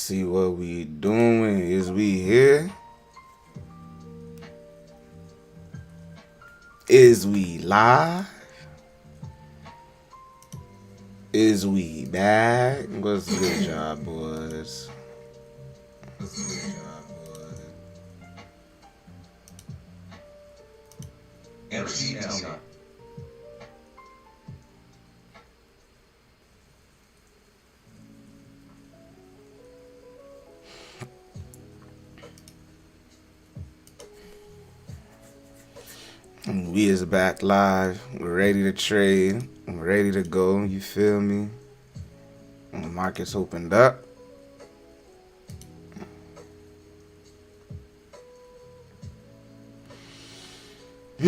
see what we doing. Is we here? Is we live? Is we back? What's good, y'all boys? We is back live. We're ready to trade. We're ready to go. You feel me? And the market's opened up. We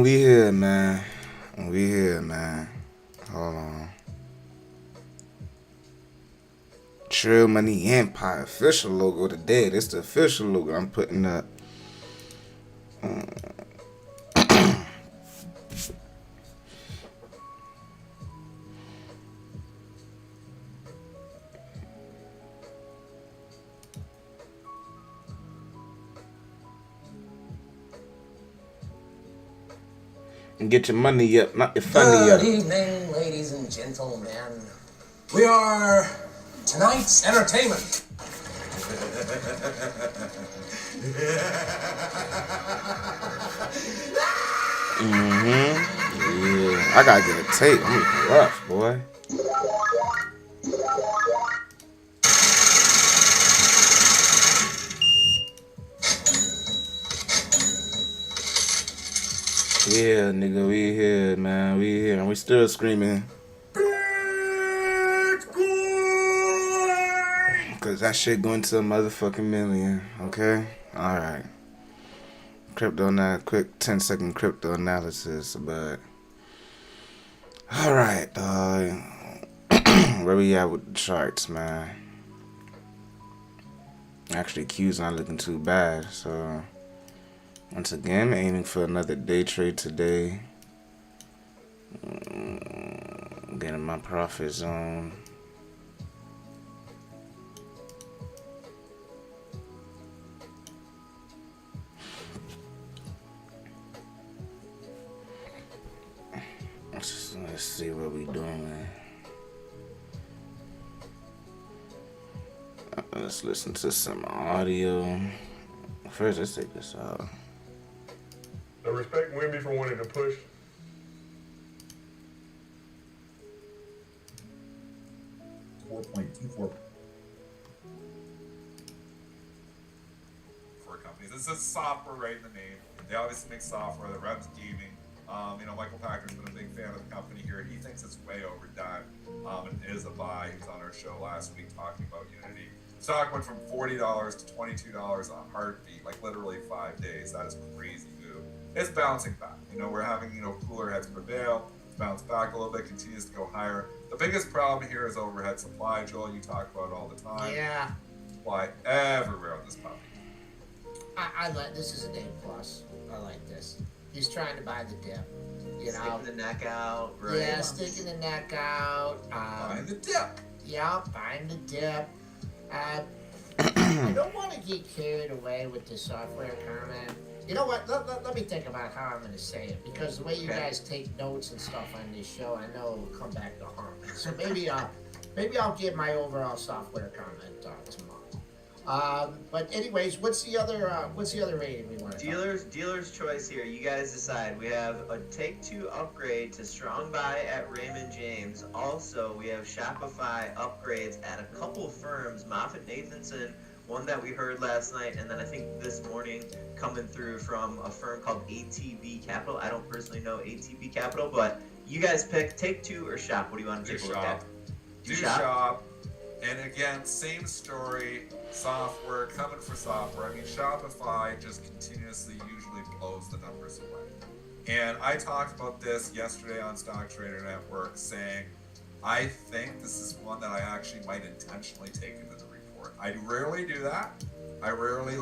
here, man. We here, man. Hold on. Trill Money Empire official logo today. This the official logo I'm putting up. And get your money up, not your funny up. Good evening, ladies and gentlemen. We are tonight's entertainment. Yeah, I gotta get a tape. I'm rough, boy. Yeah, nigga, we here, man. We here, and we still screaming. Cause that shit going to a motherfucking million, okay? Alright. Crypto now, quick 10-second crypto analysis, but alright, dog. Where we at with the charts, man? Actually, Q's not looking too bad, so once again, aiming for another day trade today. Getting my profit zone. Let's see what we doing. Let's listen to some audio. First, let's take this out. I respect Wimby for wanting to push. $4.24 for companies. This is software right in the name. They obviously make software that runs gaming. Michael Packer's been a big fan of the company here. He thinks it's way overdone. It is a buy. He was on our show last week talking about Unity. Stock went from $40 to $22 on a heartbeat, like literally 5 days. That is a crazy move. It's bouncing back. We're having, cooler heads prevail. It's bounced back a little bit, continues to go higher. The biggest problem here is overhead supply. Joel, you talk about it all the time. Yeah. Supply everywhere on this puppy. I like this. Is an A plus. I like this. He's trying to buy the dip. Sticking the neck out, right? Yeah, sticking the neck out. Buying the dip. Yeah, buying the dip. I don't want to get carried away with the software comment. You know what? Let me think about how I'm going to say it, because the way you guys take notes and stuff on this show, I know it will come back to haunt me. So maybe I'll give my overall software comment tomorrow. But anyways, what's the other rating we want to Dealer's choice here. You guys decide. We have a Take-Two upgrade to strong buy at Raymond James. Also, we have Shopify upgrades at a couple firms. MoffettNathanson, one that we heard last night, and then I think this morning coming through from a firm called ATB Capital. I don't personally know ATB Capital, but you guys pick Take-Two or Shop. What do you want to take a look at? Do Shop. And again, same story, software, coming for software. I mean, Shopify just continuously usually blows the numbers away. And I talked about this yesterday on Stock Trader Network, saying, I think this is one that I actually might intentionally take into the report. I rarely do that, I rarely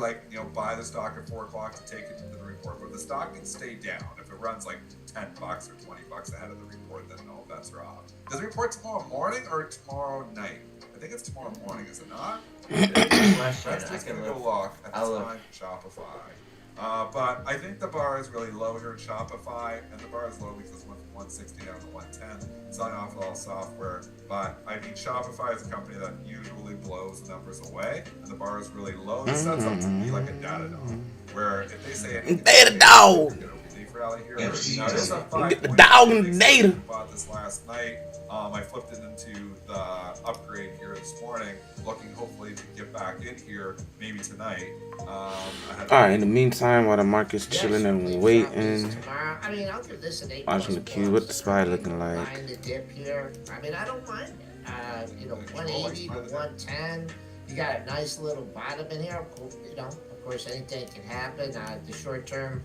buy the stock at 4 o'clock to take it to the report, but the stock can stay down. If it runs like $10 or $20 ahead of the report, then no bets are off. Does the report tomorrow morning or tomorrow night? I think it's tomorrow morning, is it not? Let's just gonna go look at the time Shopify. But I think the bar is really low here in Shopify, and the bar is low because it went from 160 down to 110, selling off all software. But I mean, Shopify is a company that usually blows the numbers away, and the bar is really low. This sets up to be like a data dog, where if they say anything, Data dog. Get a relief rally here. Now, it is a Get the dog in the data. Bought this last night. I flipped it into the upgrade here this morning, looking hopefully to get back in here maybe tonight. Alright, in the meantime, while the market's chilling and waiting, I mean, I'll give this an 8. watching the queue, what the SPY looking like? Buying the dip here. I mean, I don't mind it. 180 to 110. You got a nice little bottom in here. Of course, anything can happen. The short term,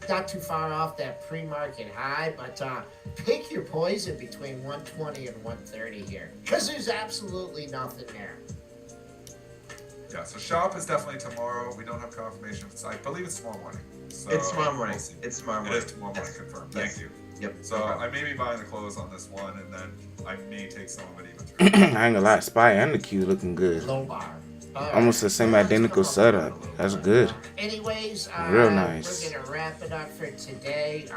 not too far off that pre-market high, but pick your poison between 120 and 130 here, because there's absolutely nothing there. Yeah, so shop is definitely tomorrow. We don't have confirmation. I believe it's tomorrow morning. So It's tomorrow morning. We'll It's tomorrow morning. It is tomorrow morning, confirmed. Yes. Thank you. Yep. So I may be buying the close on this one, and then I may take some of it even through. I ain't gonna lie, SPY and the queue looking good. Low bar. Almost the same identical setup. That's good. Anyways, Real nice. We're gonna wrap it up for today.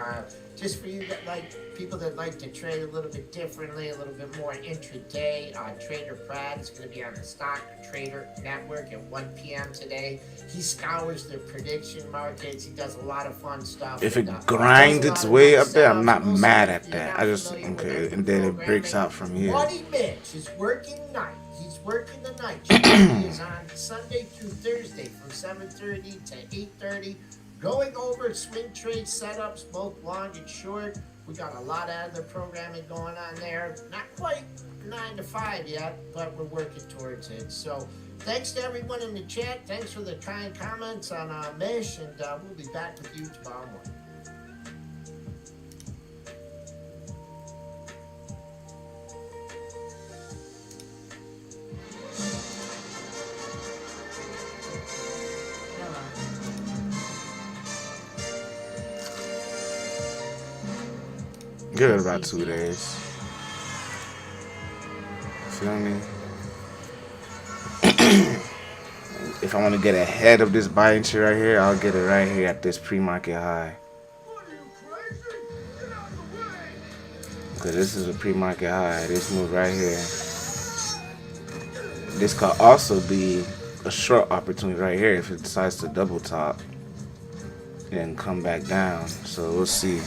Just for you that people that like to trade a little bit differently, a little bit more intraday. Trader Brad is gonna be on the Stock Trader Network at 1 p.m. today. He scours the prediction markets. He does a lot of fun stuff. If it grinds its way up there, I'm not mad at that. I just, okay, and then it breaks out from here. Buddy Mitch is working night. He's working the night shift. He is on Sunday through Thursday from 7:30 to 8:30, going over swing trade setups, both long and short. We got a lot of other programming going on there. Not quite 9 to 5 yet, but we're working towards it. So thanks to everyone in the chat. Thanks for the kind comments on Mish, and we'll be back with you tomorrow morning. Give it about 2 days. Feel me? If I want to get ahead of this buying shit right here, I'll get it right here at this pre-market high. Because this is a pre-market high. This move right here. This could also be a short opportunity right here if it decides to double top and come back down. So we'll see.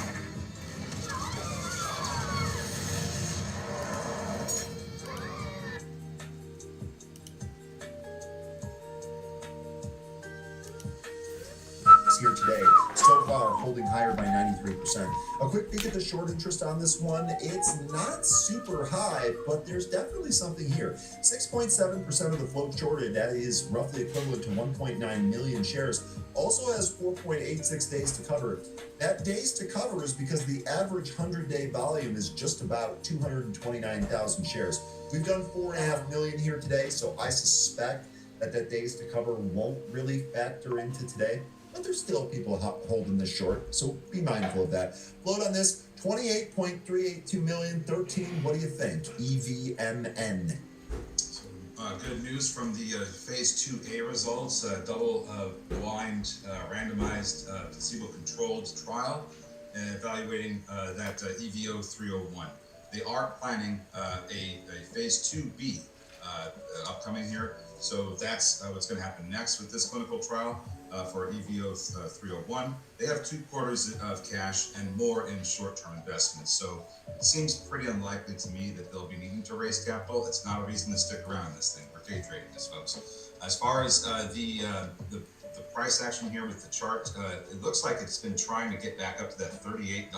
Here today, so far holding higher by 93%. A quick peek at the short interest on this one. It's not super high, but there's definitely something here. 6.7% of the float shorted. That is roughly equivalent to 1.9 million shares. Also has 4.86 days to cover. That days to cover is because the average 100-day volume is just about 229,000 shares. We've done 4.5 million here today, so I suspect that days to cover won't really factor into today. But there's still people holding this short, so be mindful of that. Float on this, 28.382 million, 13. What do you think? EVMN. Good news from the phase 2A results, double blind, randomized, placebo-controlled trial evaluating that EVO 301. They are planning a phase 2B upcoming here, so that's what's going to happen next with this clinical trial. For EVO 301. They have 2 quarters of cash and more in short-term investments. So it seems pretty unlikely to me that they'll be needing to raise capital. It's not a reason to stick around in this thing. We're day trading this, folks. As far as the price action here with the chart, it looks like it's been trying to get back up to that $38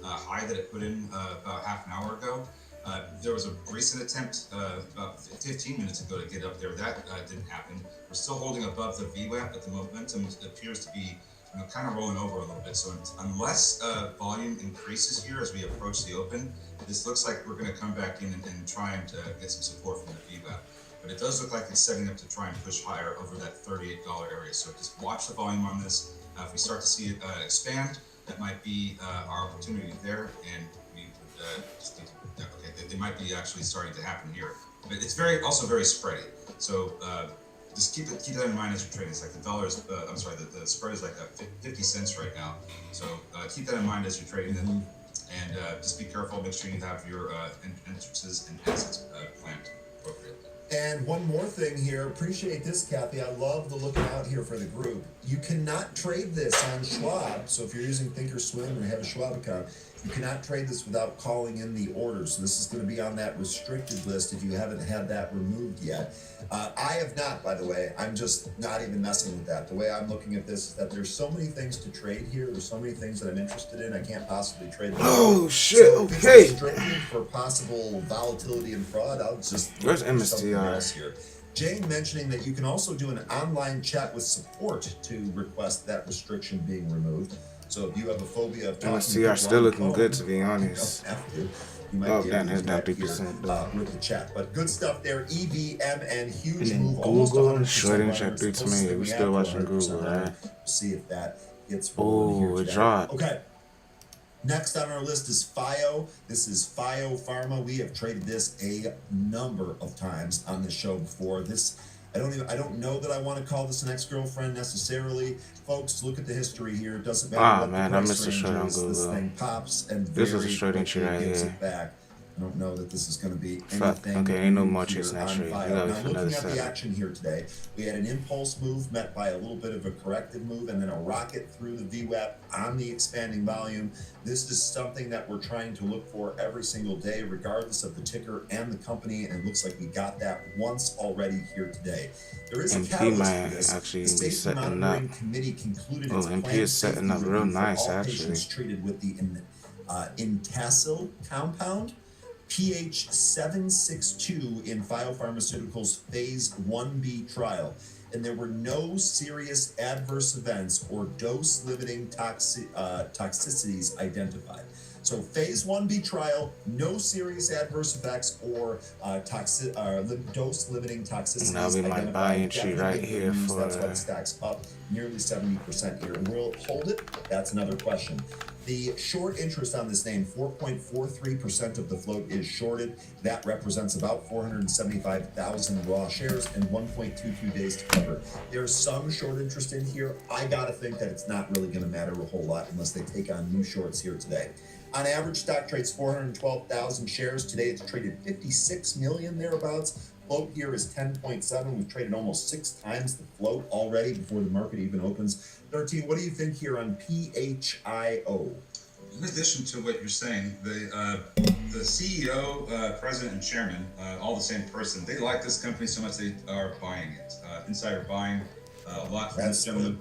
high that it put in about half an hour ago. There was a recent attempt about 15 minutes ago to get up there. That didn't happen. We're still holding above the VWAP, but the momentum appears to be kind of rolling over a little bit. So unless volume increases here as we approach the open, this looks like we're going to come back in and try and get some support from the VWAP. but it does look like it's setting up to try and push higher over that $38 area. So just watch the volume on this. If we start to see it expand, that might be our opportunity there, and we would just need to, okay, they might be actually starting to happen here. But it's also very spready. So just keep that in mind as you're trading. It's like the dollars, the spread is like 50 cents right now. So keep that in mind as you're trading them. And just be careful, make sure you have your entrances and exits planned appropriately. And one more thing here, appreciate this, Kathy. I love the looking out here for the group. You cannot trade this on Schwab. So if you're using Thinkorswim or have a Schwab account, you cannot trade this without calling in the order. So this is going to be on that restricted list if you haven't had that removed yet. I have not, by the way. I'm just not even messing with that. The way I'm looking at this is that there's so many things to trade here. There's so many things that I'm interested in. I can't possibly trade them. Oh shit! So if Okay. it's restricted for possible volatility and fraud, I'll just Where's look for something MSTR? else here. Jane mentioning that you can also do an online chat with support to request that restriction being removed. So if you have a phobia of talking to MSTR people still on the looking phone, good, to be you honest. don't have to. You might Oh, be damn, able to that's do down that 3% here, though. with the chat. But good stuff there. EVM and huge And then move. Almost Google, 100% shorting runner. check It's 3 the to closest me. thing We we still have to watching 100% Google, runner. right? We'll see if that gets Oh, rolling here it today. dropped. Okay. Next on our list is FIO. This is FIO Pharma. We have traded this a number of times on the show before. This, I don't know that I want to call this an ex-girlfriend necessarily. Folks, look at the history here. It doesn't matter what Man, the I price missed a range short on is. This Google. thing pops and This is a very short entry quickly right gives here. it back. I don't know that this is going to be Fuck, anything. okay, ain't no new more here chasing that on trade. You FIO. gotta wait Now, for another looking at the setup. action here today, we had an impulse move met by a little bit of a corrective move and then a rocket through the VWAP on the expanding volume. This is something that we're trying to look for every single day, regardless of the ticker and the company. And it looks like we got that once already here today. There is a MP catalyst might for this. actually The be Safety setting Monitoring up. Committee concluded Oh, its MP planned is setting safety up real review for nice, all actually. patients treated with the Intacil compound. PH762 in Biopharmaceuticals Phase 1B trial, and there were no serious adverse events or dose-limiting toxicities identified. So Phase 1B trial, no serious adverse effects or dose-limiting toxicities That'll be my identified. buy entry Definitely right good here news. for- That's why it stacks up nearly 70% here. Will it hold it? That's another question. The short interest on this name, 4.43% of the float is shorted. That represents about 475,000 raw shares and 1.22 days to cover. There's some short interest in here. I gotta think that it's not really gonna matter a whole lot unless they take on new shorts here today. On average, stock trades 412,000 shares. Today it's traded 56 million thereabouts. Float here is 10.7. We've traded almost 6 times the float already before the market even opens. 13, what do you think here on PHIO? In addition to what you're saying, the CEO, president, and chairman, all the same person, they like this company so much they are buying it. Insider buying a lot from this gentleman.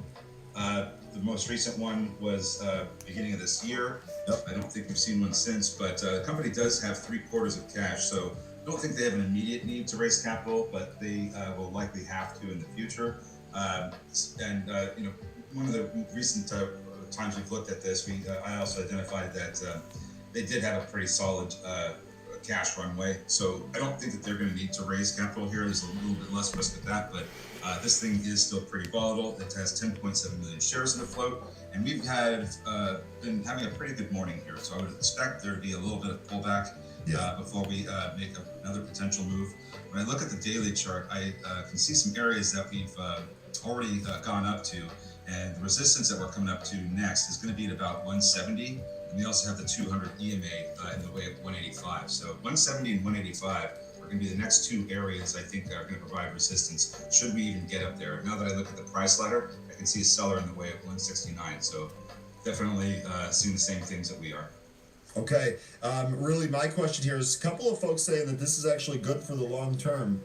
The most recent one was beginning of this year. Yep. I don't think we've seen one since, but the company does have 3/4 of cash, so I don't think they have an immediate need to raise capital, but they will likely have to in the future. One of the recent times we've looked at this, I also identified that they did have a pretty solid cash runway. So I don't think that they're going to need to raise capital here. There's a little bit less risk with that, but this thing is still pretty volatile. It has 10.7 million shares in the float, and we've been having a pretty good morning here. So I would expect there to be a little bit of pullback before we make another potential move. When I look at the daily chart, I can see some areas that we've already gone up to, and the resistance that we're coming up to next is going to be at about 170, and we also have the 200 EMA in the way of 185. So 170 and 185 are going to be the next two areas I think are going to provide resistance should we even get up there. Now that I look at the price ladder, I can see a seller in the way of 169. So definitely seeing the same things that we are. Okay, really my question here is a couple of folks saying that this is actually good for the long term.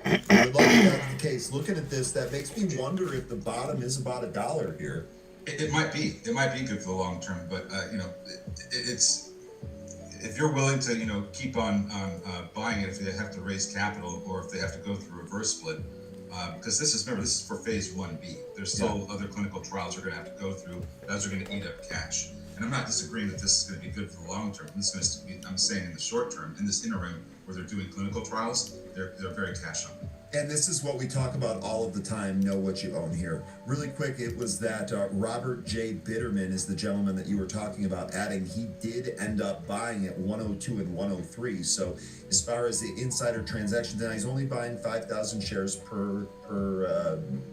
I would love if that's the case. Looking at this, that makes me wonder if the bottom is about $1 here. It might be. It might be good for the long term, but it's if you're willing to keep on buying it if they have to raise capital or if they have to go through reverse split, because this is for phase 1B. There's still other clinical trials you're going to have to go through. Those are going to eat up cash. And And I'm not disagreeing that this is going to be good for the long term. This is going to be, I'm saying in the short term, in this interim where they're doing clinical trials, they're very cash hungry. And this is what we talk about all of the time, know what you own here. Really quick, it was that Robert J. Bitterman is the gentleman that you were talking about adding. He did end up buying at 102 and 103. So as far as the insider transactions, now he's only buying 5,000 shares per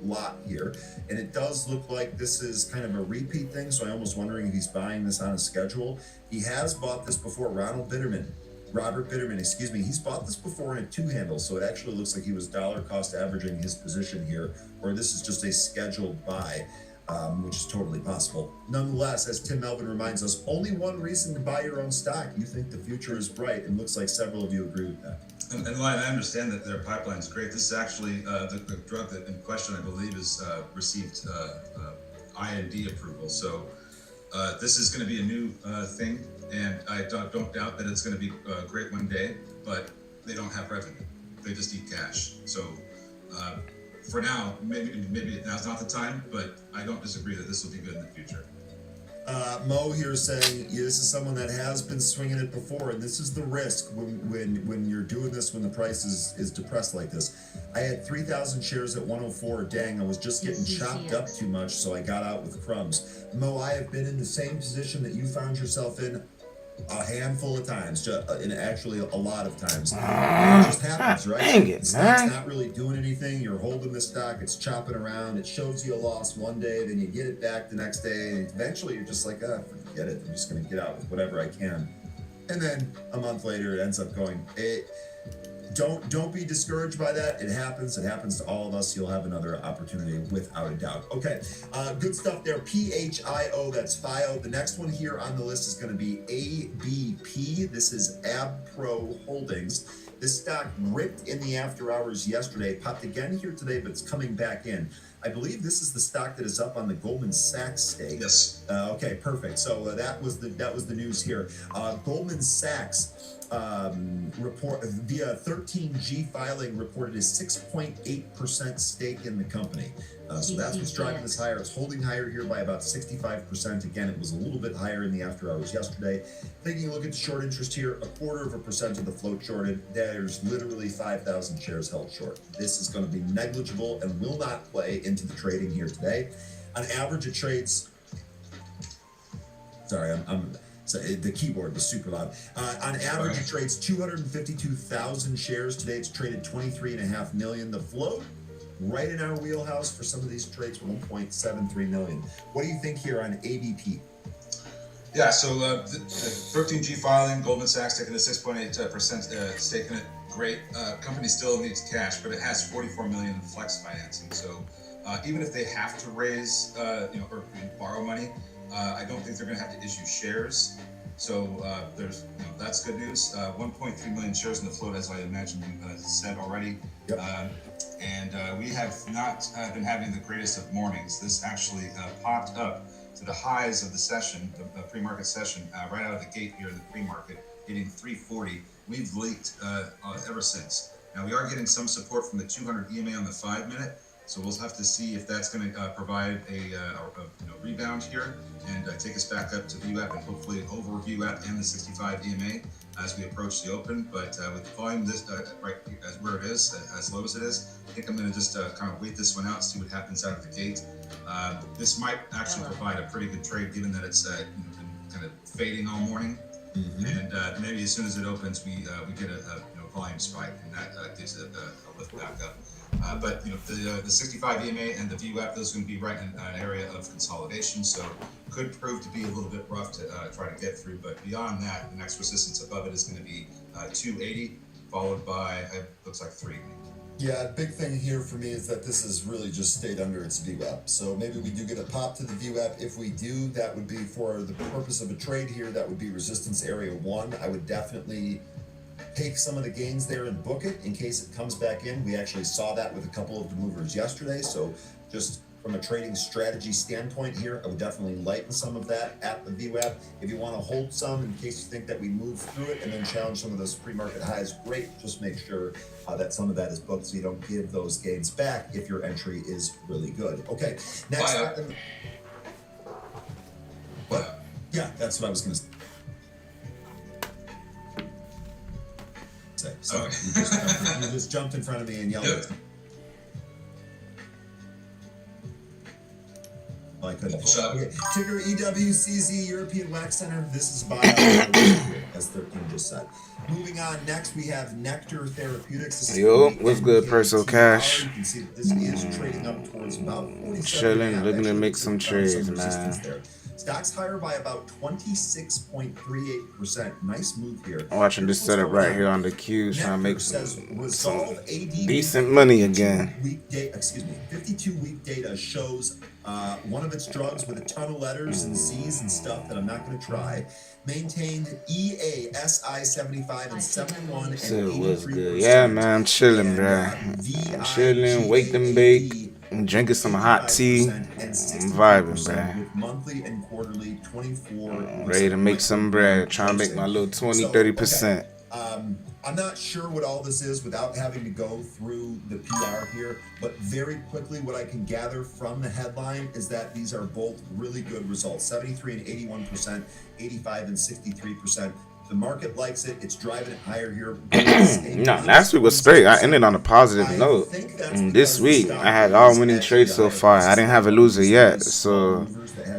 lot here. And it does look like this is kind of a repeat thing. So I'm almost wondering if he's buying this on a schedule. He has bought this before. Robert Bitterman, excuse me, he's bought this before in a two-handle, so it actually looks like he was dollar cost averaging his position here, or this is just a scheduled buy, which is totally possible. Nonetheless, as Tim Melvin reminds us, only one reason to buy your own stock. You think the future is bright, and looks like several of you agree with that. And I understand that their pipeline is great. This is actually the drug that in question, I believe, is received IND approval. So this is going to be a new thing. And I don't doubt that it's going to be great one day, but they don't have revenue. They just need cash. So for now, maybe now's not the time, but I don't disagree that this will be good in the future. Mo here saying this is someone that has been swinging it before, and this is the risk when you're doing this when the price is depressed like this. I had 3,000 shares at 104. Dang, I was just getting chopped up too much, so I got out with crumbs. Mo, I have been in the same position that you found yourself in a handful of times, and actually a lot of times. It just happens, right? Dang it, the stock's man. not really doing anything. You're holding the stock, it's chopping around, it shows you a loss one day, then you get it back the next day, and eventually you're just like, forget it, I'm just gonna get out with whatever I can. And then a month later it ends up going, don't be discouraged by that. It happens to all of us. You'll have another opportunity without a doubt. Okay, good stuff there. PHIO, that's FIO. The next one here on the list is going to be ABP. This is AbPro Holdings. This stock ripped in the after hours yesterday, popped again here today, but it's coming back in. I believe this is the stock that is up on the Goldman Sachs stake. Yes. Okay, perfect. So that was the news here. Goldman Sachs report via 13G filing reported a 6.8% stake in the company. So that's what's driving this higher. It's holding higher here by about 65%. Again, it was a little bit higher in the after hours yesterday. Taking a look at the short interest here, 0.25% of the float shorted. There's literally 5,000 shares held short. This is going to be negligible and will not play into the trading here today. On average, it trades. Sorry, so the keyboard was super loud. On average, it trades 252,000 shares. Today, it's traded 23.5 million. The float, right in our wheelhouse for some of these trades, 1.73 million. What do you think here on ABP? Yeah, so the 13G filing, Goldman Sachs taking a 6.8% stake in it. Great. Company still needs cash, but it has 44 million in flex financing. So even if they have to raise, or borrow money, I don't think they're going to have to issue shares. So there's, that's good news. 1.3 million shares in the float, as I imagine you said already. Yep. And we have not been having the greatest of mornings. This actually popped up to the highs of the session, the pre-market session, right out of the gate here in the pre-market, hitting 340. We've leaked ever since. Now we are getting some support from the 200 EMA on the 5-minute. So we'll have to see if that's going to provide a rebound here and take us back up to VWAP and hopefully over VWAP and the 65 EMA as we approach the open. But with the volume this right as where it is, as low as it is, I think I'm going to just kind of wait this one out, see what happens out of the gate. This might actually provide a pretty good trade, given that it's been kind of fading all morning. Mm-hmm. And maybe as soon as it opens, we get a volume spike, and that gives it a lift back up. But the 65 EMA and the VWAP, those are going to be right in an area of consolidation, so could prove to be a little bit rough to try to get through. But beyond that, the next resistance above it is going to be 280, followed by looks like 380. Yeah, big thing here for me is that this has really just stayed under its VWAP. So maybe we do get a pop to the VWAP. If we do, that would be for the purpose of a trade here. That would be resistance area 1. I would definitely take some of the gains there and book it in case it comes back in. We actually saw that with a couple of the movers yesterday. So just from a trading strategy standpoint here, I would definitely lighten some of that at the VWAP. If you want to hold some in case you think that we move through it and then challenge some of those pre-market highs, great. Just make sure that some of that is booked so you don't give those gains back if your entry is really good. Okay, next. What? Yeah, that's what I was going to say. So Okay. you just jumped in front of me and yelled at me. I couldn't. Shut up. Okay. Ticker EWCZ European Wax Center. This is by as 13 just said. Moving on, next we have Nectar Therapeutics. This is Yo, the what's good, NKTR. Perso Cash? You can see that this is trading up towards about 47. Chilling, looking to make some trades, some resistance man. there. Stocks higher by about 26.38%. Nice move here. I'm watching this setup right here on the Qs, trying to make says some Resolve AD decent money again. 52-week data shows one of its drugs with a ton of letters and C's and stuff that I'm not going to try. Maintained EASI 75 and 71 and So what's 83%. good? Yeah, man, I'm chilling, bruh. I'm chilling, wake and bake. I'm drinking some hot tea. I'm vibing, bruh. With monthly and quarterly 24. I'm ready to make some bread. Trying to make my little 20-30%. I'm not sure what all this is without having to go through the PR here, but very quickly what I can gather from the headline is that these are both really good results. 73 and 81%, 85 and 63%. The market likes it. It's driving it higher here. No, last week was straight. I ended on a positive note. And this week, I had all winning trades so far. I didn't have a loser yet, so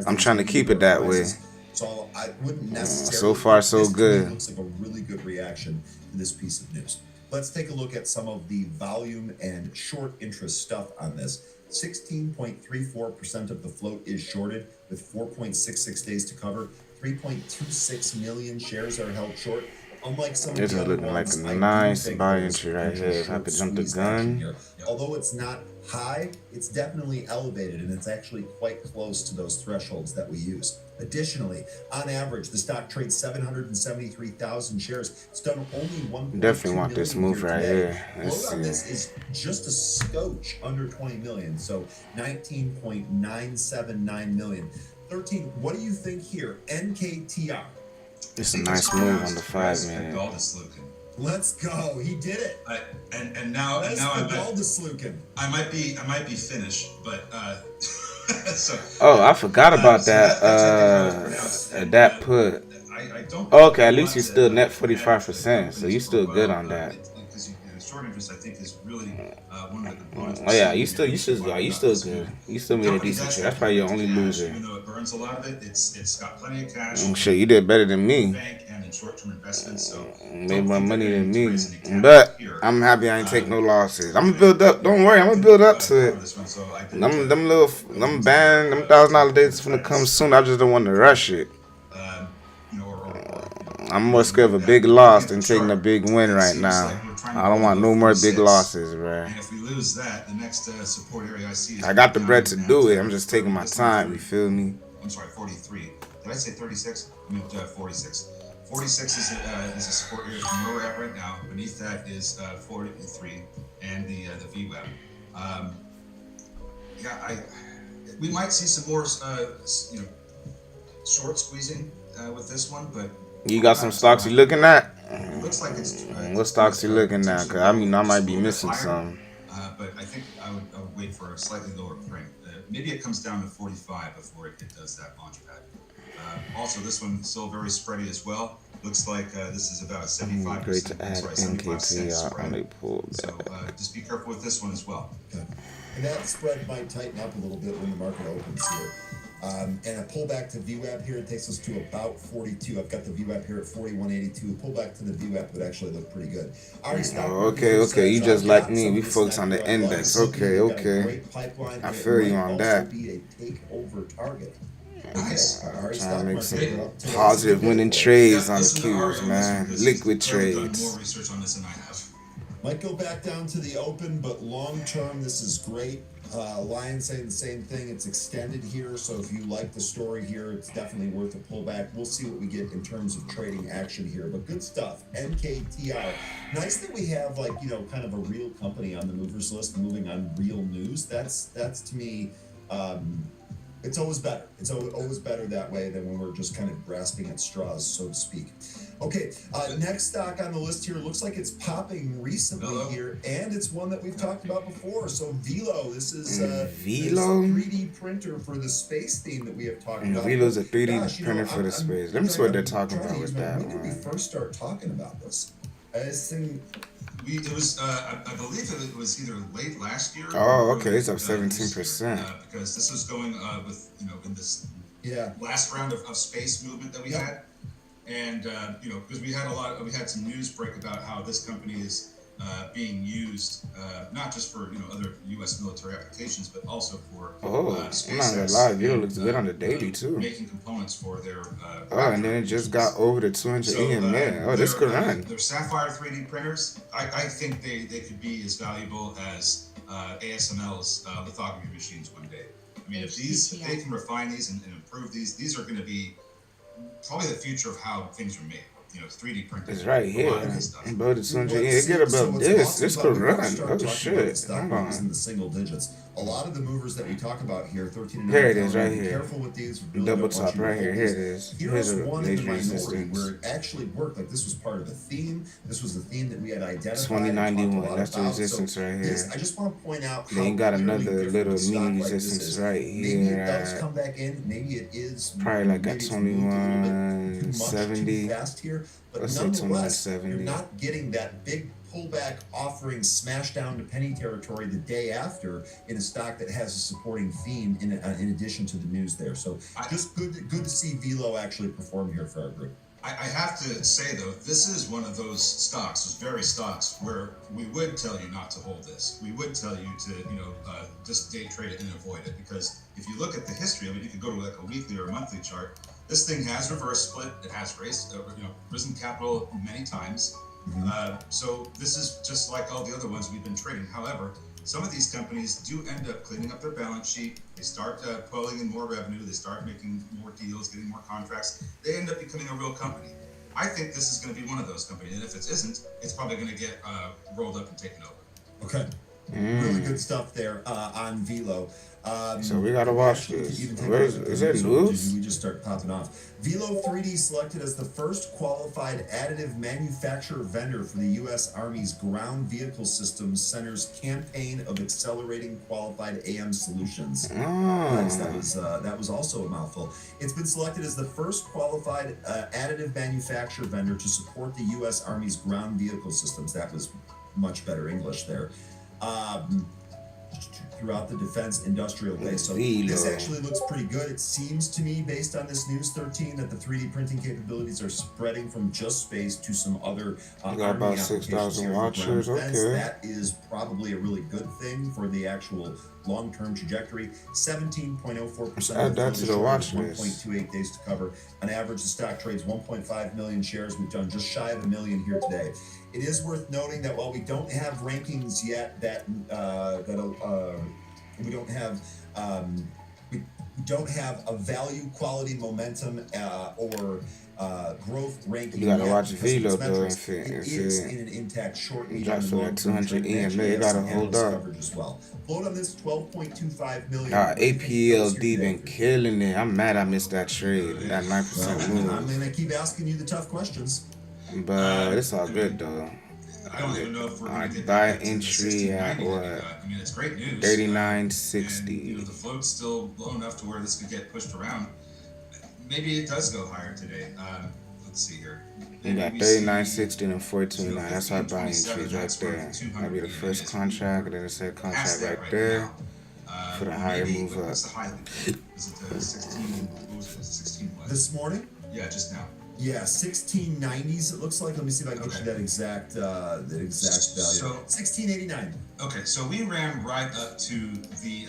I'm trying to keep it that way. So I wouldn't necessarily. So far, so good. Looks like a really good reaction to this piece of news. Let's take a look at some of the volume and short interest stuff on this. 16.34% of the float is shorted with 4.66 days to cover. 3.26 million shares are held short. Unlike some This of is the other looking like ones, a I do nice think buy there's entry right here. If I could jump the squeeze action gun. here. Although it's not high, it's definitely elevated, and it's actually quite close to those thresholds that we use. Additionally, on average, the stock trades 773,000 shares. It's done only 1.2 Definitely want this million move right today. here. Let's Float on see. this is just a scotch under 20 million, so 19.979 million. 13, what do you think here? NKTR. It's a nice move on the 5 minute. Let's go. He did it. And now I might be finished, but so. Oh, I forgot about that. That put. Okay, at least you still net 45%, so you still good on that. Because short interest, I think, is really one of the components. Oh yeah, you still good. You still made a decent trade. That's probably your only loser. Even though it burns a lot of it, it's got plenty of cash. Shit, you did better than me. Bank and in short-term investments, so made more money than me. But I'm happy I ain't take no losses. I'm gonna build up. Don't worry, I'm gonna build up to it. Them $1,000 days is gonna come soon. I just don't want to rush it. I'm more scared of a big loss than taking a big win right now. I don't want no more big losses, bruh. And if we lose that, the next support area I see is I got the bread to do it. I'm just taking my time. You feel me? I'm sorry, 43. Did I say 36? I meant 46. 46 is a support area from where we're at right now. Beneath that is 43 and the VWAP. We might see some more short squeezing with this one, but You got some stocks you looking at? it looks like it's. What stocks you looking at? Cause I mean, I might be missing some. But I think I would wait for a slightly lower print. Maybe it comes down to 45 before it does that launch pad. Also, this one is still very spready as well. Looks like this is about 75%. Great to add 75 cents NKTR spread. on a pull So back. just be careful with this one as well. Okay. And that spread might tighten up a little bit when the market opens here. And a pullback to VWAP here, it takes us to about 42. I've got the VWAP here at 41.82. A pullback to the VWAP would actually look pretty good. Okay. You just like me. We focus on the index. Okay. I feel you on that. Be a takeover target. Nice. Trying to make some positive winning trades on the Qs, man. Liquid trades. More research on this than I have. Might go back down to the open, but long term, this is great. Lion saying the same thing. It's extended here, so if you like the story here, it's definitely worth a pullback. We'll see what we get in terms of trading action here, but good stuff. NKTR. Nice that we have kind of a real company on the movers list, moving on real news. That's to me It's always better. It's always better that way than when we're just kind of grasping at straws, so to speak. Okay, next stock on the list here looks like it's popping recently here, and it's one that we've talked about before. So Velo, this is Velo? this 3D printer for the space theme that we have talked about. Velo's a 3D Gosh, printer for the space. Let me see what they're talking about with that When did we one. first start talking about this? This thing. It was, I believe it was either late last year. Oh, or okay, early, it's up this year, 17%. because this was going with, in this Yeah. last round of space movement that we had. And, because we had some news break about how this company is being used, not just for, other U.S. military applications, but also for I'm not gonna lie, Velo looks good on the daily too. making components for their And then it just got over the 200 EMA. Oh, this could run. Their Sapphire 3D printers, I think they could be as valuable as ASML's lithography machines one day. I mean, if they can refine these and improve these are going to be probably the future of how things are made. 3D printing. It's right here. Above the 200 EMA. It get above this. This could run. Oh, shit. Hold on. In the single digits. A lot of the movers that we talk about here, 13 and Here it is, right be here. Careful with these. Really Double don't want top you to right here. hold Here these. it is. Here's Here's a one in the major minority resistance. where it actually worked. Like this was part of a theme. This was the theme that we had identified. 2091. That's the resistance right here. I just want to point out. Then you got another different little a stock mini like this resistance is. right Maybe here it does at come back in. Maybe it is probably like maybe at it's moved a little bit too much, 2170. too fast here. But Let's say nonetheless, 2170. you're not getting that big pullback offering smash down to penny territory the day after in a stock that has a supporting theme in addition to the news there. So just good to see Velo actually perform here for our group. I have to say though, this is one of those stocks, those very stocks, where we would tell you not to hold this. We would tell you to, just day trade it and avoid it, because if you look at the history of it, you could go to like a weekly or a monthly chart. This thing has reverse split. It has risen capital many times. So this is just like all the other ones we've been trading. However, some of these companies do end up cleaning up their balance sheet. They start pulling in more revenue. They start making more deals, getting more contracts. They end up becoming a real company. I think this is going to be one of those companies. And if it isn't, it's probably going to get rolled up and taken over. Okay. Really good stuff there on Velo. So we gotta watch this. Is there news? We just start popping off. Velo 3D selected as the first qualified additive manufacturer vendor for the U.S. Army's Ground Vehicle Systems Center's campaign of accelerating qualified AM solutions. Nice. That was also a mouthful. It's been selected as the first qualified additive manufacturer vendor to support the U.S. Army's Ground Vehicle Systems. That was much better English there. Throughout the defense industrial base. So this actually looks pretty good. It seems to me, based on this news 13, that the 3D printing capabilities are spreading from just space to some other got about 6,000 watchers. Okay. That is probably a really good thing for the actual long-term trajectory. 17.04%. Add that to the watch list. 1.28 days to cover. On average, the stock trades 1.5 million shares. We've done just shy of 1 million here today. It is worth noting that while we don't have rankings yet, we don't have a value, quality, momentum, or growth ranking. You gotta yet watch because of Velo its though. metrics. It is in an intact short, medium, Drops and to like long-term 200 trend. EMA. Actually, It has gotta some hold analyst up. coverage as well. Float on this 12.25 million. APLD been killing it. I'm mad I missed that trade. That 9% I'm move. gonna keep asking you the tough questions. But it's all good though. I don't even know if we're going to get buy back to the entry at 1690 what? that we got. I mean, it's great news. 39.60. And, the float's still low enough to where this could get pushed around. Maybe it does go higher today. Let's see here. You got 39.60 and 429. That's our buying entries right there. That'll be the first contract, and then the second contract right there for the higher move up. What's the high? Is it 16? What was it? 16 what? This morning? Yeah, just now. Yeah, 1690s. It looks like. Let me see if I can get you that exact value. So 1689. Okay, so we ran right up to the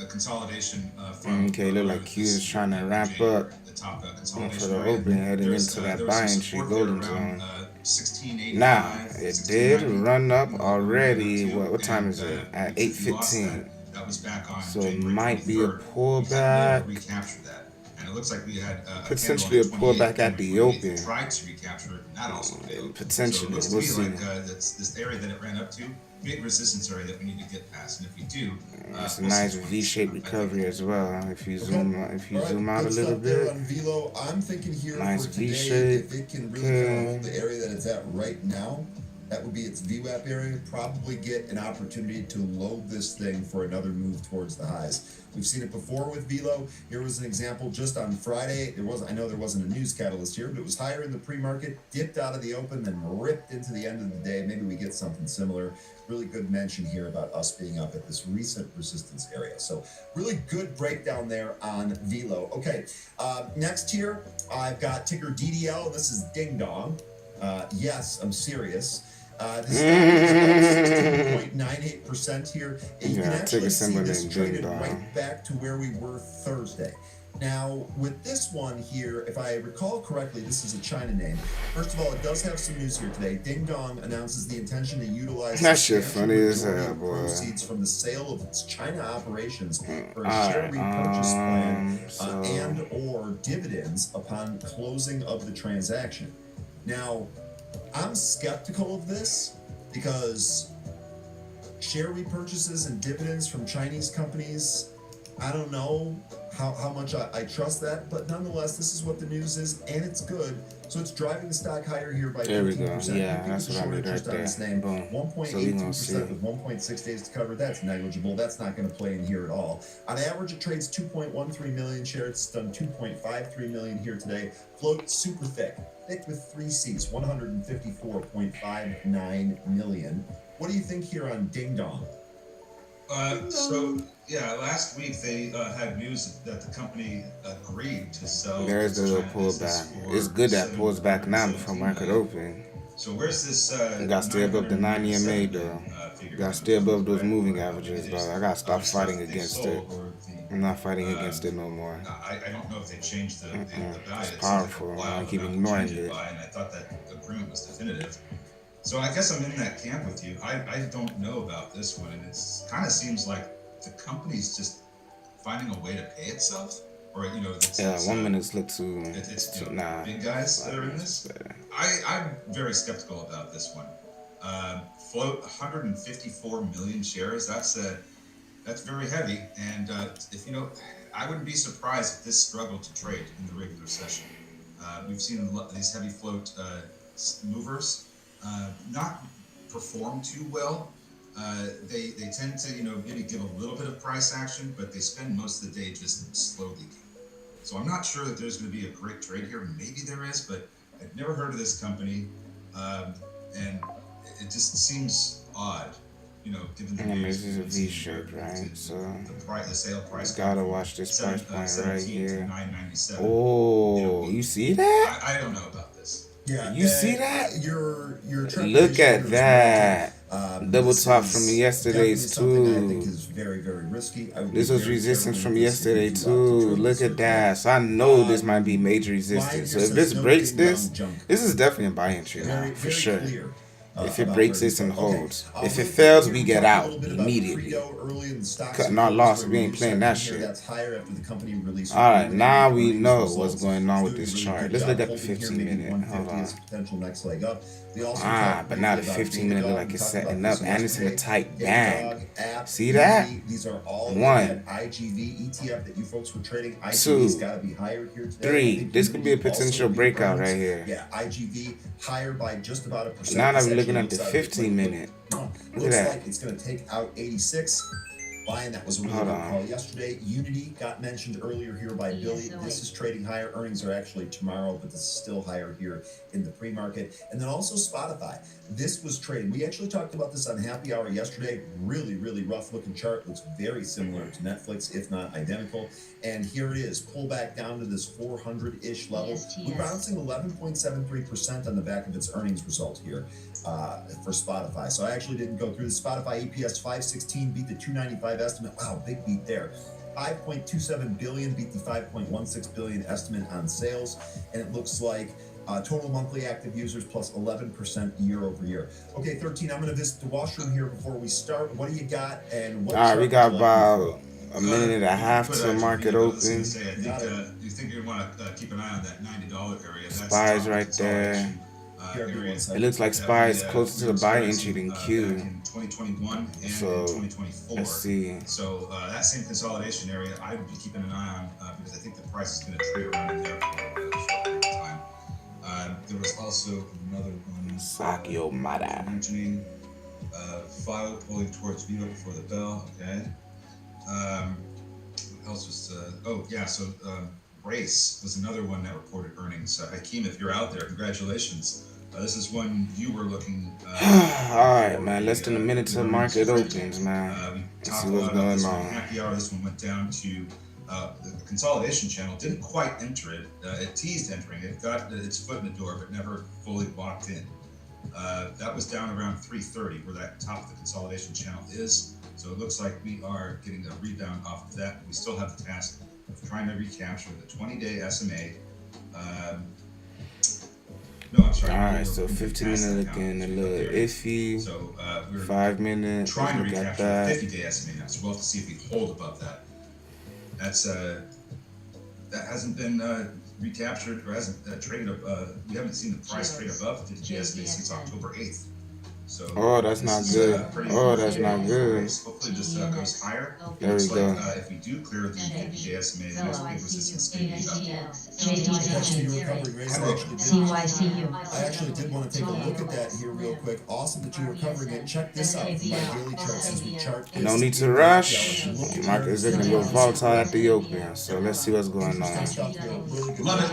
consolidation from. Okay, look like Q is trying to ramp up the top consolidation for the area. open, heading There's, into that there was buying some tree support golden there around, zone. 1685, Now it did 1690. run up already. What time And, is it? At if you lost 8:15. that was back on So it January might be a 23rd. pullback. We had to recapture that. And it looks like we had Potentially a pullback at the open. Tried to recapture it, and that also failed. Potentially, so it we'll looks to see. me like that's this area that it ran up to, big resistance area that we need to get past. And if we do, It's a we'll nice see what V-shaped happens. recovery as well. If you Okay. zoom out a Good little stuff there bit. on Velo. I'm thinking here Nice for today, V-shape. if it can really kind of hold the area that it's at right now, that would be its VWAP area. Probably get an opportunity to load this thing for another move towards the highs. We've seen it before with Velo. Here was an example just on Friday. I know there wasn't a news catalyst here, but it was higher in the pre-market, dipped out of the open, then ripped into the end of the day. Maybe we get something similar. Really good mention here about us being up at this recent resistance area. So really good breakdown there on Velo. Okay, next here, I've got ticker DDL. This is Ding Dong. Yes, I'm serious. This is 16.98% here. You can actually see this traded right back to where we were Thursday. Now, with this one here, if I recall correctly, this is a China name. First of all, it does have some news here today. Ding Dong announces the intention to utilize that shit funny as hell, boy. Proceeds from the sale of its China operations for a share repurchase plan and or dividends upon closing of the transaction. Now, I'm skeptical of this because share repurchases and dividends from Chinese companies, I don't know how much I trust that, but nonetheless, this is what the news is, and it's good. So it's driving the stock higher here by 15%. There we go. Yeah, that's what I need right there. Boom. 1.82% with 1.6 days to cover. That's negligible. That's not going to play in here at all. On average, it trades 2.13 million shares. It's done 2.53 million here today. Float super thick with 3 C's, 154.59 million. What do you think here on Ding Dong? Last week they had news that the company agreed to sell. There's the little pullback. It's good that pulls back now before market open. So where's this? You got to stay above the 90 MA though. You got to stay above those moving averages, but I got to stop fighting against it. I'm not fighting against it no more. I don't know if they changed the value. It's powerful. I keep ignoring it. And I thought that agreement was definitive. So I guess I'm in that camp with you. I don't know about this one, and it kind of seems like the company's just finding a way to pay itself, or it's 1 minute look too. It's big guys that are in this. I'm very skeptical about this one. Float 154 million shares. That's very heavy, and I wouldn't be surprised if this struggled to trade in the regular session. We've seen these heavy float movers not perform too well. They tend to maybe give a little bit of price action, but they spend most of the day just slow leaking. So I'm not sure that there's going to be a great trade here. Maybe there is, but I've never heard of this company, and it just seems odd. Given the news. This is a V-shape, right? So the sale price. Gotta watch this price point right here. $9.97. Oh, you see that? I don't know about this. Yeah, you see that? Your Look at that. Double top from yesterday's I too. think is very, very risky. This was resistance from yesterday too. Look at that. So I know this might be major resistance. So if this breaks this is definitely a buy entry now, for sure. If it breaks this and holds. If it fails, we get out immediately. Cutting our loss, we ain't playing that shit. Alright, now we know what's going on with this chart. Let's look at the 15 minute. Hold on. But now the 15 minute look like it's setting up, and it's in a tight band. See that? 1, 2, 3. This could be a potential breakout right here. Yeah, IGV higher by just about 1%. Now that we're looking at the 15 minute. Look at that. Like it's going to take out 86. Lion, that was a really good call yesterday. Unity got mentioned earlier here by Billy. This is trading higher. Earnings are actually tomorrow, but this is still higher here in the pre-market. And then also Spotify. This was trading. We actually talked about this on Happy Hour yesterday. Really, really rough looking chart. Looks very similar to Netflix, if not identical. And here it is. Pull back down to this 400-ish level. We're bouncing 11.73% on the back of its earnings result here for Spotify. So I actually didn't go through the Spotify EPS 516 beat the 295 estimate. Wow, big beat there. 5.27 billion beat the 5.16 billion estimate on sales, and it looks like total monthly active users plus 11% year over year. Okay, 13. I'm going to visit the washroom here before we start. What do you got? And what? All right, we got about a minute and a half to market open. You think you want to keep an eye on that $90 area. Spies right there. It looks like SPY is closer to the buy entry than Q. Back in 2021 and So, in 2024. let's see. So that same consolidation area, I would be keeping an eye on because I think the price is going to trade around in there for a short period of time. There was also another one. Sakio Mada. Mentioning file pulling towards Vito before the bell. Okay. What else was? Oh yeah. So Brace was another one that reported earnings. Hakeem, if you're out there, congratulations. This is one you were looking. Alright, man. Less than a minute till market opens, man. Let's see what's going on. Happy hour. This one went down to the consolidation channel. Didn't quite enter it. It teased entering it. Got its foot in the door, but never fully walked in. That was down around 330, where that top of the consolidation channel is. So it looks like we are getting a rebound off of that. We still have the task of trying to recapture the 20-day SMA. No, I'm sorry. Alright, so 15 minute looking a little iffy. So we're 5 minutes. trying to We got recapture that. the 50-day SMA now. So we'll have to see if we hold above that. That's that hasn't been recaptured or hasn't traded up. We haven't seen the price trade above the 50-day SMA since October 8th. So Oh, that's not good. Oh, that's not good. Hopefully this goes higher. There we Looks go. like if we do clear the 50-day SMA, the next big resistance can be up. I actually did want to take a look at that here real quick. Awesome that you were covering it. Check this out from my daily charts as we chart this. No need to rush. Market is looking a little volatile at the open. So let's see what's going on. Love it.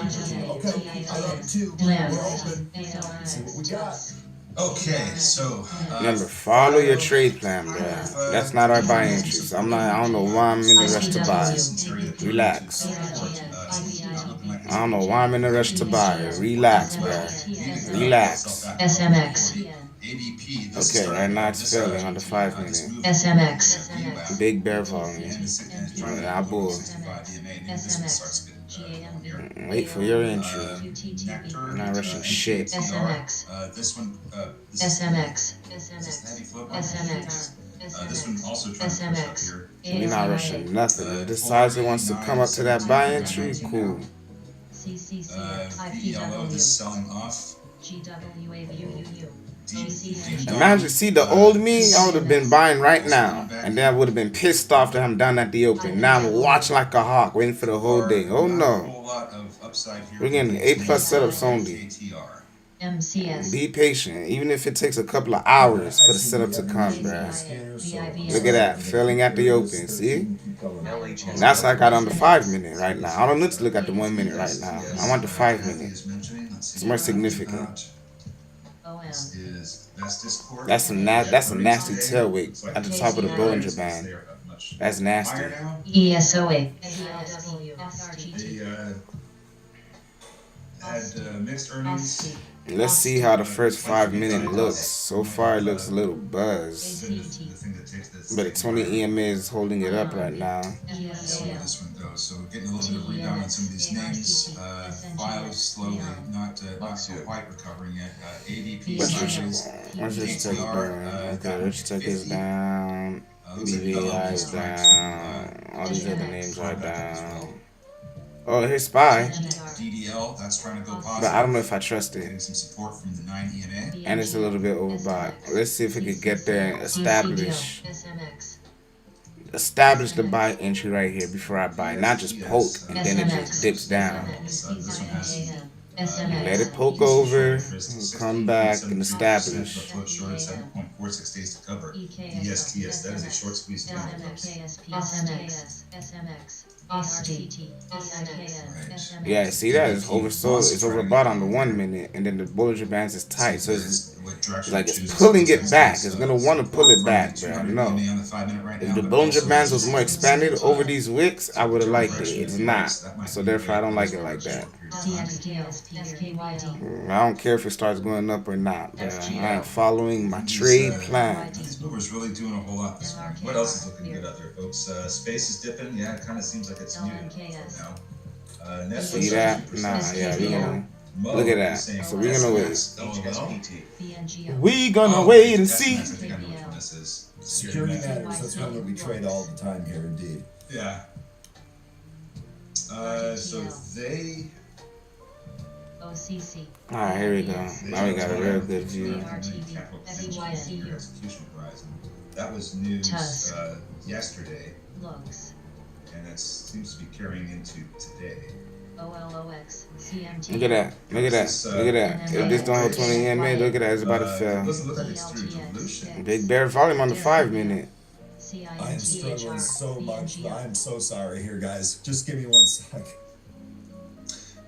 Okay, I love it too. We're open. Let's see what we got. Okay, so Remember, follow your trade plan, bro. That's not our buy entries. I don't know why I'm in a rush to buy. Relax. I don't know why I'm in a rush to buy. Relax, bro. Relax. SMX. Okay, right now it's failing on the 5 minute. SMX. Big bear volume. Yeah, bull. Wait for your entry. I'm not rushing shit. SMX. This one, SMX. SMX. This one also trying to push up here. We're not rushing nothing. If this size wants to come up to that buy entry, cool. yellow is selling off. Imagine, see the old me, I would have been buying right now. And then I would have been pissed off that I'm down at the open. Now I'm watching like a hawk, waiting for the whole day. Oh no. We're getting A+ setups only. MCS. Be patient, even if it takes a couple of hours for the setup to come, bruh. Look at that, failing at the open, see? And that's like I got on the 5 minute right now. I don't need to look at the 1 minute right now. I want the 5 minute. It's more significant. That's a nasty tail wick at the top of the Bollinger Band. That's nasty. ESOA. They had mixed earnings. Let's see how the first 5 minute looks. So far it looks a little buzz. But the 20 EMA is holding it up right now. So this one goes. So getting a little bit of rebound on some of these names. Files slowly, not quite recovering yet. ADP. What's this tech doing? Okay, Rich Tech is down. BVI is down. All these other names are down. Oh, here's SPY. DDL, that's trying to go positive. But I don't know if I trust it. Getting some support from the 9 EMA. And it's a little bit overbought. Let's see if we could get there and establish the buy entry right here before I buy. Not just poke and then it just dips down. Let it poke over, and come back and establish. Short 7.46 days to cover. ESTS, that is a short squeeze down. Yeah, see that? It's oversold. It's overbought on the 1 minute, and then the Bollinger Bands is tight. So it's like it's pulling it back. It's gonna want to pull it back, bro. No. If the Bollinger Bands was more expanded over these wicks, I would have liked it. It's not. So therefore, I don't like it like that. I don't care if it starts going up or not, bro. I am following my trade plan. These movers really doing a whole lot this morning. What else is looking good out there, folks? Space is dipping. Yeah, it kind of seems like it's muted now. See that? Nah, yeah, we gonna look at that. So we're gonna wait. We gonna wait and see. Security matters. That's one that we trade all the time here, indeed. Yeah. So they OCC. Alright, here we go. Now we got a real good view. SYCU. Execution horizon. That was news Tusk. yesterday, Looks. and it seems to be carrying into today. OLOX. CMT. Look at that. Look at that. Look at that. If this don't hold 20 EMA, look at that. It's about to It fail. doesn't look like it's through dilution. Big bear volume on the 5 minute. I am struggling so much. I am so sorry here, guys. Just give me 1 sec.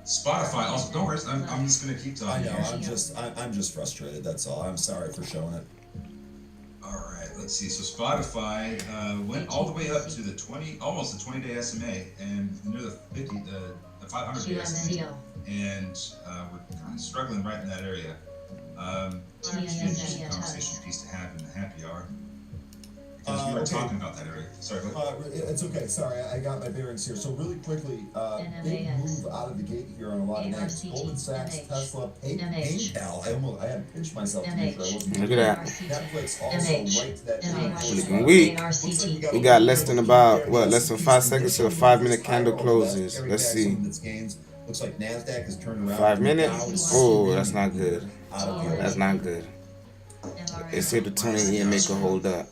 Spotify also. Don't worry. I'm just gonna keep I talking. know. I'm just frustrated. That's all. I'm sorry for showing it. All right. Let's see. So Spotify went all the way up to the 20, almost the 20-day SMA, and near the 50, the 500-day SMA, and we're kind of struggling right in that area. It's an interesting conversation piece to have in the happy hour. Because we were talking about that area. Sorry, go ahead. It's okay. Sorry, I got my bearings here. So really quickly, big move out of the gate here on a lot of names. Goldman Sachs, Tesla, PayPal. I had to pinch myself to make sure I wasn't. Look at that. Netflix also right to that. Looking weak. We got less than about, what, less than 5 seconds till the 5 minute candle closes. Let's see. Looks like NASDAQ has turned around. 5 minutes? Oh, that's not good. That's not good. It's here to 20 and make a hold up.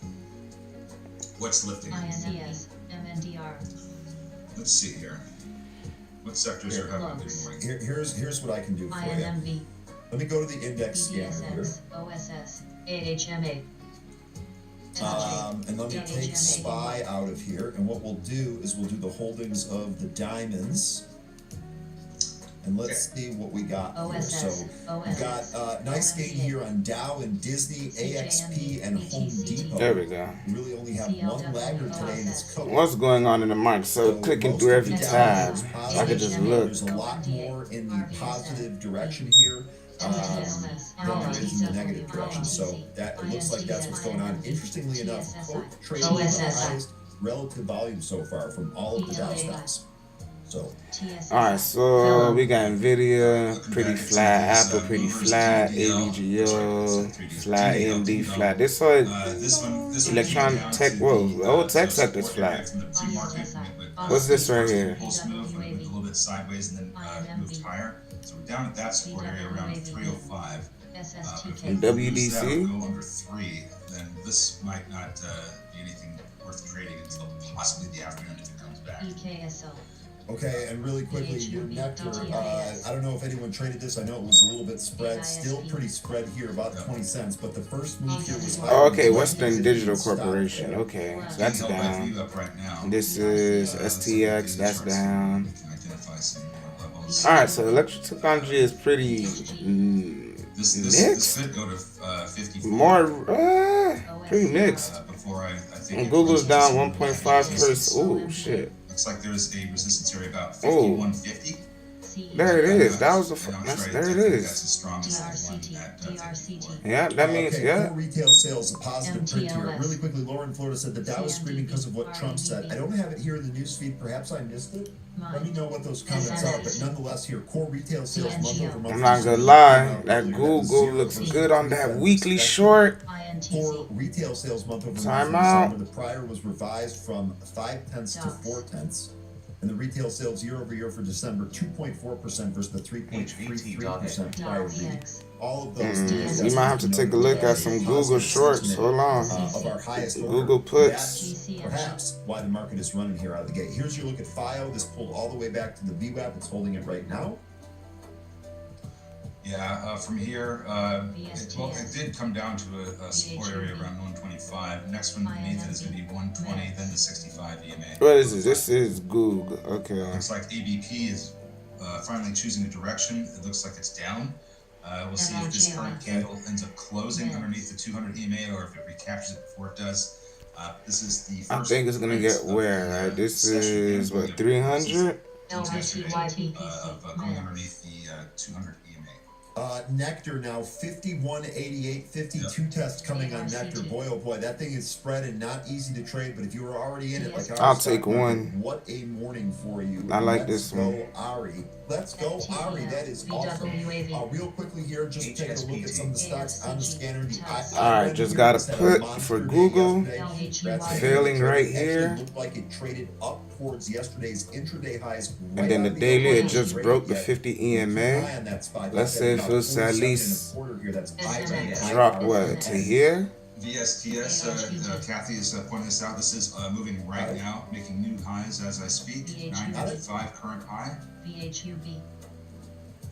What's lifting? INDS. MNDR. Let's see here. What sectors are having a good morning? Here's what I can do for you. INMV. Let me go to the index scanner here. BDSX. OSS. AHMA. And let me take SPY out of here. And what we'll do is we'll do the holdings of the diamonds. And let's see what we got here. So we got nice gain here on Dow and Disney, AXP, and Home Depot. There we go. We really only have one laggard today, and it's Coke. What's going on in the market? So clicking through every tab, I could just look. There's a lot more in the positive direction here than there is in the negative direction. So that it looks like that's what's going on. Interestingly enough, Coke trading the highest relative volume so far from all of the Dow stocks. So. Alright, so we got Nvidia, pretty flat, Apple pretty flat, AVGO, flat, AMD flat. This one, electronic tech, whoa, the whole tech sector's flat. What's this right here? Pulse move, went a little bit sideways and then moved higher. So we're down at that support area around 305. And WDC? Go under 3, then this might not be anything worth trading until possibly the afternoon if it comes back. EKSL. Okay, and really quickly, your Nectar, I don't know if anyone traded this. I know it was a little bit spread, still pretty spread here, about 20 cents. But the first move here was... Oh, okay, Western Digital Corporation. Okay, so that's down. This is STX, that's down. Alright, so electric technology is pretty mixed. More, pretty mixed. And Google's down 1.5%. Oh, shit. Looks like there's a resistance area about 5150. There it is. That was the there it is. That's as strong as the one at Yeah, that means yeah. Core retail sales, a positive print here. Really quickly, Laura in Florida said the Dow is screaming because of what Trump said. I don't have it here in the news feed. Perhaps I missed it. Let me know what those comments are. But nonetheless, here, core retail sales month over month. I'm not gonna lie, that Google looks good on that weekly short. Core retail sales month over Time month. out. The prior was revised from 0.5 to 0.4. And the retail sales year over year for December, 2.4% versus the 3.33% prior read. All of those. You might have to take a look at some Google shorts. Hold on. Of our highest Google puts. That's perhaps why the market is running here out of the gate. Here's your look at FIO. This pulled all the way back to the VWAP. It's holding it right now. Yeah, from here, it did come down to a support area around 125. Next one beneath it is going to be 120, then the 65 EMA. What is this? This is Google. Okay. Looks like ABP is finally choosing a direction. It looks like it's down. We'll see if this current candle ends up closing underneath the 200 EMA or if it recaptures it before it does. This is the first. I think it's going to get where? Right? This is what, 300? Going underneath the 200 EMA. Nectar now 51.88, 52 test coming on Nectar. Boy, oh boy, that thing is spread and not easy to trade. But if you were already in it, like I'll take one. What a morning for you! I like this one. Let's go, Ari. Let's go, Ari. That is awesome. Real quickly here, just take a look at some of the stocks on the scanner. All right, just got a put for Google. Failing right here. Looked like it traded up towards yesterday's intraday highs. And then the daily, it just broke the 50 EMA. Let's say if it was to at least drop what, to here? VSTS, Kathy is pointing this out. This is moving right now, making new highs as I speak. 955 current high. VHUB.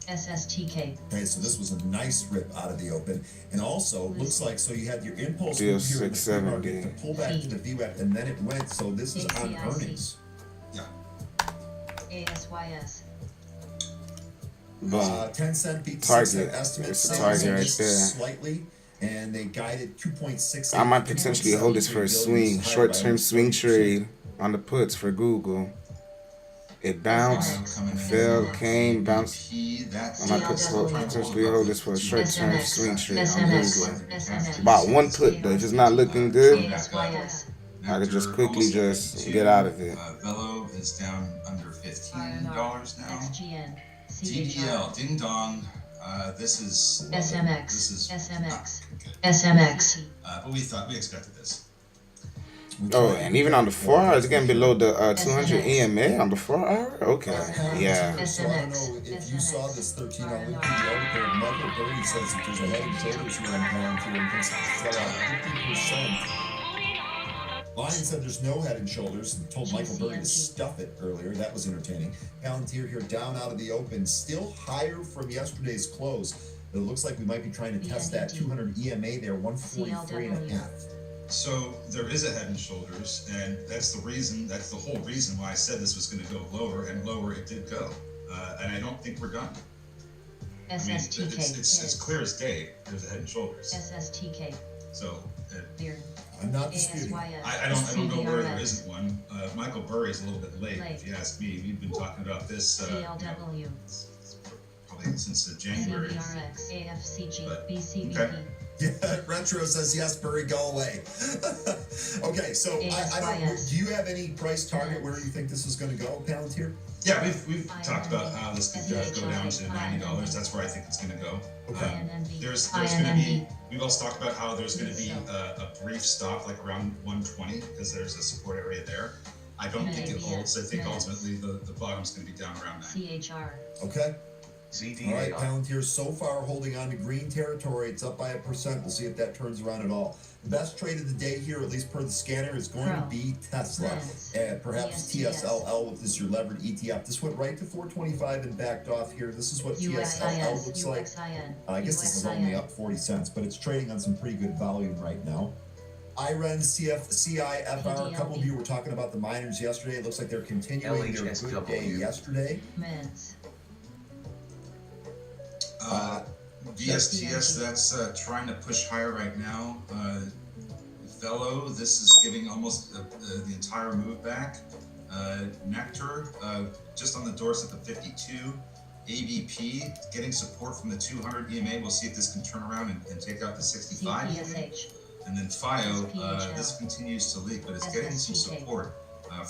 SSTK. Okay, so this was a nice rip out of the open, and also looks like so you had your impulse Deal move here in the 670. to pull back to the VWAP, and then it went. So this is on earnings. Yeah. ASYS. Boom. 10 cent beat Target. estimate. It's a target right there. Slightly, and they guided 2.6. I might potentially hold this for a swing, short-term swing trade on the puts for Google. It bounced, fell, came, bounced. I might potentially hold this for a short-term swing trade on Google. About one put though. If it's not looking good, I could just quickly just get out of it. Velo is down under $15 now. XGN. DDL, ding dong. This is SMX. This is SMX. okay. SMX. But we expected this. Oh, and even on the 4 hour, it's getting below the 200 EMA on the 4 hour? Okay, yeah. So I don't know if you saw this 13 on the article. Michael Birdie says that there's a head and shoulders here on Palantir and thinks it fell out 50%. Lion said there's no head and shoulders and told Michael Birdie to stuff it earlier. That was entertaining. Palantir here down out of the open, still higher from yesterday's close. It looks like we might be trying to test that 200 EMA there, 143.5. So there is a head and shoulders, and that's the whole reason why I said this was going to go lower, and lower it did go. And I don't think we're done. I mean, it's clear as day. There's a head and shoulders. SSTK. So I'm not disputing. I don't know where there isn't one. Michael Burry is a little bit late, if you ask me. We've been talking about this CLW. Probably since January. CBRX. AFCG. But, BCBP. okay. Yeah, Retro says yes, Burry, go away. Okay, so I don't. Do you have any price target where you think this is going to go, Palantir? Yeah, we've talked about how this could go down to $90. That's where I think it's going to go. There's going to be. We've also talked about how there's going to be a brief stop like around 120 because there's a support area there. I don't think it holds. I think ultimately the bottom's going to be down around 90. CHR. Okay. All right, Palantir so far holding on to green territory. It's up by 1%. We'll see if that turns around at all. The best trade of the day here, at least per the scanner, is going to be Tesla. Perhaps TSLL with this your levered ETF. This went right to 425 and backed off here. This is what TSLL looks like. I guess this is only up 40 cents, but it's trading on some pretty good volume right now. IREN, CIFR, a couple of you were talking about the miners yesterday. It looks like they're continuing their good day yesterday. VSTS, that's trying to push higher right now. Velo, this is giving almost the entire move back. Nectar, just on the doorstep of 52. ABP, getting support from the 200 EMA. We'll see if this can turn around and take out the 65 EMA. And then FIO, this continues to leak, but it's getting some support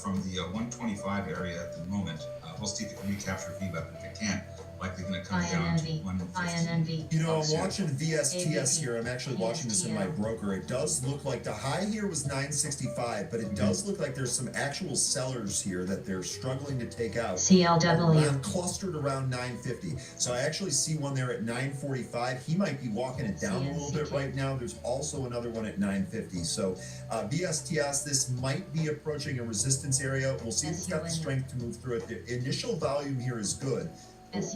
from the 125 area at the moment. We'll see if it can recapture VWAP. If it can't, likely going to come down to 115. You know, I'm watching VSTS here. I'm actually watching this in my broker. It does look like the high here was 965, but it does look like there's some actual sellers here that they're struggling to take out. CLW. Clustered around 950. So I actually see one there at 945. He might be walking it down a little bit right now. There's also another one at 950. So VSTS, this might be approaching a resistance area. We'll see if it's got the strength to move through it. The initial volume here is good.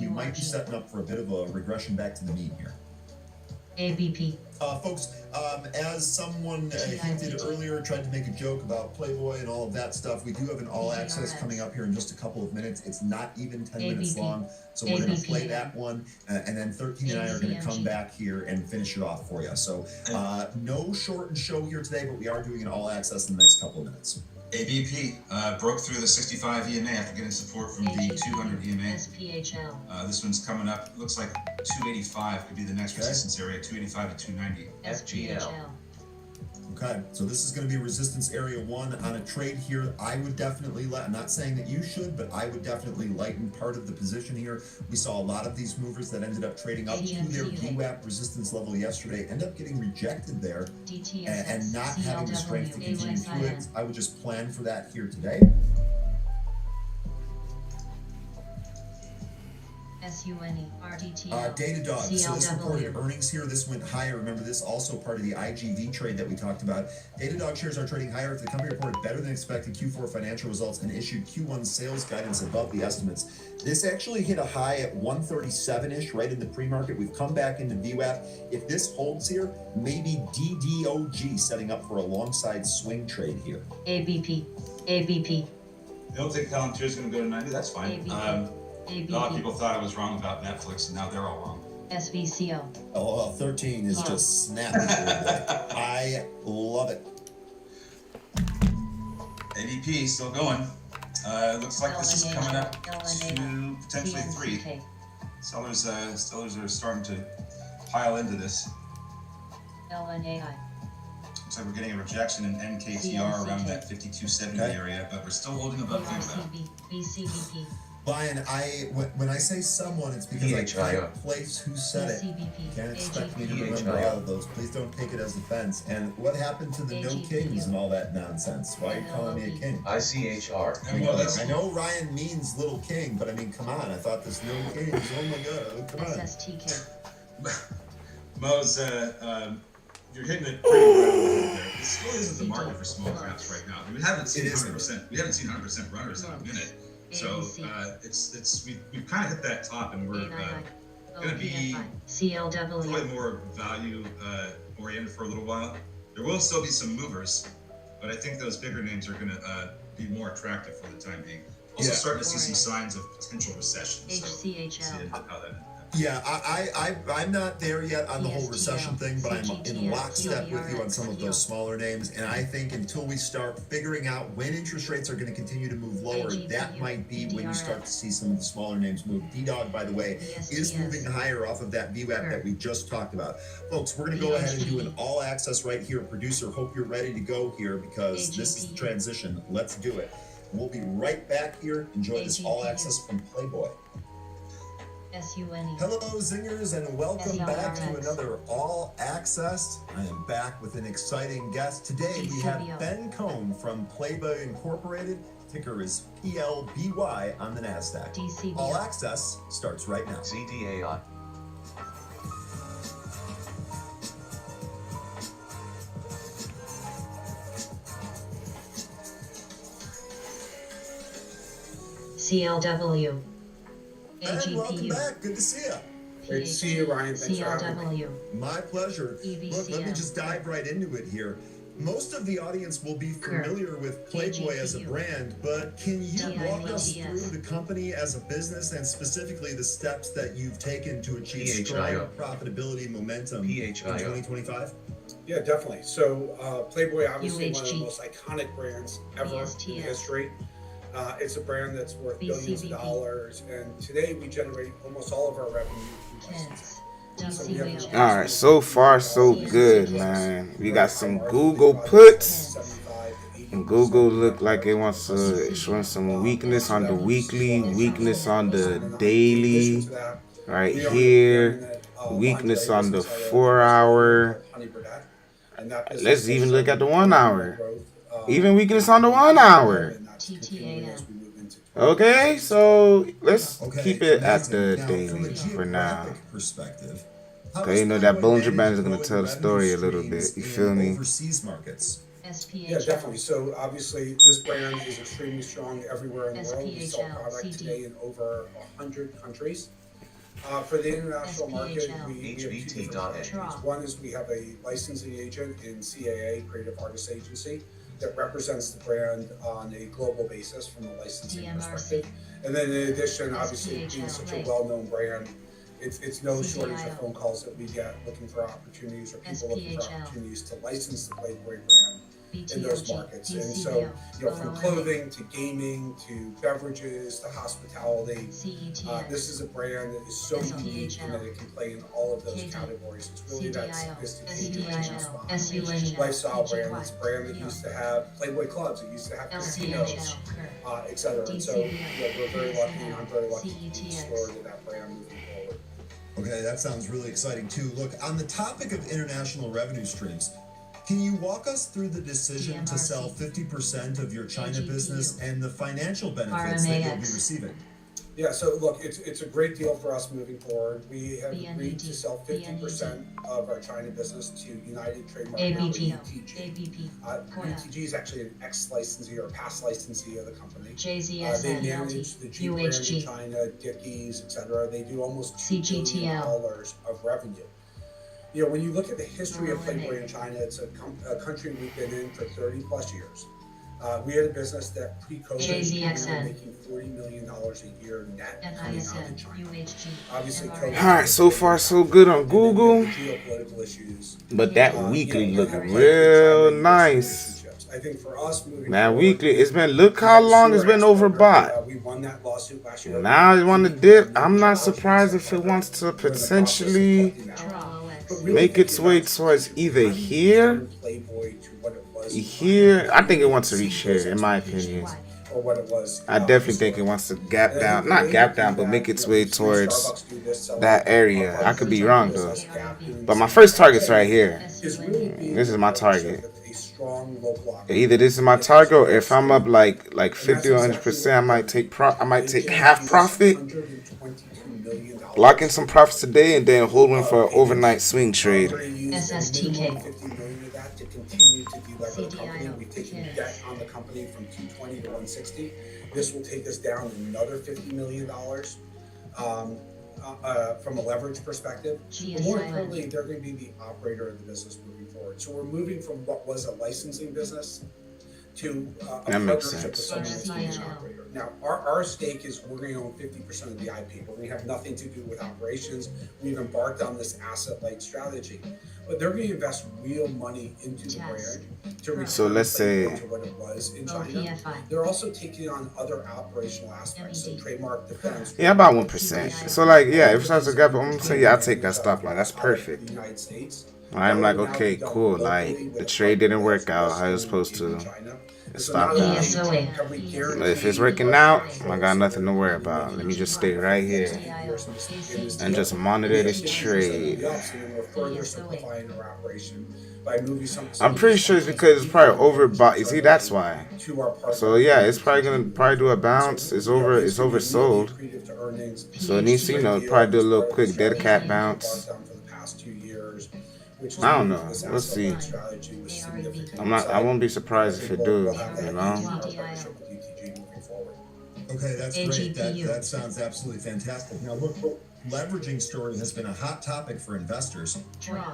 We might be setting up for a bit of a regression back to the mean here. ABP. Folks, as someone hinted earlier, tried to make a joke about Playboy and all of that stuff, we do have an all access coming up here in just a couple of minutes. It's not even 10 minutes long, so we're going to play that one, and then 13 and I are going to come back here and finish it off for you. So no shortened show here today, but we are doing an all access in the next couple of minutes. ABP broke through the 65 EMA after getting support from the 200 EMA. SPHL. This one's coming up. It looks like 285 could be the next resistance area. 285 to 290. SPHL. Okay, so this is going to be resistance area 1 on a trade here. I would definitely I'm not saying that you should, but I would definitely lighten part of the position here. We saw a lot of these movers that ended up trading up to their VWAP resistance level yesterday, end up getting rejected there and not having the strength to continue through it. I would just plan for that here today. Datadog. So this reported earnings here. This went higher. Remember, this also part of the IGV trade that we talked about. Datadog shares are trading higher after the company reported better than expected Q4 financial results and issued Q1 sales guidance above the estimates. This actually hit a high at 137-ish right in the pre-market. We've come back into VWAP. If this holds here, maybe DDOG setting up for a long side swing trade here. ABP. You don't think Palantir is going to go to 90? That's fine. A lot of people thought I was wrong about Netflix, and now they're all wrong. SVCO. Oh, 13 is just snapping. I love it. ABP still going. Looks like this is coming up to potentially 3. Sellers are starting to pile into this. LNAI. Looks like we're getting a rejection in NKTR around that 5270 area, but we're still holding above VWAP. BCBP. Brian, when I say someone, it's because I can't place who said it. Can't expect me to remember all of those. Please don't take it as offense. And what happened to the no kings and all that nonsense? Why are you calling me a king? ICHR. I know Ryan means little king, but I mean, come on. I thought this no kings. Oh my God, come on. SSTK. Mo's, you're hitting it pretty well there. This still isn't the market for small caps right now. We haven't seen 100%. We haven't seen 100% runners in a minute. So we've kind of hit that top, and we're going to be probably more value oriented for a little while. There will still be some movers, but I think those bigger names are going to be more attractive for the time being. Also starting to see some signs of potential recession. So see how that. Yeah, I'm not there yet on the whole recession thing, but I'm in lockstep with you on some of those smaller names. And I think until we start figuring out when interest rates are going to continue to move lower, that might be when you start to see some of the smaller names move. DDOG, by the way, is moving higher off of that VWAP that we just talked about. Folks, we're going to go ahead and do an all access right here. Producer, hope you're ready to go here because this is the transition. Let's do it. We'll be right back here. Enjoy this all access from Playboy. SUNE. Hello, Zingers, and welcome back to another All Access. I am back with an exciting guest. Today we have Ben Cohn from Playboy Incorporated. Ticker is PLBY on the NASDAQ. DCBO. All Access starts right now. CDAI. CLW. And welcome back. Good to see you. Great to see you, Ryan. Thanks for having me. CLW. My pleasure. Look, let me just dive right into it here. Most of the audience will be familiar with Playboy as a brand, but can you walk us through the company as a business and specifically the steps that you've taken to achieve strong profitability momentum in 2025? Yeah, definitely. So Playboy, obviously one of the most iconic brands ever in history. It's a brand that's worth billions of dollars, and today we generate almost all of our revenue through licensing. All right, so far so good, man. We got some Google puts, and Google look like it wants to show some weakness on the weekly, weakness on the daily, right here, weakness on the 4 hour. Let's even look at the 1 hour. Even weakness on the 1 hour. Okay, so let's keep it at the daily for now. Okay, you know that Bollinger Band is going to tell the story a little bit. You feel me? Yeah, definitely. So obviously this brand is extremely strong everywhere in the world. We sell product today in over 100 countries. For the international market, we have two different strategies. One is we have a licensing agent in CAA, Creative Artists Agency, that represents the brand on a global basis from a licensing perspective. And then in addition, obviously being such a well-known brand, it's no shortage of phone calls that we get looking for opportunities or people looking for opportunities to license the Playboy brand in those markets. And so, you know, from clothing to gaming to beverages to hospitality, this is a brand that is so unique in that it can play in all of those categories. It's really that sophisticated lifestyle brand. It's a brand that used to have Playboy clubs, it used to have casinos, etc. And so, you know, we're very lucky, and I'm very lucky to be restored to that brand moving forward. Okay, that sounds really exciting too. Look, on the topic of international revenue streams, can you walk us through the decision to sell 50% of your China business and the financial benefits that you'll be receiving? Yeah, so look, it's a great deal for us moving forward. We have agreed to sell 50% of our China business to United Trademark ABP. UTG. UTG is actually an ex-licensee or past licensee of the company. They JZSN manage the Jeep brand in UHG China, Dickies, etc. They do almost $2 billion CGTL. of revenue. You know, when you look at the history of Playboy in China, it's a country we've been in for 30 plus years. We had a business that pre-COVID we were making $40 million a year net coming out of China. Obviously, COVID. All right, so far so good on Google, geopolitical issues. but that weekly look real nice. I think for us moving That forward, weekly, it's been, look how long it's been overbought. we won that lawsuit last year. Now it want to dip. I'm not surprised if it wants to potentially make its way towards either here. Here, I think it wants to reach here, in my opinion. I definitely think it wants to gap down, not gap down, but make its way towards that area. I could be wrong though, but my first target's right here. This is my target. Either this is my target, or if I'm up like 50 or 100%, I might take half profit, lock in some profits today, and then hold one for an overnight swing trade. SSTK. To continue to delever the company. We've taken debt on the company from 220 to 160. This will take us down another $50 million from a leverage perspective. But more importantly, they're going to be the operator of the business moving forward. So we're moving from what was a licensing business to a partnership with someone that's being an operator. Now, our stake is we're going to own 50% of the IP. We're going to have nothing to do with operations. We've embarked on this asset-light strategy. But they're going to invest real money into the brand to return So let's say to what it was in China. They're also taking on other operational aspects, so trademark defense. yeah, about 1%. So like, yeah, if it's a gap, I'm saying yeah, I'll take that stop line. That's perfect. The United States. I'm like, okay, cool. Like the trade didn't work out how it was supposed to. Stop that. But if it's working out, I got nothing to worry about. Let me just stay right here and just monitor this trade. I'm pretty sure it's because it's probably overbought. You see, that's why. So yeah, it's probably do a bounce. It's oversold. So it needs to, probably do a little quick dead cat bounce. I don't know. We'll see. I won't be surprised if it do. Okay, that's great. That sounds absolutely fantastic. Now, look, leveraging story has been a hot topic for investors.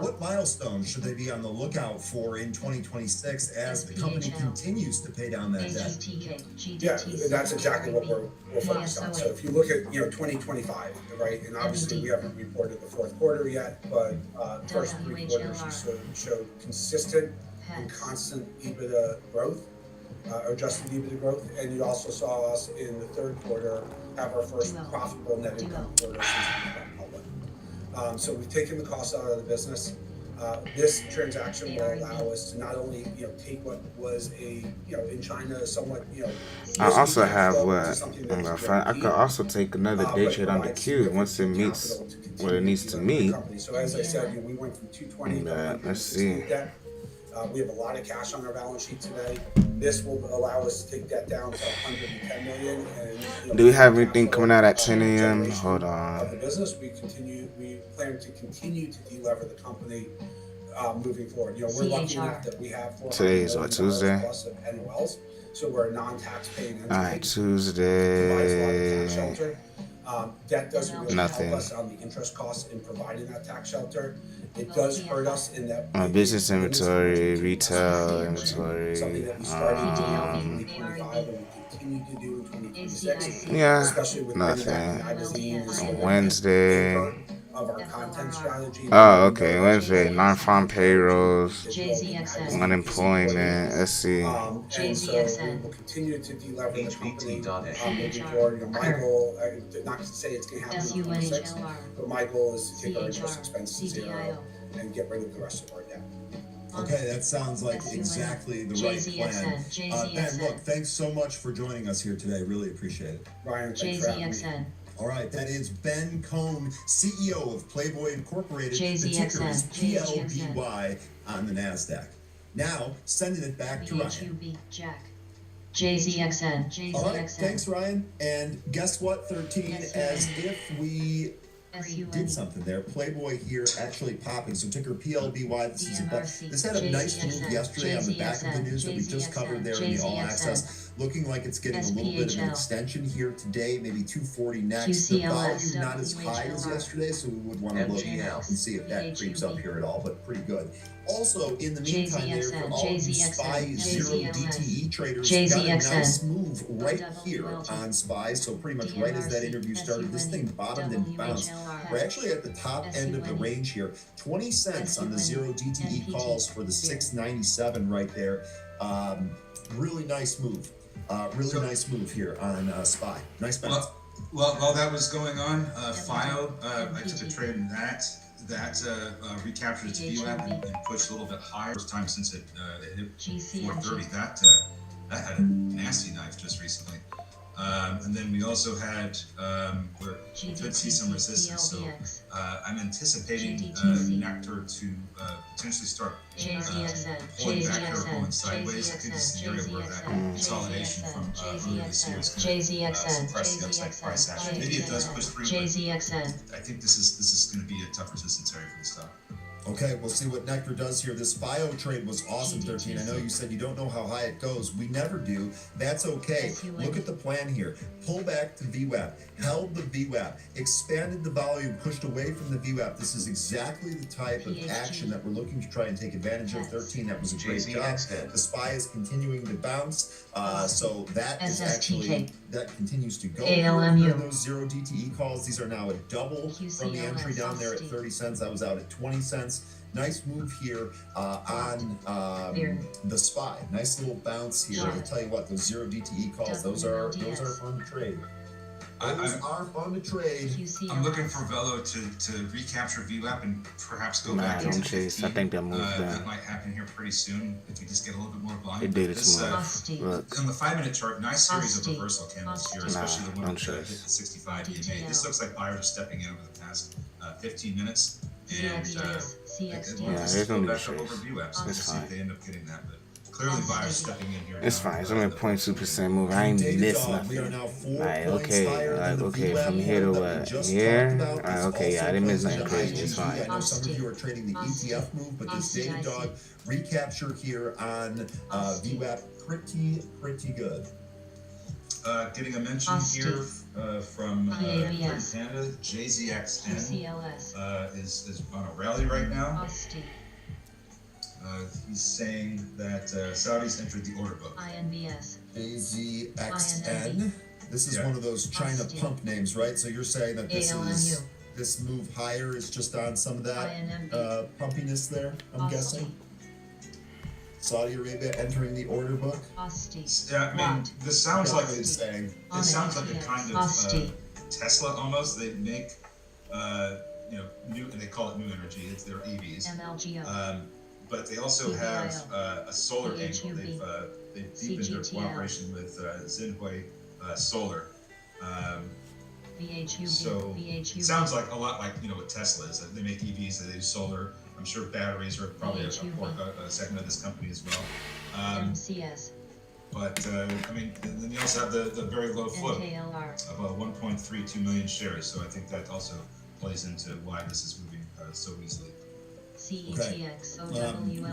What milestones should they be on the lookout for in 2026 as the company continues to pay down that debt? Yeah, that's exactly what we're focused on. So if you look at 2025, right, and obviously we haven't reported the fourth quarter yet, but first 3 quarters showed consistent and constant EBITDA growth. Adjusted EBITDA growth, and you also saw us in the third quarter have our first profitable net income quarter since we've gone public. So we've taken the cost out of the business. This transaction will allow us to not only take what was in China somewhat I also have I could also take another day trade on the Q once it meets what it needs to meet. So as I said, we went from 220 to let's see. We have a lot of cash on our balance sheet today. This will allow us to take that down to 110 million. And, do we have anything coming out at 10 a.m.? Hold on. The business we plan to continue to delever the company moving forward. We're lucky enough that we have today is what, Tuesday? Plus of NOLs, so we're a non-tax paying entity. All right, Tuesday. That doesn't really help us on the interest costs in providing that tax shelter. It does hurt us in that business inventory, retail inventory. Something that we started in 2025 and we continue to do in 2026. Yeah, especially with nothing. On Wednesday. Of our content strategy. Oh, okay. Wednesday, non-farm payrolls, unemployment. Let's see. And so we will continue to delever the company moving forward. My goal, not to say it's going to happen in 2026, but my goal is to take our interest expense to zero and get rid of the rest of our debt. Okay, that sounds like exactly the right plan. Ben, look, thanks so much for joining us here today. Really appreciate it. Ryan, thanks for having me. All right, that is Ben Cohn, CEO of Playboy Incorporated. The ticker is PLBY on the NASDAQ. Now, sending it back to Ryan. JZXN. All right, thanks, Ryan. And guess what, 13? As if we did something there. Playboy here actually popping. So ticker PLBY. This had a nice move yesterday on the back of the news that we just covered there in the All Access. Looking like it's getting a little bit of an extension here today, maybe 240 next. The value not as high as yesterday, so we would want to look and see if that creeps up here at all, but pretty good. Also, in the meantime, there for all you SPY 0 DTE traders, got a nice move right here on SPY. So pretty much right as that interview started, this thing bottomed and bounced. We're actually at the top end of the range here. 20 cents on the 0 DTE calls for the 697 right there. Really nice move. Nice move here on SPY. Nice bounce. Well, while that was going on, FIO, I took a trade in that recaptured its VWAP and pushed a little bit higher. First time since it hit 430. That had a nasty knife just recently. And then we also had, we did see some resistance, so I'm anticipating Nectar to potentially start pulling back here, going sideways. I think this is the area where that consolidation from earlier this year is going to suppress the upside price action. Maybe it does push through, but I think this is going to be a tough resistance area for the stock. Okay, we'll see what Nectar does here. This FIO trade was awesome, 13. I know you said you don't know how high it goes. We never do. That's okay. Look at the plan here. Pull back to VWAP. Held the VWAP. Expanded the volume. Pushed away from the VWAP. This is exactly the type of action that we're looking to try and take advantage of. 13, that was a great job. The SPY is continuing to bounce. So that is actually, that continues to go. Those 0 DTE calls, these are now a double from the entry down there at 30 cents. I was out at 20 cents. Nice move here on the SPY. Nice little bounce here. I'll tell you what, those 0 DTE calls, those are fun to trade. Those are fun to trade. I'm looking for Velo to recapture VWAP and perhaps go back into 15. I think that moves down. That might happen here pretty soon if we just get a little bit more volume. It did its move. On the 5-minute chart, nice series of reversal candles here, especially the one that hit the 65 EMA. This looks like buyers are stepping in over the past 15 minutes. And there's no need to over VWAP, so we'll see if they end up getting that. But clearly, buyers stepping in here. It's fine. It's only a 0.2% move. I ain't missed nothing. Okay, from here to what? Here? Okay, yeah, I didn't miss nothing crazy. It's fine. I know some of you are trading the ETF move, but this Datadog recapture here on VWAP pretty good. Getting a mention here from Canada, JZXN is on a rally right now. He's saying that Saudis entered the order book. JZXN. This is one of those China pump names, right? So you're saying that this move higher is just on some of that pumpiness there, I'm guessing? Saudi Arabia entering the order book. Yeah, I mean, this sounds like it's saying. It sounds like a kind of Tesla almost. They make, new, and they call it new energy. It's their EVs. But they also have a solar angle. They've deepened their cooperation with Xinhui Solar. So it sounds like a lot like what Tesla is. They make EVs. They use solar. I'm sure batteries are probably a segment of this company as well. But I mean, then you also have the very low float of 1.32 million shares. So I think that also plays into why this is moving so easily. Okay.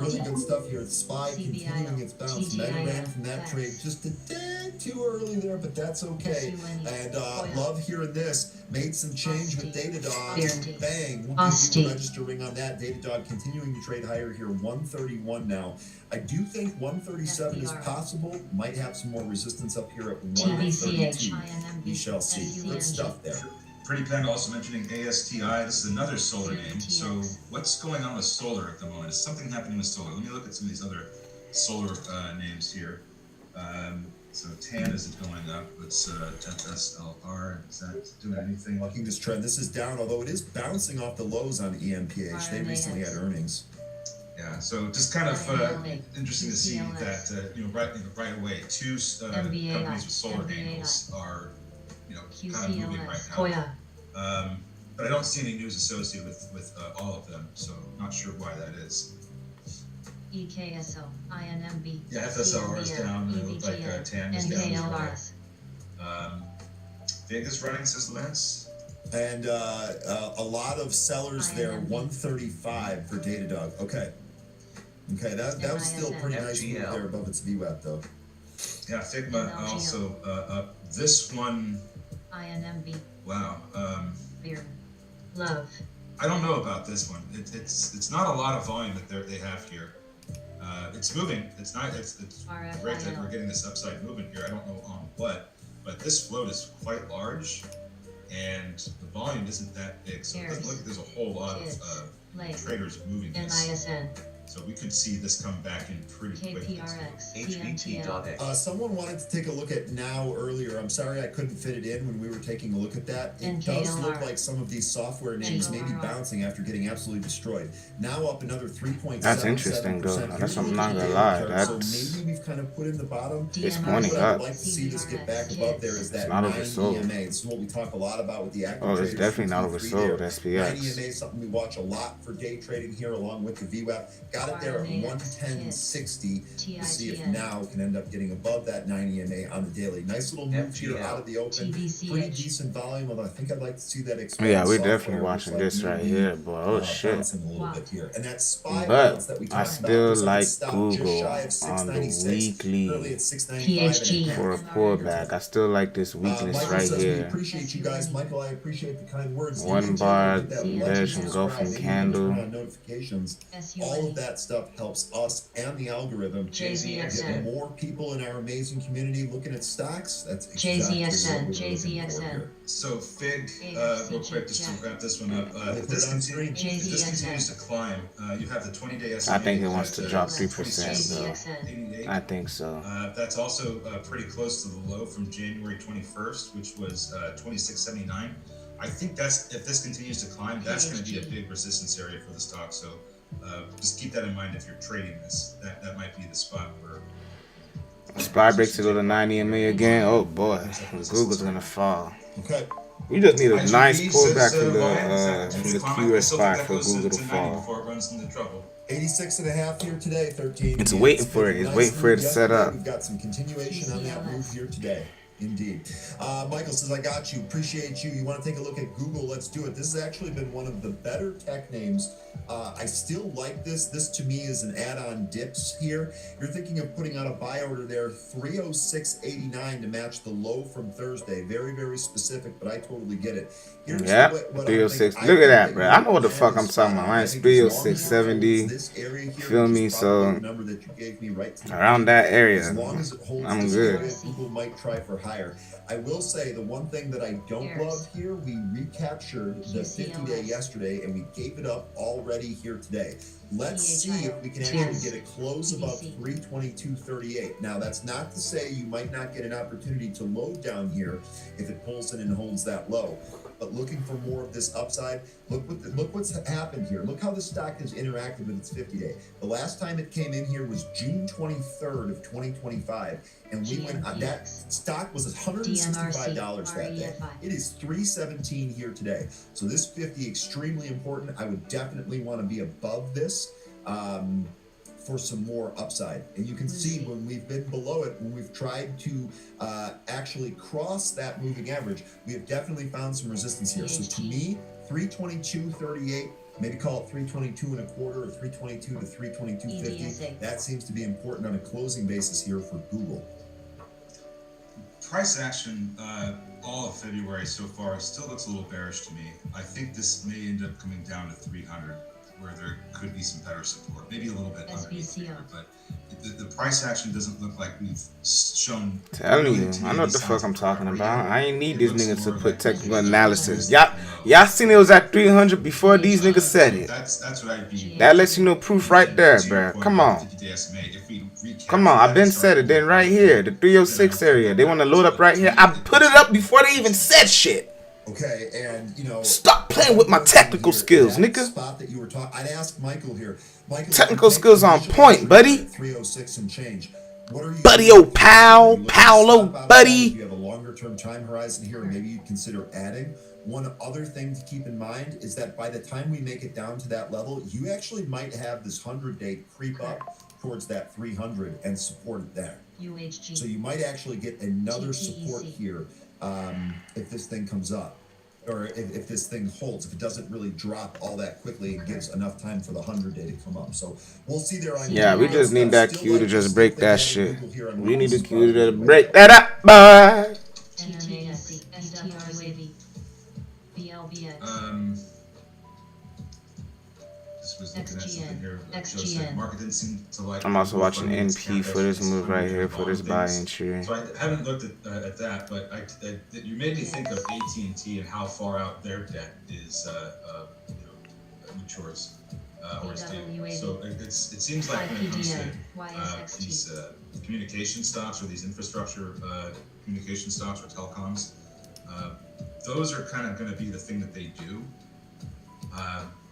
Really good stuff here. SPY continuing its bounce. Meta ran from that trade just a tad too early there, but that's okay. And love hearing this. Made some change with Datadog. Bang. We'll give you registering on that. Datadog continuing to trade higher here. 131 now. I do think 137 is possible. Might have some more resistance up here at 132. We shall see. Good stuff there. Pretty Pen also mentioning ASTI. This is another solar name. So what's going on with solar at the moment? Is something happening with solar? Let me look at some of these other solar names here. So TAN isn't going up. It's FSLR. Is that doing anything? Looking this trend. This is down, although it is bouncing off the lows on EMPH. They recently had earnings. Yeah, so just kind of interesting to see that right away, two companies with solar angles are kind of moving right now. But I don't see any news associated with all of them, so not sure why that is. EKSO, INMB, Yeah, FSLR is down. It looked like TAM is down as well. Fig is running, says Lance. And a lot of sellers there, 135 for Datadog. Okay, that was still pretty nice move there above its VWAP though. Yeah, Figma also up. This one, INMB. Wow. Beer. Love. I don't know about this one. It's not a lot of volume that they have here. It's moving. It's great that we're getting this upside movement here. I don't know on what, but this float is quite large, and the volume isn't that big. So it doesn't look like there's a whole lot of traders moving this. So we could see this come back in pretty quickly. Someone wanted to take a look at Now earlier. I'm sorry I couldn't fit it in when we were taking a look at that. It does look like some of these software names may be bouncing after getting absolutely destroyed. Now up another 3.7%. That's interesting, though. That's I'm not gonna lie. So maybe we've kind of put in the bottom. It's pointing up. I'd like to see this get back above there is that 9 EMA. This is what we talk a lot about with the active it's definitely not oversold. SPX. 9 EMA is something we watch a lot for day trading here, along with the VWAP. Got it there at 110.60 to see if Now can end up getting above that 9 EMA on the daily. Nice little move here out of the open. Pretty decent volume, although I think I'd like to see that expand. Yeah, we're definitely watching this right here, boy. Oh shit. A little bit here. And that SPY But I still like Google on the weekly for a pullback. I still like this weakness right here. We appreciate you guys. Michael, I appreciate the kind words. 1 bar bearish engulfing candle. Notifications. All of that stuff helps us and the algorithm get more people in our amazing community looking at stocks. That's exactly what we're looking for here. So Fig, real quick, just to wrap this one up. If this continues to climb, you have the 20-day SMA. I think it wants to drop 3% though. I think so. That's also pretty close to the low from January 21st, which was 26.79. I think if this continues to climb, that's going to be a big resistance area for the stock. So just keep that in mind if you're trading this. That might be the spot where SPY breaks it with a 9 EMA again. Oh boy, Google's gonna fall. Okay. We just need a nice pullback from the QSY for Google to fall. before it runs into trouble. 86.5 here today, 13. It's waiting for it. It's waiting for it to set up. We've got some continuation on that move here today. Indeed. Michael says, I got you. Appreciate you. You want to take a look at Google? Let's do it. This has actually been one of the better tech names. I still like this. This to me is an add-on dips here. You're thinking of putting out a buy order there, 306.89 to match the low from Thursday. Very, very specific, but I totally get it. Here's yeah, 306. Look at that, bro. I know what the fuck I'm talking about. Mine's 306.70. Feel me? So around that area, I'm good. Google might try for higher. I will say the one thing that I don't love here, we recaptured the 50-day yesterday and we gave it up already here today. Let's see if we can actually get a close above 322.38. Now that's not to say you might not get an opportunity to load down here if it pulls in and holds that low. But looking for more of this upside, look what's happened here. Look how the stock has interacted with its 50-day. The last time it came in here was June 23rd of 2025, and we went on that stock was $165 that day. It is $317 here today. So this 50 extremely important. I would definitely want to be above this. For some more upside. And you can see when we've been below it, when we've tried to actually cross that moving average, we have definitely found some resistance here. So to me, 322.38, maybe call it 322.25 or 322 to 322.50. That seems to be important on a closing basis here for Google. Price action all of February so far still looks a little bearish to me. I think this may end up coming down to 300. Where there could be some better support, maybe a little bit underneath here, but the price action doesn't look like we've shown. Telling you, I know what the fuck I'm talking about. I ain't need these niggas to put technical analysis. Y'all seen it was at 300 before these niggas said it. That's what I'd be. That lets you know proof right there, bro. Come on. Come on, I've been said it. Then right here, the 306 area, they want to load up right here. I put it up before they even said shit. Okay, and you know, stop playing with my technical skills, nigga. Spot that you were talking. I'd ask Michael here. Michael, technical skills on point, buddy. 306 and change. What are you, buddy? Oh, pal, oh, buddy. You have a longer-term time horizon here, and maybe you'd consider adding. One other thing to keep in mind is that by the time we make it down to that level, you actually might have this 100-day creep up towards that 300 and support it there. UHG. So you might actually get another TTEC. support here if this thing comes up. Or if this thing holds, if it doesn't really drop all that quickly, it gives enough time for the 100-day to come up. So we'll see there on Yeah, we just need that Still Q to like just this break thing that added shit. Google here on We need a Google Q to Spot. break that up, boy. TTSC. STRUAV. BLBX. Just was looking at something here. XGN. Joe said market didn't seem to like. I'm also watching funding its NP for CapEx this move right here, for this buy things. entry. So I haven't looked at that, but you made me think of AT&T and how far out their debt is, matures or is due. So it seems like when it comes to these communication stocks or these infrastructure communication stocks or telecoms, those are kind of going to be the thing that they do.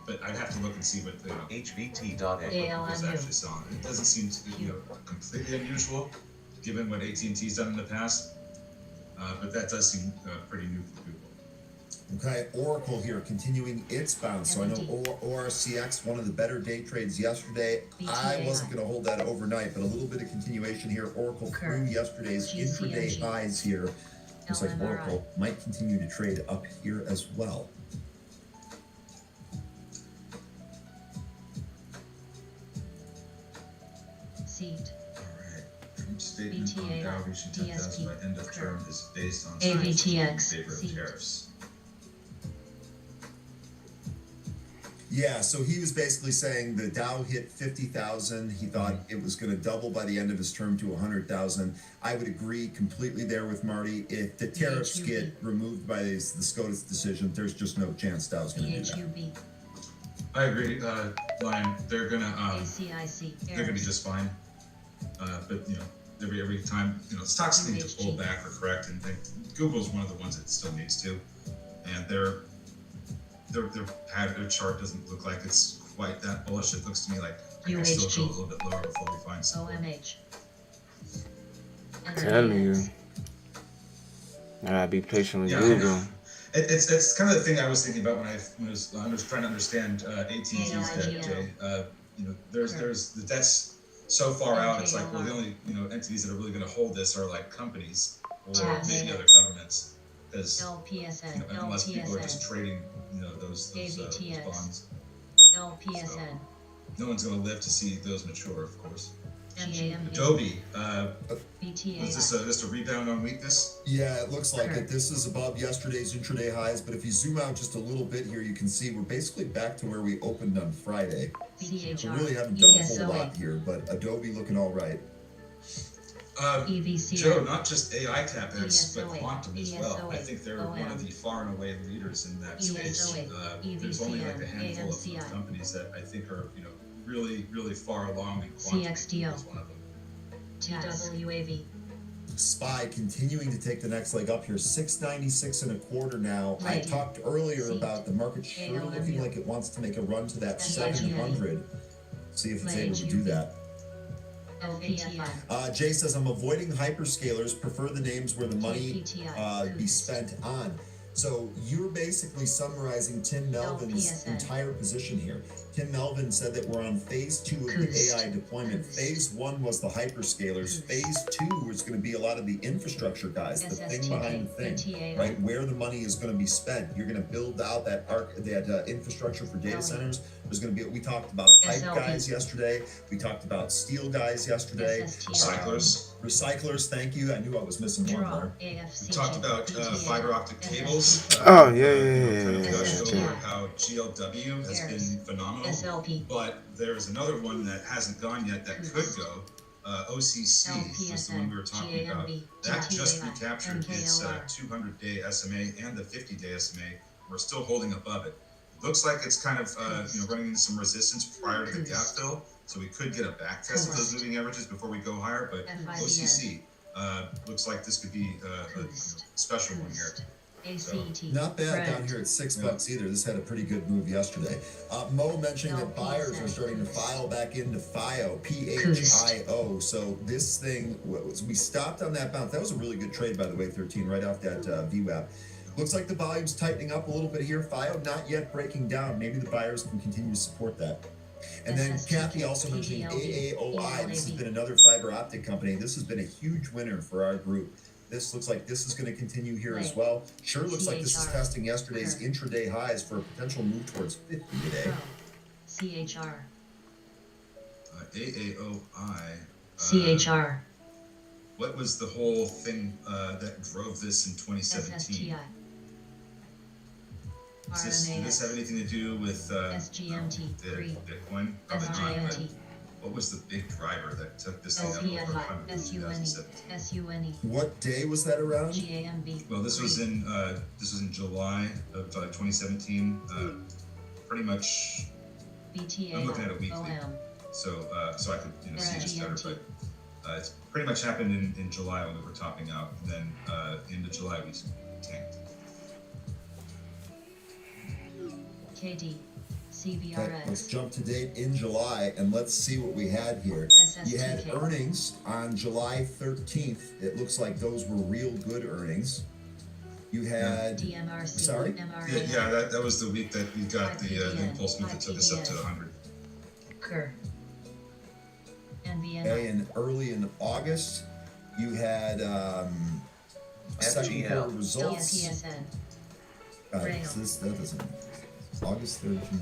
But I'd have to look and see what HVT.A is actually selling. It doesn't seem to completely unusual, given what AT&T's done in the past. But that does seem pretty new for Google. Okay, Oracle here continuing its bounce. So I know ORCX, one of the better day trades yesterday. I wasn't going to hold that overnight, but a little bit of continuation here. Oracle through yesterday's intraday highs here. Looks like Oracle might continue to trade up here as well. Alright. Trump's statement on Dow reaching 10,000 by end of term is based on AVTX. in favor of tariffs. Yeah, so he was basically saying the Dow hit 50,000. He thought it was going to double by the end of his term to 100,000. I would agree completely there with Marty. If the tariffs get removed by the SCOTUS decision, there's just no chance Dow's going to do that. I agree, Lion. They're gonna be just fine. But every time stocks need to pull back or correct, and Google's one of the ones that still needs to, and their chart doesn't look like it's quite that bullish. It looks to me like it can still go a little bit lower before we find support. Telling you, I gotta be patient with Google. It's kind of the thing I was thinking about when I was trying to understand AT&T's debt, Jay. There's the debt's so far out. It's like, well, the only entities that are really going to hold this are like companies or maybe other governments, because unless people are just trading those bonds. LPSN. No one's going to live to see those mature, of course. MJM. Adobe, BTA. was this just a rebound on weakness? Yeah, it looks like it. This is above yesterday's intraday highs, but if you zoom out just a little bit here, you can see we're basically back to where we opened on Friday. We really haven't done a whole lot here, but Adobe looking all right. Joe, not just AI CapEx, but quantum as well. I think they're one of the far and away leaders in that space. There's only like a handful of companies that I think are, really, really far along in quantum. CXDO. Is one of them. TWAV. SPY continuing to take the next leg up here, 696 and a quarter now. I talked earlier about the market sure looking like it wants to make a run to that 700. See if it's able to do that. Jay says, I'm avoiding hyperscalers, prefer the names where the money be spent on. So you're basically summarizing Tim Melvin's entire position here. Tim Melvin said that we're on phase 2 of the AI deployment. Phase 1 was the hyperscalers. Phase 2 is going to be a lot of the infrastructure guys, the thing behind the thing, right? Where the money is going to be spent. You're going to build out that infrastructure for data centers. There's going to be, we talked about pipe guys yesterday. We talked about steel guys yesterday. Recyclers, thank you. I knew I was missing one there. We talked about fiber optic cables. Oh, yeah. How GLW has been phenomenal. But there's another one that hasn't gone yet that could go. OCC was the one we were talking about. That just recaptured its 200-day SMA and the 50-day SMA. We're still holding above it. Looks like it's kind of running into some resistance prior to the gap fill, so we could get a back test of those moving averages before we go higher. But OCC looks like this could be a special one here. So. Not bad down here at $6 either. This had a pretty good move yesterday. Mo mentioning that buyers are starting to file back into FIO, PHIO. So this thing, we stopped on that bounce. That was a really good trade, by the way, 13, right off that VWAP. Looks like the volume's tightening up a little bit here. FIO not yet breaking down. Maybe the buyers can continue to support that. And then Kathy also mentioned AAOI. This has been another fiber optic company. This has been a huge winner for our group. This looks like this is going to continue here as well. Sure looks like this is testing yesterday's intraday highs for a potential move towards 50 today. CHR. AAOI. CHR. What was the whole thing that drove this in 2017? Does this have anything to do with SGMT. the Bitcoin? Probably not, but what was the big driver that took this thing up over 100 in 2017? SUNE. What day was that around? GAMB. Well, this was in July of 2017. Pretty much. BTA. I'm looking at a weekly, so I could see this better. But it's pretty much happened in July when we were topping out, and then into July we tanked. KD. Okay, let's CVRX. jump to date in July and let's see what we had here. You had earnings on July 13th. It looks like those were real good earnings. You had DMRC. sorry? Yeah, that was the week that we got the impulse move that took us up to 100. Kerr. Okay, NVNI. and early in August, you had second quarter results. LPSN. That doesn't. August 13th.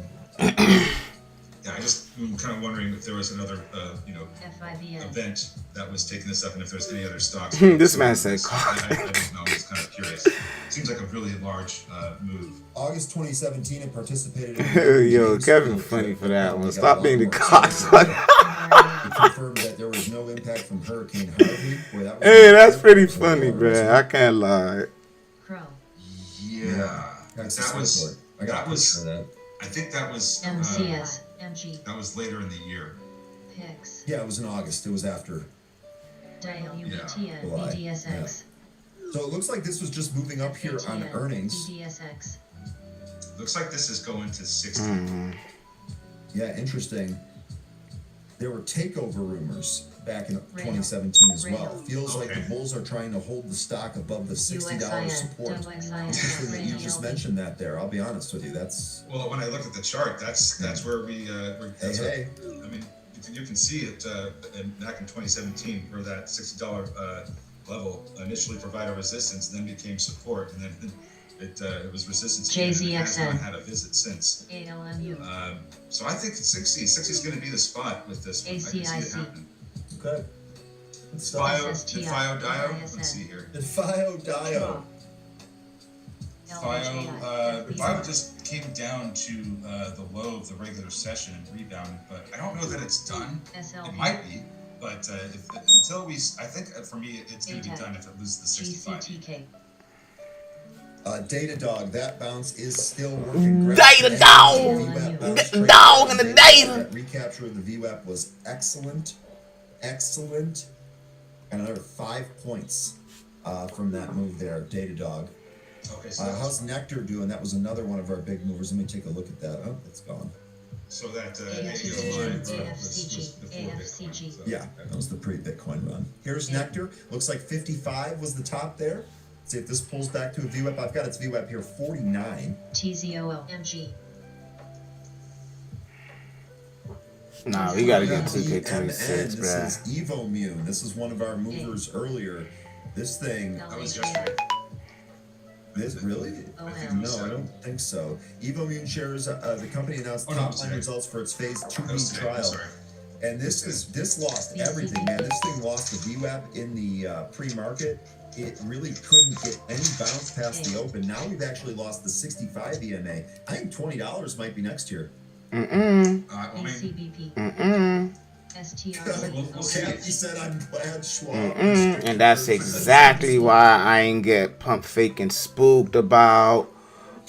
Yeah, I'm kind of wondering if there was another, FIVN. event that was taking this up, and if there's any other stocks. This man said I don't know. I'm just kind of curious. Seems like a really large move. August 2017, it participated in Yo, Kevin funny for that one. Stop being the cops. It confirmed that there was no impact from Hurricane Harvey. Boy, that was Hey, that's pretty funny, bruh. I can't lie. Crow. Yeah, That's that was. I got That was. for that. I think that was. MCS. MG. That was later in the year. PIX. Yeah, it was in August. It was after. WBTN. July. BDSX. So it looks like this was just moving up here on FATN, earnings. BDSX. Looks like this is going to 60. Yeah, interesting. There were takeover rumors back in 2017 as well. Feels like the Bulls are trying to hold the stock above the $60 support. Interesting that you just mentioned that there. I'll be honest with you. That's Well, when I look at the chart, that's where we. hey. I mean, you can see it back in 2017 where that $60 level initially provided resistance, then became support, and then it was resistance. JZXN. It has not had a visit since. ALMU. So I think 60 is going to be the spot with this one. I can see it ACIC. happening. Okay. FIO Dio? Let's see here. The FIO Dio. FIO just came down to the low of the regular session and rebounded, but I don't know that it's done. It might be, but until we, I think for me, it's going to be done if it loses the 65. GCTK. Datadog, that bounce is still working. Datadog! The dog in the data! That recapture of the VWAP was excellent. Excellent. And another 5 points from that move there, Datadog. Okay, so how's Nectar doing? That was another one of our big movers. Let me take a look at that. Oh, it's gone. So that AFCG. Yeah, that was the pre-Bitcoin run. Here's Nectar. Looks like 55 was the top there. See if this pulls back to a VWAP. I've got its VWAP here, 49. TZOL. MG. Nah, we gotta get 2K26, This bruh. is EvoMune. This is one of our movers earlier. This thing. that was yesterday. This really? No, I don't think so. EvoMune shares. The company announced top line results for its phase 2B trial. And this lost everything, man. This thing lost the VWAP in the pre-market. It really couldn't get any bounce past the open. Now we've actually lost the 65 EMA. I think $20 might be next year. ACBP. Kathy said, "I'm glad Schwab." And that's exactly why I ain't get pump fake and spooked about.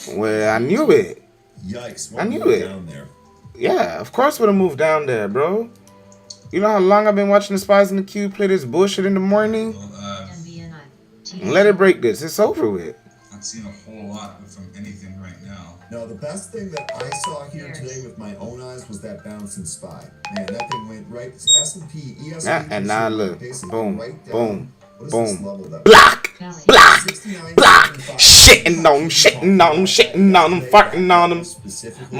Well, I knew it. Yikes! I knew it. Down there. Yeah, of course would have moved down there, bro. You know how long I've been watching the Spies in the Cube play this bullshit in the morning? Let it break this. It's over with. Not seeing a whole lot from anything right now. No, the best thing that I saw here today with my own eyes was that bounce in SPY. Man, that thing went right. S&P, ESP. Yeah, and now look. Boom, right boom, what is boom. this level that Block! Block! 69, Block! 75. Shit! shitting on them, shitting on them, shitting on them, fucking on them.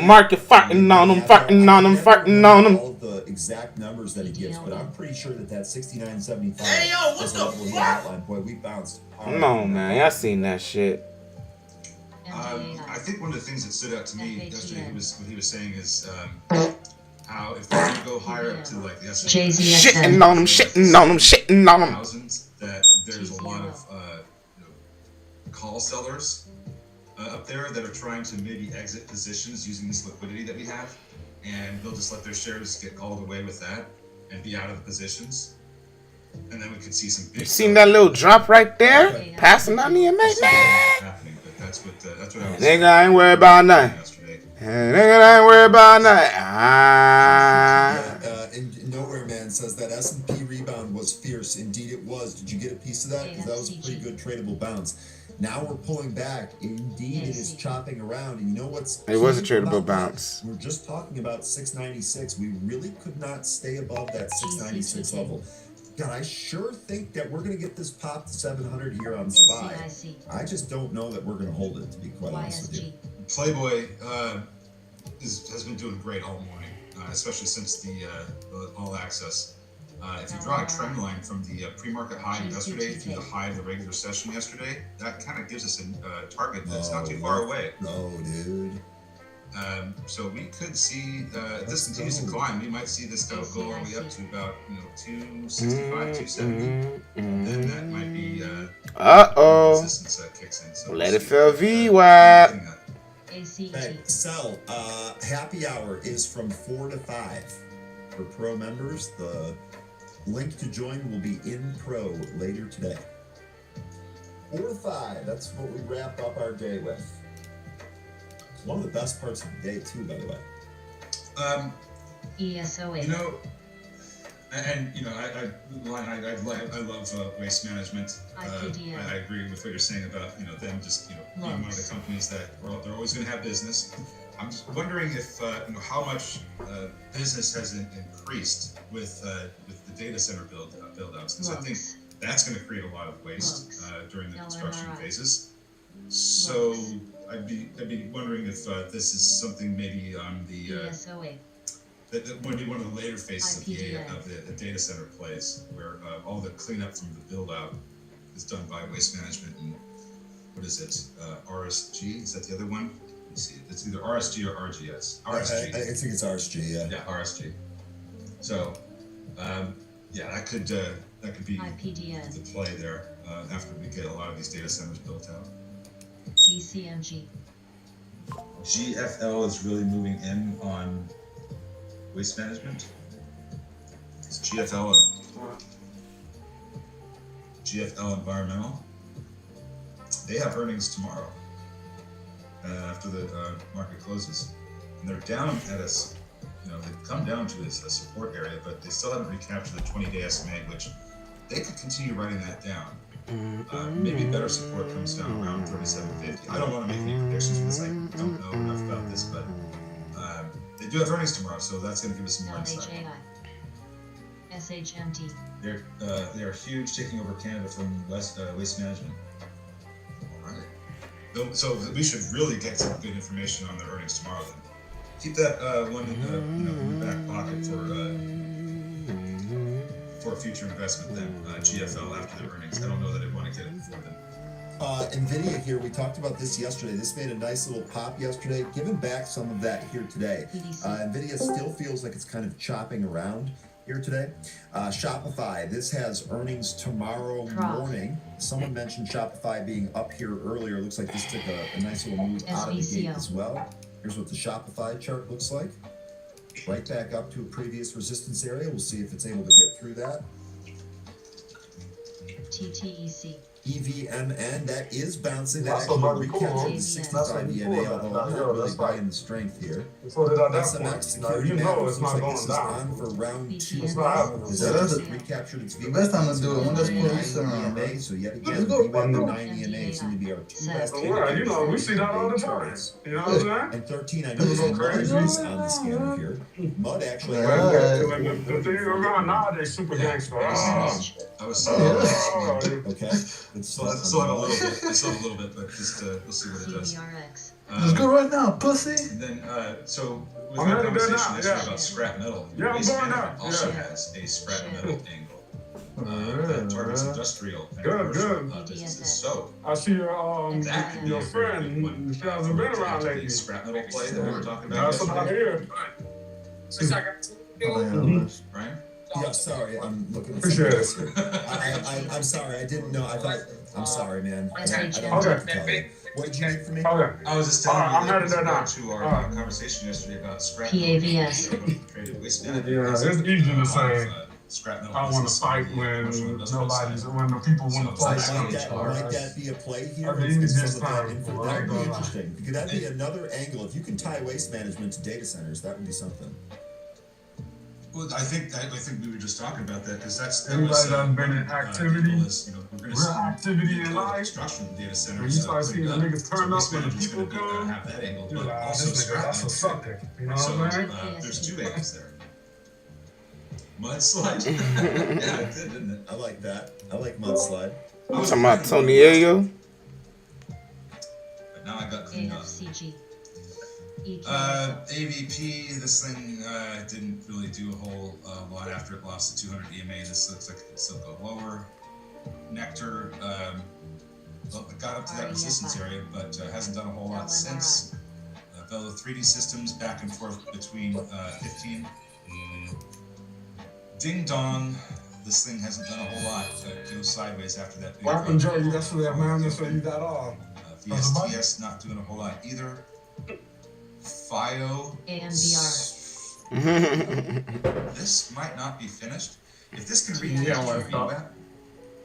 Market fucking on them, fucking on them, fucking on them. All the exact numbers that he gives, but I'm pretty sure that 69.75. Hey, yo, what is the level he fuck? outlined. Boy, we bounced. Come on, man. Y'all seen that shit. I think one of the things that stood out to me yesterday, what he was saying is how if they're gonna go higher up to like the shitting on them, shitting on them, shitting on them. thousands, that there's a lot of call sellers up there that are trying to maybe exit positions using this liquidity that we have, and they'll just let their shares get called away with that and be out of the positions, and then we could see some big. You seen that little drop right there? Passing on the mate, happening, but that's what I was. Nigga, I ain't worried about nothing. Nigga, I ain't worried about nothing. And Nowhere Man says that S&P rebound was fierce. Indeed, it was. Did you get a piece of that? Because that was a pretty good tradable bounce. Now we're pulling back. Indeed, it is chopping around. And you know what's? It was a tradable bounce. We're just talking about 696. We really could not stay above that 696 level. God, I sure think that we're going to get this pop to 700 here on SPY. I just don't know that we're going to hold it, to be quite honest with you. Playboy has been doing great all morning, especially since the all access. If you draw a trend line from the pre-market high yesterday through the high of the regular session yesterday, that kind of gives us a target that's not too far away. No, dude. So we could see if this continues to climb, we might see this go all the way up to about 265, 270. Then that might be resistance kicks in. So let it feel VWAP. Hey, sell. Happy hour is from 4 to 5 for pro members. The link to join will be in pro later today. 4 to 5. That's what we wrap up our day with. It's one of the best parts of the day too, by the way. ESOA. I love waste management. I agree with what you're saying about them just being one of the companies that they're always going to have business. I'm just wondering if how much business has increased with the data center build outs, because I think that's going to create a lot of waste during the construction phases. So I'd be wondering if this is something maybe on the that would be one of the later phases of the data center plays, where all the cleanup from the build out is done by waste management and what is it? RSG? Is that the other one? Let me see. It's either RSG or RGS. RSG. I think it's RSG. Yeah. Yeah, RSG. So, that could be the play there after we get a lot of these data centers built out. GCMG. GFL is really moving in on waste management. It's GFL Environmental. They have earnings tomorrow after the market closes, and they're down at us. They've come down to a support area, but they still haven't recaptured the 20-day SMA, which they could continue writing that down. Maybe better support comes down around 37.50. I don't want to make any predictions because I don't know enough about this, but they do have earnings tomorrow, so that's going to give us some more insight. SHMT. They are huge, taking over Canada from waste management. All right. So we should really get some good information on their earnings tomorrow. Then keep that one in the back pocket for a future investment. Then GFL after their earnings. I don't know that I'd want to get it before then. NVIDIA here, we talked about this yesterday. This made a nice little pop yesterday, giving back some of that here today. NVIDIA still feels like it's kind of chopping around here today. Shopify, this has earnings tomorrow morning. Someone mentioned Shopify being up here earlier. Looks like this took a nice little move out of the gate as well. Here's what the Shopify chart looks like. Right back up to a previous resistance area. We'll see if it's able to get through that. TTEC. EVMN, that is bouncing. That actually recaptured the 65 EMA, although I'm not really buying the strength here. SMX security matters. Looks like this is on for round 2. This has recaptured its VWAP. EMA, so yet again, VWAP and 9 EMA seem to be our two best. We see that all the time. You know what I'm saying? And 13, I know there's some lasers on the scanner here. Mud actually. The thing around nowadays, super gangster. I was Oh, Okay. It's still have a little bit. I still have a little bit, but just we'll see what it does. CBRX. Let's go right now, pussy. And then, so we've I'm had a ready to go conversation now, yesterday yeah. about scrap metal. Yeah, I'm Waste going management now, also yeah. has a scrap Sure. metal angle. That targets industrial and Good, commercial good. businesses. So I see that could be your a very friend. good one. She hasn't been around The lately. scrap metal play that we were talking about That's about yesterday. here. Brian? Yeah, sorry, I'm looking at Appreciate something it. else here. I'm sorry, I didn't know. I thought. I'm sorry, man. I don't Okay. know what to tell you. What did you need from me? Okay. I was just All telling right, I'm you that headed with there now. regard to our All right. conversation yesterday about scrap PAVS. creative waste management. Yeah, There's it's a easy to lot of, say, scrap metal I want to businesses fight on the when commercial and industrial nobody's, side. when the people want to So play it's Might games. that be a play here? That'd be Is easiest some of that time. info? I That ain't would be gonna lie. interesting. Because that'd be another angle. If you can tie waste management to data centers, that would be something. Well, I think we were just talking about that because that Anybody was, that's been in one, activity, angle is, we're going to real see activity in the life, construction of data when centers. you start seeing the putting up. niggas turn up waste and the management's people gonna come, have that angle, you're but like, also this nigga, scrap that's a metal. sucker. You know So what I'm saying? there's two angles there. Mudslide. Yeah, it did, didn't it? I like that. I like mudslide. I was Talking about planning on Tony it, Ayo? but now I got cleaned up. AFCG. AVP, this thing didn't really do a whole lot after it lost the 200 EMA. This looks like it could still go lower. Nectar, well, it got up to that resistance area, but hasn't done a whole lot since. Velo 3D Systems back and forth between 15. Ding Dong, this thing hasn't done a whole lot. It goes sideways after that big What happened, drop. Joe? You got to that man, that's what you got off. VSTS not doing a whole lot either. FIO. AMBR. This might not be finished. If this can reach Yeah, the well, VWAP,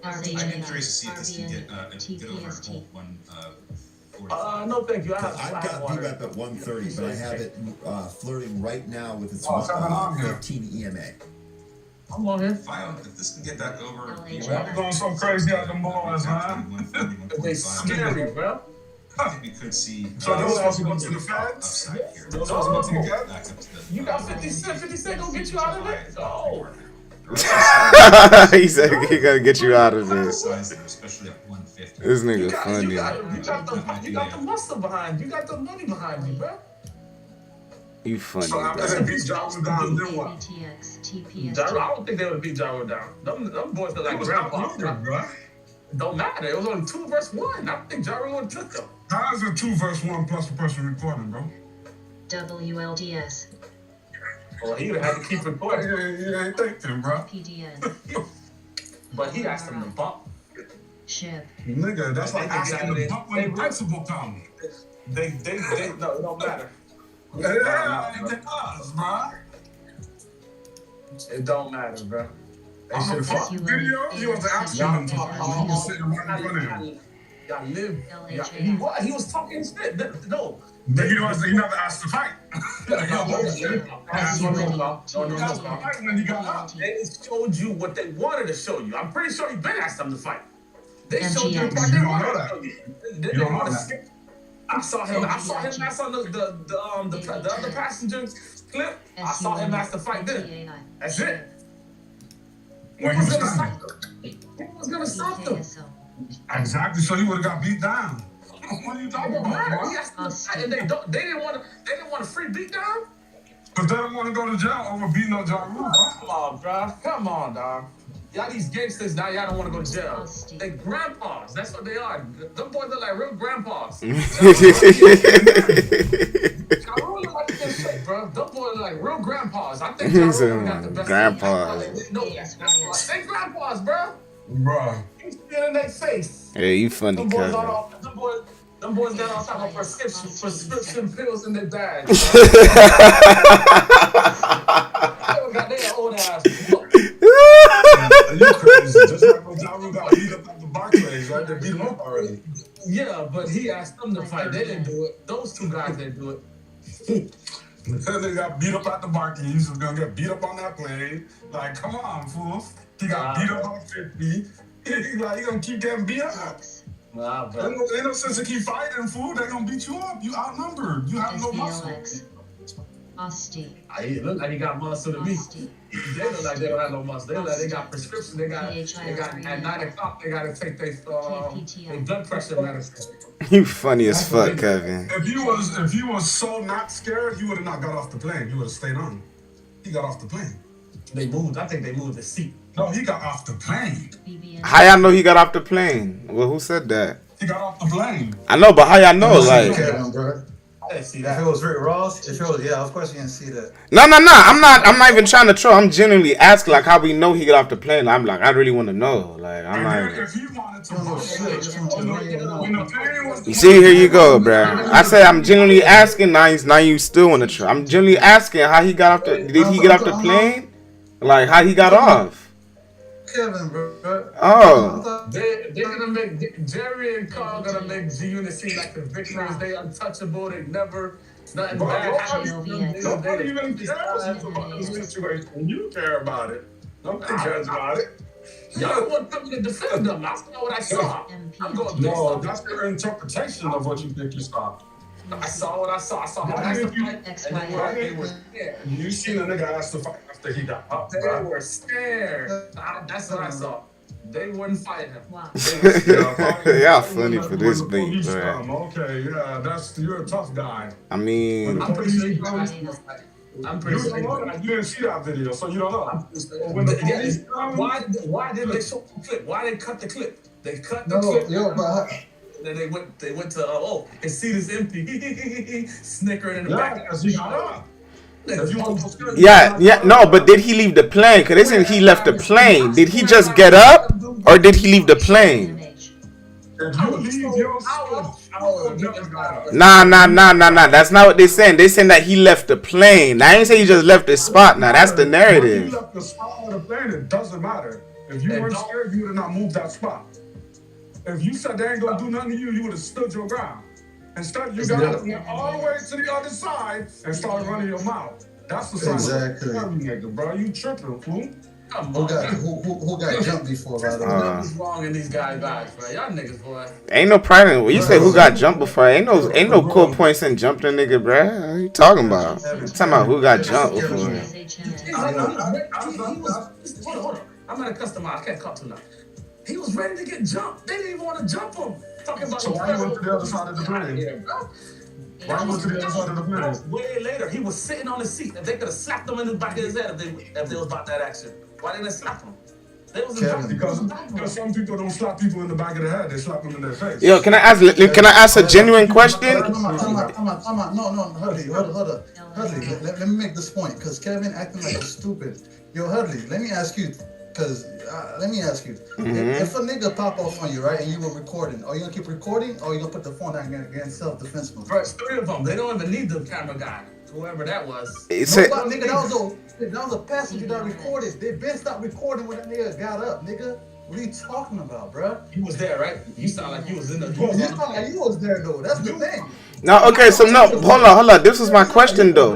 I'd be curious to see if this can get over Volt 145. No, thank you. I've got VWAP at 130, but I have it flirting right now with its Oh, it's coming on here. 15 EMA. I'm on here. FIO, if this can get back over I'm going so crazy out the boys, man. They scary, bro. I think we could see So those supposed to go to the feds? upside here. Those supposed to go to the feds? Back up to the You got 50 cent, 50 cent gonna get you out of it? Oh. He said he gotta get you out of it. Size there, especially at 150. This nigga You funny. got the muscle behind you. You got the money behind you, bro. You funny, So after bro. they beat Jawa down, then what? AVTX. TPS. Jawa, I don't think they would have beat Jawa down. Them boys look like It was grandpa. outnumbered, bro. Don't matter. It was only 2 versus 1. I don't think Jawa would have took them. How is it 2 versus 1 plus the person recording, bro? WLDS. Well, he would have had to keep recording. You ain't thinking, bro. PDN. But he asked them to bump. SHIP. Nigga, that's like They asking got the it. bump when the principal come. They, no, it don't matter. Yeah, it does, bro. It don't matter, bro. They I'm should a have fuck fought. video. You was asking him talk. He was sitting right in front of him. Y'all live. He was talking shit. No. But he never asked to fight. SUND. When he got up. They showed you what they wanted to show you. I'm pretty sure you been asked them to fight. They showed you MGX. what they You don't wanted know to that. show you. You They don't know wanted to that. skip. I saw him ask on the other passenger clip. I saw him ask to fight then. That's it. When he was standing. Who was gonna stop them? KSO. Exactly, so he would have got beat down. What are you It talking don't about, matter. bro? He asked them to fight, and they didn't want a free beat down. Because they don't want to go to jail over beating up Ja Rule, bro. Come on, bro. Come on, dog. Y'all these gangsters now. Y'all don't want to go to jail. They grandpas. That's what they are. Them boys look like real grandpas. Ja Rule look like in shape, bro. Them boys look like real grandpas. I think Ja Rule got the best. Grandpas. No, they grandpas, bro. Bro. He's still in their face. Yeah, you funny, Them boys, cousin. them boys got all type of prescription pills in their bags. They got their old ass. You crazy. Just like when Ja Rule got beat up at the Barclays, right? They beat him up already. Yeah, but he asked them to fight. They didn't do it. Those 2 guys didn't do it. They got beat up at the Barclays. He was going to get beat up on that plane. Like, come on, fool. He got beat up on 50. He going to keep getting beat up. Nah, bro. Ain't no sense to keep fighting, fool. They going to beat you up. You outnumbered. You have no muscle. SBLX. Osti. He look like he got muscle to me. Osti. They look like they don't have no muscle. They look like they got prescription. They got at 9 o'clock. They got to take their blood pressure medicine. You funny as fuck, Kevin. If you was so not scared, you would have not got off the plane. You would have stayed on. He got off the plane. They moved. I think they moved the seat. No, he got off the plane. How y'all know he got off the plane? Well, who said that? He got off the plane. I know, but how y'all know? Like, I didn't see If that. it was Rick Ross, of course you didn't see that. no. I'm not even trying to troll. I'm genuinely asking, like, how we know he got off the plane. I'm like, I really want to know. Like, I'm like, If he wanted to, when the plane was you see, here you go, bruh. I said I'm genuinely asking. Now you still want to troll. I'm genuinely asking how he got off the. Did he get off the plane? Like, how he got off? Kevin, bro. Oh. They're gonna make Jerry and Carl gonna make G Unit seem like the victims. They untouchable. They never. Nothing bad happens. Nobody even cares about the situation. You care about it. Nobody cares about it. Y'all want me to defend them. I saw what I saw. I'm going. No, that's your interpretation of what you think you saw. I saw what I saw. I saw how that's the fight. They were scared. You seen a nigga ask to fight after he got up. They were scared. That's what I saw. They wouldn't fight him. Wow. Y'all funny for this beat, man. Okay, yeah, you're a tough guy. I mean, I'm pretty sure you didn't see that video, so you don't know. Why did they show the clip? Why they cut the clip? They cut the clip. Then they went to and see this empty snickering in the back. Yeah, no, but did he leave the plane? Because they said he left the plane. Did he just get up, or did he leave the plane? Nah. That's not what they're saying. They're saying that he left the plane. I ain't say he just left the spot. Now that's the narrative. If you left the spot or the plane, it doesn't matter. If you weren't scared, you would have not moved that spot. If you said they ain't gonna do nothing to you, you would have stood your ground. Instead, you got to went all the way to the other side and started running your mouth. That's the sign. Exactly. Nigga, bro. You tripping, fool. Who got jumped before, by the way? What's wrong in these guys' bro? Y'all niggas, boy. Ain't no problem. When you say who got jumped before, ain't no cool points in jumped a nigga, bruh. What are you talking about? You talking about who got jumped before? Hold on. I'm at a customer. I can't cut too now. He was ready to get jumped. They didn't even want to jump him. Talking about so why went to the other side of the plane? Why went to the other side of the plane? Way later, he was sitting on the seat. If they could have slapped him in the back of his head if they was about that action. Why didn't they slap him? They was because some people don't slap people in the back of the head. They slap them in their face. Yo, can I ask a genuine question? Come on. No, Hudley, hold up. Hudley, let me make this point, because Kevin acting like he's stupid. Yo, Hudley, let me ask you. If a nigga pop off on you, right, and you were recording, are you gonna keep recording, or are you gonna put the phone down against self-defense mode? First, 3 of them. They don't even need the camera guy, whoever that was. Nigga, that was a passenger that recorded. They been stopped recording when that nigga got up, nigga. What are you talking about, bro? You was there, right? You sound like you was in the. You sound like you was there, though. That's the thing. No, okay, so no, hold on. This was my question, though.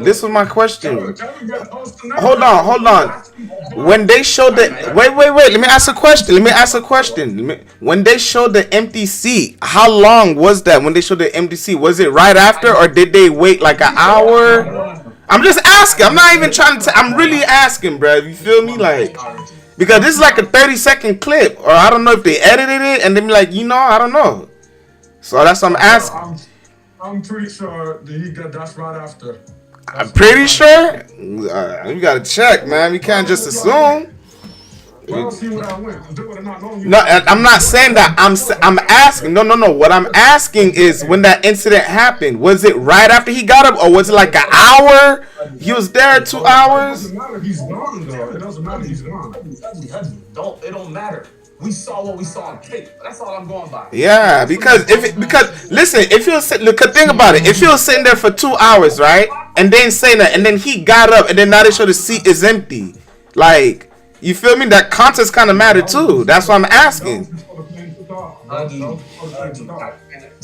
Hold on. When they showed the wait. Let me ask a question. When they showed the empty seat, how long was that? When they showed the empty seat, was it right after, or did they wait like an hour? I'm just asking. I'm not even trying to. I'm really asking, bro. You feel me, like? Because this is like a 30-second clip, or I don't know if they edited it and then be like, I don't know. So that's what I'm asking. I'm pretty sure that's right after. I'm pretty sure. You gotta check, man. We can't just assume. Well, see what I went. No, I'm not saying that. I'm asking. No. What I'm asking is, when that incident happened, was it right after he got up, or was it like an hour? He was there 2 hours. It doesn't matter. He's gone, though. It doesn't matter. He's gone. It don't matter. We saw what we saw on tape. That's all I'm going by. Yeah, because listen, if you think about it, if he was sitting there for 2 hours, right, and then saying that, and then he got up, and then now they show the seat is empty, like, you feel me? That context kind of matter too. That's what I'm asking.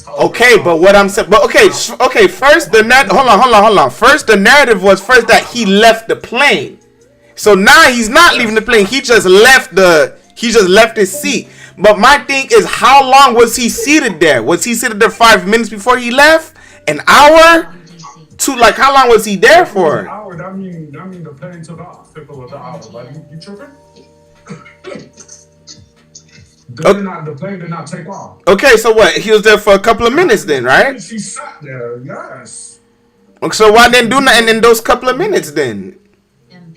Okay, but what I'm saying, okay. First, hold on. First, the narrative was that he left the plane. So now he's not leaving the plane. He just left his seat. But my thing is, how long was he seated there? Was he seated there 5 minutes before he left? An hour? Like how long was he there An for? hour. That mean the plane took off. Took over the hour. Like you tripping? The plane did not take off. Okay, so what? He was there for a couple of minutes then, right? She sat there. Yes. So why didn't do nothing in those couple of minutes then?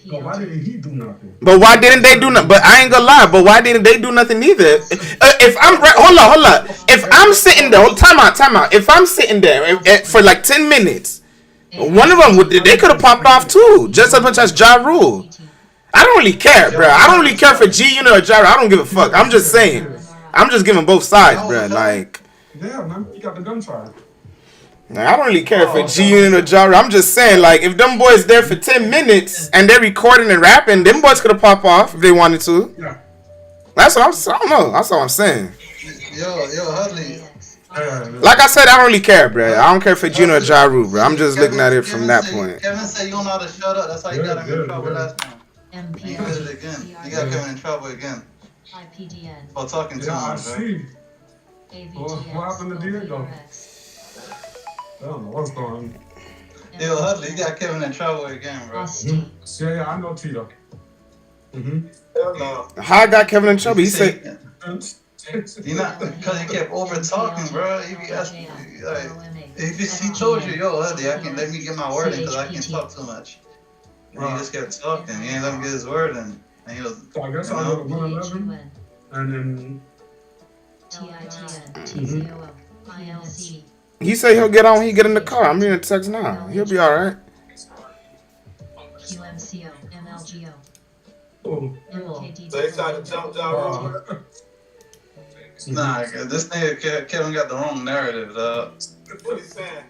So why didn't he do nothing? But why didn't they do nothing? But I ain't gonna lie. But why didn't they do nothing either? If I'm hold on. If I'm sitting there, time out. If I'm sitting there for like 10 minutes, one of them they could have popped off too, just as much as Ja Rule. I don't really care, bro. I don't really care for G Unit or Ja Rule. I don't give a fuck. I'm just saying. I'm just giving both sides, bro. Like. Yeah, man, you got the gunfire. I don't really care if it's G Unit or Ja Rule. I'm just saying, like, if them boys there for 10 minutes and they're recording and rapping, them boys could have popped off if they wanted to. Yeah. That's what I don't know. That's all I'm saying. Yo, Hudley. Like I said, I don't really care, bro. I don't care for G Unit or Ja Rule, bro. I'm just looking at it from that point. Kevin said you don't know how to shut up. That's how you got him in trouble last time. MP. You did it again. You got Kevin in trouble again. IPDN. For talking too Yeah, I much, right? see. AVTX. What happened to Diego? I don't know what's going on. Yo, Hudley, you got Kevin in trouble again, bro. Yeah, I know Tito. How I got Kevin in trouble? He said, You not because he kept over talking, bro. He be asking, like, he told you, yo, Hudley, let me get my word in because I can't talk too much. And he just kept talking. He ain't let him get his word in. And he was, So I guess I go to 111 and then he said he'll get on. He get in the car. I'm in the text now. He'll be all right. QMCO, MLGO. oh, They tried to jump down. nah, this nigga Kevin got the wrong narrative, dog. What he saying?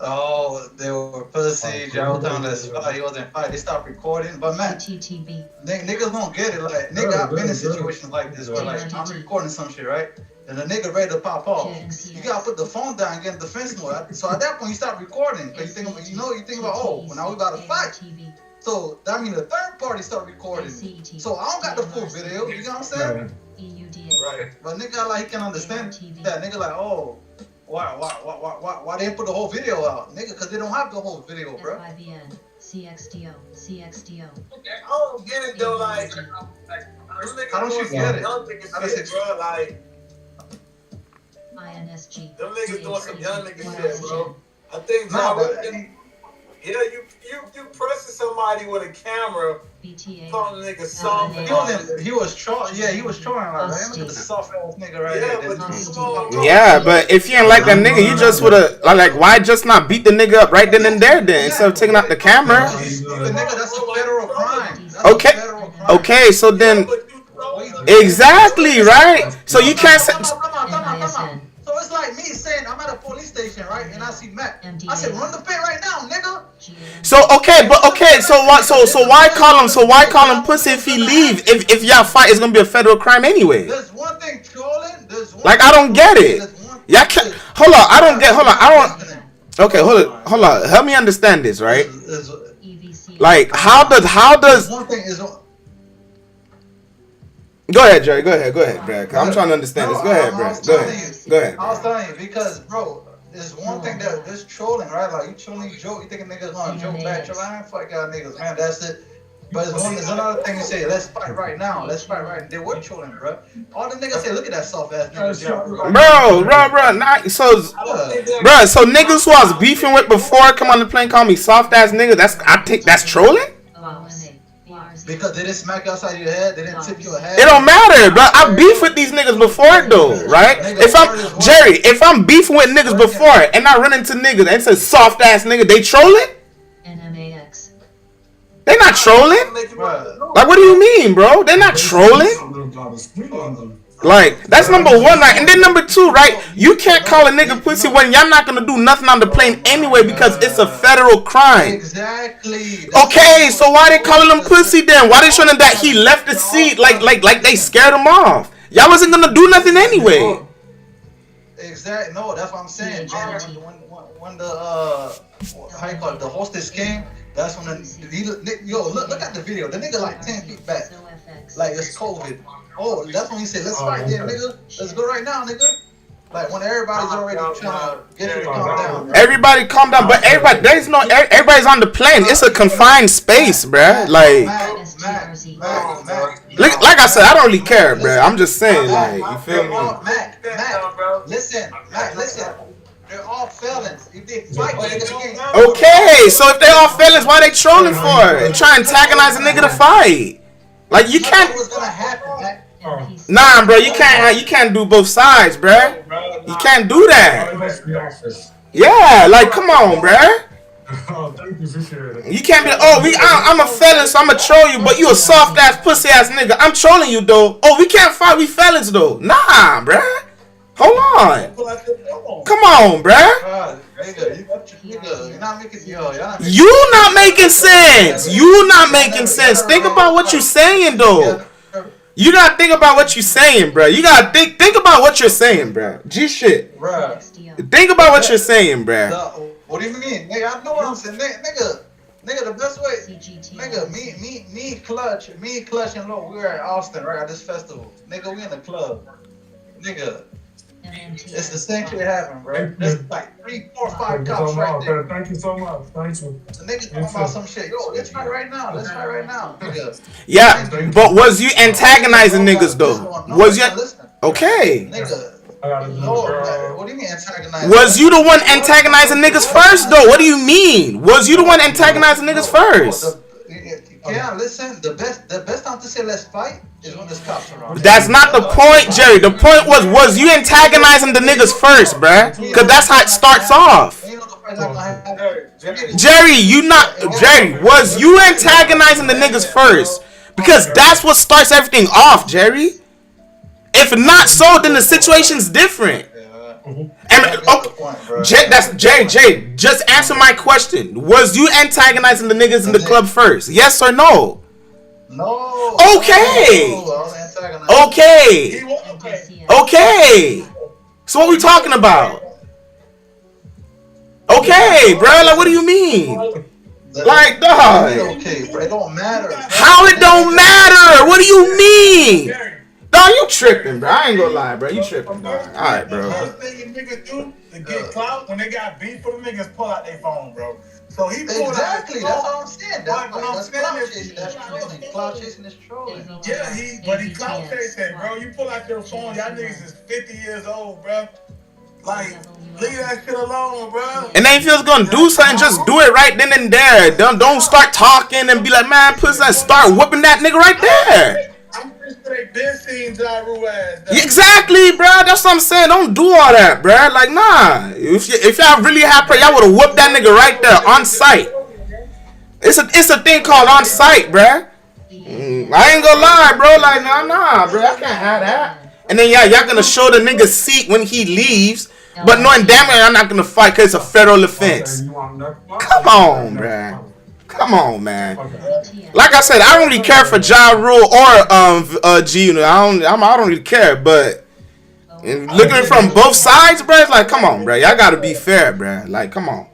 Oh, they were pussy. Gerald Town that's fight. He wasn't fight. They stopped recording. But man, niggas don't get it. Like nigga, I've been in situations like this where like I'm recording some shit, right? And the nigga ready to pop off. You gotta put the phone down and get in defense mode. So at that point you stop recording because you think about oh, well, now we about to fight. So that means the third party start recording. So I don't got the full video. You know what I'm saying? Right. But nigga like he can understand that. Nigga like oh. Why they put the whole video out, nigga? Because they don't have the whole video, bro. CXDO. I don't get it though. Like, how don't you get it? Young niggas shit, bro. Like, INSG. them niggas doing some young nigga shit, bro. I think you pressing somebody with a camera, calling a nigga soft. He was trolling. Yeah, he was trolling. Like, look at the soft ass nigga right here. Yeah, but if you ain't like that nigga, you just woulda like why just not beat the nigga up right then and there then instead of taking out the camera? The nigga, that's a federal crime. Okay, so then exactly right. So you can't say. So it's like me saying I'm at a police station, right? And I see Matt. I said, run the pit right now, nigga. So so why call him? So why call him pussy if he leave? If y'all fight, it's gonna be a federal crime anyway. There's one thing trolling. Like I don't get it. Y'all can't. Hold on. I don't get. Hold on. I don't. Okay. Hold on. Help me understand this, right? Like how does? One thing is. Go ahead, Jerry. Go ahead, Brad. I'm trying to understand this. Go ahead, Brad. Go ahead. I was telling you because, bro, there's one thing that this trolling, right? Like you trolling, joke. You think a nigga's gonna joke back? I ain't fuck y'all niggas, man. That's it. But there's another thing you say. Let's fight right now. Let's fight right. They were trolling, bro. All the niggas say, look at that soft ass nigga. Bro. So niggas who I was beefing with before come on the plane call me soft ass nigga. That's trolling. Because they didn't smack you outside your head, they didn't tip your head. It don't matter, but I beef with these niggas before though, right? If I'm beefing with niggas before and I run into niggas and say soft ass nigga, they trolling? NMAX. They not trolling? Like what do you mean, bro? They're not trolling? Like, that's number one, right? And then number two, right? You can't call a nigga pussy when y'all not gonna do nothing on the plane anyway because it's a federal crime. Exactly. Okay, so why they calling him pussy then? Why they showing him that he left the seat like they scared him off? Y'all wasn't gonna do nothing anyway. Exactly. No, that's what I'm saying. When the how you call it, the hostess came, that's when look at the video. The nigga like 10 feet back. Like it's COVID. Oh, that's when he said, let's fight there, nigga. Let's go right now, nigga. Like when everybody's already trying to get you to calm down. Bro. Everybody calm down, but everybody's on the plane. It's a confined space, bruh. Like I said, I don't really care, bruh. I'm just saying, like, you feel me? Mac, listen. They're all felons. If they fight, okay, so if they all felons, why they trolling for it? Try and antagonize a nigga to fight. Like you can't. What's gonna happen, Mac? Nah, bro, you can't do both sides, bruh. You can't do that. Yeah, like come on, bruh. You can't be like, I'm a felon, so I'ma troll you, but you a soft ass pussy ass nigga. I'm trolling you though. Oh, we can't fight, we felons though. Nah, bruh. Hold on. Come on, bruh. You not making sense. You not making sense. Think about what you're saying though. You gotta think about what you're saying, bruh. You gotta think about what you're saying, bruh. G shit. Bruh. Think about what you're saying, bruh. What do you mean? Nigga, I know what I'm saying. Nigga, the best way. Nigga, me, Clutch, and Lo, we were at Austin, right, at this festival. Nigga, we in the club. Nigga, it's the same shit happening, bro. There's like 3, 4, 5 cops right there. Thank you so much. Thank you. The nigga talking about some shit. Yo, let's fight right now. Nigga. Yeah, but was you antagonizing niggas though? Was you okay? Nigga. No, what do you mean antagonizing? Was you the one antagonizing niggas first though? What do you mean? Was you the one antagonizing niggas first? Yeah, listen. The best time to say let's fight is when there's cops around. That's not the point, Jerry. The point was you antagonizing the niggas first, bruh? Cause that's how it starts off. Jerry, was you antagonizing the niggas first? Because that's what starts everything off, Jerry. If not so, then the situation's different. And Jay, just answer my question. Was you antagonizing the niggas in the club first? Yes or no? No. Okay. Okay. So what we talking about? Okay, bro. Like, what do you mean? Like, dog. Okay, bro. It don't matter. How it don't matter? What do you mean? Dog, you tripping, bro. I ain't gonna lie, bro. You tripping, dog. Alright, bro. The first thing niggas do to get clout when they got beef for the niggas pull out their phone, bro. So he pulled exactly. Out that's what I'm saying. That's clout chasing. That's trolling. Clout chasing is trolling. Yeah, he clout chasing, bro. You pull out your phone, y'all niggas is 50 years old, bro. Like, leave that shit alone, bro. And then if you was gonna do something, just do it right then and there. Don't start talking and be like, man, pussy, and start whooping that nigga right there. I'm pretty sure they been seen Ja Rule ass. Exactly, bro. That's what I'm saying. Don't do all that, bro. Like, nah. If y'all really had prayer, y'all would have whooped that nigga right there on site. It's a thing called on site, bro. I ain't gonna lie, bro. Like, nah, bro. I can't have that. And then y'all gonna show the nigga seat when he leaves, but knowing damn well I'm not gonna fight because it's a federal offense. Come on, bro. Come on, man. Like I said, I don't really care for Ja Rule or G Unit. I don't really care, but looking from both sides, bro, it's like, come on, bro. Y'all gotta be fair, bro. Like, come on.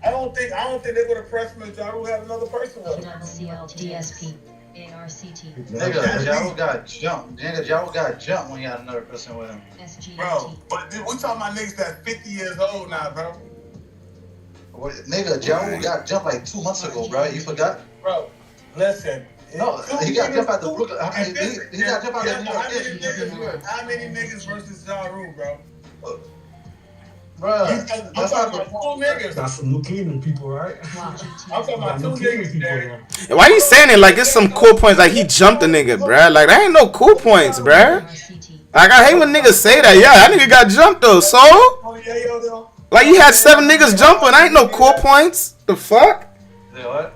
I don't think they would have pressed him if Ja Rule had another person with him. DSP. ARCT. Nigga, Ja Rule got jumped. Nigga, Ja Rule got jumped when he had another person with him. Bro, but we talking about niggas that's 50 years old now, bro. What, nigga, Ja Rule got jumped like 2 months ago, bro. You forgot? Bro, listen. No, he got jumped at the Brooklyn. He got jumped at the New York. How many niggas versus Ja Rule, bro? Bro, that's not about 2 niggas. That's some leukemia people, right? I'm talking about 2 niggas, Why you saying it like it's some cool points? Like he jumped a nigga, bruh. Like that ain't no cool points, bruh. Like I hate when niggas say that. Yeah, that nigga got jumped though. So, like you had 7 niggas jumping. That ain't no cool points. The fuck? Yeah, what?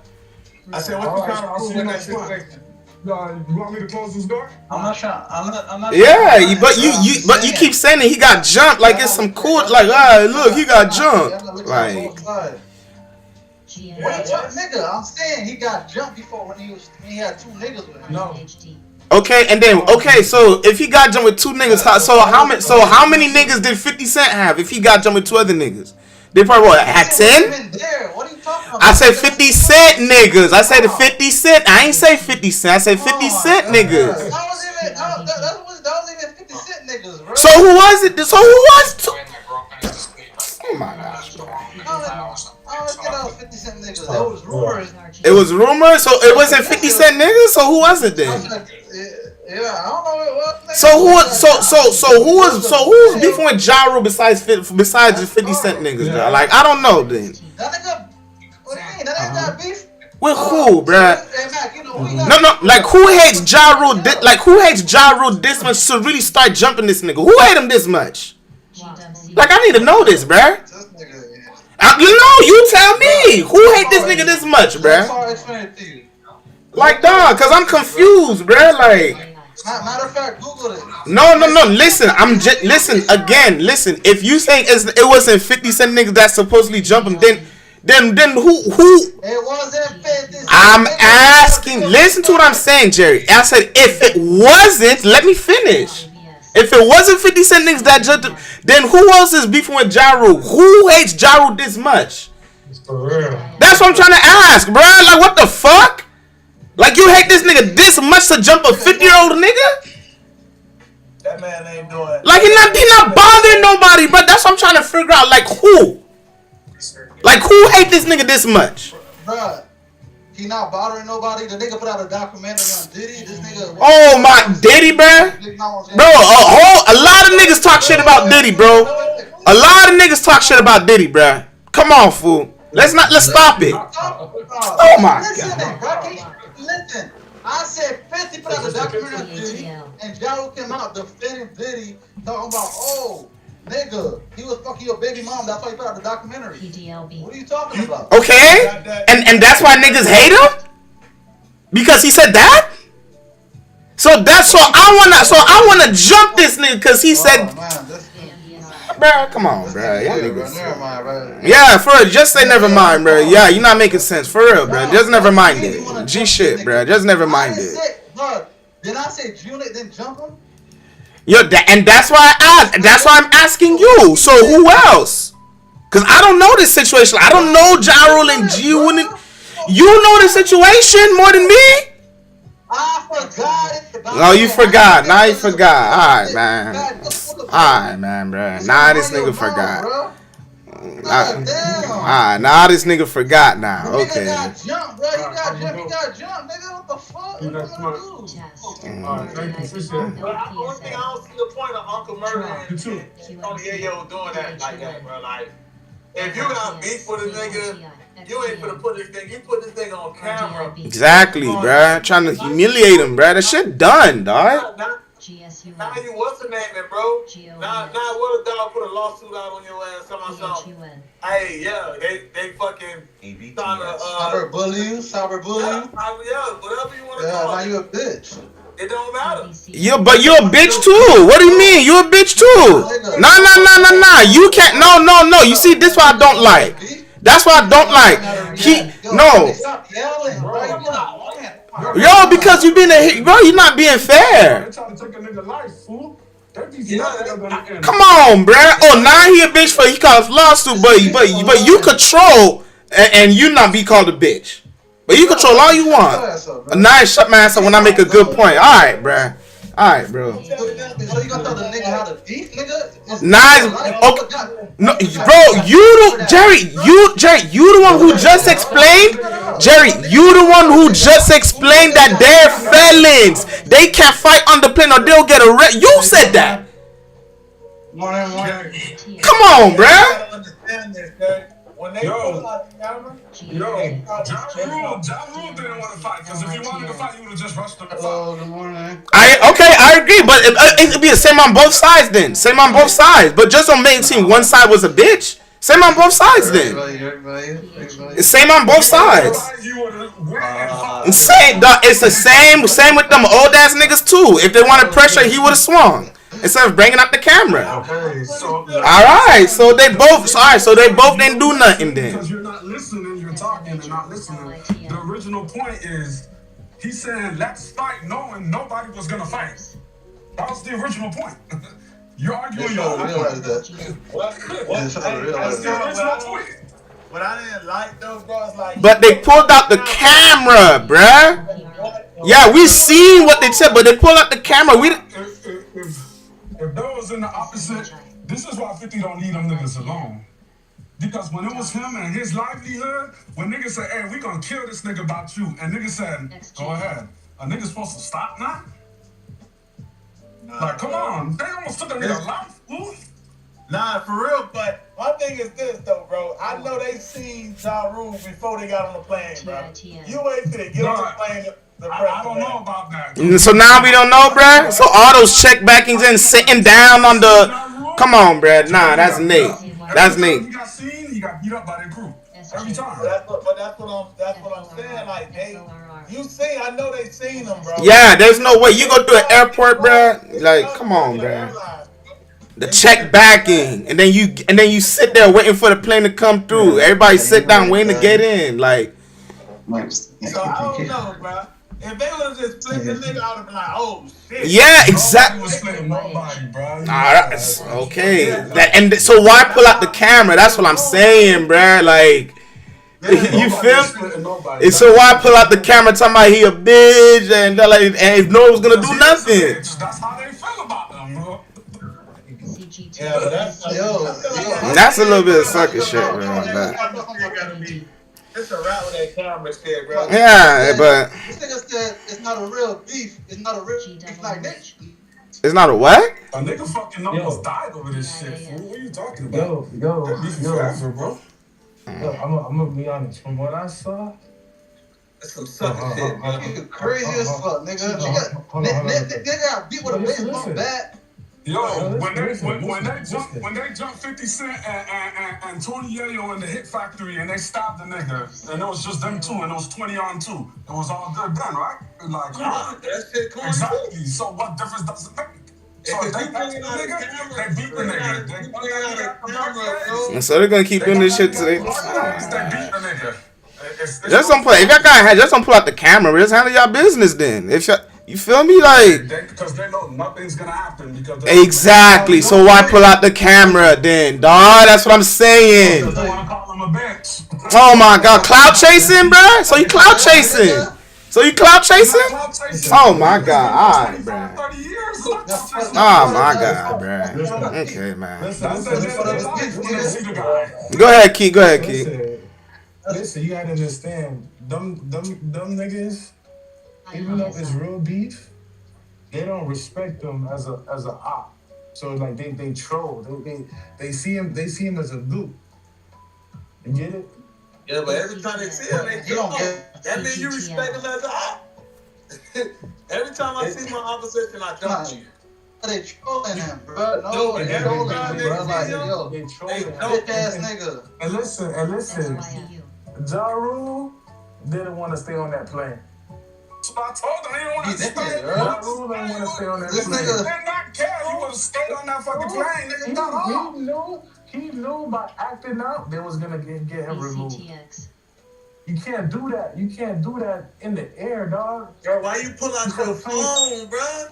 I said, what you trying to prove in that situation? You want me to close this door? I'm not trying. I'm not. Yeah, but you keep saying that he got jumped like it's some cool. Like, look, he got jumped. Like, what you talking, nigga? I'm saying he got jumped before when he had 2 niggas with him. No. okay, and then so if he got jumped with 2 niggas, how many niggas did 50 Cent have if he got jumped with 2 other niggas? They probably had 10. What are you talking about? I said 50 Cent niggas. I said the 50 Cent. I ain't say 50 Cent. I said 50 Cent niggas. That was even 50 Cent niggas, bro. So who was it? So who was? Oh my gosh, bro. I don't think that was 50 Cent niggas. There was rumors. It was rumors, so it wasn't 50 Cent niggas. So who was it then? Yeah, I don't know what it was. So who was beefing with Ja Rule besides the 50 Cent niggas, bro? Like I don't know then. That nigga, what do you mean? That nigga got beef? With who, bruh? Hey, Mac, you know, we No, like who hates Ja Rule? Like who hates Ja Rule this much to really start jumping this nigga? Who hate him this much? Like I need to know this, bruh. No, you tell me. Who hate this nigga this much, bruh? Like dog, cause I'm confused, bruh. Like. Matter of fact, Google it. No. Listen, listen. If you saying it wasn't 50 Cent niggas that supposedly jump him, then who? It wasn't 50 Cent. I'm asking. Listen to what I'm saying, Jerry. I said if it wasn't, let me finish. If it wasn't 50 Cent niggas that jumped him, then who else is beefing with Ja Rule? Who hates Ja Rule this much? For real. That's what I'm trying to ask, bro. Like what the fuck? Like you hate this nigga this much to jump a 50-year-old nigga? That man ain't doing. Like he not bothering nobody, but that's what I'm trying to figure out. Like who? Like who hate this nigga this much? Bruh, he not bothering nobody. The nigga put out a documentary on Diddy. This nigga. Oh my Diddy, bro. Bro, a lot of niggas talk shit about Diddy, bro. A lot of niggas talk shit about Diddy, bro. Come on, fool. Let's stop it. Oh my god. Listen, I said 50 put out a documentary on Diddy, and Ja Rule came out defending Diddy, talking about, oh, nigga, he was fucking your baby mom. That's why he put out the documentary. What are you talking about? Okay, and that's why niggas hate him because he said that. So I wanna jump this nigga because he said. Bro, come on, bro. Y'all niggas. Yeah, for real. Just say never mind, bro. Yeah, you're not making sense. For real, bro. Just never mind it. G shit, bro. Just never mind it. Did I say Junior then jump him? Yo, and that's why I'm asking you. So who else? Cause I don't know this situation. I don't know Ja Rule and G Unit. You know the situation more than me. I forgot it. Oh, you forgot. Now you forgot. Alright, man. Alright, man, bro. Now this nigga forgot. Alright, now this nigga forgot now. Okay. He got jumped, bro. He got jumped, nigga. What the fuck? What you gonna do? But one thing I don't see the point of Uncle Murder and Tony Yayo doing that like that, bro. Like, if you got beef with a nigga, you ain't finna put this thing. You put this thing on camera. Exactly, bruh. Trying to humiliate him, bruh. That shit done, dog. Now you what's the name, bro? Now what if dog put a lawsuit out on your ass? Something. Hey, yeah, they fucking trying to cyber bully you. Yeah, whatever you want to call it. Now you a bitch. It don't matter. Yeah, but you're a bitch too. What do you mean? You a bitch too? Nah. You can't. No. You see, this what I don't like. That's what I don't like. Yo, because you being bro, you're not being fair. Come on, bruh. Oh, now he a bitch for he calls lawsuit, but you control and you not be called a bitch. But you control all you want. Now I shut my ass up when I make a good point. All right, bruh. All right, bro. So you gonna tell the nigga how to beat, nigga? Nice. Okay. No, bro, Jerry, you the one who just explained. Jerry, you the one who just explained that they're felons. They can't fight on the plane or they'll get arrested. You said that. Come on, bruh. Understand this, man. When they pull out the camera, Ja Rule didn't want to fight, because if you wanted to fight, you would have just rushed him to fight. Good morning. I agree, but it'd be the same on both sides then. Same on both sides, but just don't make it seem one side was a bitch. Same on both sides then. It's same on both sides. It's the same with them old ass niggas too. If they wanted pressure, he would have swung instead of bringing up the camera. Okay, so all right, so they both didn't do nothing then. Because you're not listening, you're talking and not listening. The original point is he's saying let's fight, knowing nobody was gonna fight. That was the original point. You're arguing your own point. That's the original point. What I didn't like though, bro, is like. But they pulled out the camera, bruh. Yeah, we seen what they said, but they pulled out the camera. If if that was in the opposite, this is why 50 don't leave them niggas alone. Because when it was him and his livelihood, when niggas said, hey, we gonna kill this nigga about you, and niggas said, go ahead. A nigga supposed to stop now? Like, come on. They almost took a nigga life, fool. Nah, for real, but my thing is this, though, bro. I know they seen Ja Rule before they got on the plane, bro. You wait till they get on the plane. I don't know about that. So now we don't know, bruh? So all those check backings and sitting down on the... Come on, bruh. Nah, that's Nate. That's Nate. He got seen, he got beat up by their crew. Every time. That's what I'm saying. Like, I know they seen them, bro. Yeah, there's no way. You go through an airport, bruh. Like, come on, bruh. The check backing, and then you sit there waiting for the plane to come through. Everybody sit down waiting to get in. Like, so I don't know, bro. If they would have just split the nigga, I would have been like, oh shit. yeah, exactly. That's okay. So why pull out the camera? That's what I'm saying, bruh. Like, you feel? And so why pull out the camera talking about he a bitch and if no one's gonna do nothing? That's how they feel about them, bro. Yeah, but That's a little bit of sucker shit, bro. It's a rap with that camera shit, bro. Yeah, but This nigga said it's not a real beef. It's not a real beef like that. it's not a what? A nigga fucking almost died over this shit, fool. What are you talking about? That beef is forever, bro. Yo, I'm gonna be honest. From what I saw, That's some sucker shit, bro. You crazy as fuck, nigga. Nigga got beat with a baseball bat. Yo, when they jumped 50 Cent and Tony Yayo in the Hit Factory and they stopped the nigga and it was just them two and it was 20 on 2. It was all good then, right? Like, that shit cool. exactly. So what difference does it make? So if they beat the nigga, they beat the nigga. And so they're gonna keep doing this shit today. They beat the nigga. Just don't pull. If y'all got, just don't pull out the camera. Just handle y'all business then. If y'all, you feel me, like because they know nothing's gonna happen. Because exactly. So why pull out the camera then, dawg? That's what I'm saying. They wanna call him a bitch. Oh my God, clout chasing, bruh. So you clout chasing? Oh my God, alright, bruh. Oh my God, bruh. Okay, man. Go ahead, Key. Listen, you gotta understand, them niggas, even though it's real beef, they don't respect them as a op. So like they troll. They see him as a goop. You get it? Yeah, but every time they see him, that means you respect him as a op. Every time I see my opposition, I dump you. They trolling him, bro. No, they trolling him, bro. Like, yo, they trolling him. Bitch ass nigga. And listen. Ja Rule didn't want to stay on that plane. So I told him he didn't want to stay. Ja Rule didn't want to stay on that plane. He did not care. He would have stayed on that fucking plane. He knew by acting out they was gonna get him removed. You can't do that. You can't do that in the air, dog. Bro, why you pull out your phone, bro?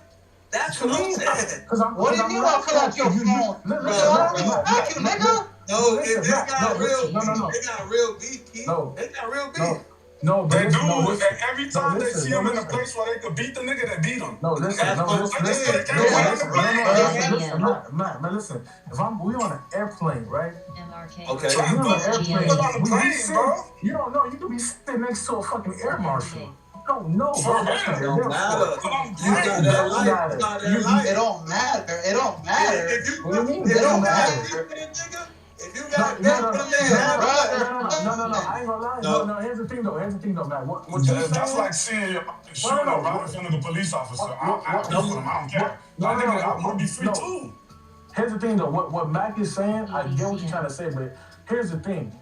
That's what I'm saying. What do you mean by pull out your phone? Bro, nigga. No, they got real beef, Keith. No. They got real beef. No, they do. Every time they see him in a place where they could beat the nigga, they beat him. No, listen. Man, listen. If we on an airplane, right? Okay. So you on an airplane, bro. You don't know. You could be sitting next to a fucking air marshal. No, bro. It don't matter. It don't matter. It don't matter. What do you mean? It don't matter. If you got no, I ain't gonna lie. No. Here's the thing, though, man. What you saying? That's like seeing your shooter right in front of the police officer. I don't care. I want to be free too. Here's the thing, though. What Mac is saying, I get what you're trying to say, but here's the thing.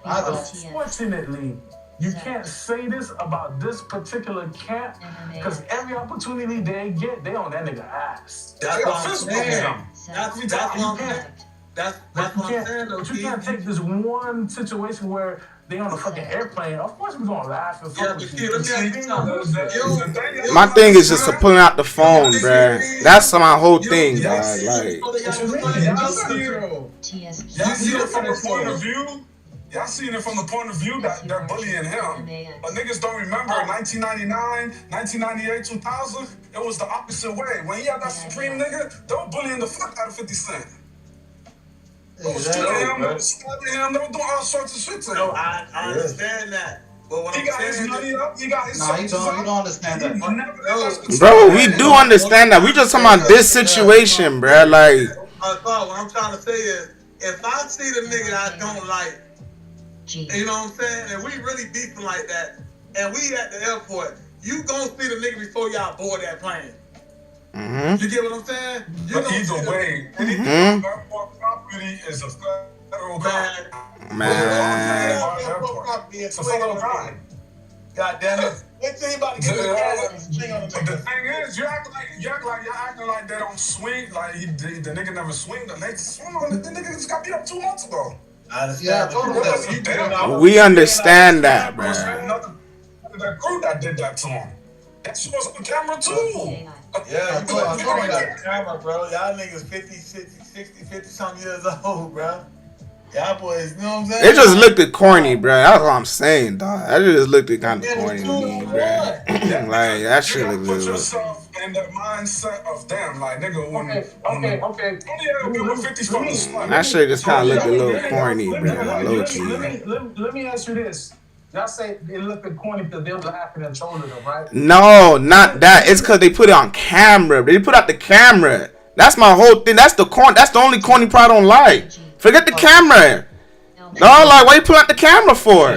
Unfortunately, you can't say this about this particular camp because every opportunity they get, they on that nigga ass. That's what I'm saying. That's what I'm saying. That's what I'm saying, though. But you can't take this one situation where they on a fucking airplane. Of course we're gonna laugh and fuck with you. My thing is just to pull out the phone, bruh. That's my whole thing, dog. Like, you see it from the point of view Y'all seen it from the point of view that they're bullying him. But niggas don't remember 1999, 1998, 2000, it was the opposite way. When he had that Supreme nigga, they were bullying the fuck out of 50 Cent. They were shooting him, they were stabbing him, they were doing all sorts of shit to him. No, I understand that. But what He got his money up, he got his you don't understand that. Bro, we do understand that. We just talking about this situation, bro. Like, what I'm trying to say is, if I see the nigga I don't like, you know what I'm saying, and we really beefing like that, and we at the airport, you gonna see the nigga before y'all board that plane. You get what I'm saying? You But either way, airport property is a federal crime. man. It's a federal crime. God damn it. Wait till he about to get the thing on the But the thing is, you act like you're acting like they don't swing, like the nigga never swing. The nigga just got beat up 2 months ago. We understand that, bro. The crew that did that to him. That shit was on camera too. Yeah, you put on camera, bro. Y'all niggas 50, 60, something years old, bro. Y'all boys, you know what I'm saying? It just looked corny, bro. That's what I'm saying, dog. That just looked kind of corny to me, bro. Like, that shit looked Put good. yourself in the mindset of them, like nigga. Okay. That shit just kind of looked a little corny, bro. Low key. Let me ask you this. Y'all say it looked corny because they were laughing and trolling them, right? No, not that. It's because they put it on camera. They put out the camera. That's my whole thing. That's the only corny part I don't like. Forget the camera. No, like, what you pulling out the camera for?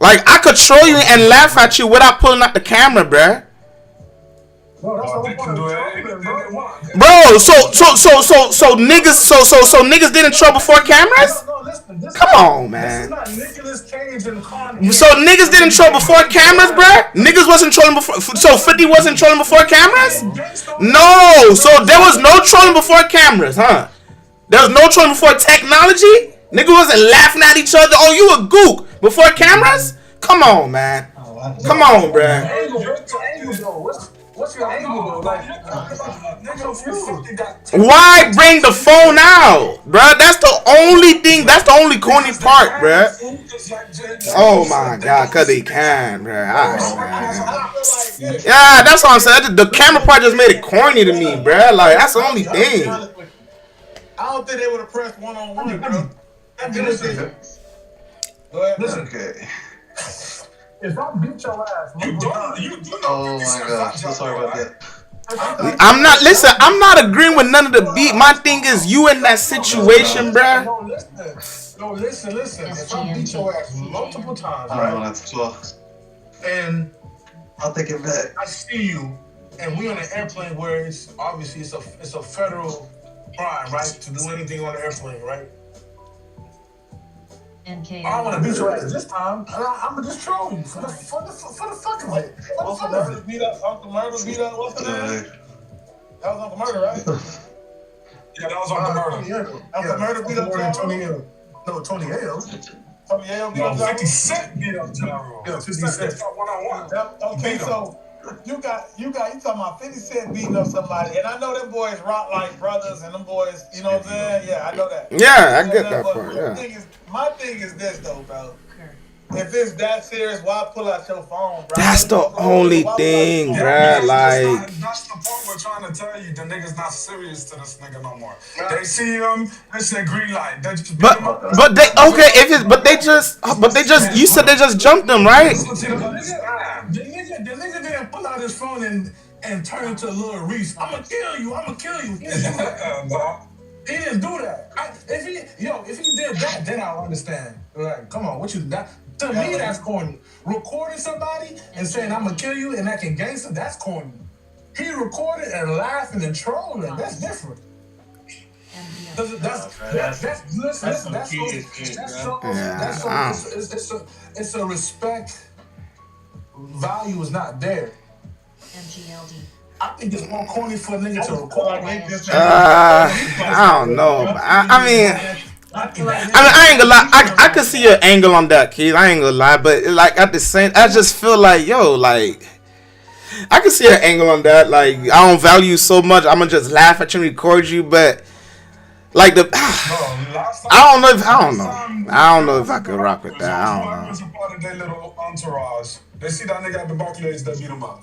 Like, I could troll you and laugh at you without pulling out the camera, bruh. Bro, so niggas didn't troll before cameras? Come on, man. So niggas didn't troll before cameras, bruh? Niggas wasn't trolling before, so 50 wasn't trolling before cameras? No, so there was no trolling before cameras, huh? There was no trolling before technology? Niggas wasn't laughing at each other. Oh, you a gook before cameras? Come on, man. Come on, bruh. What's your angle, though? Why bring the phone out, bruh? That's the only thing. That's the only corny part, bruh. Oh my god, cause they can, bruh. Right, yeah, that's what I'm saying. The camera part just made it corny to me, bruh. Like, that's the only thing. I don't think they would have pressed one-on-one, bro. Listen. Okay. If I beat your ass, Oh my god, so sorry about that. I'm not agreeing with none of the beat. My thing is you in that situation, bruh. No, listen. If I beat your ass multiple times, Alright, and I'll take it back. I see you, and we on an airplane where it's obviously it's a federal crime, right? To do anything on the airplane, right? I don't want to beat your ass this time. I'm gonna just troll you for the fuck of it. Uncle Murder beat up. What's the name? That was Uncle Murder, right? Yeah, that was Uncle Murder. Uncle Murder beat up Tony L. No, Tony L. Tony L beat up 50 Cent beat up Tyrone. Yeah, 50 Cent one-on-one. Okay, so you talking about 50 Cent beating up somebody, and I know them boys rock like brothers, and them boys, you know what I'm saying? Yeah, I know that. Yeah, I get that part. Yeah. My thing is this though, bro. If it's that serious, why pull out your phone, bro? That's the only thing, bruh. Like, that's the point we're trying to tell you. The nigga's not serious to this nigga no more. They see him, they say green light. They just but they okay if it's but they just you said they just jumped him, right? The nigga didn't pull out his phone and turn into a little Reese. I'ma kill you. He didn't do that. He didn't do that. If he did that, then I'll understand. Like, come on, what you that? To me, that's corny. Recording somebody and saying "I'ma kill you" and acting gangster, that's corny. He recorded and laughing and trolling. That's different. It's a respect. Value is not there. MGLD. I think it's more corny for a nigga to record. I don't know. I mean, I ain't gonna lie. I could see your angle on that, kid. I ain't gonna lie, but like at the same, I just feel like like I can see an angle on that. Like I don't value you so much. I'm gonna just laugh at you and record you, but like I don't know. I don't know if I could rock with that. I don't know. Was a part of their little entourage. They see that nigga at the Barclays, they beat him up.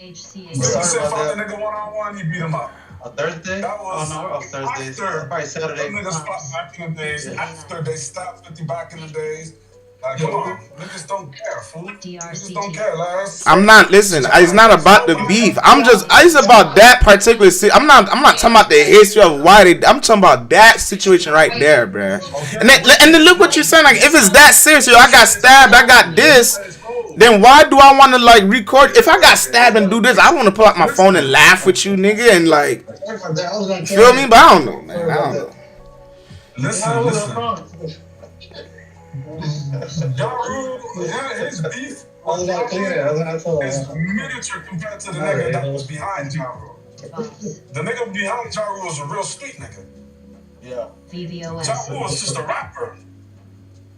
HCA. Sorry about that nigga one-on-one, he beat him up. A Thursday? That was Thursdays. after. Probably Saturday. Them niggas fought back in the days. After they stopped 50 back in the days. Like, come on, niggas don't care, fool. Niggas don't care, lads. I'm not. Listen, it's not about the beef. It's about that particular. I'm not talking about the history of why they. I'm talking about that situation right there, bruh. And then look what you're saying. Like, if it's that serious, yo, I got stabbed, I got this. Then why do I want to like record? If I got stabbed and do this, I want to pull out my phone and laugh with you, nigga, and like, feel me? But I don't know, man. I don't know. Listen. Ja Rule, his beef is miniature compared to the nigga that was behind Ja Rule. The nigga behind Ja Rule was a real street nigga. Yeah. VVOS. Ja Rule was just a rapper.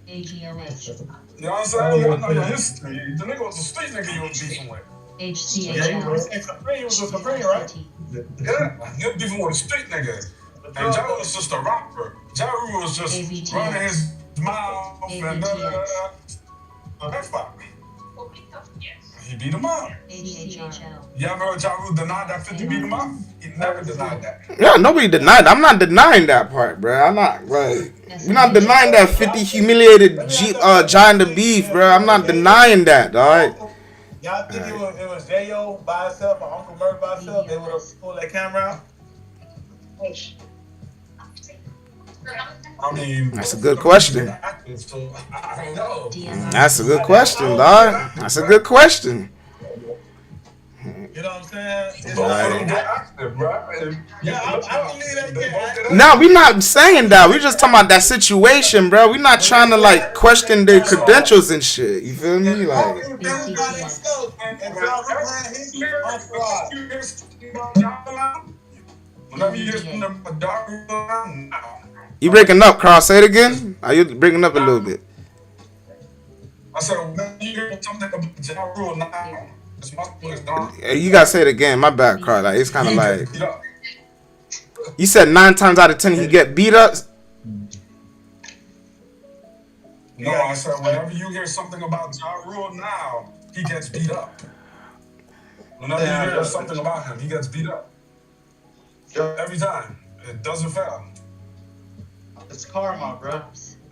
AGOS. You know what I'm saying? I know your history. The nigga was a street nigga you was beefing with. HCHL. He was a Supreme, right? Yeah, he was beefing with a street nigga. And Ja Rule was just a rapper. Ja Rule was just running his mouth and that's fine. He beat him up. You ever heard Ja Rule deny that 50 beat him up? He never denied that. Yeah, nobody denied. I'm not denying that part, bro. I'm not like you're not denying that 50 humiliated John the Beef, bro. I'm not denying that, dog. Y'all think it was J.O. by himself or Uncle Murray by himself? They would have pulled that camera out? I mean, that's a good question. I don't know. That's a good question, dog. That's a good question. You know what I'm saying? Yeah, I don't need that. No, we're not saying that. We're just talking about that situation, bro. We're not trying to like question their credentials and shit. You feel me? Like. You breaking up, Carl? Say it again. Are you breaking up a little bit? I said, when you hear something about Ja Rule now, it's my voice gone. You gotta say it again. My bad, Carl. Like it's kind of like. You said 9 times out of 10 he get beat up. No, I said whenever you hear something about Ja Rule now, he gets beat up. Whenever you hear something about him, he gets beat up. Every time. It doesn't fail. It's karma, bro.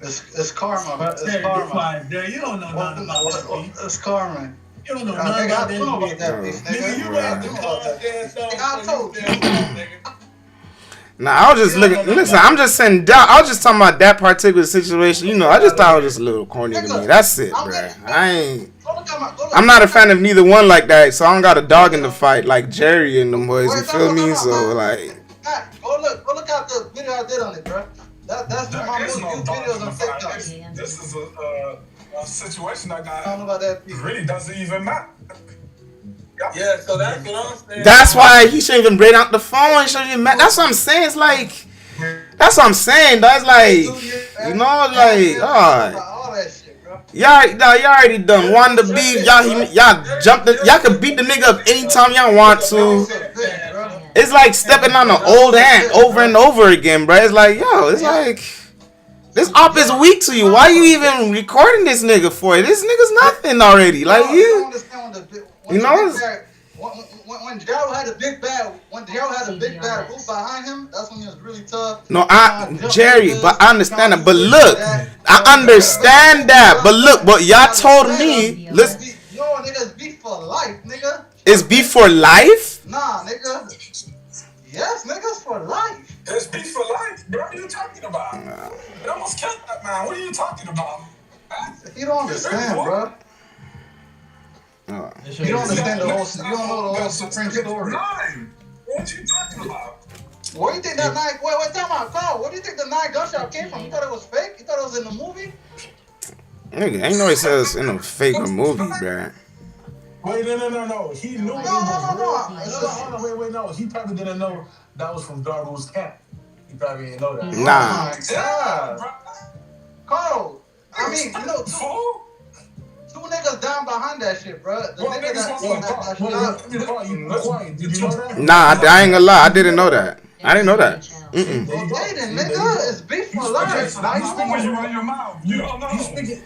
It's karma, bro. It's karma. You don't know nothing about that beef. It's karma. You don't know nothing about that beef. Nigga, you ain't the cause. I told you. Nah, I was just looking. Listen, I'm just saying. I was just talking about that particular situation. You know, I just thought it was just a little corny to me. That's it, bro. I'm not a fan of neither one like that. So I don't got a dog in the fight like Jerry and them boys. You feel me? So like. Go look out the video I did on it, bro. That's my most viewed videos on TikTok. This is a situation that I don't know about that. really doesn't even matter. Yeah, so that's what I'm saying. That's why he shouldn't even bring out the phone. That's what I'm saying. It's like, that's what I'm saying. That's like, you know, like, y'all already done won the beef. Y'all jumped. Y'all could beat the nigga up anytime y'all want to. It's like stepping on an old ant over and over again, bro. It's like, yo, it's like, this op is weak to you. Why you even recording this nigga for? This nigga's nothing already. Like you know. When Gerald had a big bad, roof behind him, that's when he was really tough. No, Jerry, but I understand that. But look, I understand that. But look, but y'all told me, listen. No, nigga, it's beef for life, nigga. It's beef for life? Nah, nigga. Yes, nigga, it's for life. It's beef for life, bro. What are you talking about? It almost killed that man. What are you talking about? You don't understand, bro. You don't understand the whole. You don't know the whole Supreme story. What you talking about? Where do you think that 9? Wait, tell me, Carl. Where do you think the 9 gunshot came from? You thought it was fake? You thought it was in the movie? Nigga, ain't no it says in a fake movie, bro. Wait, no. He knew it was real. Wait, no. He probably didn't know that was from Dargo's camp. He probably didn't know that. Nah. Yeah. Carl, I mean, you know, two niggas down behind that shit, bro. The nigga that shot. Nah, I ain't gonna lie. I didn't know that. I didn't know that. Mm-mm. Okay then, nigga, it's beef for life. Now you speaking when you run your mouth. You don't know. You speaking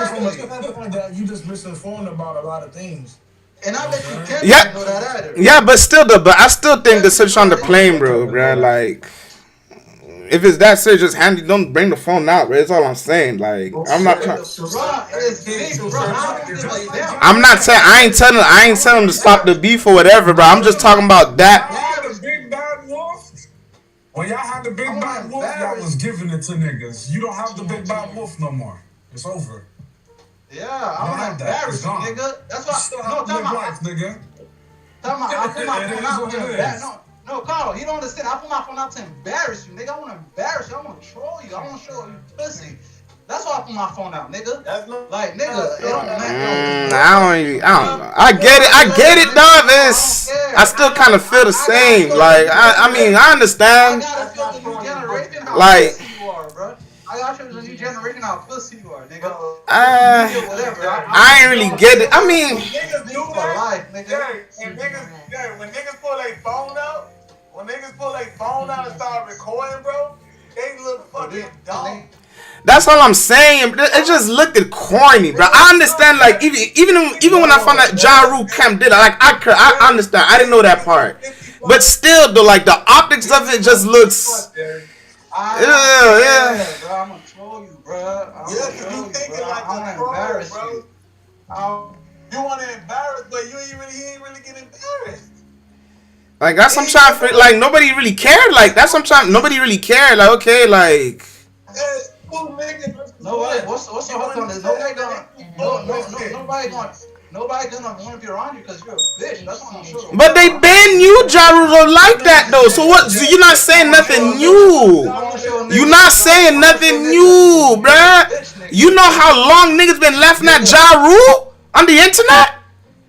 from a standpoint that you just misinformed about a lot of things. And I bet you can't know that either. Yeah, but I still think the switch on the plane, bro. Like, if it's that serious, just hand it. Don't bring the phone out, bro. That's all I'm saying. Like, I'm not trying. I'm not saying I ain't telling him to stop the beef or whatever, bro. I'm just talking about that. When y'all had the big bad wolf, y'all was giving it to niggas. You don't have the big bad wolf no more. It's over. Yeah, I'm not embarrassed, nigga. That's why. No, tell my life, nigga. Tell my, I put my phone out to embarrass. No, Carl, you don't understand. I put my phone out to embarrass you, nigga. I want to embarrass you. I want to troll you. I want to show you pussy. That's why I put my phone out, nigga. Like, nigga, it don't matter. I don't know. I get it, dog. I still kind of feel the same. Like, I mean, I understand. Like, I got you the new generation how pussy you are, nigga. I ain't really get it. I mean, niggas do that. When niggas pull their phone out, and start recording, bro, they look fucking dumb. That's all I'm saying. It just looked corny, bro. I understand, like, even when I found out Ja Rule Camp did it, like, I understand. I didn't know that part, but still, though, like, the optics of it just looks. Yeah, bro. I'm gonna troll you, bro. You thinking like a troll, bro. You want to embarrass, but he ain't really get embarrassed. Like, that's what I'm trying to, like, nobody really cared. Like, that's what I'm trying. Nobody really cared. Like, okay, like. Nobody. What's the hook on this? Nobody gonna want to be around you because you're a bitch. That's what I'm sure. But they banned you, Ja Rule, like that though. So what? So you're not saying nothing new. You're not saying nothing new, bruh. You know how long niggas been laughing at Ja Rule on the internet?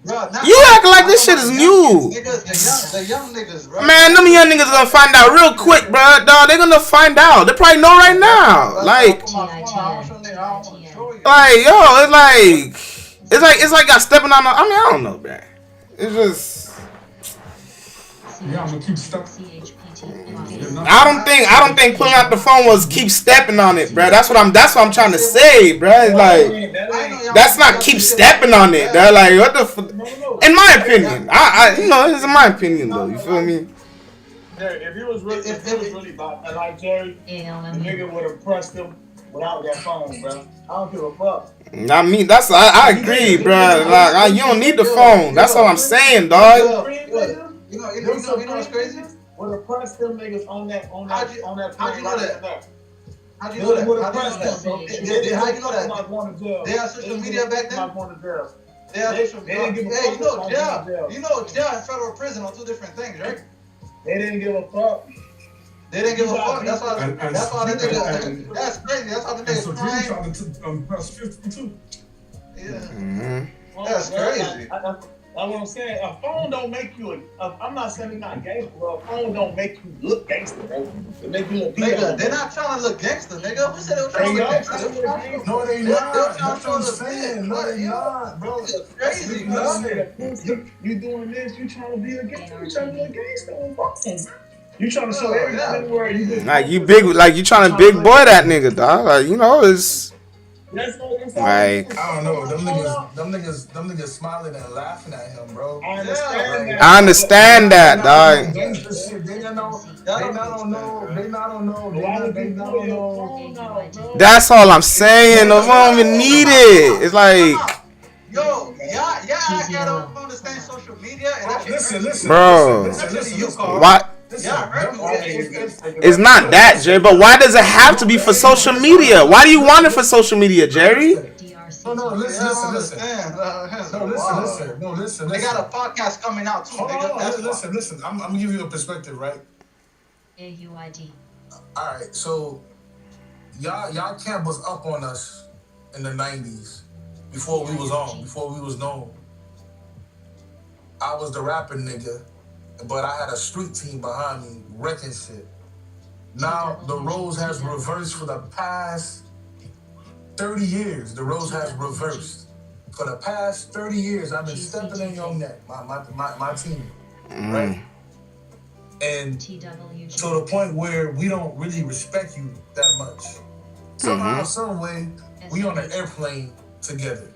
You acting like this shit is new. The young niggas, bro. Man, them young niggas gonna find out real quick, bro. Dog, they gonna find out. They probably know right now. Like, yo, it's like got stepping on. I mean, I don't know, bro. It's just. Yeah, I'm gonna keep stepping. I don't think pulling out the phone was keep stepping on it, bro. That's what I'm trying to say, bro. It's like, that's not keep stepping on it. They're like, what the in my opinion, it's in my opinion though. You feel me? If he was really about that, like Jerry, the nigga would have pressed him without that phone, bro. I don't give a fuck. I mean, I agree, bro. Like, you don't need the phone. That's all I'm saying, dog. You know what's crazy? Would have pressed them niggas on that plane. How'd you know that? How do you know that? How you know that? They had social media back then? They had social media. Hey, you know jail and federal prison are two different things, right? They didn't give a fuck. They didn't give a fuck. That's why the niggas. That's crazy. That's how the niggas trying to press 52. Yeah. That's crazy. That's what I'm saying. A phone don't make you I'm not saying it's not gangster, but a phone don't make you look gangster, bro. It make you look nigga, they're not trying to look gangster, nigga. Who said they were trying to look gangster? No, they not. That's what I'm saying. No, they not, bro. It's crazy, bro. You doing this, you trying to be a gangster, you trying to be a gangster. You trying to show everything where you been. Like, you big, like, you trying to big boy that nigga, dog. Like, you know, it's. Like, I don't know, them niggas smiling and laughing at him, bro. I understand that, dog. They don't know. That's all I'm saying. No, we don't even need it. It's like, yo, y'all don't understand social media. Listen, bro. What? It's not that, Jay. But why does it have to be for social media? Why do you want it for social media, Jerry? No, listen. They got a podcast coming out too. Listen. I'm gonna give you a perspective, right? AUID. All right, so y'all camp was up on us in the 90s before we was known. I was the rapping nigga, but I had a street team behind me wrecking shit. Now the roles has reversed for the past 30 years. The roles has reversed. For the past 30 years, I've been stepping in your neck, my team, right? And TWG. to the point where we don't really respect you that much. Somehow, some way, we on an airplane together.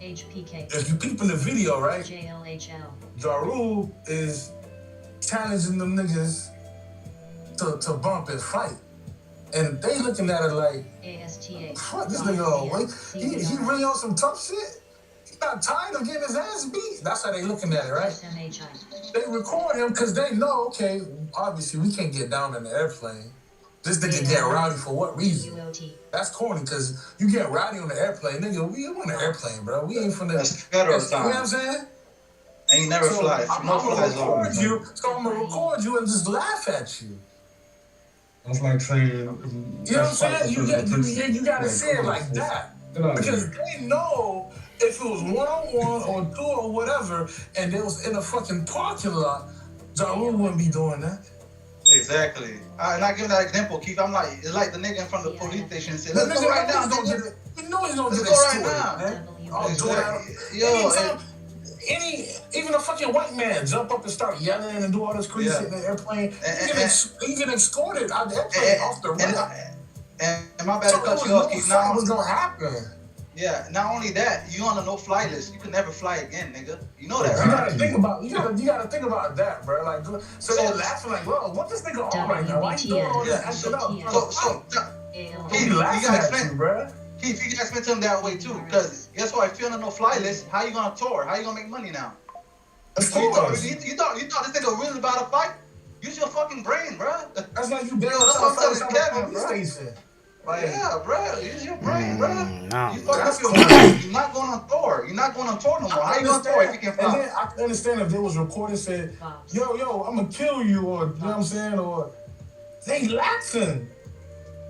HPK. If you peep in the video, right? JLHL. Ja Rule is challenging them niggas to bump and fight. And they looking at it like, ASTA. fuck this nigga all wait. He really on some tough shit? He not tired of getting his ass beat? That's how they looking at it, right? They record him because they know, okay, obviously we can't get down in the airplane. This nigga get rowdy for what reason? That's corny because you get rowdy on the airplane, nigga. We on the airplane, bro. We ain't from the. That's federal time. You know what I'm saying? Ain't never fly. I'm No gonna flies over. record you. So I'm gonna record you and just laugh at you. That's like saying. You know what I'm saying? You gotta say it like that because they know if it was 1-on-1 or 2 or whatever, and they was in a fucking parking lot, Ja Rule wouldn't be doing that. Exactly. And I give that example, Keith. I'm like, it's like the nigga in front of the police station said, The let's nigga go right now, gonna nigga. get it. You know he's gonna Let's get go right extorted, now. man. Even a fucking white man jump up and start yelling and do all this crazy shit in the airplane. He get escorted out the airplane off the ramp. And my bad to cut you off, Keith. Now what's gonna happen? Yeah, not only that, you on a no-fly list. You can never fly again, nigga. You know that, right? You gotta think about that, bro. Like, so they're laughing like, "Whoa, what this nigga on right now? Why you doing all this acting up?" So, Keith, you laughing at you, bro. Keith, you gotta explain to him that way too, because guess what? If you're on a no-fly list, how you gonna tour? How you gonna make money now? You thought this nigga really about to fight? Use your fucking brain, bro. That's like you that's what I'm telling Kevin, bro. Station. Like, yeah, bro. Use your brain, bro. No. You fucked up your mind. You're not going on tour. You're not going on tour no more. How you going on tour if you can fly? And then I can understand if they was recording said, yo, I'm gonna kill you, or you know what I'm saying, or they laughing.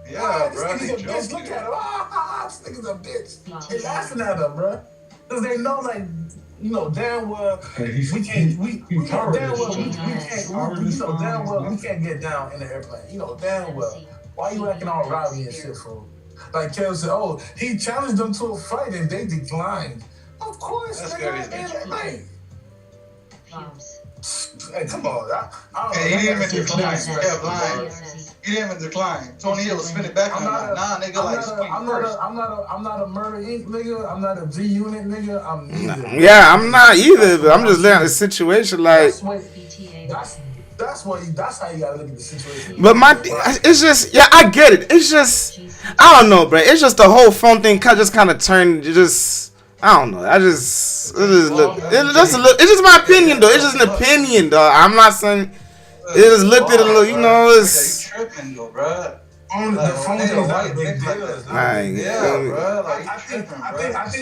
Yeah, this bro. nigga's a bitch. Look at him. This nigga's a bitch. They laughing at him, bro. Because they know, like, you know, damn well we can't get down in the airplane. You know, damn well. Why you acting all rowdy and shit for? Like Kev said, oh, he challenged them to a fight and they declined. Of course, nigga. Hey, come on. He didn't even decline. He didn't even decline. Tony Hill was spinning back on him. Nah, nigga, I'm not a Murder Inc. nigga. I'm not a G Unit nigga. I'm neither. Yeah, I'm not either. But I'm just looking at the situation like. That's how you gotta look at the situation. But it's just, yeah, I get it. It's just, I don't know, bro. It's just the whole phone thing just kind of turned, I don't know. It's just my opinion, though. It's just an opinion, though. I'm not saying, it just looked at it a little, you know, it's. You tripping, though, bro. The phone is not a big deal. bro. Like, I think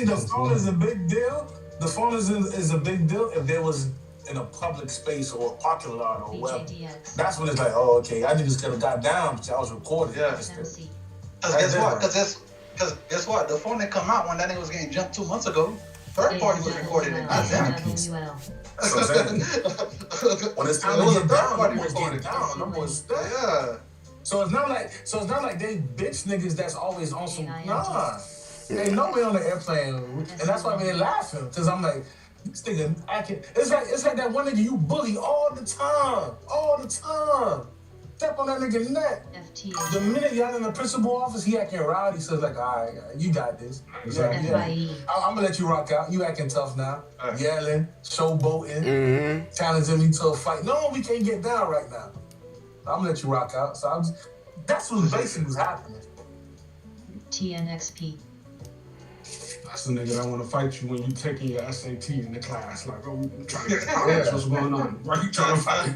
the phone is a big deal. The phone is a big deal if there was in a public space or a parking lot or whatever. That's when it's like, oh, okay, I just could have got down, but I was recording. Yeah. Because guess what? The phone didn't come out when that nigga was getting jumped 2 months ago. Third party was recording it, not them. That's what I'm saying. When it's time to get down, them boys getting down. Them boys, yeah. So it's not like they bitch niggas that's always on some. Nah, they know we on the airplane, and that's why they laughing. Cause I'm like, this nigga acting. It's like that one nigga you bully all the time. Step on that nigga's neck. The minute y'all in the principal office, he acting rowdy. So it's like, all right, you got this. Yeah. I'm gonna let you rock out. You acting tough now, yelling, showboating, challenging me to a fight. No, we can't get down right now. I'm gonna let you rock out. So that's what basically was happening. TNXP. That's the nigga that want to fight you when you taking your SAT in the class. Like, oh, I'm trying to get college. What's going on? Why you trying to fight?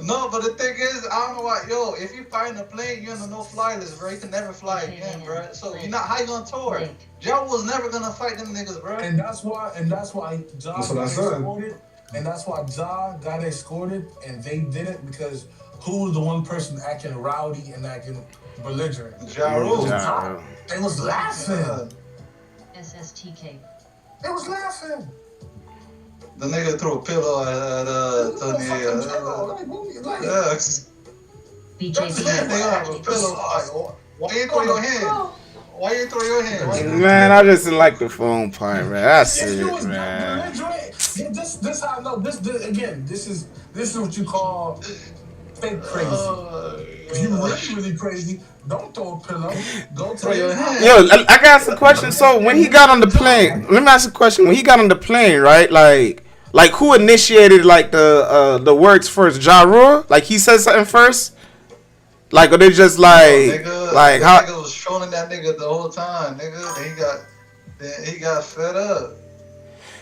No, but the thing is, I don't know why. Yo, if you fly in a plane, you're in a no-fly list, bro. You can never fly again, bro. So you're not. How you gonna tour? Joe was never gonna fight them niggas, bro. And that's why Ja got escorted. And that's why Ja got escorted, and they did it because who was the one person acting rowdy and acting belligerent? Ja Rule. They was laughing. SSTK. They was laughing. The nigga threw a pillow at Tony. Yeah. BJP. They have a pillow. Why you throw your hand? Why you throw your hand? Man, I just didn't like the phone part, man. That's it, man. Yeah, this how I know. This again. This is what you call fake crazy. If you really crazy, don't throw a pillow. Go to your hand. Yo, I got some questions. So when he got on the plane, let me ask a question. When he got on the plane, right? Like who initiated like the words first? Ja Rule? Like he said something first? Like, or they just like how? Nigga was trolling that nigga the whole time, nigga. And he got fed up.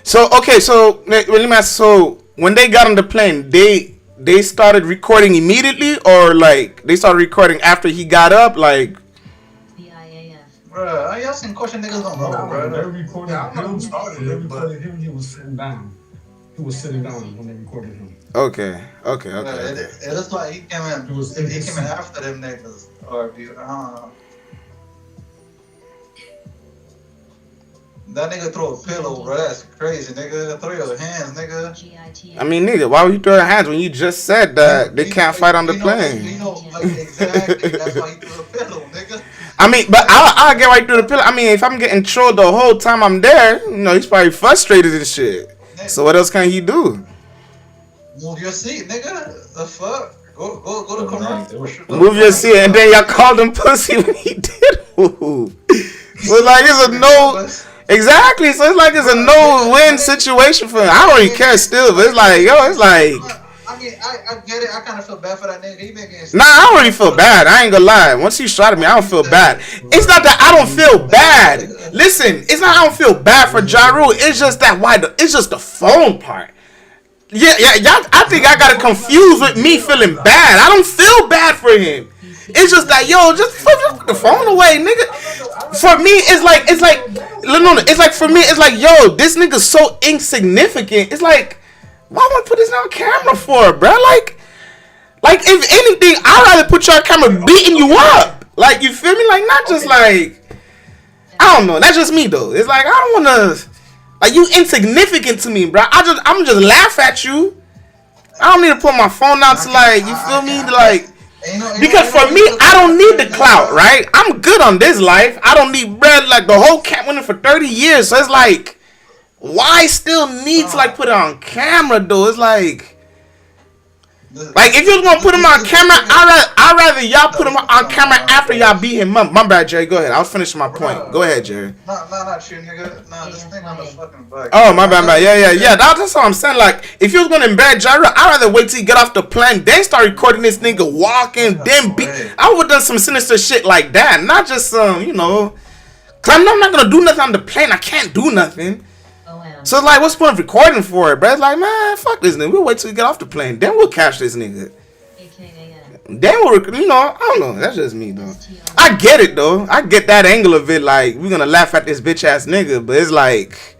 So okay, so let me ask. So when they got on the plane, they started recording immediately, or like they started recording after he got up, like. Bruh, I asking question niggas don't know, bro. They recorded him started. They recorded him. He was sitting down. He was sitting down when they recorded him. Okay. It looks like he came in. He came in after them niggas, or that nigga throw a pillow, bro. That's crazy, nigga. Throw your hands, nigga. I mean, nigga, why would you throw your hands when you just said that they can't fight on the plane? Exactly. That's why he threw a pillow, nigga. I mean, but I'll get right through the pillow. I mean, if I'm getting trolled the whole time I'm there, he's probably frustrated and shit. So what else can he do? Move your seat, nigga. The fuck? Go to commercial. Move your seat, and then y'all called him pussy when he did. So it's like it's a no. Exactly. So it's like it's a no-win situation for him. I don't really care still, but it's like, it's like. I mean, I get it. I kind of feel bad for that nigga. He been getting. Nah, I don't really feel bad. I ain't gonna lie. Once he shot at me, I don't feel bad. It's not that I don't feel bad. Listen, it's not I don't feel bad for Ja Rule. It's just that it's just the phone part. Yeah, y'all. I think I got it confused with me feeling bad. I don't feel bad for him. It's just that just put the phone away, nigga. For me, it's like for me, it's like this nigga's so insignificant. It's like, why would I put this on camera for, bro? Like if anything, I'd rather put you on camera beating you up. Like, you feel me? Like, not just like, I don't know. That's just me though. It's like I don't wanna. Like, you insignificant to me, bro. I'm just laugh at you. I don't need to put my phone out to like, you feel me? Like, because for me, I don't need the clout, right? I'm good on this life. I don't need bread. Like, the whole cat winning for 30 years. So it's like, why still need to like put it on camera though? It's like if you was gonna put him on camera, I'd rather y'all put him on camera after y'all beat him up. My bad, Jerry. Go ahead. I was finishing my point. Go ahead, Jerry. Not you, nigga. Nah, this thing on the fucking back. Oh, my bad. Yeah. That's what I'm saying. Like, if you was gonna embarrass Jerry, I'd rather wait till you get off the plane, then start recording this nigga walking, then beat. I would've done some sinister shit like that, not just some, cause I'm not gonna do nothing on the plane. I can't do nothing. So it's like, what's the point of recording for it, bro? It's like, man, fuck this nigga. We'll wait till we get off the plane. Then we'll catch this nigga. Then we'll, I don't know. That's just me, though. I get it, though. I get that angle of it. Like, we're gonna laugh at this bitch ass nigga, but it's like,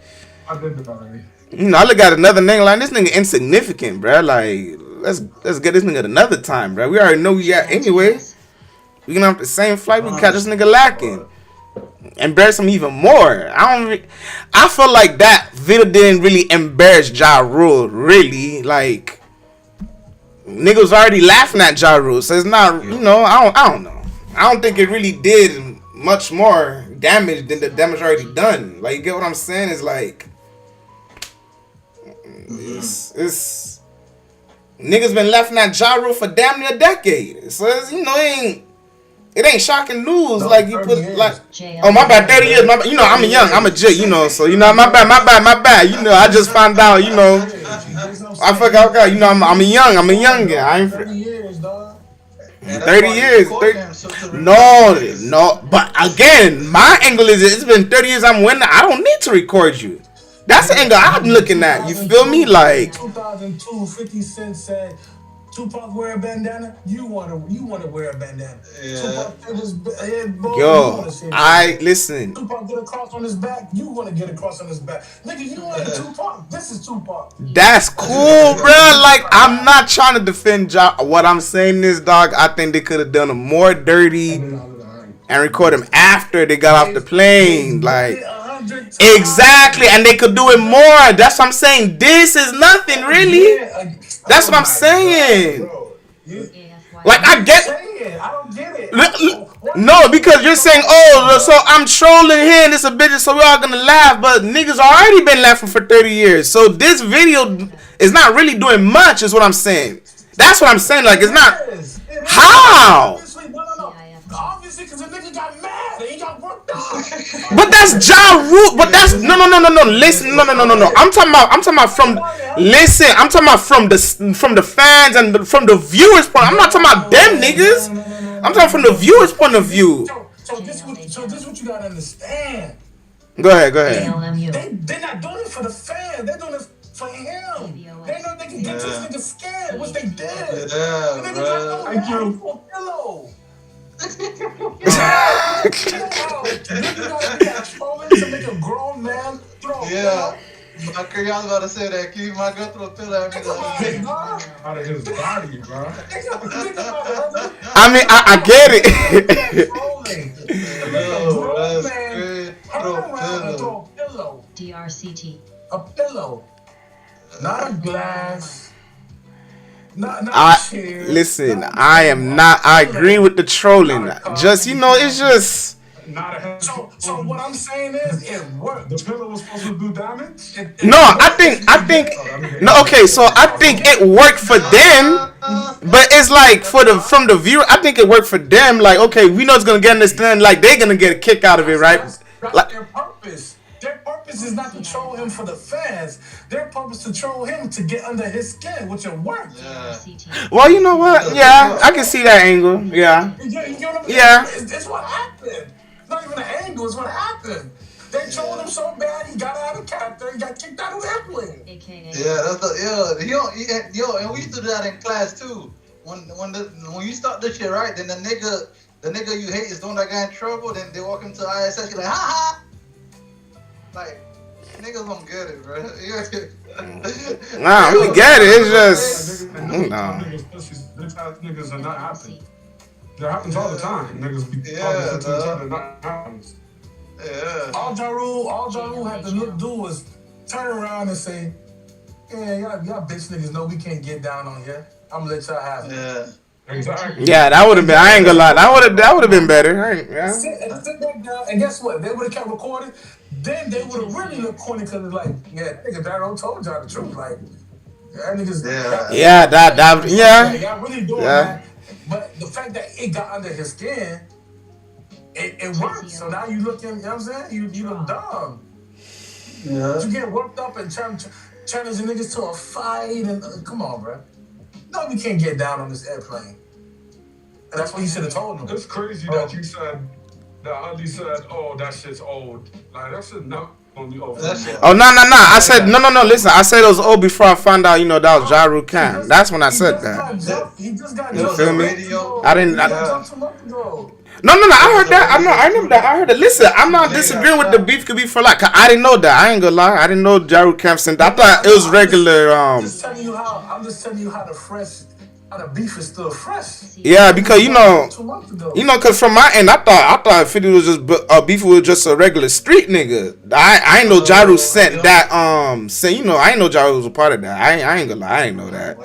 I look at another nigga like, this nigga insignificant, bro. Like, let's get this nigga another time, bro. We already know we got anyway. We gonna have the same flight. We catch this nigga lacking. Embarrass him even more. I feel like that video didn't really embarrass Ja Rule, really. Like, niggas was already laughing at Ja Rule, so it's not, I don't know. I don't think it really did much more damage than the damage already done. Like, you get what I'm saying? It's like, it's niggas been laughing at Ja Rule for damn near a decade. So it's, it ain't shocking news like you put like. Oh, my bad, 30 years. My bad. I'm young. I'm a J. So my bad. I just found out. I forgot. I'm a young guy. I ain't 30 years, dog. 30 years. No. But again, my angle is it's been 30 years. I'm winning. I don't need to record you. That's the angle I'm looking at. You feel me? Like 2002, 50 Cent said, Tupac wear a bandana. You wanna wear a bandana. Yeah. Tupac hit his head, bro. Listen. Tupac get a cross on his back. You wanna get a cross on his back, nigga. You ain't Tupac. This is Tupac. That's cool, bro. Like, I'm not trying to defend Ja. What I'm saying is, dog, I think they could have done him more dirty and record him after they got off the plane. Like, exactly, and they could do it more. That's what I'm saying. This is nothing, really. That's what I'm saying. Like I get. I don't get it. No, because you're saying, oh, so I'm trolling here and it's a bitch, so we're all gonna laugh. But niggas already been laughing for 30 years. So this video is not really doing much, is what I'm saying. That's what I'm saying. Like, it's not. How? Obviously, because the nigga got mad and he got worked up. But that's Ja Rule. But that's no. Listen, no. I'm talking about from. Listen, I'm talking about from the fans and from the viewers' point. I'm not talking about them niggas. I'm talking from the viewers' point of view. So this what you gotta understand. Go ahead. They're not doing it for the fans. They're doing it for him. They know they can get this nigga scared, which they did. Yeah, bro. Thank you. For a pillow. You got trolling to make a grown man throw a pillow. My girl, y'all about to say that. Keep my girl throw a pillow at me. Out of his body, bro. I mean, I get it. Yo, that's great. Throw a pillow. DRCT. A pillow. Not a glass. Not a chair. Listen, I am not. I agree with the trolling. Just it's just. So what I'm saying is, it worked. The pillow was supposed to do damage. No, I think. No, okay. So I think it worked for them, but it's like from the viewer. I think it worked for them. Like, okay, we know it's gonna get understand. Like, they're gonna get a kick out of it, right? That's their purpose. Their purpose is not to troll him for the fans. Their purpose is to troll him to get under his skin, which it worked. Well, you know what? Yeah, I can see that angle. Yeah. Yeah. It's what happened. It's not even an angle. It's what happened. They trolled him so bad he got out of character. He got kicked out of the airplane. Yeah, that's and we used to do that in class too. When you start this shit right, then the nigga you hate is doing that guy in trouble. Then they walk into ISS, you're like, ha ha. Like, niggas don't get it, bro. Nah, we get it. It's just Niggas are not happy. That happens all the time. Niggas be talking to each other, not happens. Yeah. All Ja Rule had to do was turn around and say, "Yeah, y'all bitch niggas know we can't get down on here. I'm gonna let y'all have it." Yeah. Exactly. Yeah, that would have been. I ain't gonna lie. That would have been better. Yeah. Sit back down, and guess what? They would have kept recording. Then they would have really looked corny because it's like, yeah, nigga, Daryl told y'all the truth. Like, that niggas. Yeah, yeah. Y'all really doing that. But the fact that it got under his skin, it worked. So now you looking, you know what I'm saying? You look dumb. Yeah. You get worked up and challenging niggas to a fight and come on, bro. No, we can't get down on this airplane. And that's what you should have told them. It's crazy that you said that Ali said, "Oh, that shit's old." Like that shit not gonna be old. Oh no! I said no. Listen, I said it was old before I found out. That was Ja Rule Cam. That's when I said that. He just got you feel me? I didn't. No. No, I heard that. I remember that. I heard it. Listen, I'm not disagreeing with the beef could be for like. I didn't know that. I ain't gonna lie. I didn't know Ja Rule Cam sent that. I thought it was regular. I'm just telling you how the beef is still fresh. Yeah, because because from my end, I thought 50 was just beef was just a regular street nigga. I ain't know Ja Rule sent that. I ain't know Ja Rule was a part of that. I ain't gonna lie. I ain't know that.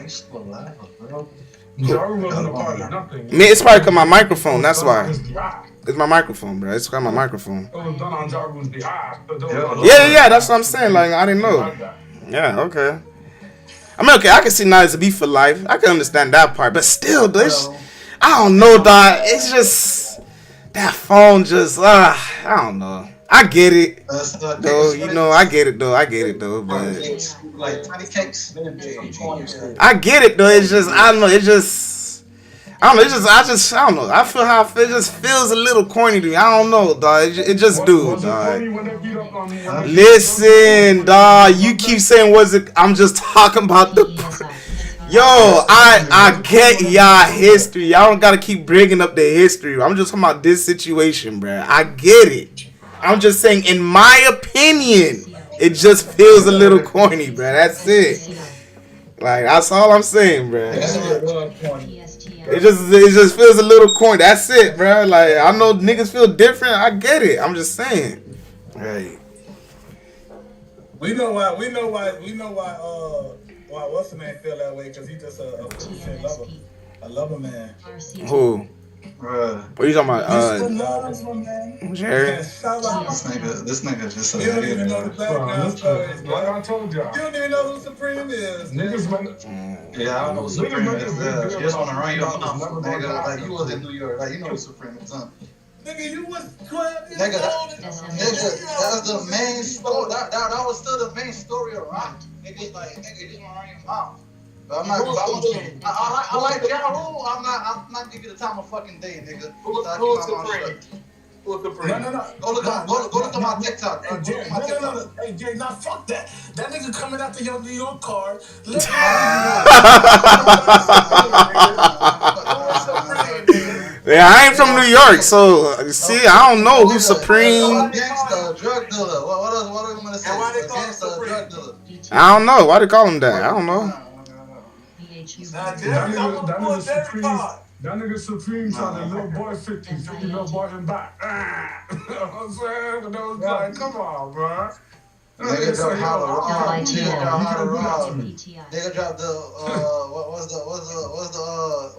Ja Rule wasn't a part of nothing. It's probably because my microphone. That's why. It's my microphone, bro. It's because my microphone. It was done on Ja Rule's behalf. Yeah. That's what I'm saying. Like I didn't know. Yeah. Okay. I mean, okay, I can see now it's a beef for life. I can understand that part, but still, I don't know, dog. It's just that phone just, I don't know. I get it, though. I get it, though. But like tiny cakes. I get it, though. It's just, I don't know. It's just. I don't know. I don't know. I feel how it just feels a little corny to me. I don't know, dog. It just do, dog. Listen, dog. You keep saying was it? I'm just talking about the. Yo, I get y'all history. Y'all don't gotta keep bringing up the history. I'm just talking about this situation, bro. I get it. I'm just saying, in my opinion, it just feels a little corny, bro. That's it. Like that's all I'm saying, bro. It just feels a little corny. That's it, bro. Like I know niggas feel different. I get it. I'm just saying. Right. We know why. Why what's the man feel that way? Because he's just a 50 Cent lover. I love a man. Who? Bruh. What are you talking about? Mr. Loves, my man. Jerry? This nigga just a You don't even hater. know the background stories, Like bro. I told y'all. You don't even know who Supreme is. Niggas man. make Yeah, I know who Supreme make is. a big You deal just about want to run your these mouth, never nigga. gonna Like you was in happen. New York. Like you know who Supreme is, huh? Nigga, you was 12 years Nigga, old. nigga, that's the main story. That was still the main story around. Nigga, like, nigga, you just want to run your mouth. But I'm not. I like Ja Rule. I'm not giving you the time of fucking day, nigga. Who's Supreme? Who's Supreme? No. Go look at my TikTok. Go Jay, look at my TikTok. no. Hey, Jay, nah, fuck that. That nigga coming after your New York card. Let him Yeah, I ain't from New York, so see, I don't know who's Supreme. Gangsta, drug dealer. What else? What are we gonna say? And why they call him Gangsta, Supreme? drug dealer. I don't know. Why they call him that? I don't know. That nigga Supreme. That nigga Supreme trying to little boy 50 little boy him back. You know what I'm saying? But that was like, come on, bro. Nigga dropped Holla Rob. PTI. Nigga dropped the what's the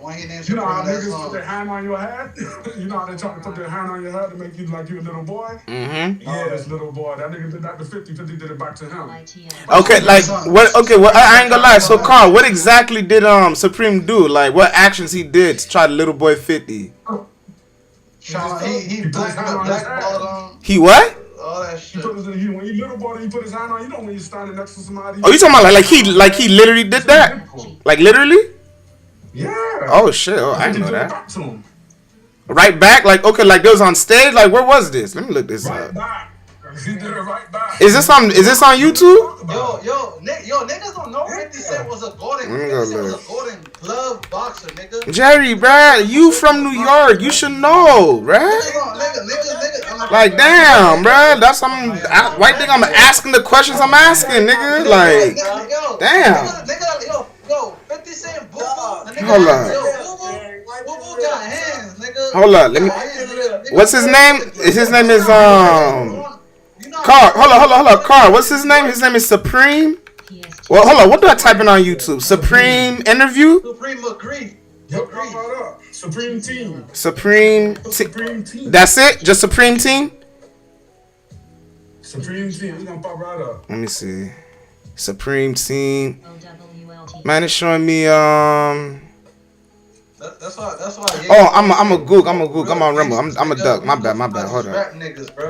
when he named You know how Supreme that niggas song? put their hand on your head? You know how they try to put their hand on your head to make you like you a little boy? Mm-hmm. Yeah, this little boy. That nigga did that to 50 did it back to him. Okay, like what? Okay, well, I ain't gonna lie. So, Carl, what exactly did Supreme do? Like, what actions he did to try to little boy 50? He blackballed him. He what? All that shit. When you little boy, he put his hand on you know when you're standing next to somebody. Oh, you talking about like he literally did that? Like literally? Yeah. Oh shit! Oh, I didn't know that. Back to him. Right back? Like okay, like they was on stage. Like where was this? Let me look this Right up. back. He did it right back. Is this on YouTube? Yo, niggas don't know 50 Cent was a golden, Let me go 50 Cent was look. a golden glove boxer, nigga. Jerry, bruh, you from New York? You should know, bruh. Nigga. Like damn, bruh. That's why you think I'm asking the questions I'm asking, nigga? Like damn. Yo, 50 Cent, boo. Hold on. Boo got hands, nigga. Hold up, let me. What's his name? His name is Carl. Hold on. Carl, what's his name? His name is Supreme. Well, hold on. What do I type in on YouTube? Supreme interview. Supreme agree. Supreme team. Supreme team. That's it. Just Supreme team. Supreme team. He's gonna pop right up. Let me see. Supreme team. Man, it's showing me That's why. Oh, I'm a gook. I'm on Rumble. I'm a duck. My bad. Hold on. Rap niggas, bro.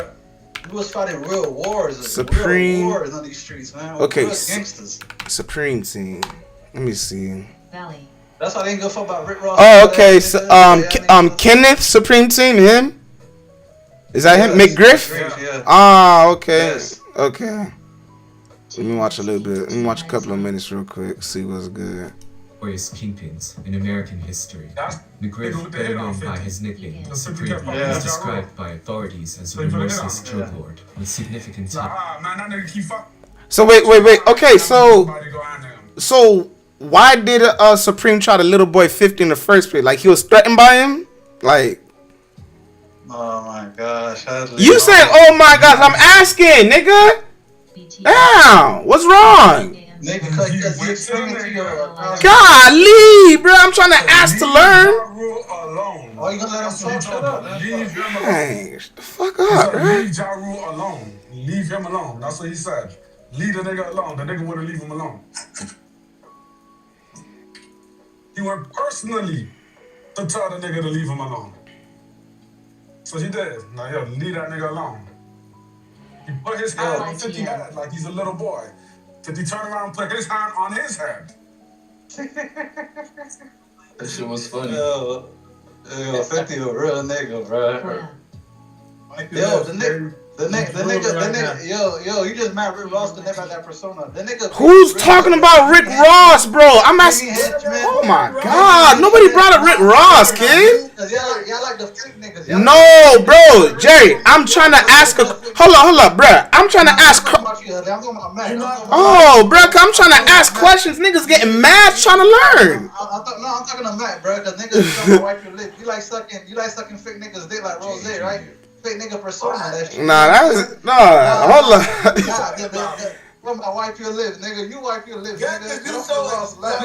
We was fighting real wars. Supreme. Real wars on these streets, man. Okay. Real gangsters. Supreme team. Let me see. Valley. That's why they didn't go fuck about Rick Ross. Oh, okay. So, Kenneth Supreme team. Him. Is that him? McGriff? Yeah. Ah, okay. Yes. Okay. Let me watch a little bit. Let me watch a couple of minutes real quick. See what's good. Notorious kingpins in American history. McGriff, better known by his nickname, Supreme, is described by authorities as a remorseless drug lord with significant So wait. Okay, so why did Supreme try to little boy 50 in the first place? Like he was threatened by him? Like Oh my gosh. you said, oh my gosh, I'm asking, nigga. Damn, what's wrong? Nigga, cause you experiment to your Golly, bro, I'm trying to ask to learn. Oh, you gonna let him talk? Shut up, man. Hey, shut the fuck up, bro. Leave Ja Rule alone. Leave him alone. That's what he said. Leave the nigga alone. The nigga wouldn't leave him alone. He went personally to tell the nigga to leave him alone. So he did. Now, yo, leave that nigga alone. He put his hand on 50's head like he's a little boy. 50 turned around and put his hand on his head. That shit was funny. Yo, 50 a real nigga, bro. Yo, the nigga, yo, you just mad Rick Ross, the nigga got that persona. The nigga. Who's talking about Rick Ross, bro? I'm asking. Oh my God, nobody brought up Rick Ross, kid. Y'all like the freak niggas. No, bro, Jerry, I'm trying to ask a. Hold up, bro. I'm trying to ask. Oh, bro, I'm trying to ask questions. Niggas getting mad trying to learn. I'm talking to Matt, bro, because niggas trying to wipe your lip. You like sucking fake niggas dick like Rose, right? Fake nigga persona. That shit. Nah, hold up. Bro, I wipe your lips, nigga. You wipe your lips, Yeah, nigga. you Get so off the lost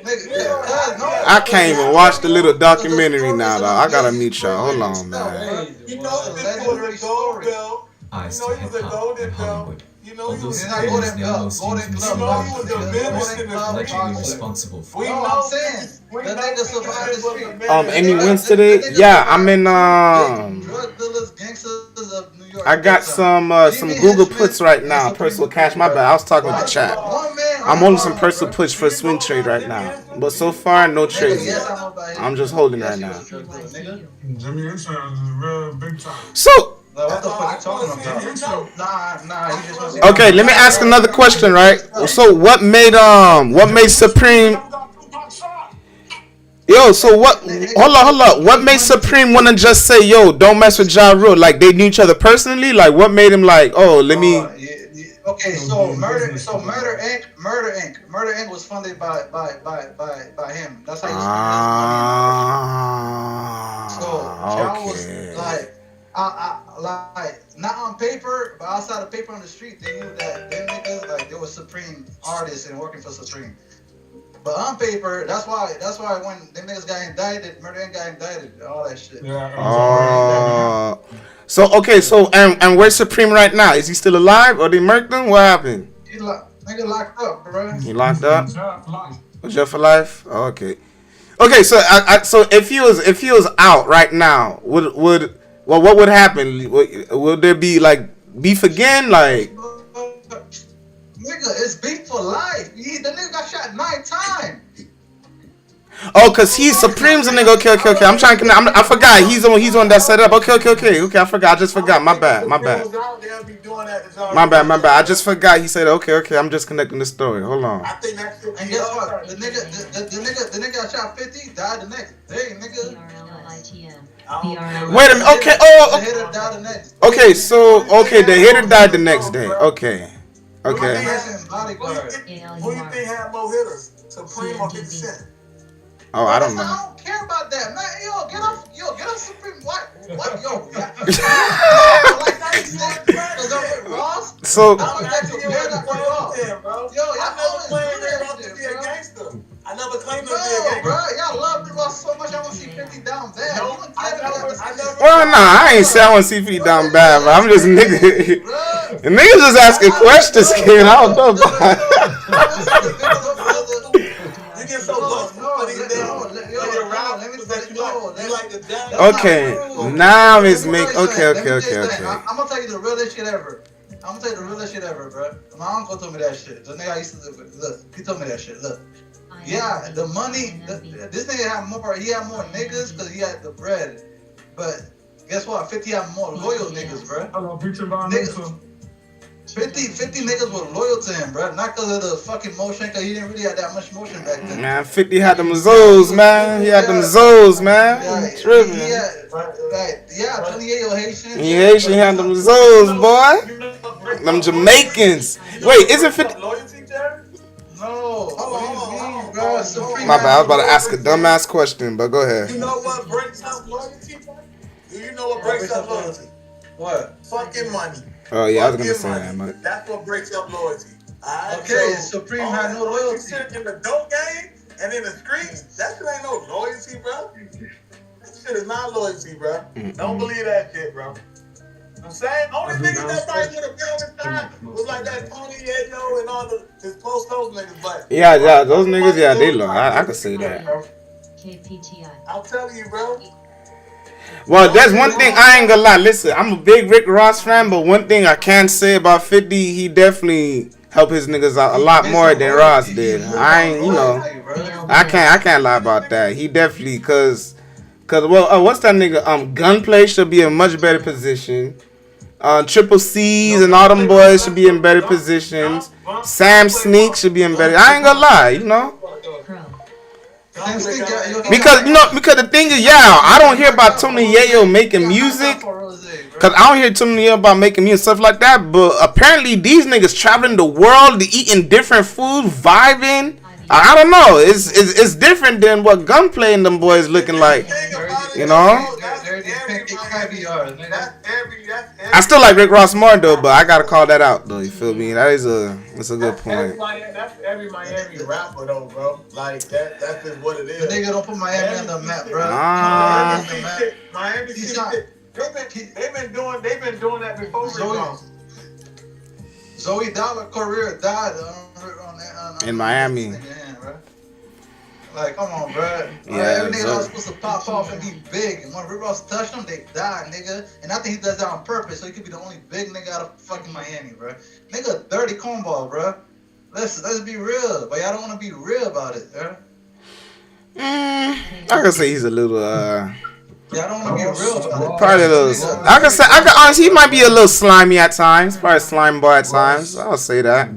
nigga. No. I can't even watch the little documentary now, though. I gotta mute y'all. Hold on, man. You know this was a gold bell. Eyes You to know he was a hip-hop golden and bell. Hollywood. You know he Although was Supreme is now most Golden infamous Glove, for he was a being menace in the allegedly street. responsible for. We No, know I'm saying we the know nigga 50 survived the Cent was street. a menace. Any wins today? Yeah, I'm in Drug dealers, gangsters of New York. I got some Google puts right now. Personal cash. My bad. I was talking with the chat. I'm holding some personal puts for a swing trade right now. But so far, no trades yet. I'm just holding right now. Jimmy Insurance is real big time. So. What the fuck you talking about? Nah, you just want to see. Okay, let me ask another question, right? So what made Supreme? Yo, so what? Hold up. What made Supreme wanna just say, yo, don't mess with Ja Rule? Like they knew each other personally? Like what made him like, oh, let me? Okay, so Murder Inc. was funded by him. That's how he was spending his money. So Ja was like. Like not on paper, but outside of paper on the street, they knew that them niggas like they were Supreme artists and working for Supreme. But on paper, that's why when them niggas got indicted, Murder Inc. got indicted, all that shit. Yeah. So okay, so and where's Supreme right now? Is he still alive or they murked him? What happened? Nigga locked up, bro. He locked up? Jail for life? Oh, okay. Okay, so so if he was out right now, what would happen? Would there be like beef again? Like nigga, it's beef for life. The nigga got shot 9 times. Oh, cause he's Supreme's a nigga. Okay. I'm trying to. I forgot. He's the one that set it up. Okay. I forgot. I just forgot. My bad. I just forgot. He said okay. I'm just connecting the story. Hold on. I think that's and guess what? The nigga got shot 50. Died the next day, nigga. Wait a minute. Okay. Okay. So the hitter died the next day. Okay. Who you think had more hitters? Supreme or 50 Cent? Oh, I don't know. I don't care about that, man. Get off Supreme. What? Yo. So. I never claimed to be a gangster. Bro, y'all love me so much. I want to see 50 down bad. No, well, nah, I ain't say I want to see 50 down bad, but I'm just nigga. And niggas just asking questions, kid. I don't know about You get so lost. Okay, now it's make. Okay. I'm gonna tell you the realest shit ever. Bro. My uncle told me that shit. The nigga I used to live with. Look, he told me that shit. Look. Yeah, the money. This nigga had more. He had more niggas because he had the bread. But guess what? 50 had more loyal niggas, bro. Niggas. 50 niggas were loyal to him, bro. Not because of the fucking motion, because he didn't really have that much motion back then. Man, 50 had them zoes, man. He had them zoes, man. Tripping. Yeah, 28 Haitian. He Haitian, he had them zoes, boy. Them Jamaicans. Wait, isn't 50? No. What do you mean, bro? My bad, I was about to ask a dumbass question, but go ahead. You know what breaks up loyalty, bro? Do you know what breaks up loyalty? What? Fucking money. Oh, yeah, I was going to say that, man. That's what breaks up loyalty. Okay, Supreme had no loyalty. In the dope game and in the streets, that shit ain't no loyalty, bro. That shit is not loyalty, bro. Don't believe that shit, bro. I'm saying, only niggas that probably would have been on his side was like that Tony Yayo and all his close niggas, but yeah, those niggas, yeah, they low. I could say that. I'll tell you, bro. Well, there's one thing I ain't gonna lie. Listen, I'm a big Rick Ross fan, but one thing I can say about 50, he definitely helped his niggas out a lot more than Ross did. I ain't, I can't lie about that. He definitely, cause what's that nigga? Gunplay should be in much better position. Triple C's and all them boys should be in better positions. Sam Sneak should be in better. I ain't gonna lie, Because the thing is, I don't hear about Tony Yayo making music. Cause I don't hear Tony Yayo about making music stuff like that. But apparently these niggas traveling the world, eating different food, vibing. I don't know. It's different than what Gunplay and them boys looking like. There I still like Rick Ross more though, but I gotta call that out though. You feel me? That's a good point. That's every Miami rapper though, bro. Like that's just what it is. The nigga don't put Miami on the map, bro. Miami shit. They've been doing that before. Zoe Dollar career died in Miami. Like, come on, bro. Yeah, every nigga was supposed to pop off and be big. And when Rick Ross touched them, they died, nigga. And I think he does that on purpose, so he could be the only big nigga out of fucking Miami, bro. Nigga, dirty cornball, bro. Let's be real, but y'all don't want to be real about it, bro. I can say he's a little Y'all don't want to be real about it. probably a little. I can honestly, he might be a little slimy at times. Probably a slime boy at times. I'll say that.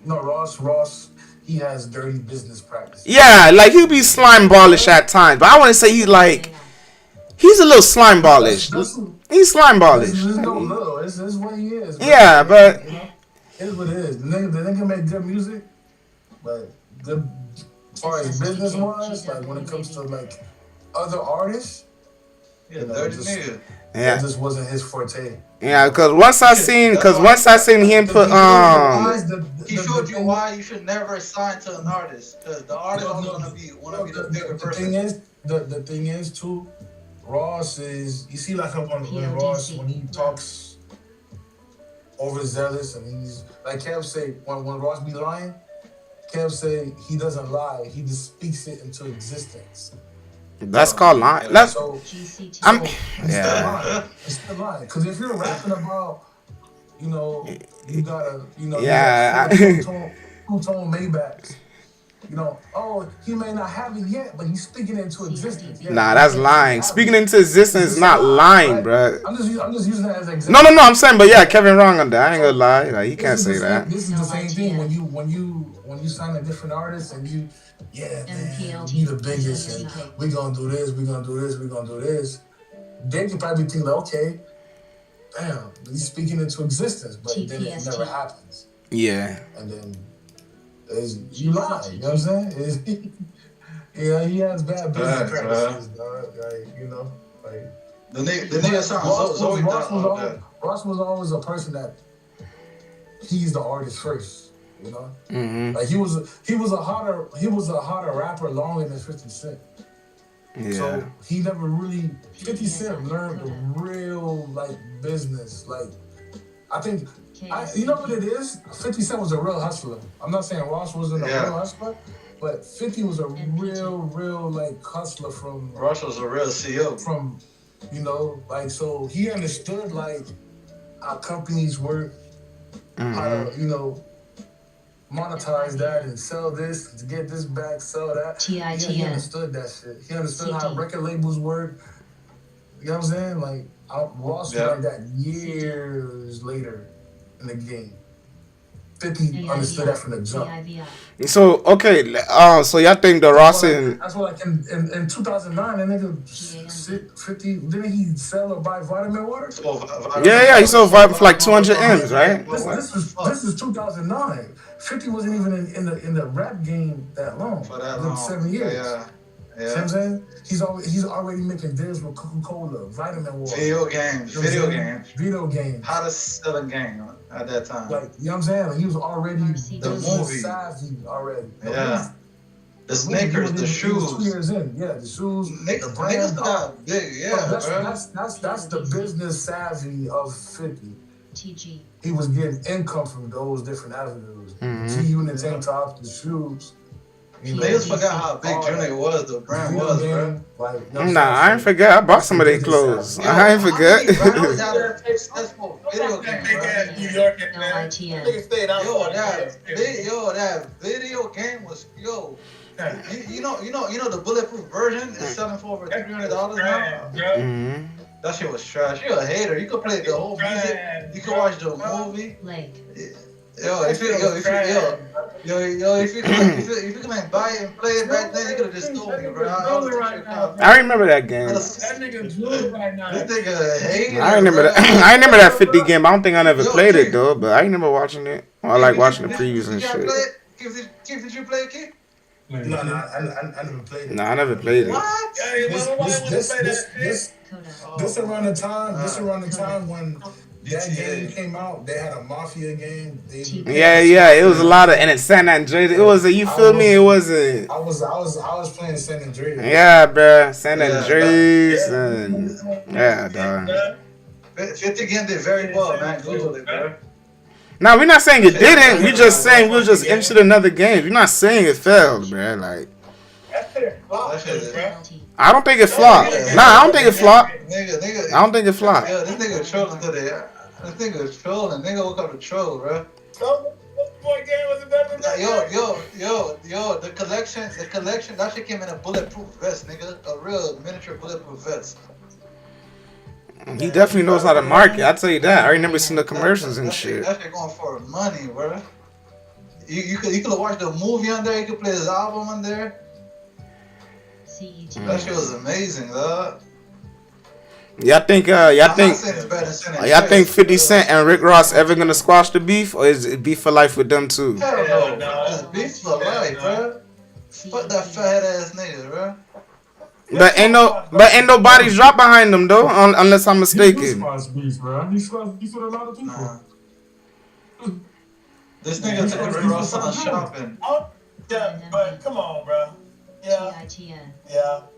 No, Ross, he has dirty business practices. Yeah, like he'll be slime ballish at times, but I want to say he's a little slime ballish. He's slime ballish. It's no little. It's what he is. Yeah, but you know, it's what it is. The nigga make good music, but good as far as business wise, like when it comes to like other artists, dirty nigga. Yeah, it just wasn't his forte. Yeah, because once I seen him put he showed you why you should never sign to an artist, because the artist always wanna be the bigger person. The thing is too, Ross is, you see like when Ross, when he talks overzealous and he's like Kev say, when Ross be lying, Kev say he doesn't lie, he just speaks it into existence. That's called lying. That's It's still lying. Because if you're rapping about, you gotta, two-tone Maybachs. He may not have it yet, but he's speaking it into existence. Yeah, nah, that's lying. Speaking into existence is not lying, bro. I'm just using that as an example. No, I'm saying, but yeah, Kevin wrong on that. I ain't gonna lie. Like, he can't say that. This is the same thing when you sign a different artist and you, man, you the biggest, and we gonna do this, we gonna do this, we gonna do this. They could probably think like, okay, damn, he's speaking into existence, but then it never happens. Yeah. And then you lie, you know what I'm saying? He has bad business practices, dog. The nigga sounds so Ross was always a person that he's the artist first. Like he was a hotter rapper longer than 50 Cent. Yeah. So he never really 50 Cent learned the real business. Like I think you know what it is? 50 Cent was a real hustler. I'm not saying Ross wasn't a real hustler, but 50 was a real hustler from Ross was a real CEO. From so he understood how companies work, how to, monetize that and sell this to get this back, sell that. He understood that shit. He understood how record labels work. You know what I'm saying? Ross learned that years later in the game. 50 understood that from the jump. So okay, so y'all think the Ross in that's what in 2009 that nigga 50 didn't he sell or buy vitamin water? Yeah, he sold vitamin for like 200 M's, right? This is 2009. 50 wasn't even in the rap game that long. For that long. 7 years. Yeah. See what I'm saying? He's already making deals with Coca-Cola, vitamin water. Video games. How to sell a game at that time. You know what I'm saying? He was already the movie savvy already. Yeah. The sneakers, the shoes. 2 years in, the shoes, the brand. Niggas got big, That's the business savvy of 50. TG. He was getting income from those different avenues. G-Unit tank tops, the shoes. Niggas forgot how big Junior was, the brand was, bro. Nah, I ain't forget. I bought some of their clothes. I ain't forget. Video game, that video game was You know the bulletproof version is selling for over $300 now. That shit was trash. You're a hater. You could play the whole music. You could watch the movie. If you can buy it and play it back then, you could have just told me, bro. I remember that game. That nigga drew right now. This nigga hating. I remember that. I remember that 50 game. I don't think I never played it though, but I remember watching it. I like watching the previews and shit. Keith, did you play it, Keith? No, no, I never played it. No, I never played it. What? This around the time when that game came out, they had a Mafia game. Yeah, it was a lot of, and it's San Andreas. It was a, you feel me? It wasn't. I was playing San Andreas. Yeah, bruh, San Andreas, and yeah, dog. 50 game did very well, man. Google it, bro. Now we're not saying it didn't. We just saying we just entered another game. We're not saying it failed, bruh. Like, I don't think it flopped. Nah, I don't think it flopped. Nigga, I don't think it flopped. Yo, this nigga trolling today. This nigga is trolling. Nigga woke up to troll, bro. Yo, the collection, that shit came in a bulletproof vest, nigga. A real miniature bulletproof vest. He definitely knows how to market. I tell you that. I remember seeing the commercials and shit. That shit going for money, bro. You could have watched the movie on there. You could play his album on there. That shit was amazing, dog. Y'all think 50 Cent and Rick Ross ever gonna squash the beef, or is it beef for life with them too? Hell no, it's beef for life, bro. Fuck that fat ass nigga, bro. But ain't no bodies dropped behind them though, unless I'm mistaken. He squash beef, bro. He squash beef with a lot of people. This nigga took Rick Ross on shopping. Yeah, but come on, bro. Yeah,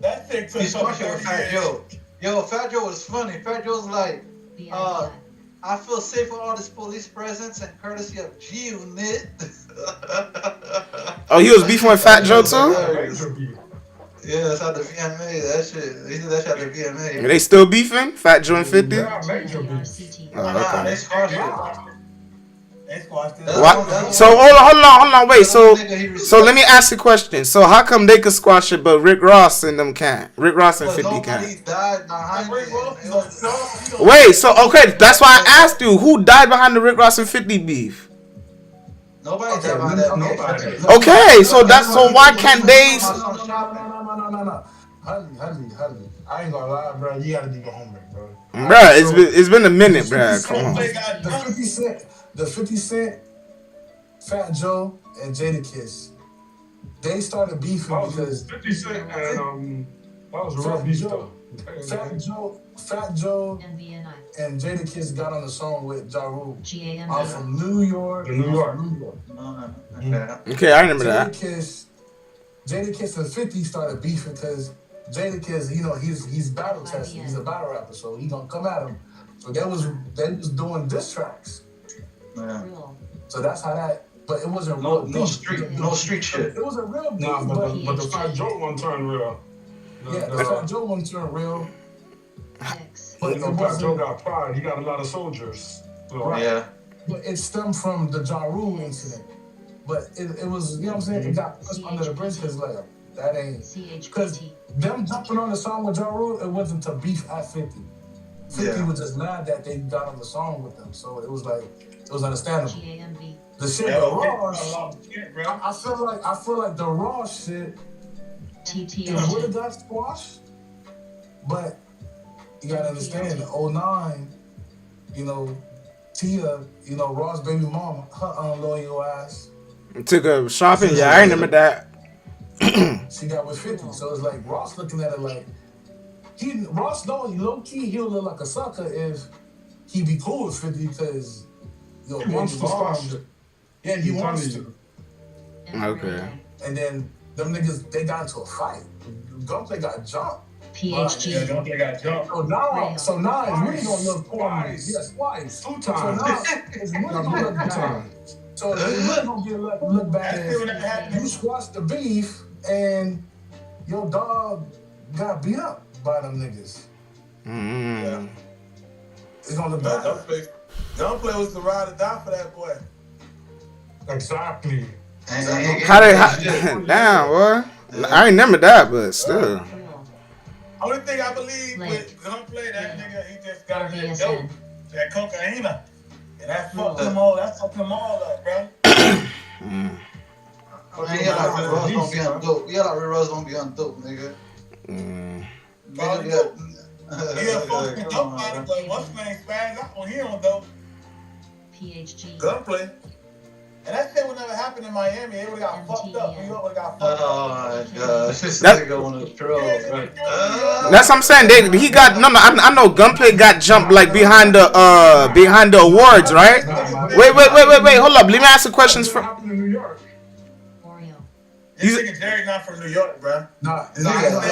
that shit took He's squashing with Fat Joe. Yo, Fat Joe was funny. Fat Joe's like, I feel safe with all this police presence and courtesy of G-Unit. Oh, he was beefing with Fat Joe too? Yeah, that's how the VMA. That shit. He did that shit at the VMA. Are they still beefing? Fat Joe and 50? They squashed it. So hold on, wait. So let me ask you a question. So how come they could squash it, but Rick Ross and them can't? Rick Ross and 50 can't. Wait, so okay, that's why I asked you who died behind the Rick Ross and 50 beef. Nobody died behind that. Okay, so why can't they? No. Honey. I ain't gonna lie, bro. You gotta do your homework, bro. Bruh, it's been a minute, bruh. Come on. The 50 Cent, Fat Joe, and Jadakiss, they started beefing because 50 Cent and that was a real beef though. Fat Joe and Jadakiss got on the song with Ja Rule. I'm from New York. Okay, I remember that. Jadakiss and 50 started beefing because Jadakiss, you know, he's battle tested. He's a battle rapper, so he gonna come at him. So they was doing diss tracks. Yeah. So that's how that. But it wasn't no street shit. It wasn't real beef. Nah, but the Fat Joe one turned real. The Fat Joe one turned real. But Fat Joe got pride. He got a lot of soldiers. So, right. Yeah. But it stemmed from the Ja Rule incident. But it was, you know what I'm saying? It got pushed under the bridge because like that ain't because them jumping on the song with Ja Rule, it wasn't to beef at 50. 50 was just mad that they got on the song with them, so it was like it was understandable. The shit with Ross, I feel like the Ross shit would have got squashed, but you gotta understand, 09, you know, Tia, you know, Ross' baby mama, her unloyal ass. Took her shopping, yeah, I remember that. She got with 50, so it's like Ross looking at it like Ross knowing low key he'll look like a sucker if he be cool with 50 because yo, he wants to squash it. Yeah, he wants to. Okay. And then them niggas they got into a fight. Gunplay got jumped. PhD. Yeah, Gunplay got jumped. So now it's really gonna look poor. Yes, twice. 2 times. So now it's really gonna look bad. So it's really gonna look bad if you squashed the beef and your dog got beat up by them niggas. Yeah. It's gonna look bad. Gunplay was the ride or die for that boy. Exactly. Damn, boy. I remember that, but still. Only thing I believe with Gunplay, that nigga, he just got that dope, that cocaine, and that fucked them all. That fucked them all up, bro. Yeah, like Rick Ross don't be on dope. Yeah, like Rick Ross don't be on dope, nigga. Yeah, folks be dope on it, but what's his name spazzed out when he on dope? PhD. Gunplay. And that shit would never happen in Miami. They would have got fucked up. New York would have got fucked up. Oh my gosh, this nigga on the troll, bro. That's what I'm saying. He got no. I know Gunplay got jumped like behind the awards, right? Wait. Hold up. Let me ask the questions for. New York. This nigga Jerry not from New York, bro. Nah, New York.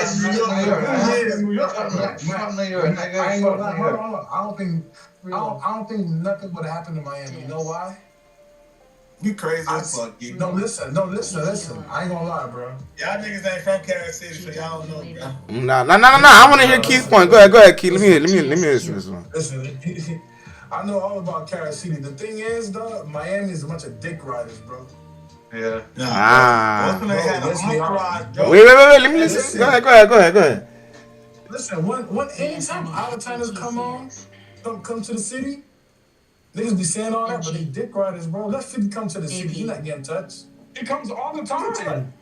From New York. I ain't gonna lie. Hold on. I don't think nothing would happen in Miami. You know why? You crazy as fuck, you. No, listen. I ain't gonna lie, bro. Y'all niggas ain't from Kansas City, so y'all don't know, bro. Nah. I want to hear Keith's point. Go ahead, Keith. Let me listen to this one. Listen, I know all about Kansas City. The thing is, though, Miami is a bunch of dick riders, bro. Yeah. Wait. Let me listen. Go ahead. Listen, when anytime out-of-towners come to the city, niggas be saying all that, but they dick riders, bro. Let 50 come to the city. He not getting touched. It comes all the time.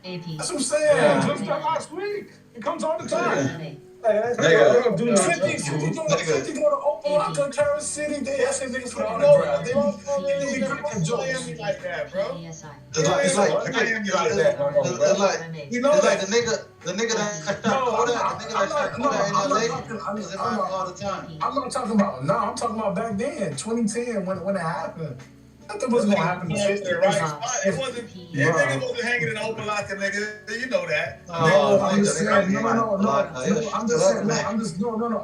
That's what I'm saying. Yeah. Just that last week. It comes all the time. Nigga, 50 go to Opa-locka, Kansas City. They ask niggas for the autograph. They be cracking jokes. Like that, bro. It's like the nigga that shot Kodak, the nigga that shot Kodak in LA was in Miami all the time. I'm not talking about I'm talking about back then, 2010, when it happened. Nothing was gonna happen to 50. It wasn't. Nigga wasn't hanging in Opa-locka, nigga. You know that.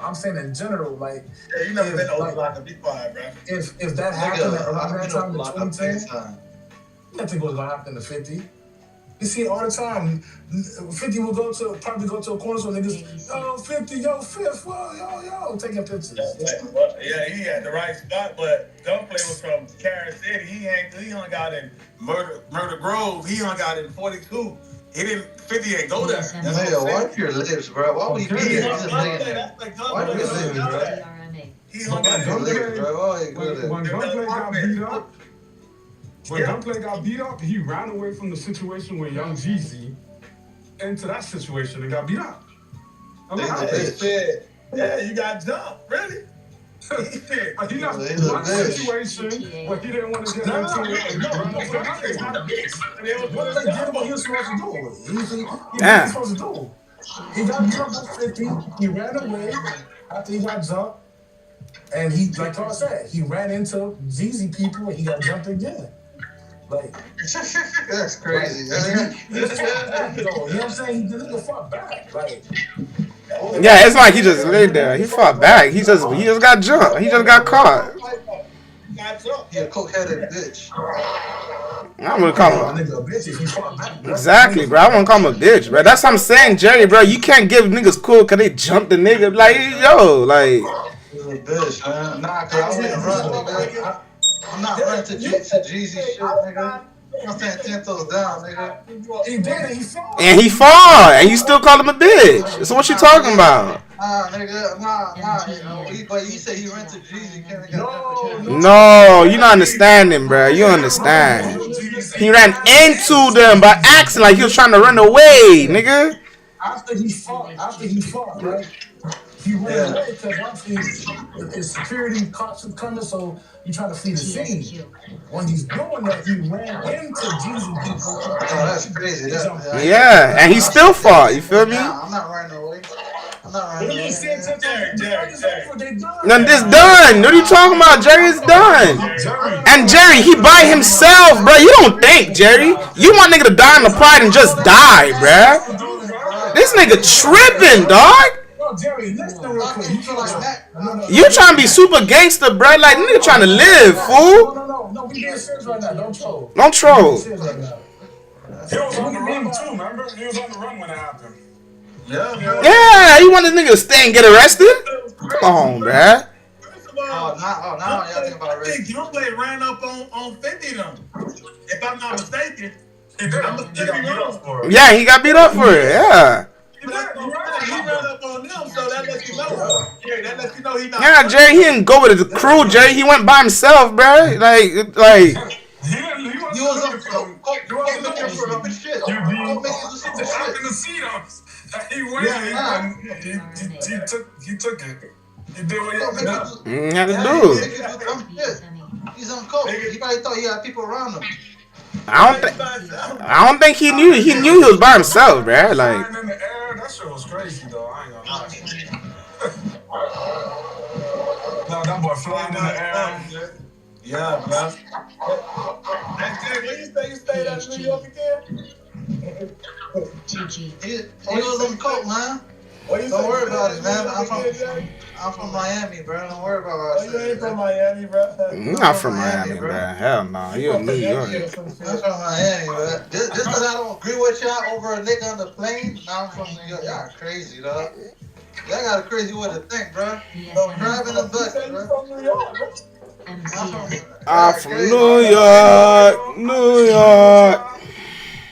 I'm saying in general, like. Yeah, you never been to Opa-locka. Be quiet, bro. If that happened around that time in 2010, nothing was gonna happen to 50. You see it all the time. 50 will probably go to a corner store, niggas, yo, 50, yo, Fifth, yo, taking pictures. Yeah, he had the right spot, but Gunplay was from Kansas City. He hung out in Murder Grove. He hung out in 42. 50 ain't go there. Nigga, wipe your lips, bro. Why would he be here? He's just laying there. Wipe your lips, bro. He hung out in lips, bro. Why you go there? When Gunplay got beat up, Gunplay got beat up, he ran away from the situation with Young Jeezy into that situation and got beat up. Yeah, you got jumped, really? But he got one situation where he didn't want to get into it. What did they get what he was supposed to do? He was supposed to do. He got jumped at 50. He ran away after he got jumped. And he, like Carl said, he ran into Jeezy people and he got jumped again. Like, that's crazy. You know what I'm saying? The nigga fought back. Like, yeah, it's like he just laid there. He fought back. He just got jumped. He just got caught. He a coke-headed bitch. I wouldn't call him a bitch. Exactly, bro. I wouldn't call him a bitch, bro. That's what I'm saying, Jerry, bro. You can't give niggas cool because they jumped the nigga. Like, yo, like. He's a bitch, man. Nah, cause I wouldn't run, nigga. I'm not running to Jeezy shit, nigga. I'm saying 10 toes down, nigga. He did, he fought. And he fought, and you still call him a bitch. So what you talking about? Nah, nigga, nah. But you say he ran to Jeezy. No, you not understanding, bro. You understand. He ran into them by accident, like he was trying to run away, nigga. After he fought, right? He ran away because once his security cops was coming, so he tried to flee the scene. When he's doing that, he ran into Jeezy people. Oh, that's crazy. Yeah, and he still fought. You feel me? Nah, I'm not running away. No, this done. What are you talking about? Jerry is done. And Jerry, he by himself, bro. You don't think, Jerry. You want nigga to die in the pride and just die, bro. This nigga tripping, dog. Jerry, listen real quick. You trying to be super gangster, bro. Like, nigga trying to live, fool. No, we being serious right now. Don't troll. Don't troll. He was on the run too, remember? He was on the run when it happened. Yeah, you want this nigga to stay and get arrested? Come on, bruh. Now y'all think about arresting. Gunplay ran up on 50 them. If I'm not mistaken. Yeah, he got beat up for it, yeah. He ran up on them, so that lets you know. Jerry, that lets you know he not. Yeah, Jerry, he didn't go with the crew, Jerry. He went by himself, bruh. Like. You was up for shit. He went. He took it. He did what he had to do. He's on coke. He probably thought he had people around him. I don't think he knew. He knew he was by himself, bruh. Like. Flying in the air, that shit was crazy though. I ain't gonna lie. No, that boy flying in the air. Yeah, bro. And when you stayed out in New York again? He was on coke, man. Don't worry about it, man. I'm from Miami, bro. Don't worry about it. You ain't from Miami, bro. I'm not from Miami, bro. Hell no. You in New York. I'm from Miami, bro. Just because I don't agree with y'all over a nigga on the plane, now I'm from New York. Y'all crazy, dog. Y'all got a crazy way to think, bro. Driving the bus, bro. I'm from New York. New York.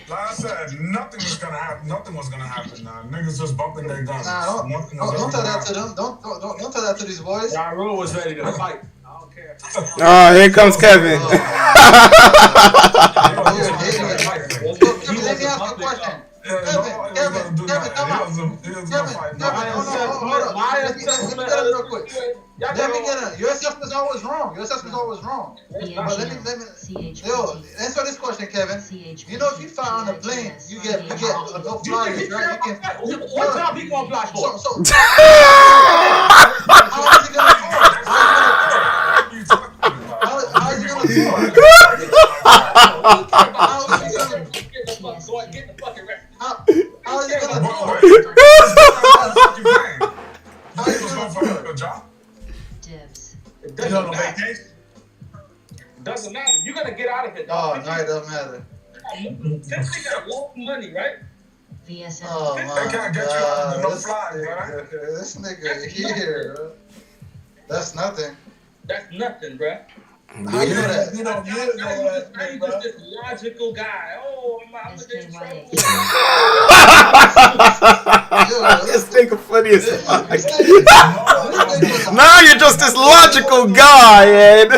Like I said, nothing was gonna happen. Nothing was gonna happen. Nah, niggas just bumping their guns. Nah, don't tell that to them. Don't tell that to these boys. Ja Rule was ready to fight. I don't care. Oh, here comes Kevin. Let me ask you a question. Kevin, come on. Let me get it. Your assessment's always wrong. But answer this question, Kevin. You know, if you fly on a plane, you get no flyers, right? What job he gonna apply for? How is he gonna afford? How is he gonna afford? Get the fucking rest. How is he gonna afford? How you gonna afford a job? It doesn't matter. It doesn't matter. You're gonna get out of it. Oh, no, it doesn't matter. This nigga lost money, right? Oh, my God. This nigga here, bro. That's nothing. That's nothing, bro. How you know that? I ain't just this logical guy. Oh, I'm just This nigga funny as fuck. Now you're just this logical guy, man.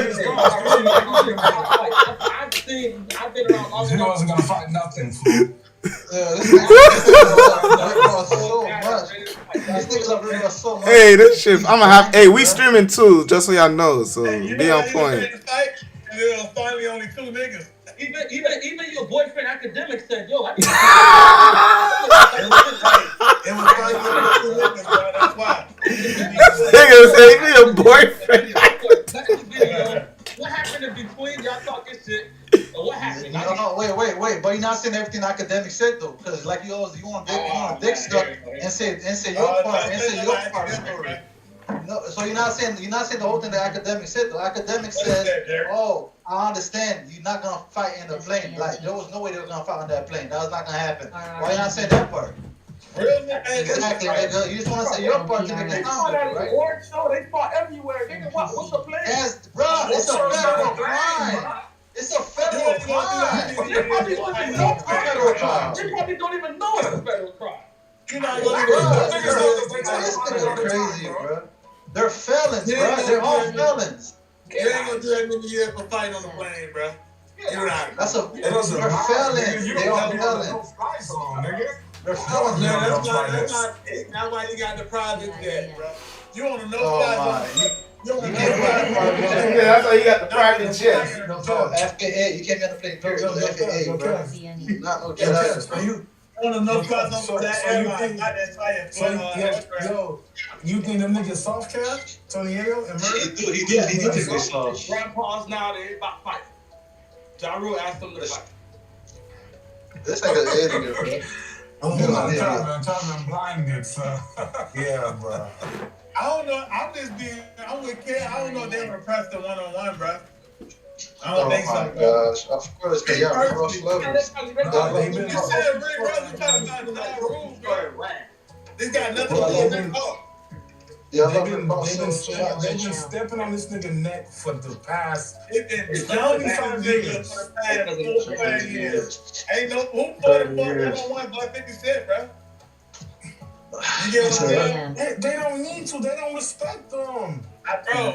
I've been around long enough. He wasn't gonna fight nothing, fool. Hey, this shit, I'm gonna have. Hey, we streaming too, just so y'all know. So be on point. And there was finally only 2 niggas. Even your boyfriend academic said, yo, I It was finally only 2 niggas, bro. That's why. Nigga say me a boyfriend. What happened in between y'all talking shit? Or what happened? No, wait. But you're not saying everything academic said though, because like you want dick stuff and say your part of the story. No, so you're not saying the whole thing the academic said though. Academic said, oh, I understand you're not gonna fight in the plane. Like there was no way they were gonna fight on that plane. That was not gonna happen. Why you not saying that part? Exactly, nigga. You just want to say your part to make it sound good, right? They fought everywhere. Nigga, what's the plan? Yes, bro, it's a federal crime. It's a federal crime. They probably don't even know it's a federal crime. They probably don't even know it's a federal crime. This nigga crazy, bro. They're felons, bro. They're all felons. You ain't gonna do that many years for fighting on the plane, bro. You're right. They're felons. They're all felons. They're felons. That's why you got the private jet, bro. You on a no-fly zone. That's why you got the private jet. FKA, you can't get the plane. FKA, bro. Not no jet. On a no-fly zone for that airline, not that entire Yo, you think them niggas soft cap? Tony Ayo and Murray? He did think they soft. Grandpas now, they about fight. Ja Rule asked them to fight. This nigga's an idiot, bro. Time blinded, so. Yeah, bro. I don't know. I'm with Ken. I don't know if they were pressed the one-on-one, bro. I don't think so. Oh my gosh. Of course, they are cross levels. You said Rick Russell talking about the rules, bro. This got nothing to do with their fault. Yeah, they've been stepping on this nigga neck for the past. It's been jumping on niggas for the past 4 years. Ain't no who fought one-on-one by 50 Cent, bro. You get what I'm saying? They don't need to. They don't respect them. Bro.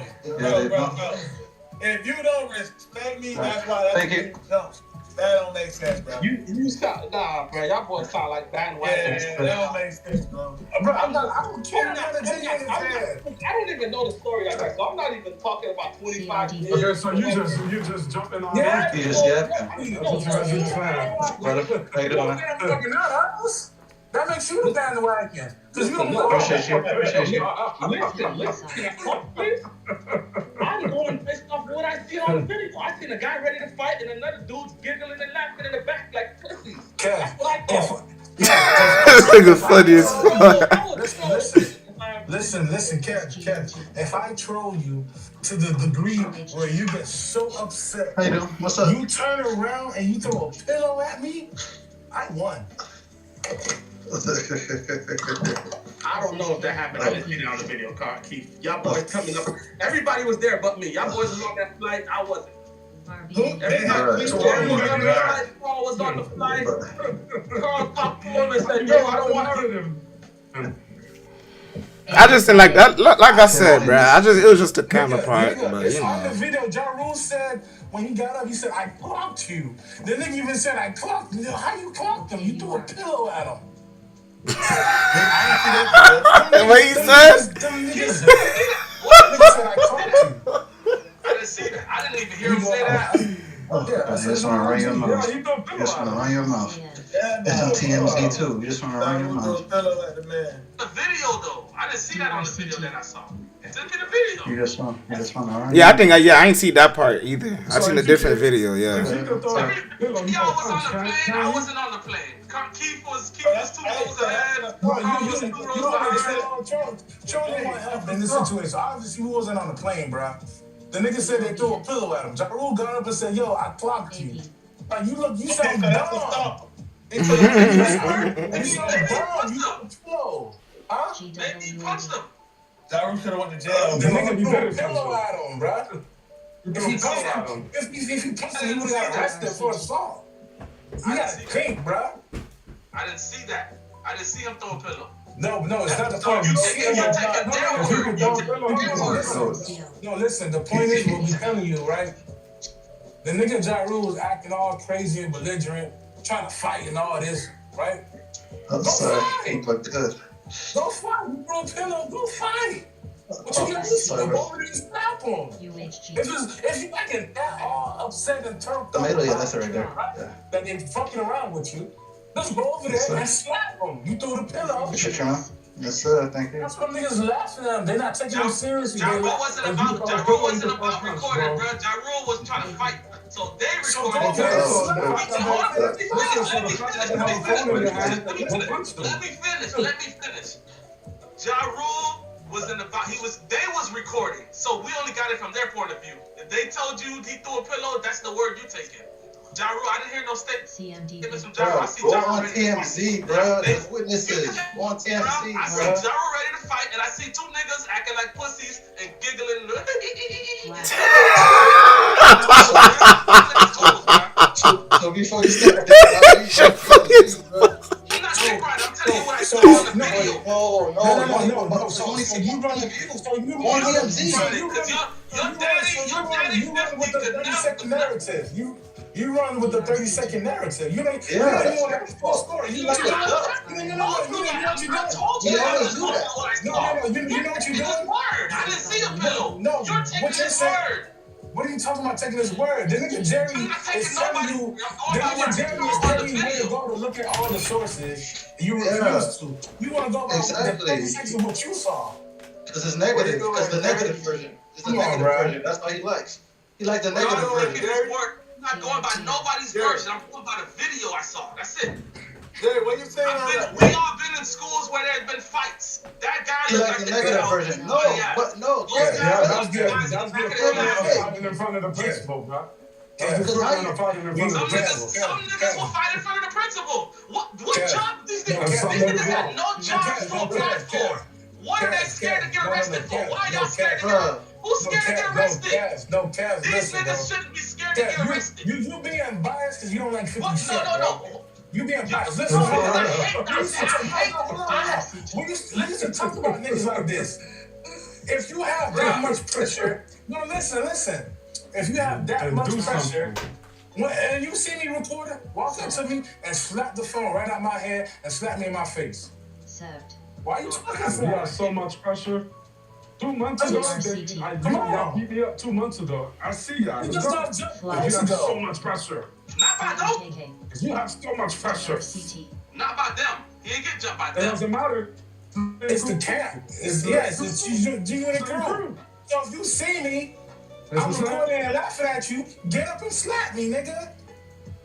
If you don't respect me, that's why that's That don't make sense, bro. You sound bro. Y'all boys sound like bandwagon. Yeah, that don't make sense, bro. Bro, I don't care about the G in his head. I don't even know the story like that, so I'm not even talking about 25 years. Okay, so you just jumping on Yeah, You just That's what you guys do saying. Brother, how you doing, man? That makes you the bandwagon. Because you don't know. Appreciate you. Appreciate you. Listen. I'm going based off what I see on the video. I seen a guy ready to fight and another dude's giggling and laughing in the back like pussies. That's what I thought. This nigga funny as fuck. Listen, Kev. If I troll you to the degree where you get so upset, How you doing? What's up? you turn around and you throw a pillow at me, I won. I don't know if that happened. I didn't see it on the video card, Keith. Y'all boys coming up. Everybody was there but me. Y'all boys was on that flight. I wasn't. Everybody was on the flight. Carl popped him and said, yo, I don't want to. I just didn't like that. Like I said, bro. It was just a camera part, but It's you on the know. video. Ja Rule said when he got up, he said, "I clocked you." The nigga even said, "I clocked you." How you clocked him? You threw a pillow at him. What he said? Nigga said, "I clocked you." I didn't see that. I didn't even hear him say that. I just want to run your mouth. You just want to run your mouth. It's on TMZ too. You just want to run your mouth. The video though, I didn't see that on the video that I saw. Send me the video. You just want to run. Yeah, I think I ain't seen that part either. I seen a different video. Yeah. Y'all was on the plane. I wasn't on the plane. Keith was 2 rows ahead. Carl was 2 rows behind. Troll didn't want help in this situation. Obviously, he wasn't on the plane, bro. The nigga said they threw a pillow at him. Ja Rule got up and said, "Yo, I clocked you." Like, you sound dumb. You sound dumb. You slow. Huh? Maybe he punched him. Ja Rule should have went to jail. The nigga threw a pillow at him, bro. If he punched him, he would have got arrested for assault. You got pink, bro. I didn't see that. I didn't see him throw a pillow. No, it's not the point. No, listen, the point is what we telling you, right? The nigga Ja Rule was acting all crazy and belligerent, trying to fight and all this, right? I'm sorry. But good. Go fight. You throw a pillow, go fight. What you got to do? Go over there and slap him. If you acting that all upset and turned up, that's right there. That they fucking around with you, just go over there and slap him. You threw the pillow. Yes, sir. Thank you. That's what niggas laughing at him. They're not taking him seriously. Ja Rule wasn't about recording, bro. Ja Rule was trying to fight. So they recorded. Let me finish. Ja Rule was they was recording. So we only got it from their point of view. If they told you he threw a pillow, that's the word you take it. Ja Rule, I didn't hear no statements from Ja Rule. I see Ja Rule on TMZ, bro. There's witnesses on TMZ, bro. I see Ja Rule ready to fight, and I see 2 niggas acting like pussies and giggling. So before you start, You're not saying right. I'm telling you what I saw on the video. No. So only see you run the view. On TMZ. Your daddy with the 30-second narrative. You run with the 30-second narrative. You don't even want to full story. You know what you're doing. You know what you're doing? I didn't see a pillow. No, you're taking his word. What are you talking about taking his word? The nigga Jerry is telling you where to go to look at all the sources. You refuse to. You want to go about the 30 seconds of what you saw. Because it's negative. Because the negative version. It's the negative version. That's what he likes. He likes the negative version. I'm not going by nobody's version. I'm going by the video I saw. That's it. Jerry, what you saying on that? We all been in schools where there's been fights. That guy he likes the negative version. No. That's good. That's good. Fighting in front of the principal, bro. Some niggas will fight in front of the principal. What job these niggas? These niggas had no job to apply for. What are they scared to get arrested for? Why y'all scared to get Who's scared to get arrested? These niggas shouldn't be scared to get arrested. You being biased because you don't like 50 Cent. No. You being biased. Listen, we used to talk about niggas like this. If you have that much pressure, listen. If you have that much pressure, And you see me recording, walk up to me and slap the phone right out my hand and slap me in my face. Served. Why are you talking for? You got so much pressure. 2 months ago, y'all beat me up 2 months ago. I see y'all. You just got jumped. You have so much pressure. Not by them. You have so much pressure. Not by them. He ain't get jumped by It them. doesn't matter. It's the camp. It's you and the crew. So if you see me, I'm recording and laughing at you, get up and slap me, nigga.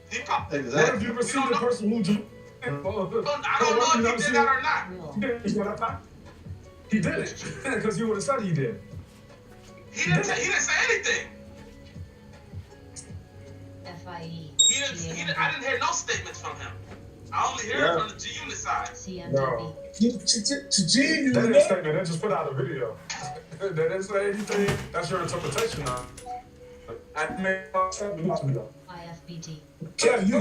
He probably. What if you ever see the person who jumped? I don't know if he did that or not. He did it. Because you would have said he did. He didn't say anything. FIE. I didn't hear no statements from him. I only hear it from the G Unit side. CMDB. They didn't say that. They just put out a video. They didn't say anything. That's your interpretation of it. I made IFBT. Kev, you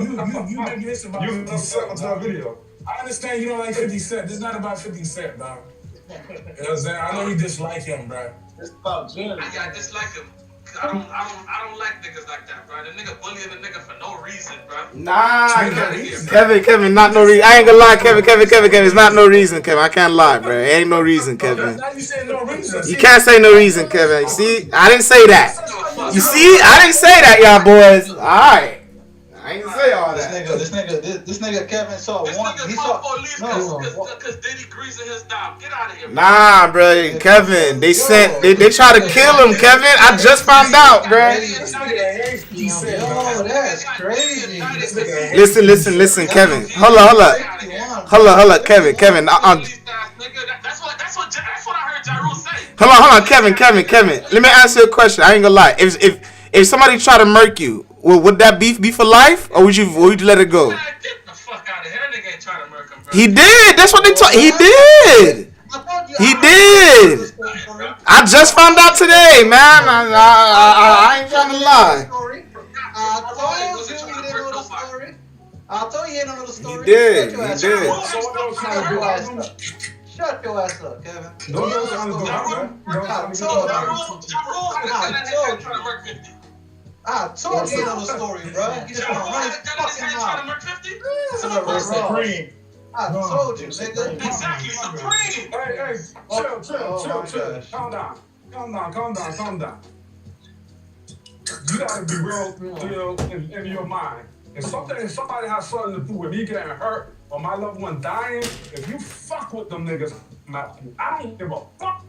make this about 50 Cent on that video. I understand you don't like 50 Cent. This is not about 50 Cent, dog. You know what I'm saying? I know you dislike him, bro. It's about Jim. I dislike him. I don't like niggas like that, bro. The nigga bullying the nigga for no reason, bro. Nah, Kevin, not no reason. I ain't gonna lie, Kevin. It's not no reason, Kevin. I can't lie, bro. It ain't no reason, Kevin. Now you saying no reason. You can't say no reason, Kevin. You see, I didn't say that. You see, I didn't say that, y'all boys. All right. I ain't say all that. This nigga Kevin saw one. He saw because Diddy greasing his dog. Get out of here. Nah, bro, Kevin. They try to kill him, Kevin. I just found out, bro. Yo, that's crazy. Listen, Kevin. Hold up, Kevin. That's what I heard Jaru say. Hold on, Kevin. Let me answer a question. I ain't gonna lie. If somebody try to murk you, would that beef be for life, or would you let it go? Get the fuck out of here. That nigga ain't trying to murk him, bro. He did. That's what they told. He did. I just found out today, man. I ain't trying to lie. I told you he didn't know the story. He did. Shut your ass up, Kevin. I told you he didn't know the story, bro. You just want to run his fucking mouth. I told you, nigga. Exactly, Supreme. Hey, chill. Calm down. You gotta be real in your mind. If somebody has something to do with me getting hurt or my loved one dying, if you fuck with them niggas, I don't give a fuck.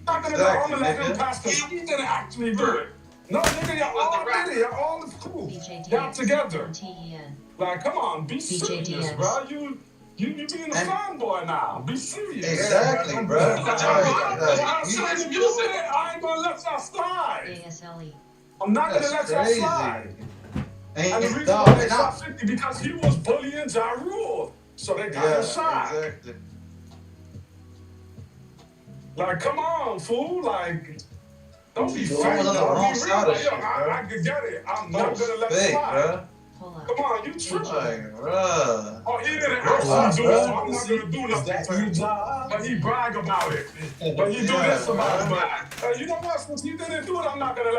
I'm gonna let him pass because he didn't actually do it. No, nigga, y'all all did it. Y'all all cool. Y'all together. Like, come on, be serious, bro. You being a fanboy now. Be serious. Exactly, bro. I ain't gonna let y'all slide. I'm not gonna let y'all slide. And the reason why they shot 50 because he was bullying Ja Rule. So they got him shot. Exactly. Like, come on, fool. Like, don't be fake. I can get it. I'm not gonna let it slide. Come on, you tripping. Oh, he didn't actually do it, so I'm not gonna do nothing to him. But he brag about it. But he do this about it. But you know what? Since he didn't do it, I'm not gonna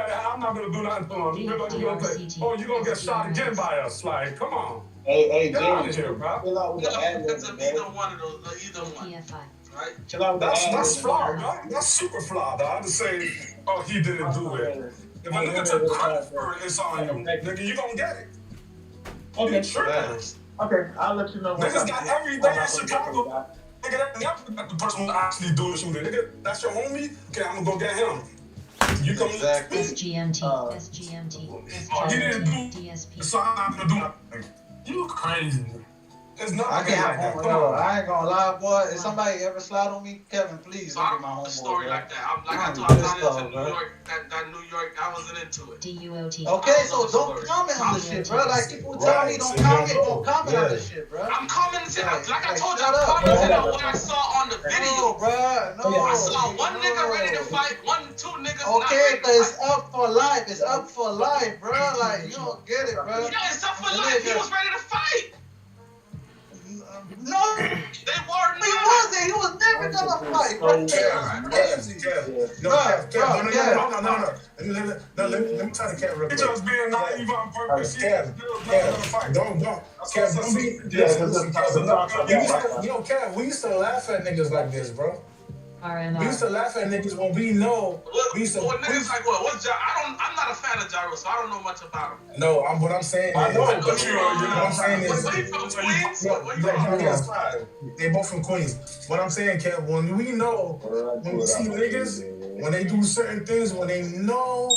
do nothing to him. You're gonna say, oh, you're gonna get shot again by us. Like, come on. Hey, get out of here, bro. Either one. Right? That's flawed, dog. That's super flawed, dog. To say, oh, he didn't do it. If a nigga took credit for it, it's on you. Nigga, you gonna get it. Okay, I'll let you know. Niggas got every day in Chicago. Nigga, that's the person who actually do the shooting. Nigga, that's your homie? Okay, I'm gonna go get him. You come SGMT. Oh, he didn't do DSP. so I'm not gonna do nothing. You crazy. It's not I like that. ain't gonna lie, boy. If somebody ever slide on me, Kevin, please So look I at my don't homeboy. story like that. I told you, I was into New York. That New York, I wasn't into it. DUOT. Okay, so don't comment on this shit, bro. Like people tell me, don't comment on this shit, bro. I'm commenting. Like I told you, I'm commenting on what I saw on the video. No, bro. No. I saw one nigga ready to fight, two niggas not Okay, ready to but it's fight. up for life. It's up for life, bro. Like you don't get it, bro. Yeah, it's up for life. He was ready to fight. No, they were not. He was never gonna fight, bro. Kev, Let me tell the cat real quick. He just being naive on purpose. Kev, don't. Kev, don't be. Listen, yo, Kev, we used to laugh at niggas like this, bro. We used to laugh at niggas when we know. We used to. Niggas like what? What's I'm not a fan of Gyro, so I don't know much about him. No, what I'm saying is. I know, but what I'm saying is. Where you from, Queens? They both from Queens. What I'm saying, Kev, when we know, when we see niggas, when they do certain things, when they know.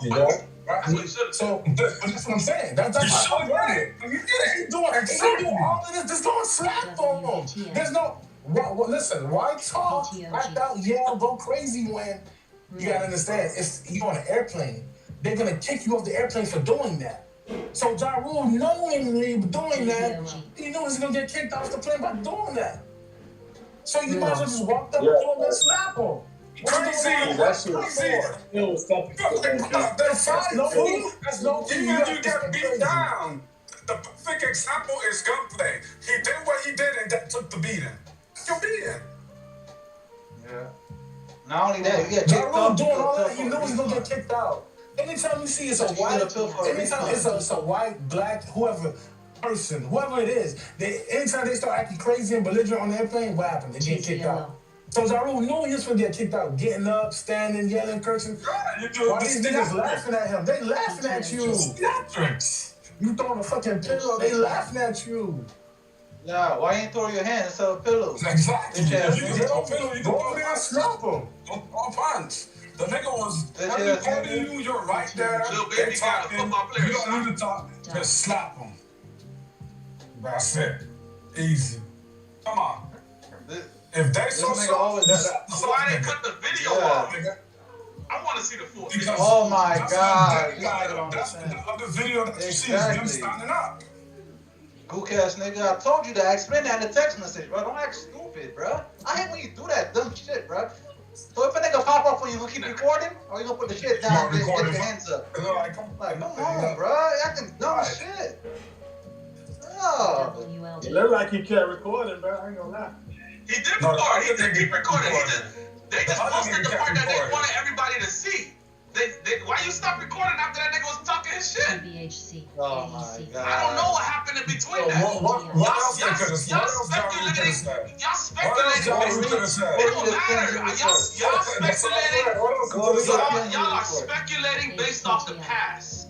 You know? Right? So that's what I'm saying. That's what I'm saying. He's doing all of this. Just don't slap on him. There's no. Listen, why talk, act out, yell, go crazy when you gotta understand? If you're on an airplane, they're gonna kick you off the airplane for doing that. So Ja Rule knowingly doing that, he knew he was gonna get kicked off the plane by doing that. So you might as well just walk up to him and slap him. Crazy! That's crazy! That's no even if you get beat down, the perfect example is gunplay. He did what he did and that took the beating. You're beating. Yeah. Not only that, you get kicked out. Doing all that, you know he's gonna get kicked out. Anytime you see it's a white, anytime it's a white, black, whoever it is, anytime they start acting crazy and belligerent on the airplane, what happened? They get kicked out. So Ja Rule knew he was gonna get kicked out, getting up, standing, yelling, cursing. Why these niggas laughing at him? They laughing at you. You throwing a fucking pillow, they laughing at you. Yeah, why ain't throw your hand instead of pillows? Exactly. If you can throw a pillow, you can go there and slap him. Or punch. The nigga was heavy you, you're right there. They talking. You don't need to talk. Just slap him. That's it. Easy. Come on. If they so why they cut the video off? I want to see the full video. Oh my God. That's the other video that you see is them standing up. Gook ass nigga, I told you that. I explained that in the text message, bro. Don't act stupid, bro. I hate when you do that dumb shit, bro. So if a nigga pop up on you, gonna keep recording? Or you gonna put the shit down and get your hands up? Like, come on, bro. Acting dumb shit. Oh. It look like he kept recording, bro. I ain't gonna lie. He did record. He did keep recording. They just posted the part that they wanted everybody to see. Why you stop recording after that nigga was talking his shit? Oh my God. I don't know what happened in between that. What else they could have said? Y'all speculating. It don't matter. Y'all speculating. Y'all are speculating based off the past.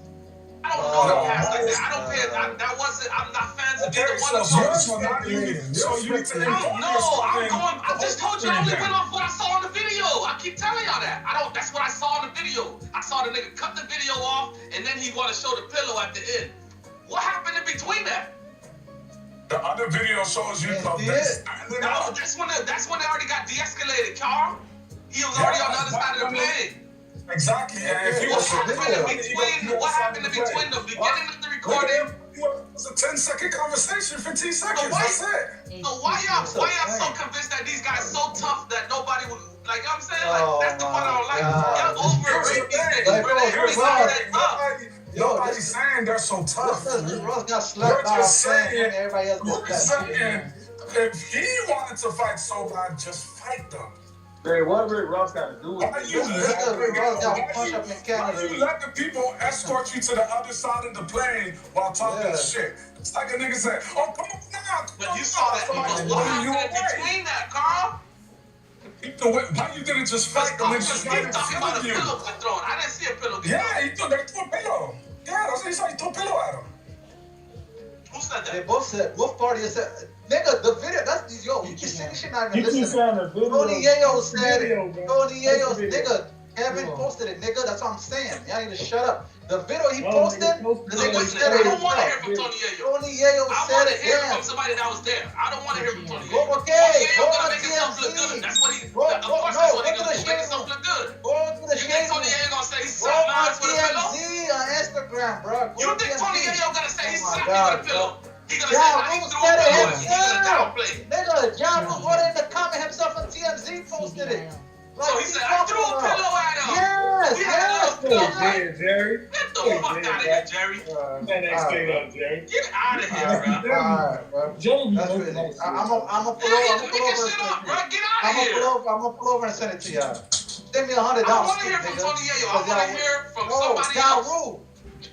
I don't know the past like that. I don't pay. That wasn't. I'm not fans of either one of them. So you need to I just told you I only went off what I saw on the video. I keep telling y'all that. That's what I saw on the video. I saw the nigga cut the video off, and then he want to show the pillow at the end. What happened in between that? The other video shows you this. No, that's when they already got de-escalated, Carl. He was already on the other side of the plane. Exactly. What happened in between the beginning of the recording? It was a 10-second conversation, 15 seconds. That's it. So why y'all so convinced that these guys so tough that nobody would, like, I'm saying, like, that's the part I don't like. Y'all overrate these niggas, bro. They really say they're tough. Nobody's saying they're so tough. Ross got slapped by a friend and everybody else got that. If he wanted to fight so bad, just fight them. Hey, what Rick Ross got to do with it? You let the people escort you to the other side of the plane while talking shit. It's like a nigga said, oh, come on now. But you saw that. What happened in between that, Carl? Why you didn't just fight the niggas right in front of you? I didn't see a pillow get thrown. Yeah, they threw a pillow. Yeah, that's what he said. He threw a pillow at him. Who said that? They both said, both parties said, nigga, the video, that's, yo, you should not even listen. Tony Yayo said it. Tony Yayo, nigga, Kevin posted it, nigga, that's what I'm saying. Y'all need to shut up. The video he posted, the nigga said it. I don't want to hear from Tony Yayo. Tony Yayo I said want to it. hear from somebody that was there. I don't want to hear from Tony Yayo. Okay, Tony Yayo gonna make himself look good. That's what he, of course that's what he gonna do, make himself look good. You think Tony Yayo gonna say he slapped Nas with a pillow? on Instagram, bro. You think Tony Yayo gonna say he slapped me with a pillow? He gonna say that he threw a pillow. He gonna downplay. Nigga, John Rule wrote it in the comment himself on TMZ, posted it. So he said, I threw a pillow at him. Yes, We had a little pillow fight. Yeah, Jerry. Get the fuck out of here, Jerry. Man, ain't straight up, Jerry. Get out of here, bro. Alright, bro. That's crazy. I'm gonna pull over. Make your shit up, bro. Get out of here. I'm gonna pull over and send it to y'all. Send me $100. I want to hear from Tony Yayo. I want to hear from somebody else.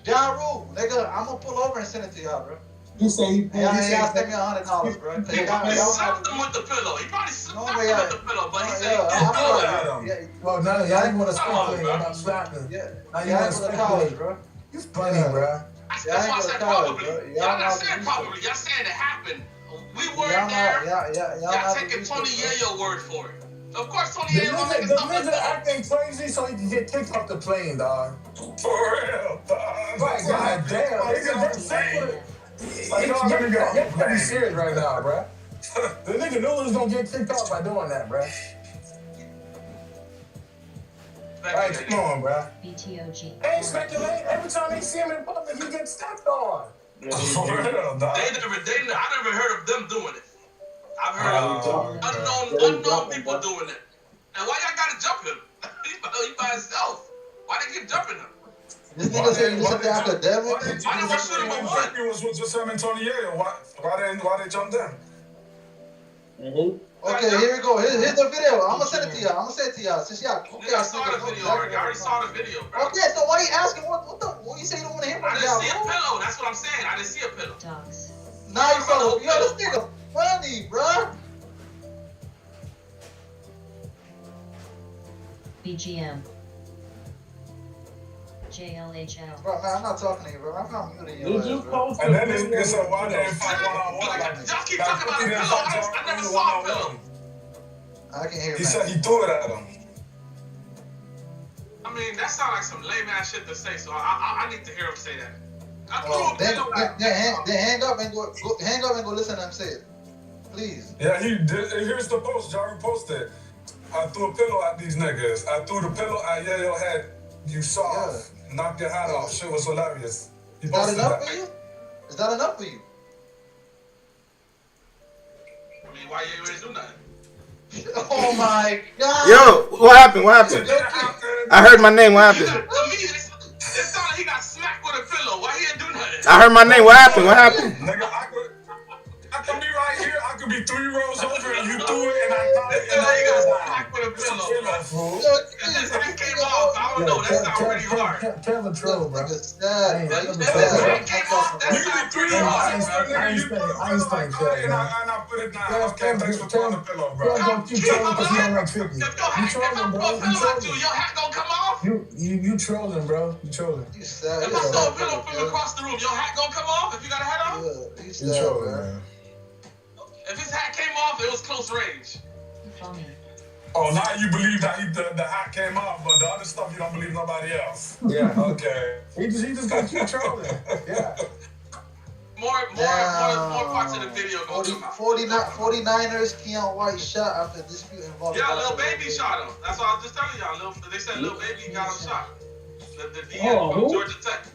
Ja Rule, nigga, I'm gonna pull over and send it to y'all, bro. He said he pulled. Y'all send me $100, bro. He probably slapped him with the pillow. He probably slapped him with the pillow, but he said, Well, no, y'all ain't wanna speculate about slapping. Now you wanna speculate, bro. You funny, bro. That's why I said probably. Y'all not saying probably. Y'all saying it happened. We weren't there. Y'all taking Tony Yayo word for it. Of course, Tony Yayo gonna make The nigga acting crazy so he can get kicked off the plane, dog. For real, dog. Like, god damn, nigga, that's simple. Like, y'all gotta be serious right now, bro. The nigga knew he was gonna get kicked off by doing that, bro. Alright, come on, bro. BTOG. Ain't speculate. Every time they see him in public, he gets stepped on. For real, dog. I never heard of them doing it. I've heard of unknown people doing it. And why y'all gotta jump him? He by himself. Why they keep jumping him? This nigga said you something academic. Why did I shoot him with what? It was just him and Tony Yayo. Why they jumped them? Okay, here we go. Here's the video. I'm gonna send it to y'all. Since y'all, I saw the video already. I already saw the video, bro. Okay, so why you asking what you say you don't want to hear from I didn't see a pillow. That's what I'm saying. I didn't see a pillow. Now you saw the yo, this nigga funny, bro. BGM. JLHL. Bro, man, I'm not talking to you, bro. I'm not muting you. Did you post And then this nigga said, why they didn't fight one-on-one? Y'all keep talking about a pillow. I never saw a pillow. I can hear He said he threw it at him. I mean, that sounds like some lame ass shit to say, so I need to hear him say that. I threw a pillow at him. Then hang up and go listen to him say it. Please. Yeah, he did. Here's the post. Jaru posted. I threw a pillow at these niggas. I threw the pillow at Yayo head. You soft. Knocked your hat off. Shit was hilarious. He Is that enough for you? Is that enough for you? I mean, why you ain't do nothing? Oh my god. Yo, what happened? I heard my name. What happened? To me, it sounded like he got smacked with a pillow. Why he didn't do nothing? I heard my name. What happened? Nigga, I could be right here. I could be 3 rows over and you threw it and I got it. And he got smacked with a pillow. His hand came off. I don't know. That sounds pretty hard. Tell the troll, bro. His hand came off. That sounds pretty hard, bro. I ain't staying chill, and I put it down. Okay, thanks for throwing the pillow, bro. Keep trolling because you don't like 50. You trolling, bro. If I throw a pillow at you, your hat gonna come off? You trolling, bro. You trolling. If I throw a pillow from across the room, your hat gonna come off if you got a hat on? You trolling, man. If his hat came off, it was close range. Oh, now you believe that the hat came off, but the other stuff you don't believe nobody else. Yeah. Okay. He just gonna keep trolling. Yeah. More parts of the video gonna come out. 49ers, Keon White shot after dispute involving. Yeah, Lil Baby shot him. That's what I was just telling y'all. They said Lil Baby got him shot. The DN from Georgia Tech.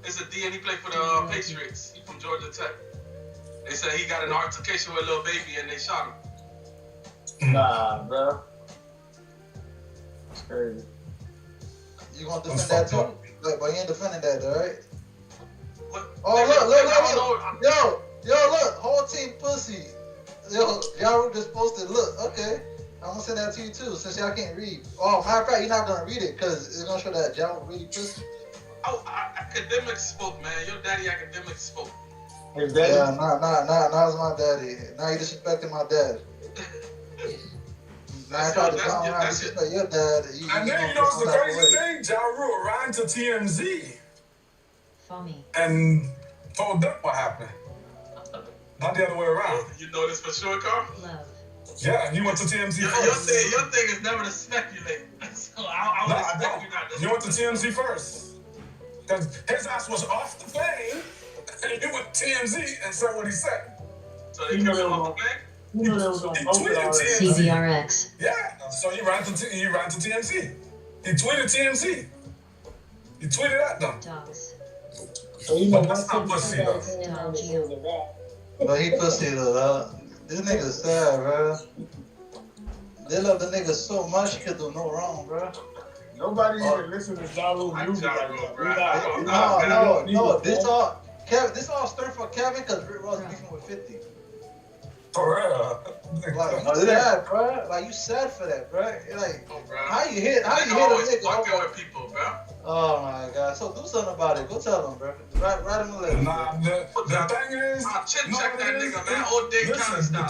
It's a DN. He played for the Patriots from Georgia Tech. They said he got an altercation with Lil Baby and they shot him. Nah, bro. It's crazy. You gonna defend that too? But you ain't defending that though, right? What? Oh, look. Yo, look. Whole team pussy. Yo, y'all just posted. Look, okay. I'm gonna send that to you too, since y'all can't read. Oh, matter of fact, you're not gonna read it because it's gonna show that y'all really pussy. Oh, academics spoke, man. Your daddy academics spoke. His daddy? Yeah, nah, it's my daddy. Now you disrespecting my dad. Now I tried to come around and disrespect your dad. And then you know it's the crazy thing, Ja Rule ran to TMZ and told them what happened. Not the other way around. You know this for sure, Carl? Yeah, he went to TMZ Your thing is never to speculate. So I would expect you not to. He went to TMZ first. Because his ass was off the plane. And he went to TMZ and said what he said. So they took him off the plane? He tweeted TMZ. CVRX. Yeah, so he ran to TMZ. He tweeted TMZ. He tweeted at them. So you know that's not pussy though. But he pussy though. This nigga's sad, bro. They love the nigga so much, he could do no wrong, bro. Nobody even listen to Ja Rule music like that. No. This all Kevin. This all start for Kevin because Rick Ross beefing with 50. For real. Like you sad, bro. Like you sad for that, bro. Like how you hit? How you hit a nigga? Fucking with people, bro. Oh my god. So do something about it. Go tell him, bro. Write him a letter. Nah, the thing is, Check that nigga, man. All day County style.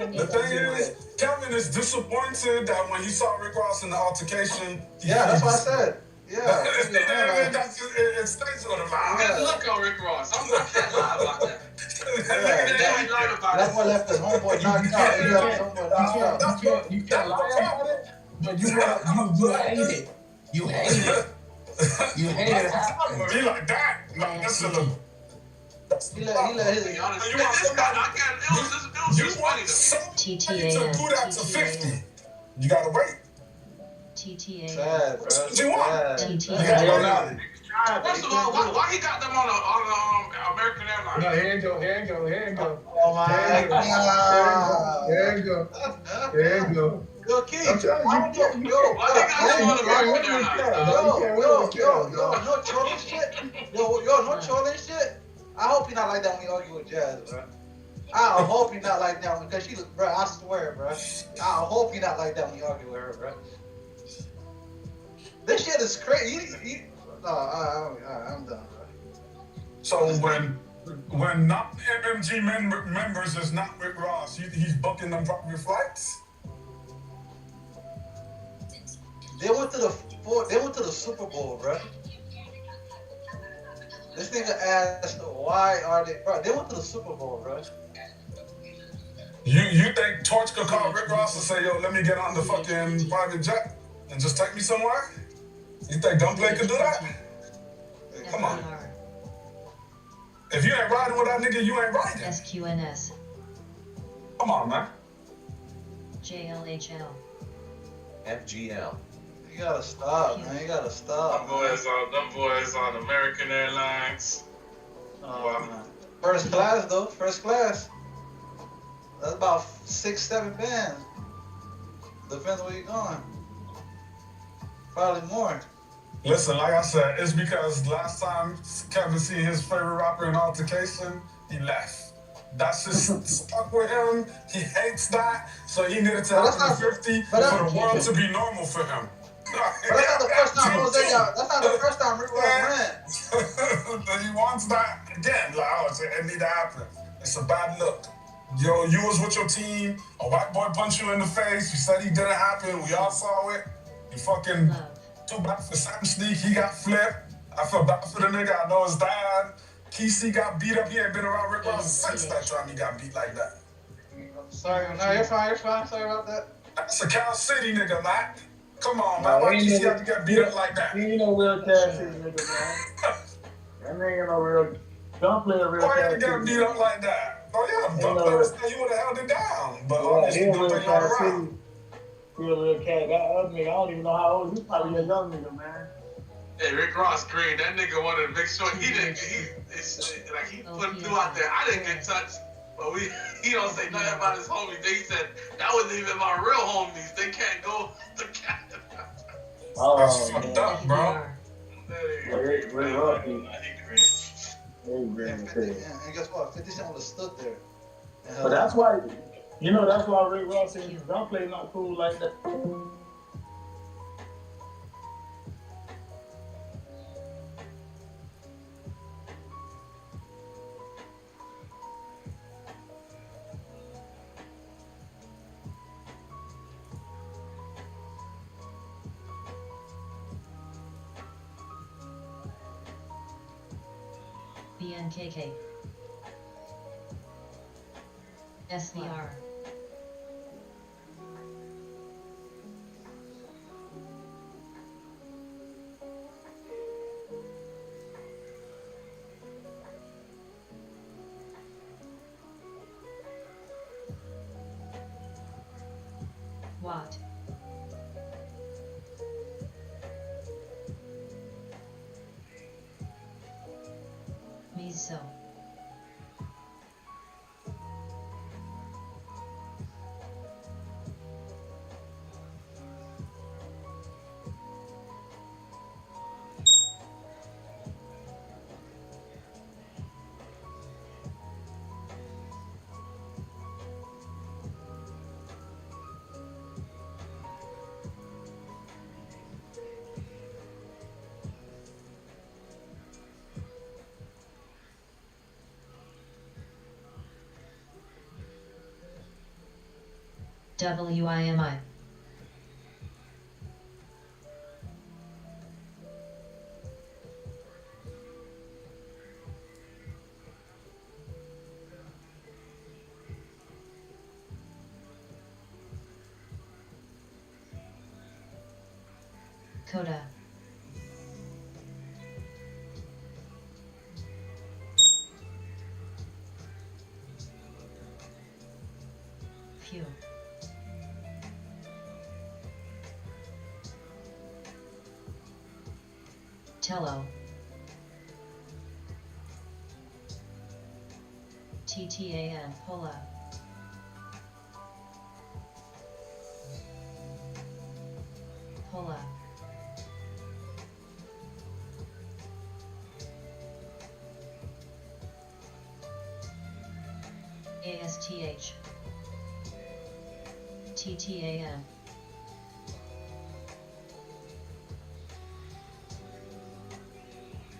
The thing is, Kevin is disappointed that when he saw Rick Ross in the altercation. Yeah, that's what I said. Yeah. It stays on the mind. Good look on Rick Ross. I can't lie about that. That boy left his homeboy knocked out. He left his homeboy knocked out. You can't lie about it, but you hate it. You hate it. You hate it. Be like that. That's a little. He let his. You want somebody? It was funny to do that to 50. You gotta wait. TTA. Sad, bro. What you want? TTA. First of all, why he got them on American Airlines? No, here you go. Oh my god. Here you go. Yo, Keith. Why they got them on American Airlines? Yo, no trolling shit. No trolling shit. I hope you're not like that when you argue with Jazz, bro. I hope you're not like that because she, bro. I swear, bro. I hope you're not like that when you argue with her, bro. This shit is crazy. I'm done, bro. So when not MMG members is not Rick Ross, he's booking them private flights. They went to the Super Bowl, bro. This nigga asked, why are they, bro? They went to the Super Bowl, bro. You think Torch could call Rick Ross and say, yo, let me get on the fucking private jet and just take me somewhere? You think Gunplay could do that? Come on. If you ain't riding with that nigga, you ain't riding. SQNS. Come on, man. JLHL. FGL. You gotta stop, man. You gotta stop. Them boys on American Airlines. Man. First class, though. First class. That's about 6-7 bands. Depends where you're going. Probably more. Listen, like I said, it's because last time Kevin seen his favorite rapper in altercation, he left. That's just stuck with him. He hates that. So he needed to happen 50 for the world to be normal for him. But that's not the first time Jose got. That's not the first time Rick Ross ran. He wants that again. Like, oh, it need to happen. It's a bad look. Yo, you was with your team. A white boy punched you in the face. You said he didn't happen. We all saw it. You fucking too bad for Sam Sneak. He got flipped. I feel bad for the nigga. I know his dad. Kesey got beat up. He ain't been around Rick Ross since that time he got beat like that. Sorry, no, you're fine. Sorry about that. That's a Cal City nigga, man. Come on, man. Why Kesey have to get beat up like that? He ain't no real Cal City nigga, man. That nigga ain't no real. Don't play a real Cal City. Why you get beat up like that? Oh yeah, Dumpler, you would have held it down. But obviously, Dumpler not around. He a real cat. That other nigga, I don't even know how old. He's probably a young nigga, man. Hey, Rick Ross Green, that nigga wanted to make sure he didn't. He put him through out there. I didn't get touched, but he don't say nothing about his homies. They said that wasn't even my real homies. They can't go to Canada. That's fucked up, bro. Rick Ross. And guess what? 50 Cent would have stood there. But that's why, that's why Rick Ross and Gunplay not cool like that. BNKK. SVR. What? Miso. WIMI. Coda. Few. Tello. TTAN. Hola. Hola. ASTH. TTAN.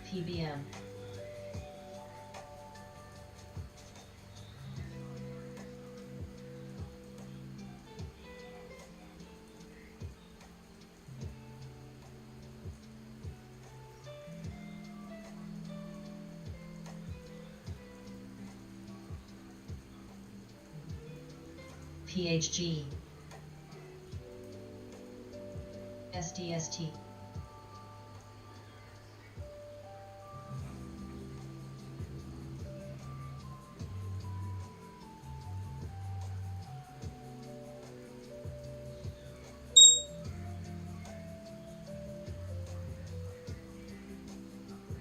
PBM. PHG. SDST.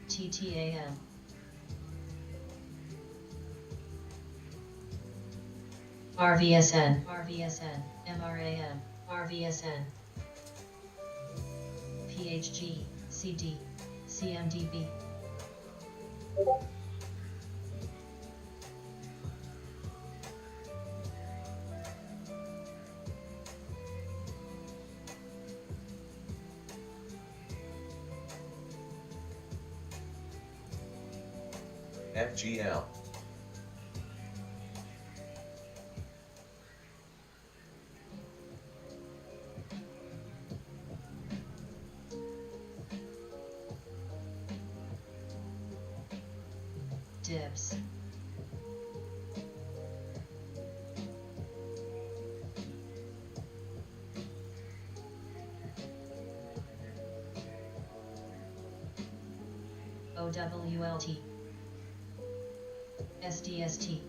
TTAN. RVSN. RVSN. MRAN. RVSN. PHG. CD. CMDB. FGL. Dibs. OWLT. SDST.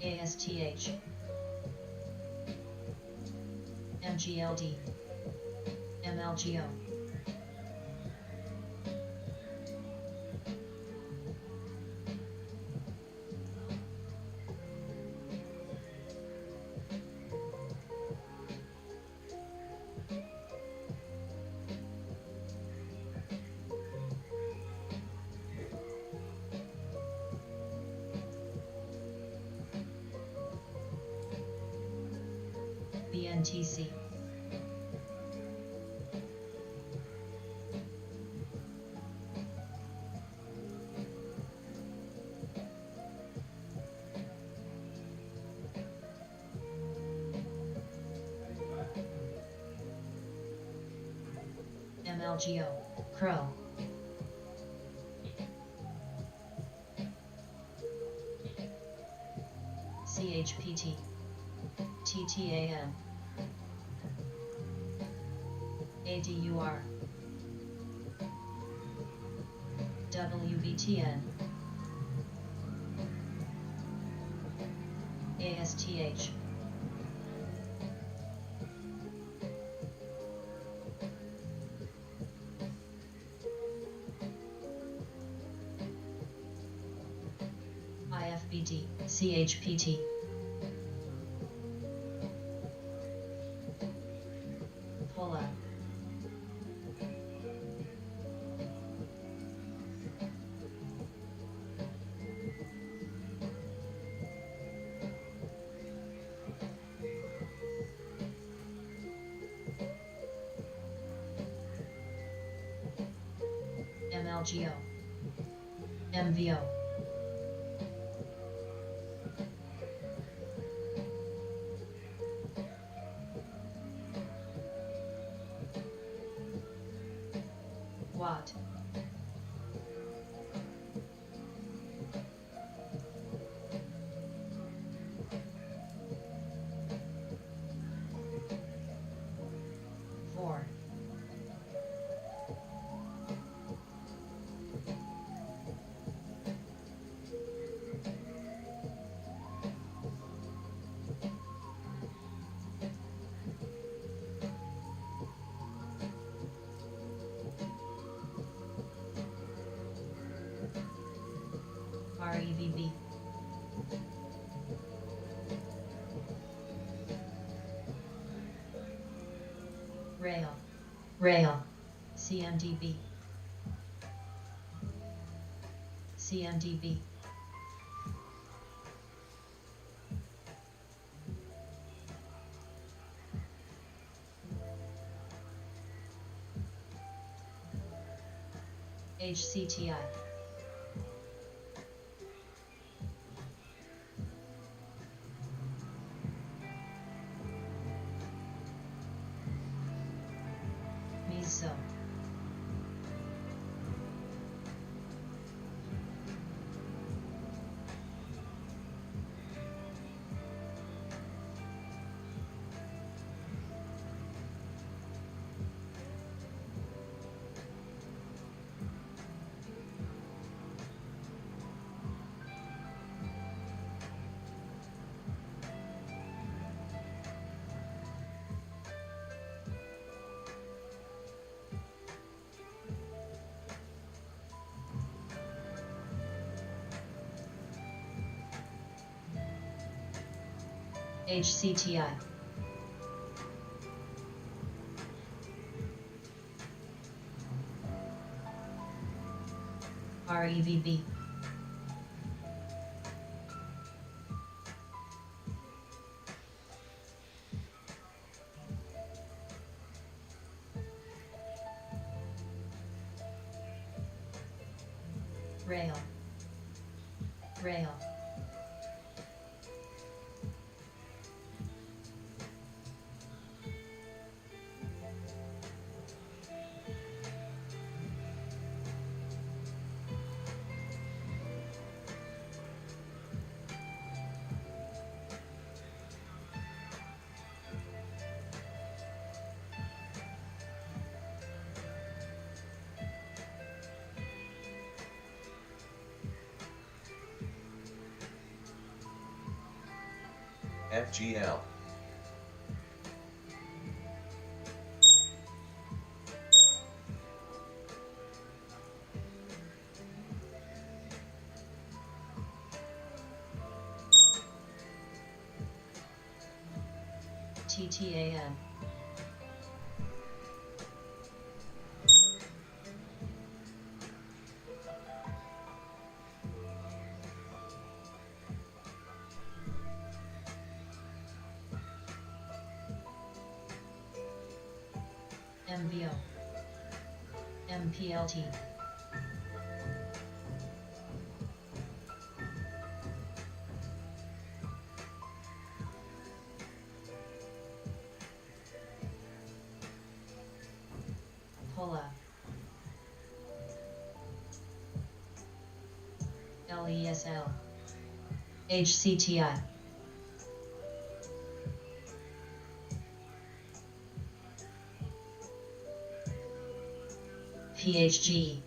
ASTH. MGLD. MLGO. BNTC. MLGO. Crow. CHPT. TTAN. ADUR. WBTN. ASTH. IFBD. CHPT. Pola. LGO. MVO. Watt. Four. REVB. Rail. Rail. CMDB. CMDB. HCTI. Miso. HCTI. REVB. Rail. Rail. FGL. TTAN. MVO. MPLT. POLA. LESL. HCTI. PHG.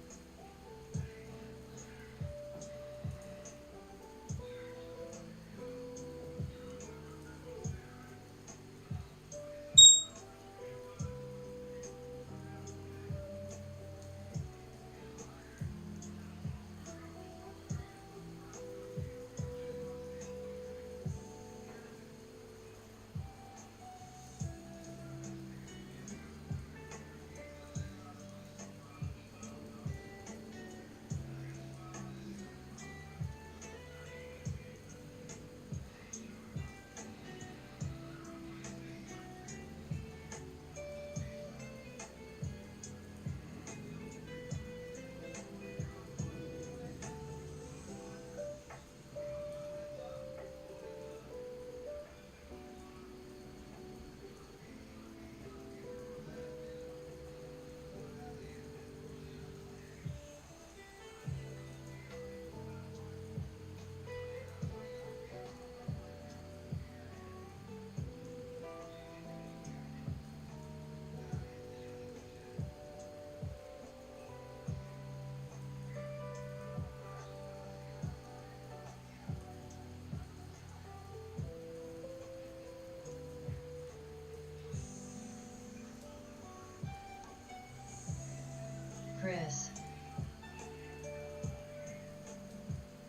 Chris.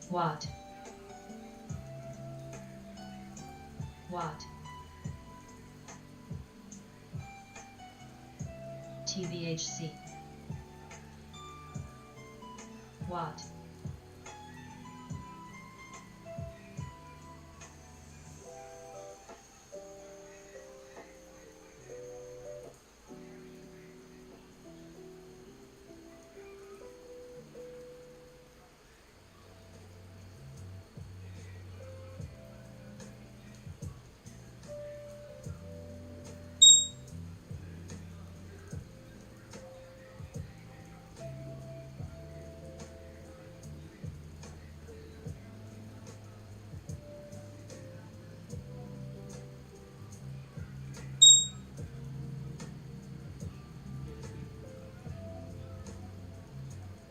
Watt. Watt. TVHC. Watt.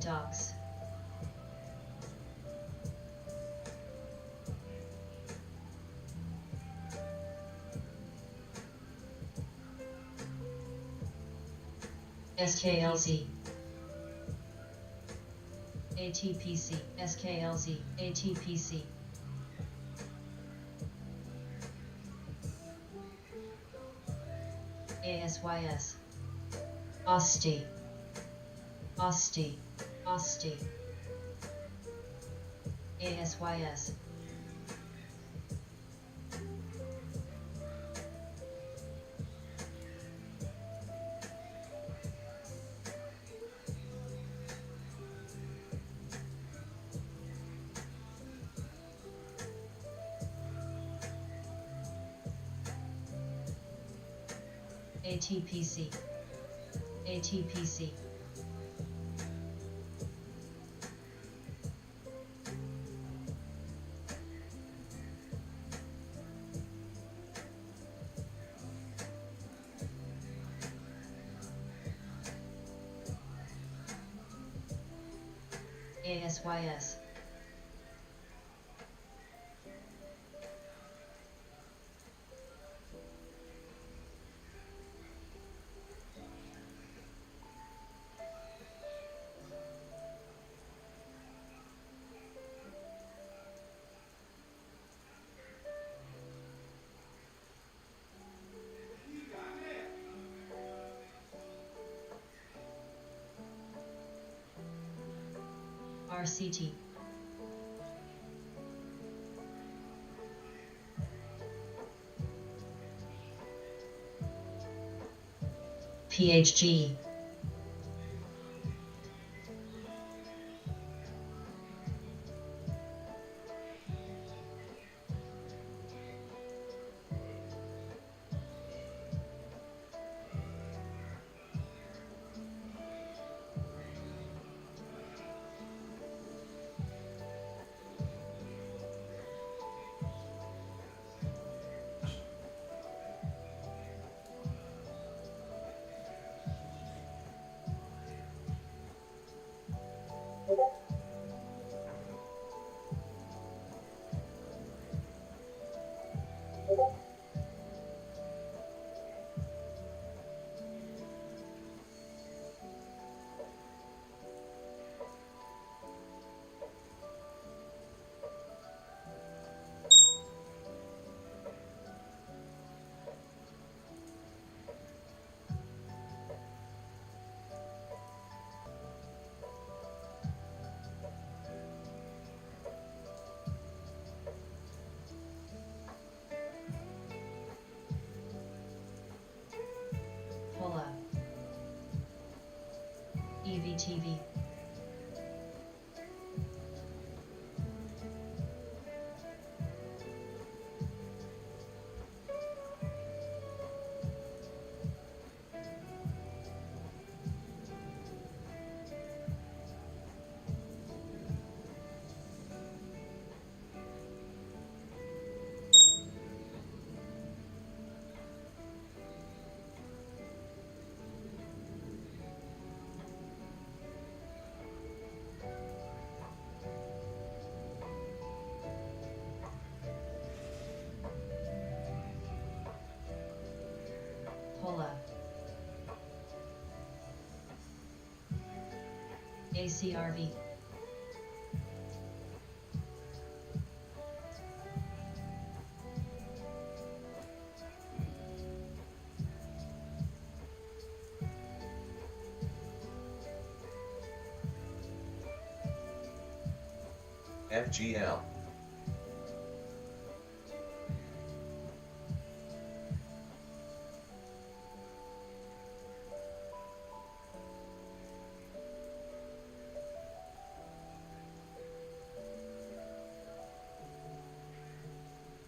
Docs. SKLZ. ATPC. SKLZ. ATPC. ASYS. OSTI. OSTI. OSTI. ASYS. ATPC. ATPC. ASYS. RCT. PHG. Pull-up. EVTV. ACRV. FGL.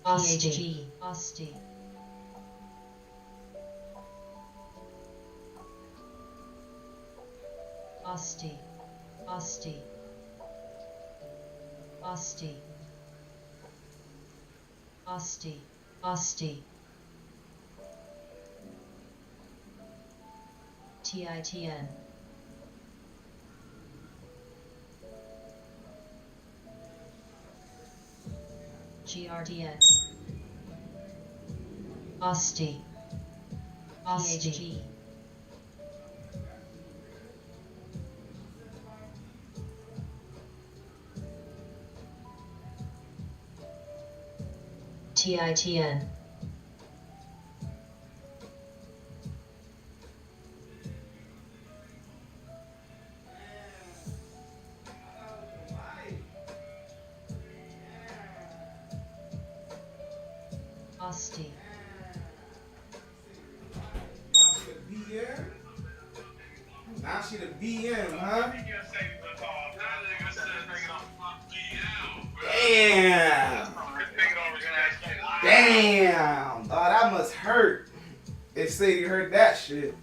EHG. Osti. Osti. Osti. Osti. Osti. Osti. TITN. GRDX. Osti. Osti. TITN. Osti. Now she the BM, huh? Damn. Damn. Oh, that must hurt. If Sadie heard that shit.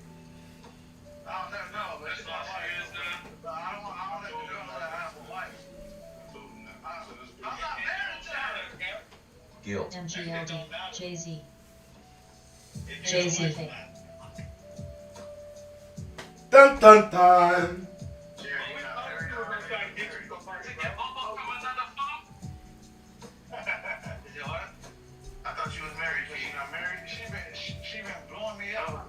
Guilt. MGLD. Jay-Z. Jay-Z. Dun dun dun. I thought you was married. You not married? She been blowing me up.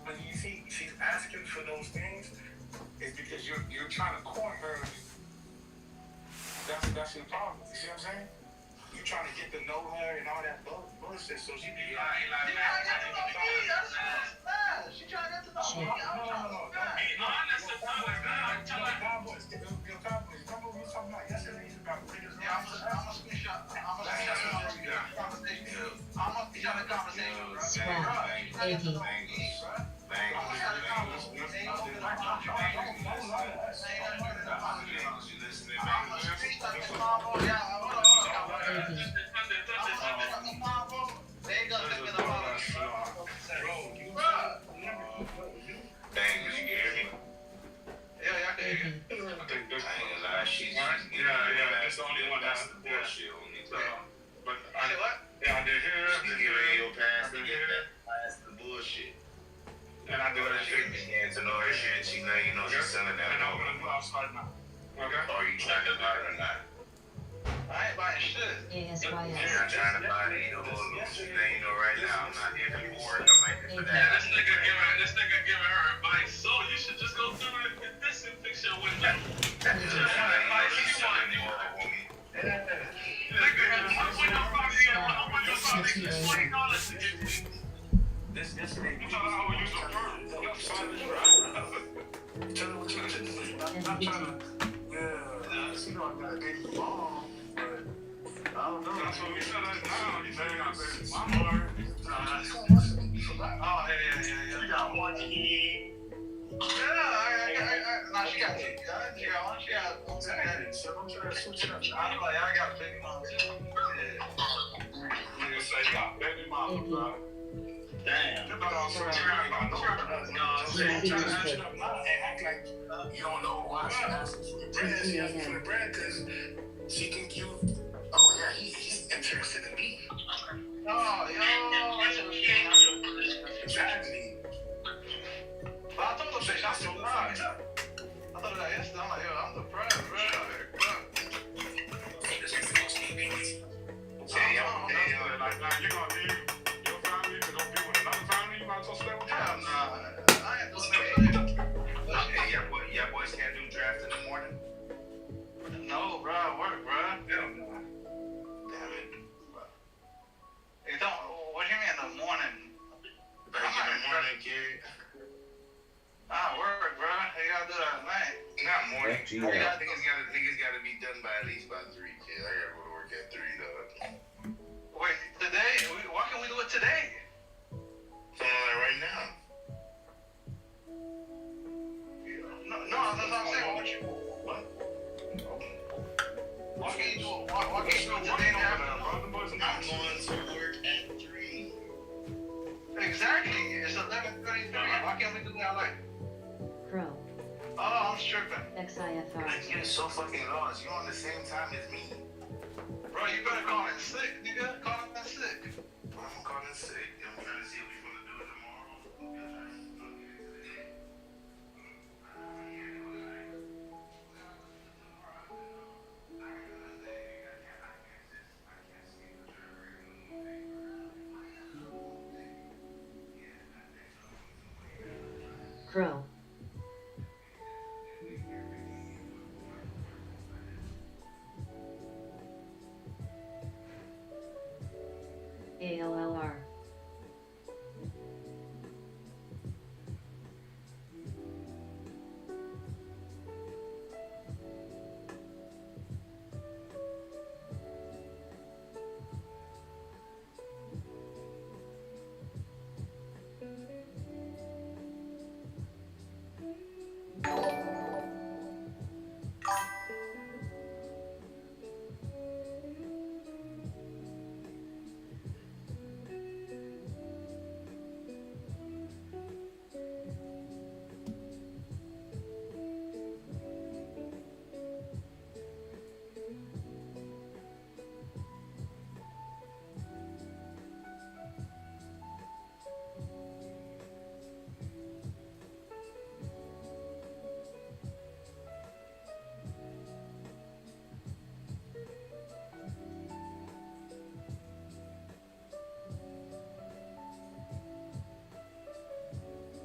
But you see, she's asking for those things. It's because you're trying to court her. That's your problem. You see what I'm saying? You trying to get to know her and all that bullshit, so she be like, she trying to get to know me. No. Be honest about it, man. Cowboys. Remember what we were talking about yesterday? About niggas. Yeah, I'm a screenshot. I'm a screenshot the conversation, bro. Swag. AP. That's the only one that's the bullshit on me. But I did hear your past the bullshit. And I did everything. She to know her shit. She know she's selling that. And I'm gonna start now. Okay. Or you trying to buy it or not? I ain't buying shit. ASYS. You're not trying to buy it. Right now I'm not here for it. I'm like for that. This nigga giving her advice. So you should just go through it and disinfect your window. This nigga, you talking about how we use the word. Tell her what you're trying to do. I'm trying to, she know I got a big ball, but I don't know. That's what we said that now. You said you got a big mama. Oh, yeah. You got one kid. Nah, she got two. She got one. She got one. So I'm trying to switch it up. I got a baby mama too. Yeah. Nigga say you got baby mama, bro. Damn. You better also try about act like you don't know why she asking for the bread. She asking for the bread because she think you, oh yeah, he's interested in me. Oh, exactly. But I told the bitch, I'm surprised. I thought that yesterday. I'm like, I'm surprised, bro. Like, now you gonna leave your family to go be with another family? You might as well stay with them. Nah, I ain't got morning. FGL. Niggas gotta be done by at least by 3, kid. I gotta go to work at 3, dog. Wait, today? Why can't we do it today? So right now. No, that's what I'm saying. What? Why can't you do it today? I'm going to work at 3. Exactly. It's 11:33. Why can't we do that like? Pro. Oh, I'm tripping. XIFR. I'm getting so fucking lost. You're on the same time as me. Bro, you better call in sick, nigga. Call in sick. I'm calling sick. I'm trying to see if we're gonna do it tomorrow. Crow. ALLR.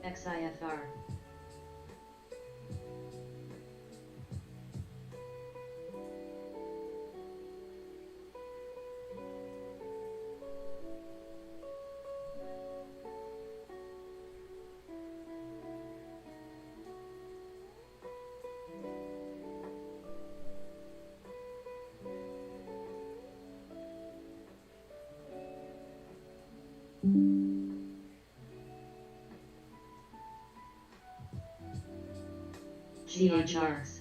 XIFR. GHRs.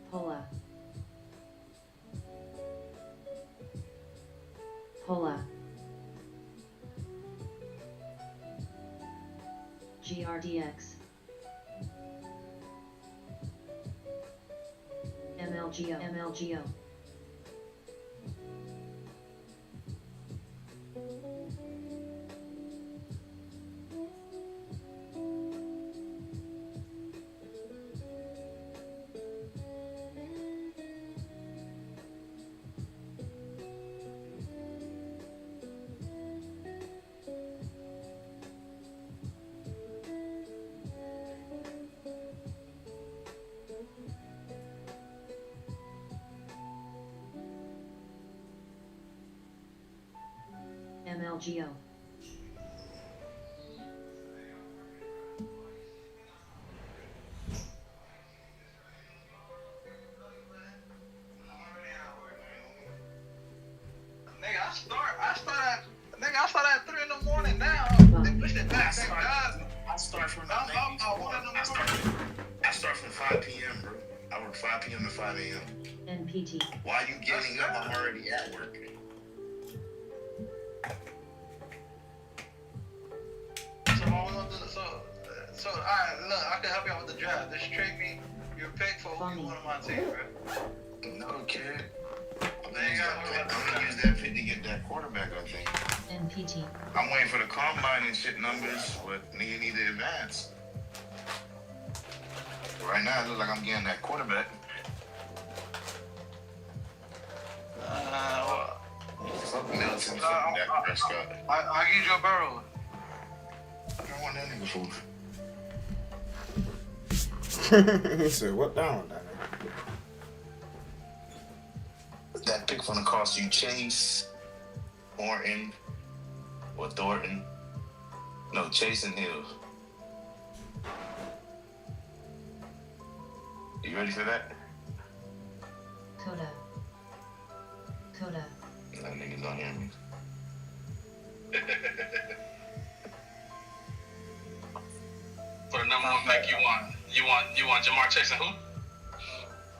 Pola. Pola. GRDX. MLGO. MLGO. I start at 3 in the morning now. They pushed it back, thank God. I start from I start from 5 p.m., bro. I work 5 p.m. to 5 a.m. NPT. Why you getting up? I'm already at work. So, alright, look, I can help you out with the draft. Just trade me your pick for who you want on my team, bro. No, kid. I'm gonna use that pick to get that quarterback, I think. NPT. I'm waiting for the combine and shit numbers, but nigga need to advance. Right now, it looks like I'm getting that quarterback. Fuck Milton, fuck that Prescott. I'll give you a barrel. I don't want that nigga fool. He said, what down, that nigga? That pick gonna cost you Chase, Horton, or Thornton. No, Chase and Hill. You ready for that? Coda. Coda. That niggas don't hear me. For the number one pick, you want Jamar Chase and who?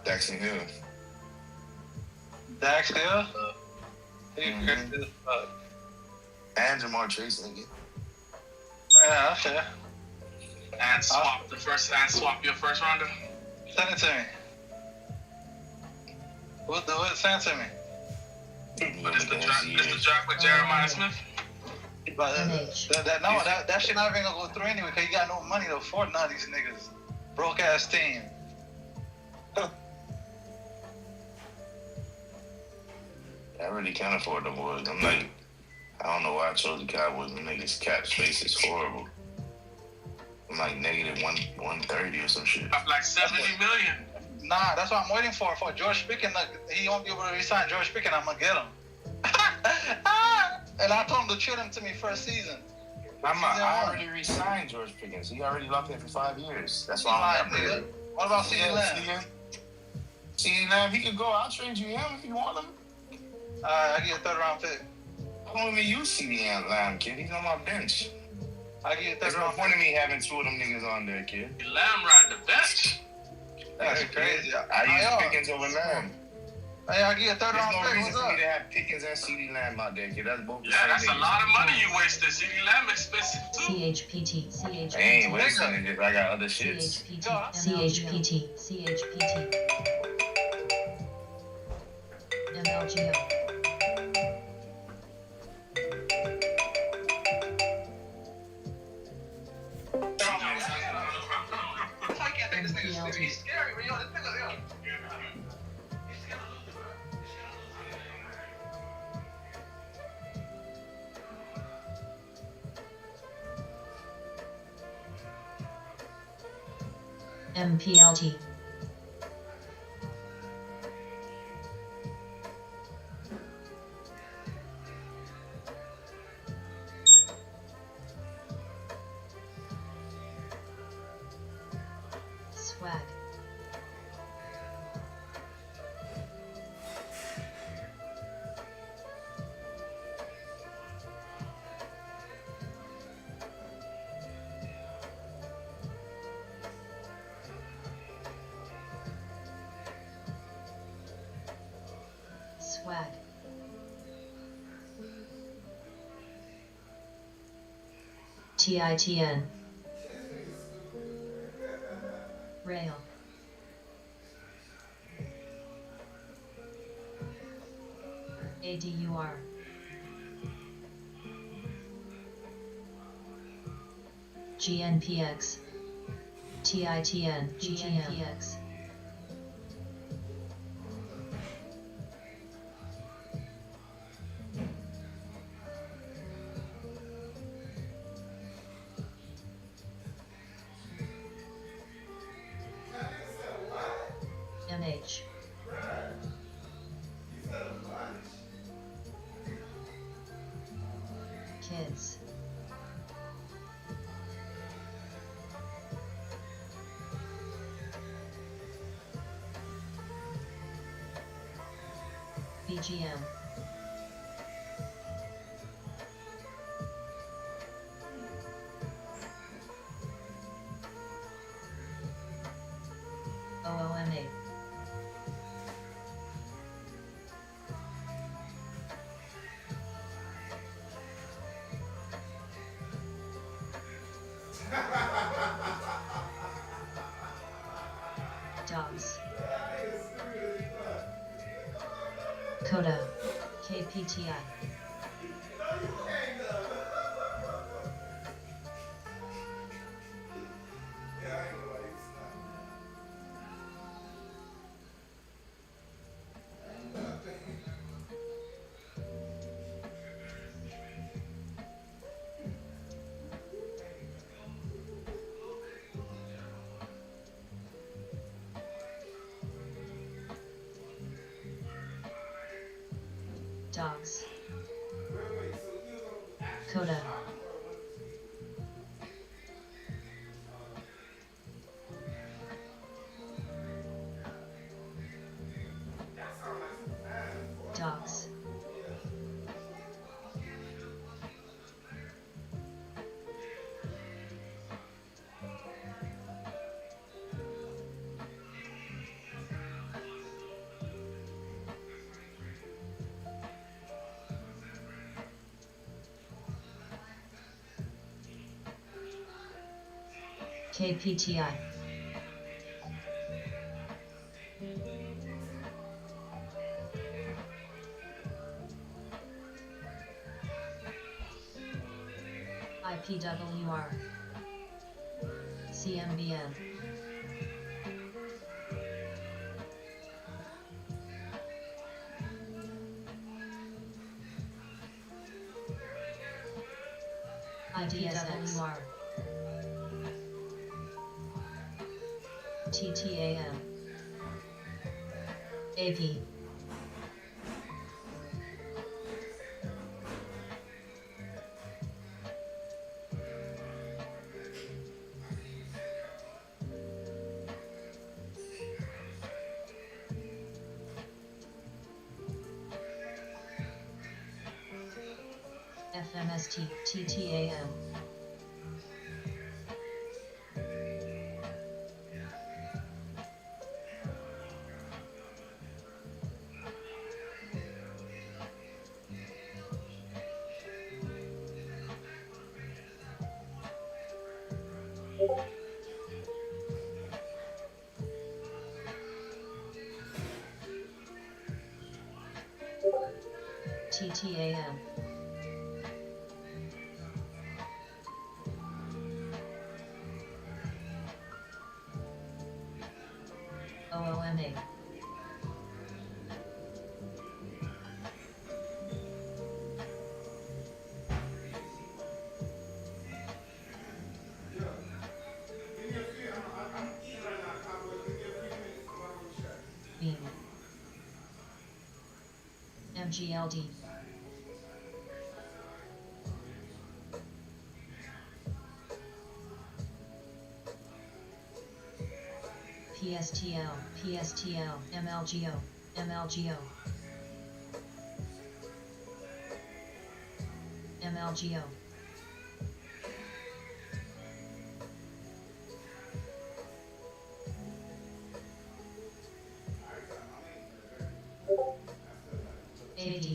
Daxton Hill. Dax Hill? And Jamar Chase, nigga. Yeah, okay. And swap your first rounder. Send it to me. Send it to me. But it's the draft with Jeremiah Smith. But that shit not even gonna go through anyway, cause you got no money to afford none of these niggas. Broke ass team. I really can't afford them boys. I'm like, I don't know why I chose the Cowboys. The niggas cap space is horrible. I'm like negative 130 or some shit. Up like 70 million. Nah, that's what I'm waiting for. For George Pickens, he won't be able to resign George Pickens. I'm gonna get him. And I told him to trade him to me first season. I already re-signed George Pickens. He already locked in for 5 years. That's why I'm not. What about CeeDee Lamb? CeeDee Lamb, he could go. I'll trade you him if you want him. I get a 3rd round pick. I don't even use CeeDee Lamb, kid. He's on my bench. I get a 3rd There's no round point in me having 2 of them niggas on there, kid. Lamb ride the bench. That's crazy. I use Pickens over Lamb. Hey, I get a 3rd round pick. There's no reason What's for up? me to have Pickens and CeeDee Lamb out there, kid. That's both the Yeah, same that's a niggas. lot of money you wasted. CeeDee Lamb expensive too. CHPT. I ain't wasting it. I got other shits. CHPT. MLGO. He's scary, but yo, this nigga, yo. MPLT. Swag. Swag. TITN. Rail. ADUR. GNPX. TITN. GNPX. MH. Kids. BGM. OOMA. Dogs. Coda. KPTI. Dogs. Coda. KPTI. IPWR. CMBN. IDSWR. TTAM. AP. FMST, TTAM. TTAM. OOMA. Beam. MGLD. PSTL, PSTL, MLGO, MLGO. MLGO. AD.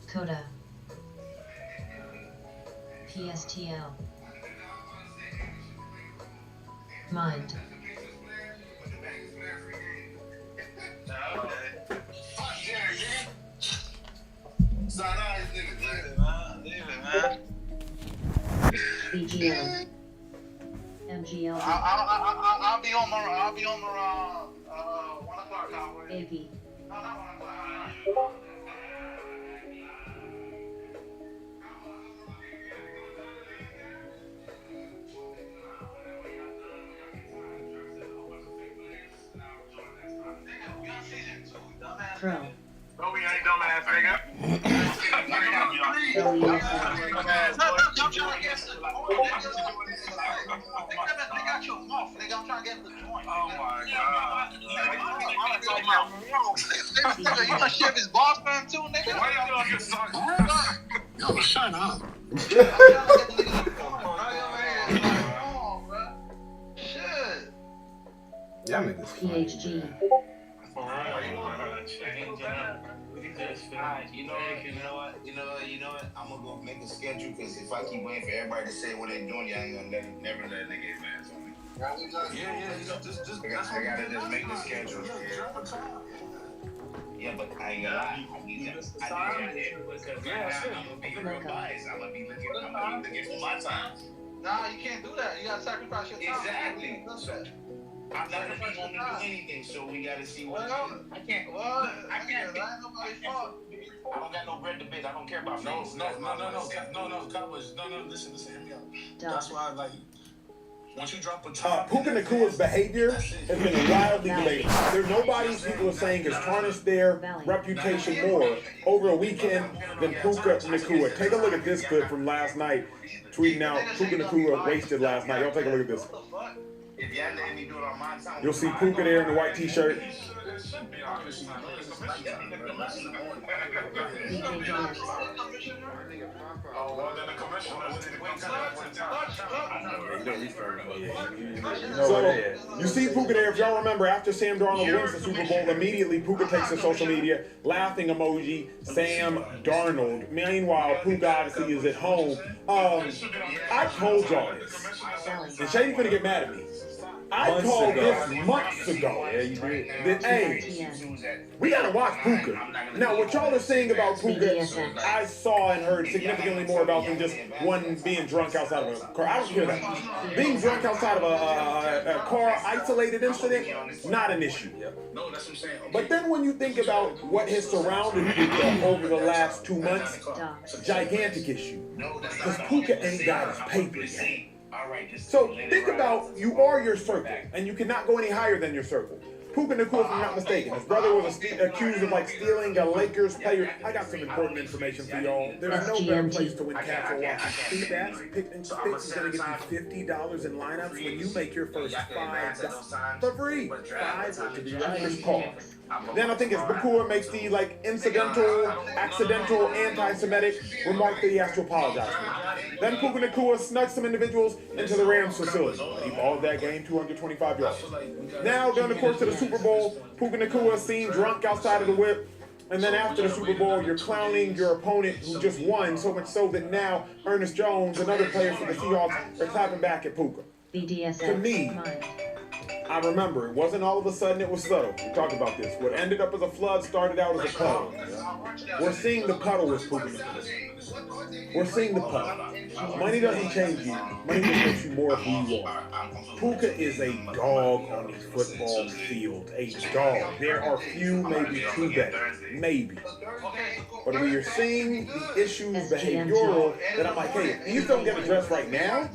Coda. PSTL. Mind. BGM. MGL. I'll be on the 1 o'clock hour. AP. No, not 1 o'clock. Pro. Oh, we ain't dumbass nigga. You gonna ship his boss man too, nigga? Why y'all gonna get sucked? Yo, shut up. Shit. Y'all niggas. PHG. You know what? I'm gonna go make a schedule because if I keep waiting for everybody to say what they're doing, y'all ain't gonna never let a nigga advance on me. I gotta just make the schedule. Yeah, but I ain't gonna lie. I need that because I'm gonna be real biased. I'm gonna be looking for my time. Nah, you can't do that. You gotta sacrifice your time. Exactly. I'm not gonna be wanting to do anything, so we gotta see what. I can't. I can't. That ain't nobody's fault. I don't got no bread to bake. I don't care about No, fees. Cowboys. No, listen, hear me out. That's why, like, once you drop a Puka Nakua's behavior has been wildly debated. There's nobody people are saying has tarnished their reputation more over a weekend than Puka Nakua. Take a look at this clip from last night, tweeting out Puka Nakua wasted last night. Y'all take a look at this. You'll see Puka there in the white t-shirt. should be on this time. Oh, well, then the commissioner. So, you see Puka there, if y'all remember, after Sam Darnold wins the Super Bowl, immediately Puka takes to social media, laughing emoji, Sam Darnold. Meanwhile, Puka obviously is at home. I told y'all this, and Shady finna get mad at me. I called this months ago. Yeah, you did. That, hey, we gotta watch Puka. Now, what y'all are saying about Puka, I saw and heard significantly more about than just one being drunk outside of a car. I don't care that. Being drunk outside of a car isolated incident, not an issue. But then when you think about what has surrounded Puka over the last 2 months, gigantic issue. Because Puka ain't got his paper yet. So think about, you are your circle, and you cannot go any higher than your circle. Puka Nacua, if I'm not mistaken, his brother was accused of stealing a Lakers player. I got some important information for y'all. There's no better place to win cash or watch. Feedbacks, Pick and Picks is gonna give you $50 in lineups when you make your first $5 for free. $5 to be right. Call. Then I think it's Bakur makes the incidental, accidental, anti-Semitic remark that he has to apologize for. Then Puka Nacua snuck some individuals into the Rams facility. He balled that game 225 yards. Now during the course of the Super Bowl, Puka Nacua is seen drunk outside of the whip. And then after the Super Bowl, you're clowning your opponent who just won, so much so that now Ernest Jones, another player for the Seahawks, are clapping back at Puka. To me, I remember, it wasn't all of a sudden, it was subtle. We talked about this. What ended up as a flood started out as a puddle. We're seeing the puddle with Puka Nacua. We're seeing the puddle. Money doesn't change you. Money just makes you more of who you are. Puka is a dog on the football field. A dog. There are few, maybe two better. Maybe. But when you're seeing the issues behavioral, that I'm like, hey, if these don't get addressed right now,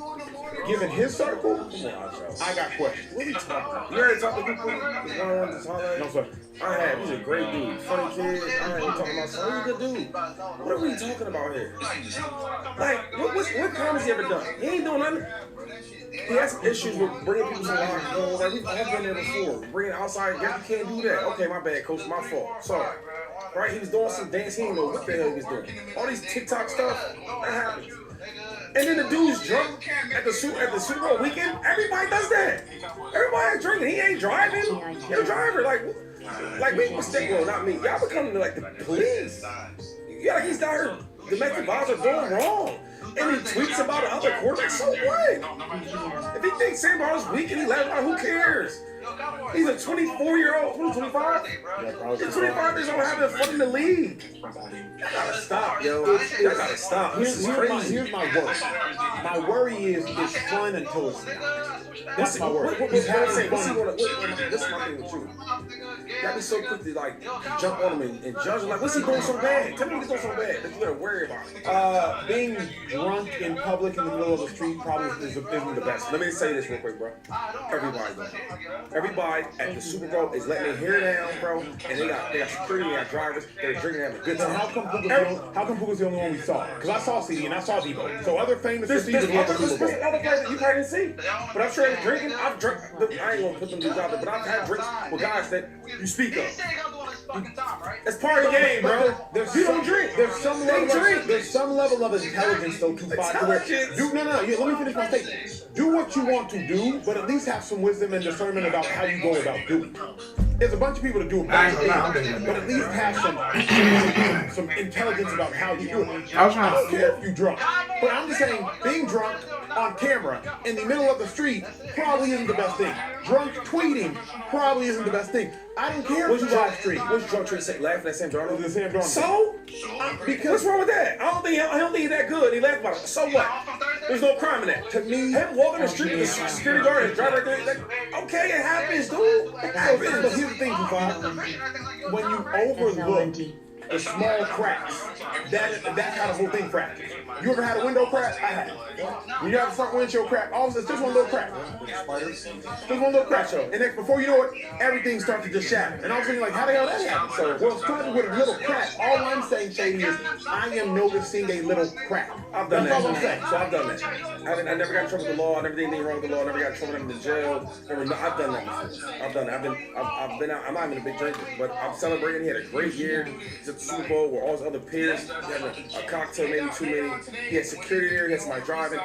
given his circle, I got questions. What are you talking about? You already talked to people? No, sir. He's a great dude. Funny kid. We're talking about something. He's a good dude. What are we talking about here? What comments he ever done? He ain't doing nothing. He has some issues with bringing people to the locker room. We've all been there before. Bringing outside guests, you can't do that. Okay, my bad, coach. My fault. Sorry. Right? He was doing some dance. He didn't know what the hell he was doing. All these TikTok stuff, that happens. And then the dude's drunk at the Super Bowl weekend. Everybody does that. Everybody drinking. He ain't driving. You're a driver. We mistake. Well, not me. Y'all becoming the police. Yeah, he's got her. Domestic violence are doing wrong. And he tweets about other quarterbacks. So what? If he thinks Sam Darnold's weak and he laughs about, who cares? He's a 24-year-old. 25? He's 25 years old having fun in the league. Y'all gotta stop, yo. Y'all gotta stop. This is crazy. Here's my worry. My worry is it's fun until it's not. That's my worry. This is my thing with you. Y'all be so quick to jump on him and judge him. What's he doing so bad? Tell me what's doing so bad that you gotta worry about it. Being drunk in public in the middle of the street probably isn't the best. Let me say this real quick, bro. Everybody at the Super Bowl is letting their hair down, bro, and they got security, they got drivers, they're drinking, having a good time. How come Puka's the only one we saw? Because I saw CD and I saw Debo. So other famous receivers were the Super Bowl. There's other players that you can't see. But I'm sure drinking. I've drunk. I ain't gonna put them dudes out there, but I've had drinks with guys that you speak of. It's part of the game, bro. You don't drink. There's some level of intelligence though to find to where let me finish my statement. Do what you want to do, but at least have some wisdom and discernment about how you go about doing it. There's a bunch of people that do it, but at least have some intelligence about how you do it. I don't care if you're drunk, but I'm just saying being drunk on camera in the middle of the street probably isn't the best thing. Drunk tweeting probably isn't the best thing. I don't care if you live stream. What's drunk tweet say? Laughing at Sam Darnold? The Sam Darnold. So? Because what's wrong with that? I don't think he's that good. He laughed about it. So what? There's no crime in that. To me, him walking the street with the security guard and driver right there, okay, it happens, dude. It happens. But here's the thing, Kufai. When you overlook the small cracks. That kind of whole thing fractures. You ever had a window crack? I have. When you have a front windshield crack, all of a sudden, just one little crack. Just one little crack, and then before you know it, everything starts to just shatter. And all of a sudden, you're like, how the hell that happened? So, well, starting with a little crack. All I'm saying, Shady, is I am noticing a little crack. I've done That's that. all I'm saying. So I've done that. I never got in trouble with the law. I never did anything wrong with the law. I never got in trouble. Never been to jail. I've done that before. I've done that. I've been out. I'm not even a big drinker, but I'm celebrating. He had a great year. He's at the Super Bowl with all his other peers. He had a cocktail, maybe too many. He had security there. He had somebody driving.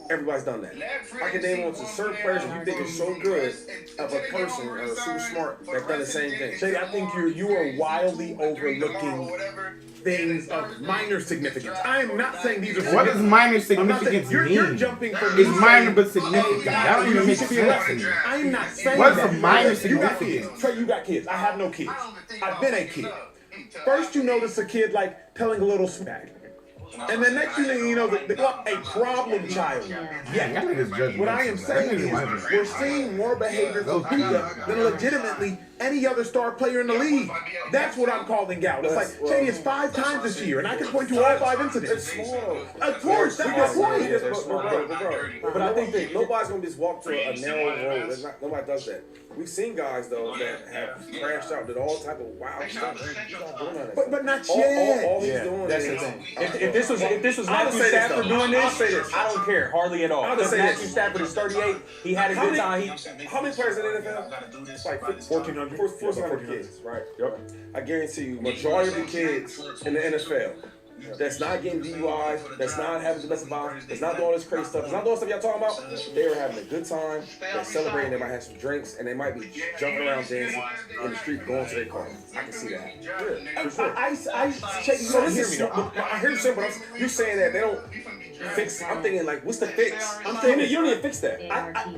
Everybody's done that. I can name on to certain players that you think is so good of a person or super smart that done the same thing. Shady, I think you are wildly overlooking things of minor significance. I am not saying these are. What does minor significance mean? You're jumping from. It's minor but significant. That don't even make sense to me. I'm not saying What's that. a minor You got kids. significance? Trey, you got kids. I have no kids. I've been a kid. First, you notice a kid like telling a little smack. And the next thing you know, a problem child. Yeah. What I am saying is we're seeing more behavior from Puka than legitimately any other star player in the league. That's what I'm calling out. It's like, Shady, it's 5 times this year, and I can point to all 5 incidents. Of course, that's my point. But I think that nobody's going to just walk to a narrow road. Nobody does that. We've seen guys, though, that have crashed out, did all type of wild stuff. But not yet. All he's doing that's is... the thing. If this was Matthew Stafford doing this, I don't care hardly at all. Because Matthew Stafford is 38. He had a good time. How many players in the NFL? It's like 1,400. 400 kids, right? Yep. I guarantee you, majority of the kids in the NFL that's not getting DUIs, that's not having domestic violence, that's not doing all this crazy stuff, that's not doing stuff y'all talking about, they were having a good time, they're celebrating, they might have some drinks, and they might be jumping around dancing in the street going to their car. I can see that. Yeah, for sure. I hear you saying, but you're saying that they don't fix. I'm thinking, like, what's the fix? I'm saying you don't need to fix that.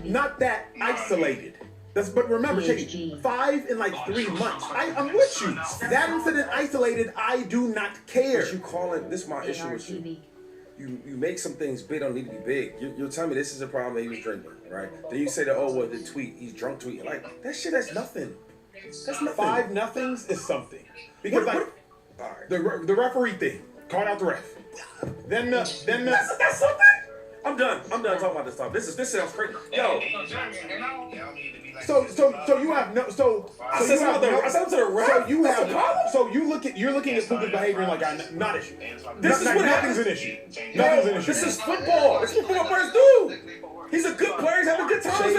Not that isolated. But remember, Shady, 5 in like 3 months. I'm with you. That incident isolated, I do not care. But you calling this my issue with you. You make some things big don't need to be big. You're telling me this is a problem that he was drinking, right? Then you say that, oh, well, the tweet, he's drunk tweeting. Like, that shit, that's nothing. That's nothing. 5 nothings is something. Because the referee thing, called out the ref. Then that's something? I'm done talking about this stuff. This sounds crazy. Yo. So you have no. I said to the ref. You're looking at Puka's behavior like not issue. This is what nothing's happens. an issue. Nothing's an issue. This is football. This is what football players do. He's a good player. He's having a good time.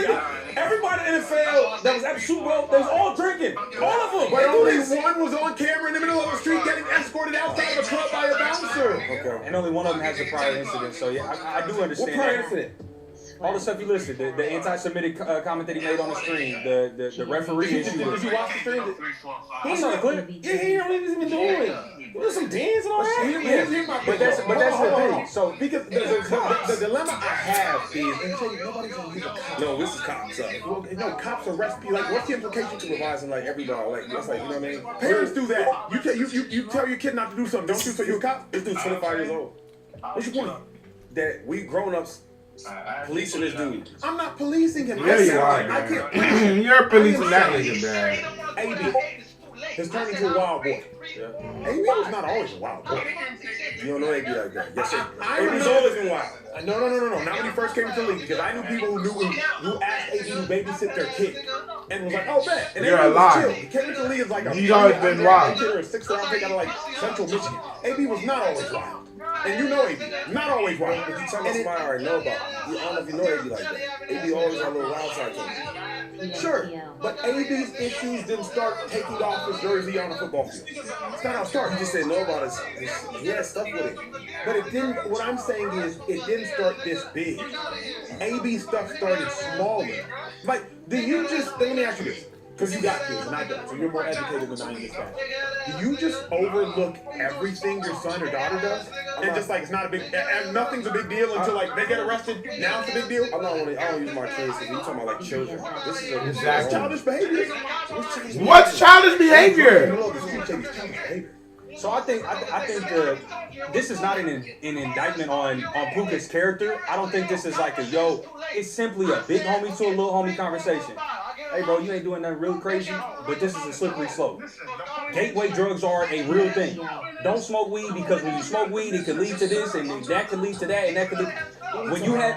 Everybody in the NFL that was at the Super Bowl, they was all drinking. All of them. But only one was on camera in the middle of the street getting escorted outside of a club by a bouncer. Okay. And only one of them has a prior incident. So yeah, I do understand. What prior that. incident? All the stuff you listed, the anti-Semitic comment that he made on the stream, the referee issue. Did you watch the stream? I saw the clip. Yeah, he don't even doing. There's some dance and all that. Here's my But that's the thing. So because the dilemma I have is, and nobody's gonna leave a cop. No, this is cops. No, cops arrest people. Like, what's the implication to Supervising like everybody, like that's like, you know what I mean? Parents do that. You tell your kid not to do something, don't you? So you're a cop. This dude's 25 years old. What's your point? That we grown-ups policing this dude. I'm not policing him. Yeah, you are, man. You're policing that nigga, man. AB has turned into a wild boy. Yeah. AB was not always a wild boy. You don't know AB like that. Yes, sir. AB's always been wild. No. Not when he first came into the league, because I knew people who asked AB to babysit their kid and was like, oh, bet. And You're AB was alive. chill. He came into the league as like a He's always been wild. Kid or a 6th round pick out of like Central Michigan. AB was not always wild. And you know AB, not always wild. But you talking about somebody I already know about. I don't know if you know AB like that. AB always had a little wild side to him. Sure, but AB's issues didn't start taking off his jersey on a football field. It's not how it started. You just said know about his he had stuff with it. But it didn't, what I'm saying is, it didn't start this big. AB stuff started smaller. Like, let me ask you this. Because you got kids and I don't, so you're more educated than I am in this fact. Do you just overlook everything your son or daughter does? And just like, it's not a big, and nothing's a big deal until like they get arrested, now it's a big deal? I don't use my kids because you're talking about like children. This is That's childish behavior. What's childish behavior? So I think this is not an indictment on Puka's character. I don't think this is like it's simply a big homie to a little homie conversation. hey, bro, you ain't doing nothing real crazy, but this is a slippery slope. Gateway drugs are a real thing. Don't smoke weed because when you smoke weed, it could lead to this, and that could lead to that, and that could lead. When you have,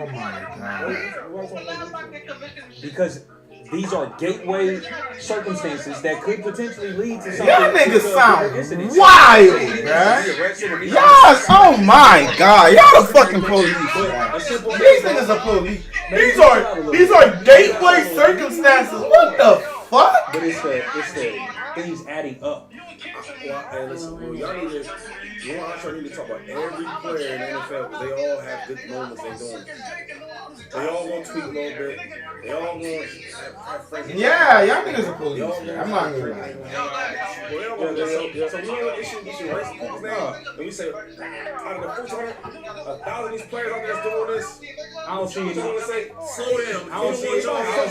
because these are gateway circumstances that could potentially lead to something. Y'all niggas sound wild, man. Y'all, oh my god, y'all the fucking police. These niggas are police. These are gateway circumstances. What the fuck? But it's the things adding up. Well, hey, listen, y'all need to. You know, I need to talk about every player in the NFL because they all have good moments they doing. They all gonna tweet a little bit. They all gonna have friends. Yeah, y'all niggas are police. I'm not gonna lie. So you know what issue right? People's name. And we say, out of the 1,000 of these players out there that's doing this, I don't see any. Slow down. I don't see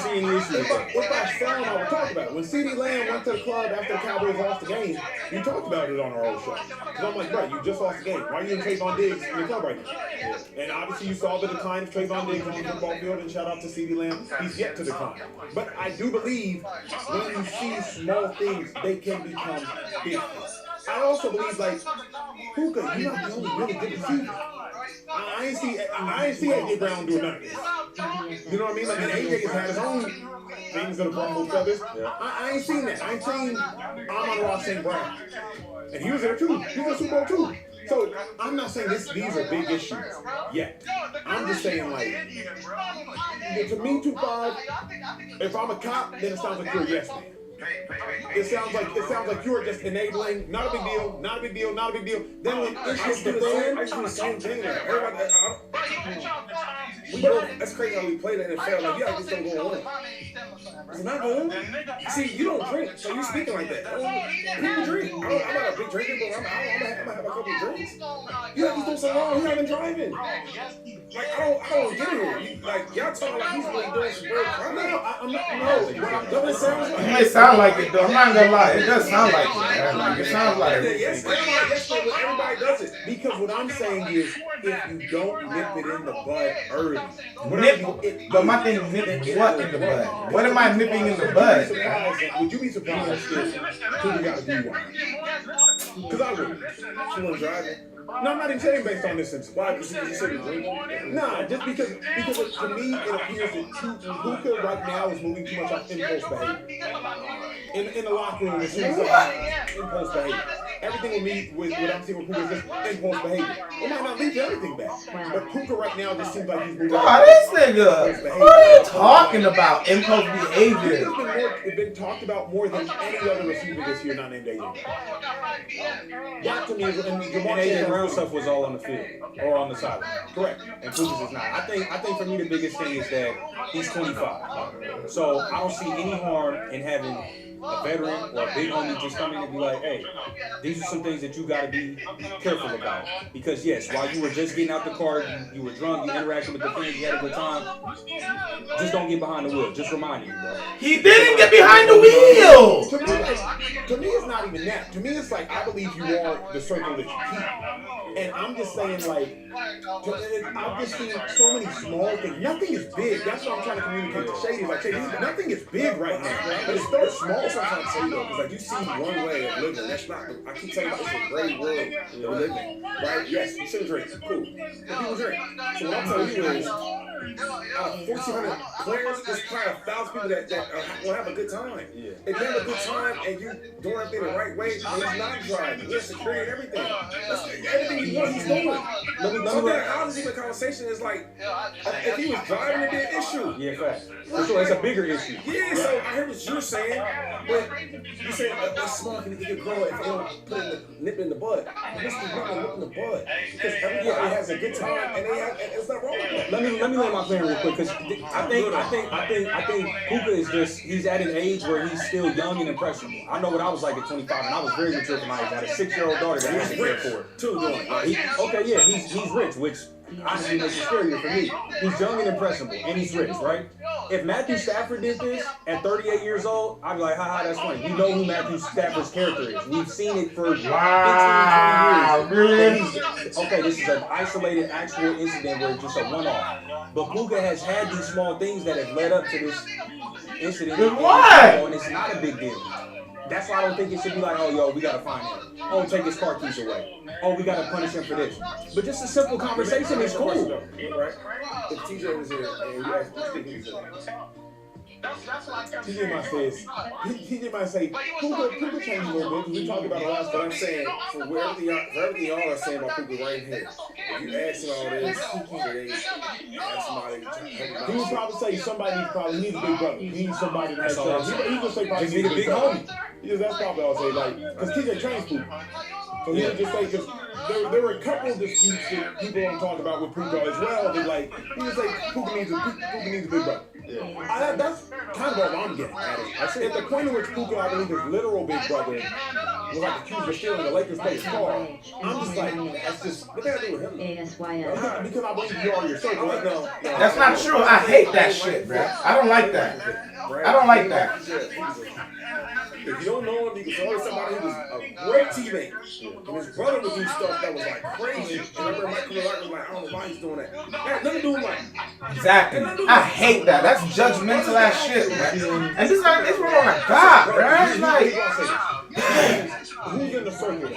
any issue with that. What about Sam? I would talk about it. When CeeDee Lamb went to the club after the Cowboys lost the game, we talked about it on our old show. Because I'm like, bro, you just lost the game. Why are you in Trayvon Diggs in your club right now? And obviously you saw the decline of Trayvon Diggs on the football field, and shout out to CeeDee Lamb. He's yet to decline. But I do believe when you see small things, they can become big. I also believe, like, Puka, you're not the only really good receiver. I ain't see AJ Brown doing none of this. You know what I mean? Like, and AJ has had his own things that have rumbled feathers. I ain't seen that. I ain't seen Amon-Ra St. Brown. And he was there too. He was in the Super Bowl too. So I'm not saying these are big issues yet. I'm just saying, like, to me, 2-5, if I'm a cop, then it sounds like you're a yes man. It sounds like you're just enabling. Not a big deal. Not a big deal. Not a big deal. Then when it hits the fan, I do the same thing. Like, everybody, that's crazy how we play the NFL. Like, yeah, just don't go on. It's not going on. See, you don't drink, so you speaking like that. People drink. I'm not a big drinker, but I'm gonna have a couple of drinks. You have to do something wrong. You're not even driving. Like, I don't get it. Like, y'all talking like he's really doing some real crime. I'm not. No, it sounds like. It may sound like it though. I'm not gonna lie. It does sound like it. Like, it sounds like it. Yes, everybody does it. Because what I'm saying is, if you don't nip it in the bud early, But my thing is nipping what in the bud? What am I nipping in the bud? Would you be surprised if Cooper got a DUI? Because I would. She wasn't driving. No, I'm not even saying based on this. Why? Because you said drinking. Nah, just because to me it appears that Puka right now is moving too much off impulse behavior. In the locker room, it seems like impulse behavior. Everything with what I'm seeing with Puka is just impulse behavior. It might not lead to anything bad, but Puka right now just seems like he's moving. God, this nigga. What are you talking about? Impulse behavior. It's been talked about more than any other receiver this year, not named AJ. That to me is AJ Brown stuff was all on the field or on the sideline. Correct. And Puka's is not. I think for me the biggest thing is that he's 25. So I don't see any harm in having a veteran or a big homie just come in and be like, hey, these are some things that you got to be careful about. Because, yes, while you were just getting out the car, you were drunk, you interacted with the friends, you had a good time, just don't get behind the wheel. Just remind you, bro. He didn't get behind the wheel! To me, it's not even that. To me, it's like, I believe you are the circle that you keep. And I'm just saying, like, I've just seen so many small things. Nothing is big. That's what I'm trying to communicate to Shady. Like, Shady, nothing is big right now. But it's still small sometimes, Shady, though. Because, like, you see one way of living. That's not, I keep telling you, it's a great world of living. Right? Yes, you should drink. Cool. But people drink. So what I'm telling you is, out of 1,400 players, there's probably 1,000 people that will have a good time. If you have a good time and you doing everything the right way, and he's not driving, he has security and everything. That's everything you want, he's doing. Sometimes honestly, the conversation is like, if he was driving, it'd be an issue. Yeah, fact. For sure, it's a bigger issue. Yeah, so I hear what you're saying, but you saying a small can grow if they don't put nip in the bud. This is not a nip in the bud. Because everybody has a good time, and it's not wrong with that. Let me lay my plan real quick, because I think Puka is just, he's at an age where he's still young and impressionable. I know what I was like at 25, and I was very mature for my age. I had a 6-year-old daughter that I had to care for. He's rich, which honestly makes it scarier for me. He's young and impressionable, and he's rich, right? If Matthew Stafford did this at 38 years old, I'd be like, haha, that's funny. You know who Matthew Stafford's character is. We've seen it for 15, 20 years. Okay, this is an isolated, actual incident where it's just a one-off. But Puka has had these small things that have led up to this incident. Then why? And it's not a big deal. That's why I don't think it should be like, oh, yo, we gotta find him. Oh, take his car keys away. Oh, we gotta punish him for this. But just a simple conversation is cool. Right? If TJ was here and you asked what he said. TJ might say, Puka changed a little bit, because we talked about it last time. I'm saying, for everything y'all are saying about Puka right here, if you asking all this, he would probably say somebody needs a big brother. He needs somebody to have trust. He would say probably need a big homie. That's probably all I'll say, like, because TJ trains Puka. So he would just say, because there were a couple of disputes that people don't talk about with Puka as well. That like, he would say Puka needs a big brother. Yeah. That's kind of all I'm getting at it. At the point in which Puka, I believe his literal big brother, was like accused of stealing the Lakers player's car, I'm just like, that's just, what they gotta do with him? Because I believe you are your circle. Like, no. That's not true. I hate that shit, bro. I don't like that. I don't like that. If you don't know him, you can tell somebody who was a great teammate. And his brother would do stuff that was like crazy. And I remember Michael was like, I don't know why he's doing that. That had nothing to do with like. Exactly. I hate that. That's judgmental ass shit, bro. And this one on a god, bro. It's like, who's in the circle?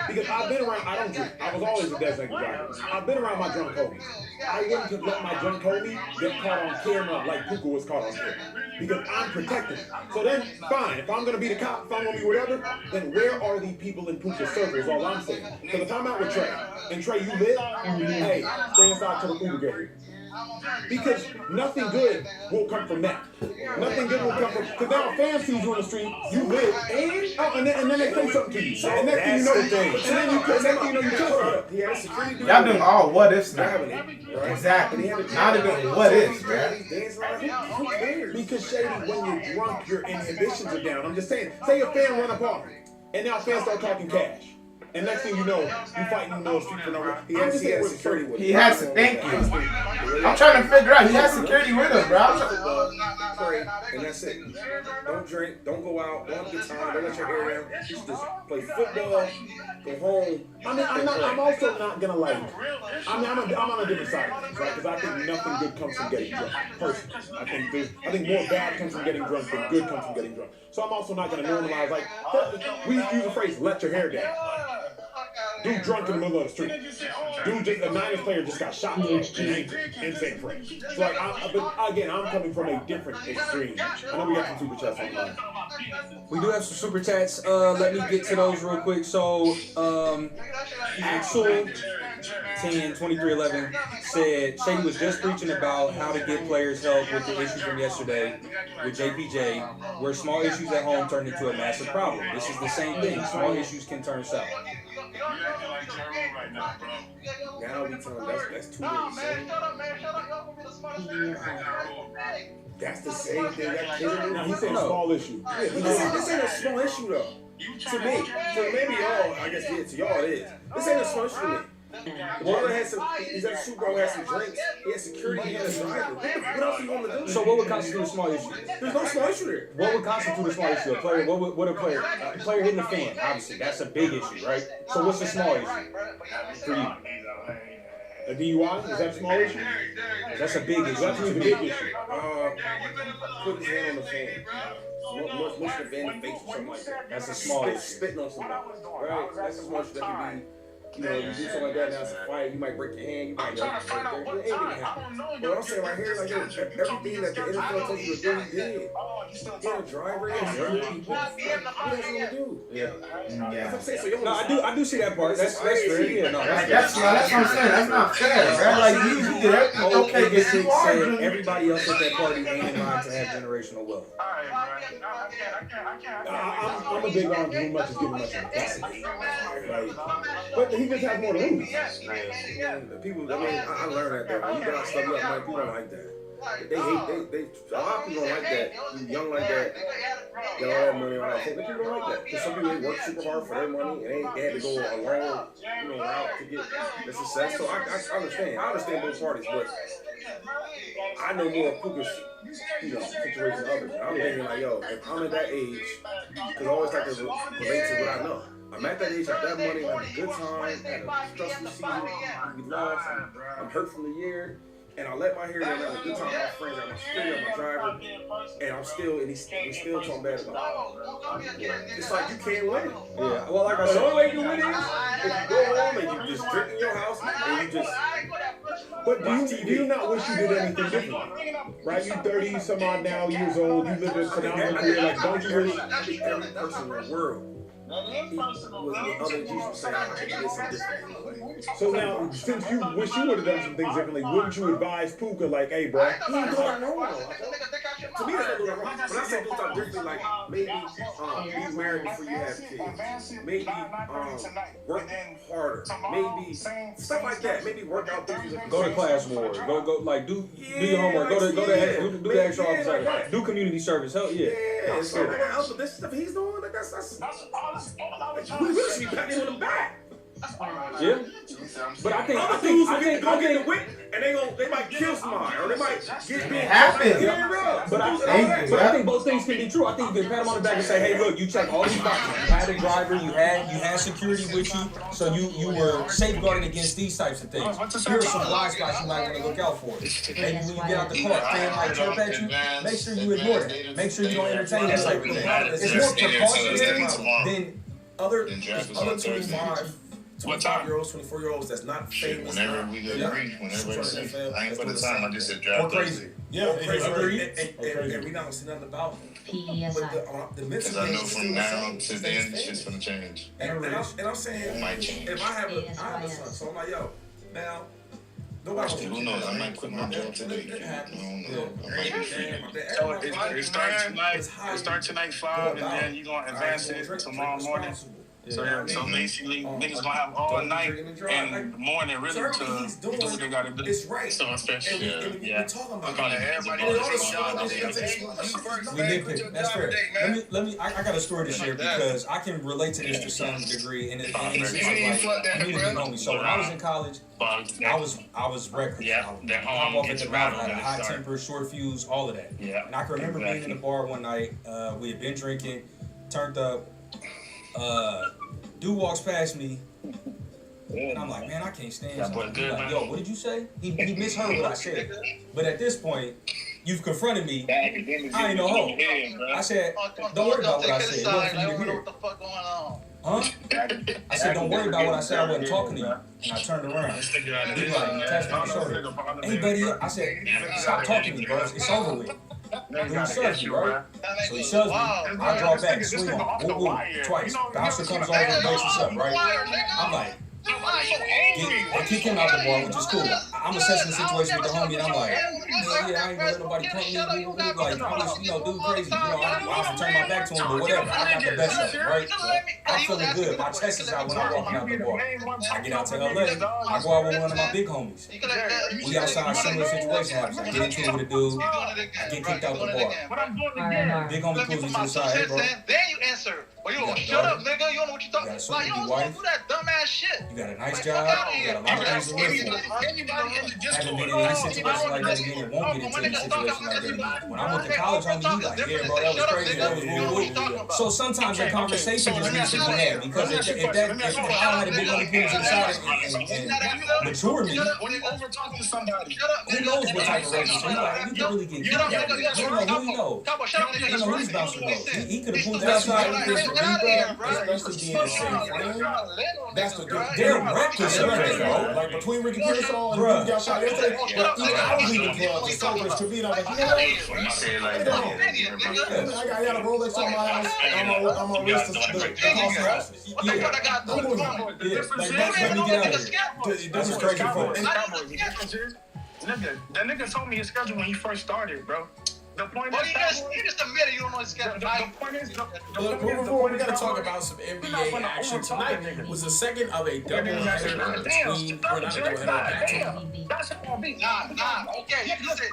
Because I've been around, I don't drink. I was always a designated driver. I've been around my drunk homies. I wouldn't let my drunk homie get caught on camera like Puka was caught on camera. Because I'm protecting him. So then, fine. If I'm going to be the cop, if I'm going to be whatever, then where are the people in Puka's circle is all I'm saying. Because if I'm out with Trey, and Trey, you lit, hey, stay inside till the Puka get here. Because nothing good will come from that. Nothing good will come from, because now fans see you on the street, you live, and then they say something to you. And next thing you know, you kill her. Y'all doing all what ifs now. Exactly. Not even what ifs, man. Because Shady, when you're drunk, your inhibitions are down. I'm just saying, say a fan run apart, and now fans start talking cash. And next thing you know, you fighting in the street for no reason. He has to thank you. I'm trying to figure out. He has security with us, bro. Pray, and that's it. Don't drink. Don't go out. Don't have a good time. Don't let your hair down. You should just play football. Go home. I'm also not gonna like. I'm on a different side of things, right? Because I think nothing good comes from getting drunk. Personally, I think more bad comes from getting drunk than good comes from getting drunk. So I'm also not gonna normalize like we use the phrase "let your hair down." Dude drunk in the middle of the street. Dude, just a Niners player just got shot. Insane phrase. So like, but again, I'm coming from a different extreme. I know we got some super chats online. We do have some super chats. Let me get to those real quick. So, Axel 10-2311 said Shady was just preaching about how to get players help with the issue from yesterday with JPJ, where small issues at home turned into a massive problem. This is the same thing. Small issues can turn south. Now we tell him that's too late. That's the same thing that kid. Now he said small issue. Yeah, this ain't a small issue though. To me, to maybe y'all, I guess to y'all it is. This ain't a small issue to me. Brother had some. He's at the Super Bowl. Had some drinks. He had security. He had a driver. What else are you going to do? So what would constitute a small issue? There's no small issue there. What would constitute a small issue? A player. What a player? A player hitting the fan. Obviously, that's a big issue, right? So what's a small issue for you? A DUI? Is that a small issue? That's a big issue. That's a big issue. Put his hand on the fan. Mush the fan in the face or something like that. That's a small issue. Spitting on somebody. Right? That's a small issue that can be. You know, you do something like that, now it's a fight, you might break your hand, you might it ain't gonna happen. But what I'm saying right here, like, everything that the NFL told you to do, he did. You're a driver, you're hurt people. What else you gonna do? Yeah. That's what I'm saying. So you no, I do see that part. That's fair. Yeah, no, that's what I'm saying. That's not fair, man. Like you did everything okay, but you saying everybody else at that party ain't in line to have generational wealth. I'm a big on who much is giving much in but he just has more to lose. People, I mean, I learned that though. You got stuff up, like people don't like that. They hate, they a lot of people don't like that. You young like that, get all that money, all that shit. But people don't like that. Because some people, they work super hard for their money, and they had to go a long, route to get the success. So I understand. I understand both parties, but I know more of Puka's, situation than others. I'm thinking like, yo, if I'm at that age, because I always like to relate to what I know. I'm at that age, I have that money, I had a good time, had a stressful season, we lost, I'm hurt from the year. and I let my hair down at a good time. My friends, I got my security, my driver, and I'm still, and we still talking bad about it. It's like you can't win. Yeah. Well, like I said, the only way you win is if you go home and you just drink in your house and you just. But do you not wish you did anything different? Right? You 30 some odd now years old. You live a phenomenal career. Like, don't you really? Every person in the world. Other than Jesus saying, I did some different. So now, since you wish you would have done some things differently, wouldn't you advise Puka like, hey, bro? He ain't doing nothing wrong. To me, that's not doing wrong. When I say do something differently, like maybe be married before you have kids, maybe work harder, maybe stuff like that. Maybe work out things. Go to class more. Go like do your homework. Go to do the extra office. Do community service. Hell yeah. Yeah. So this stuff he's doing, like that's we really should be patting him on the back. Yeah, but I think go get the whip and they might kill somebody or they might get big. But I think both things can be true. I think you can pat him on the back and say, hey, look, you check all these boxes. You had a driver, you had security with you, so you were safeguarded against these types of things. Here are some blind spots you might want to look out for. Maybe when you get out the car, fan might chirp at you. Make sure you ignore that. Make sure you don't entertain that type of thing. It's more precautionary than other 25-year-olds, 24-years that's not famous. Whenever we agree, whenever I ain't put the time, I just said draft crazy. Yeah, and we don't see nothing about it. But the because I know from now to then, shit's gonna change. And I'm saying, it might change. If I have a son, so I'm like, yo, now, nobody who knows? I might quit my job today. I don't know. I might be free. So it start tonight 5, and then you're gonna advance it tomorrow morning. So basically, niggas gonna have all night and morning really to do what they gotta do. It's right. So special. Yeah. Talking about everybody we nitpick. That's fair. Let me. I got a story to share because I can relate to this to some degree, and it's like community homie. So when I was in college, I was reckless. Yeah. Pop off at the mouth, had a hot temper, short fuse, all of that. Yeah. And I can remember being in the bar one night. We had been drinking, turned up. Dude walks past me, and I'm like, man, I can't stand something. He's like, yo, what did you say? He misheard what I said. But at this point, you've confronted me. I ain't no hoe. I said, don't worry about what I said. It wasn't for you to hear. What the fuck going on? Huh? I said, don't worry about what I said. I wasn't talking to you. And I turned around. He like, tapped me on the shoulder. Hey, buddy. I said, stop talking to me, bro. It's over with. Dude shoves me, right? So he shoves me. I draw back, swing him. Woo, twice. Bouncer comes over and breaks us up, right? I'm like, I kick him out the bar, which is cool. I'm assessing the situation with the homie, and I'm like, yeah, I ain't gonna let nobody punk me. Like, I was, dude crazy. I was turn my back to him, but whatever. I got the best of it, right? I'm feeling good. My chest is out when I'm walking out the bar. I get out to LA. I go out with one of my big homies. We outside, similar situation happens. I get into it with a dude. I get kicked out the bar. Big homie pulls me to the side. Hey, bro. Then you answer. Well, you gonna shut up, nigga. You don't know what you talking about. Like, you don't want to do that dumbass shit. You got a nice job. You got a lot of things to live for. Haven't been in any situation like that again. Won't get into any situation like that again. When I went to college, I knew like, yeah, bro, that was crazy. That was woo-woo. So sometimes that conversation just needs to be had because if I had a big homie pull to the side and mature me, who knows what type of relationship? You can really get kicked out. You know who he knows. You know who's bouncing those. He could have pulled that side with this especially being the same friend. That's the good. They're reckless, bro. Like between Ricky Pearsall and Dude got shot yesterday. But even I was leaving club to sober to be. I was like, you know what? I got a Rolex on my house. I'm on wrist the cost of houses. Yeah. Let me get out of here. This is crazy for That nigga told me his schedule when he first started, bro. The point is, you just admitted you don't know his schedule. The point is, moving forward, we gotta talk about some NBA action tonight. It was the second of a doubleheader between. We're not a doubleheader back. That's how I be. Nah. Okay, you can say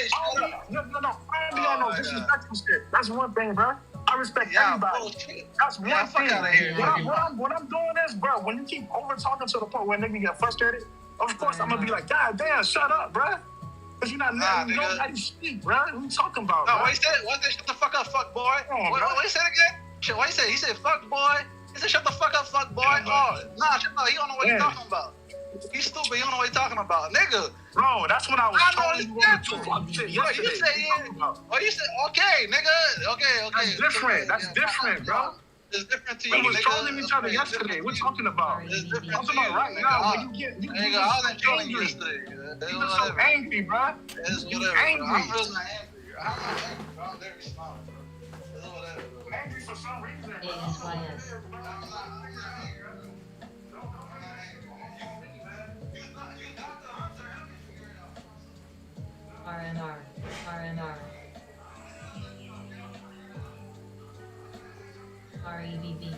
shut up. No. I don't be on no disrespectful shit. That's one thing, bro. I respect everybody. That's one thing. What I'm doing is, bro, when you keep over talking to the point where nigga get frustrated, of course I'm gonna be like, God damn, shut up, bro. Cause you're not letting nobody speak, bro. What you talking about? No, what he said? Shut the fuck up, fuck boy. What he said again? What he said? He said fuck boy. He said shut the fuck up, fuck boy. Oh, nah, shut up. He don't know what he's talking about. He's stupid. You don't know what he's talking about, nigga. Bro, that's what I was telling you on the shit Bro, yesterday. you say you said okay, nigga. Okay. That's different. That's different, bro. It's different to you, We was nigga. trolling each other yesterday. We're talking about. It's different I'm talking about right now. When you get, nigga, I wasn't trolling you yesterday. You was so angry, bro. It's You whatever. angry. I'm really not angry. I'm not angry, bro. I'm very smart, bro. It's whatever. I'm angry for some reason. ASYS. RNR. RNR. REBB.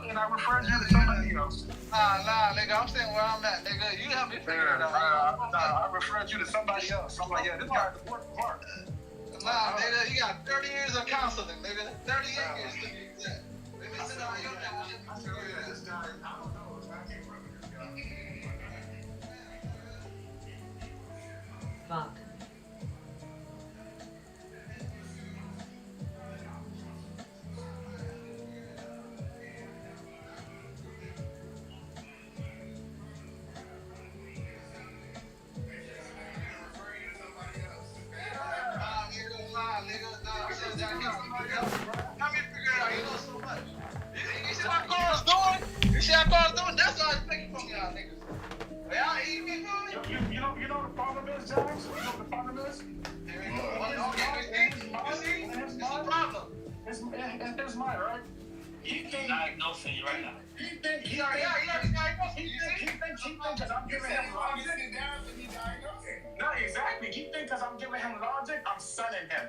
And I referred you to somebody else. Nah, nigga. I'm saying where I'm at, nigga. You help me figure it out. I referred you to somebody else. I'm like, yeah, this guy work hard. Nah, nigga, you got 30 years of counseling, nigga. 38 years to be exact. Let me sit on your couch. Fuck. You see how I was doing? That's why I was picking from y'all niggas. Y'all eat me, You know the problem is, James? You know what the problem is? You see? It's the problem. It's mine, right? He thinks diagnosing you right now. He thinks because I'm giving him logic. No, exactly. He thinks because I'm giving him logic, I'm selling him.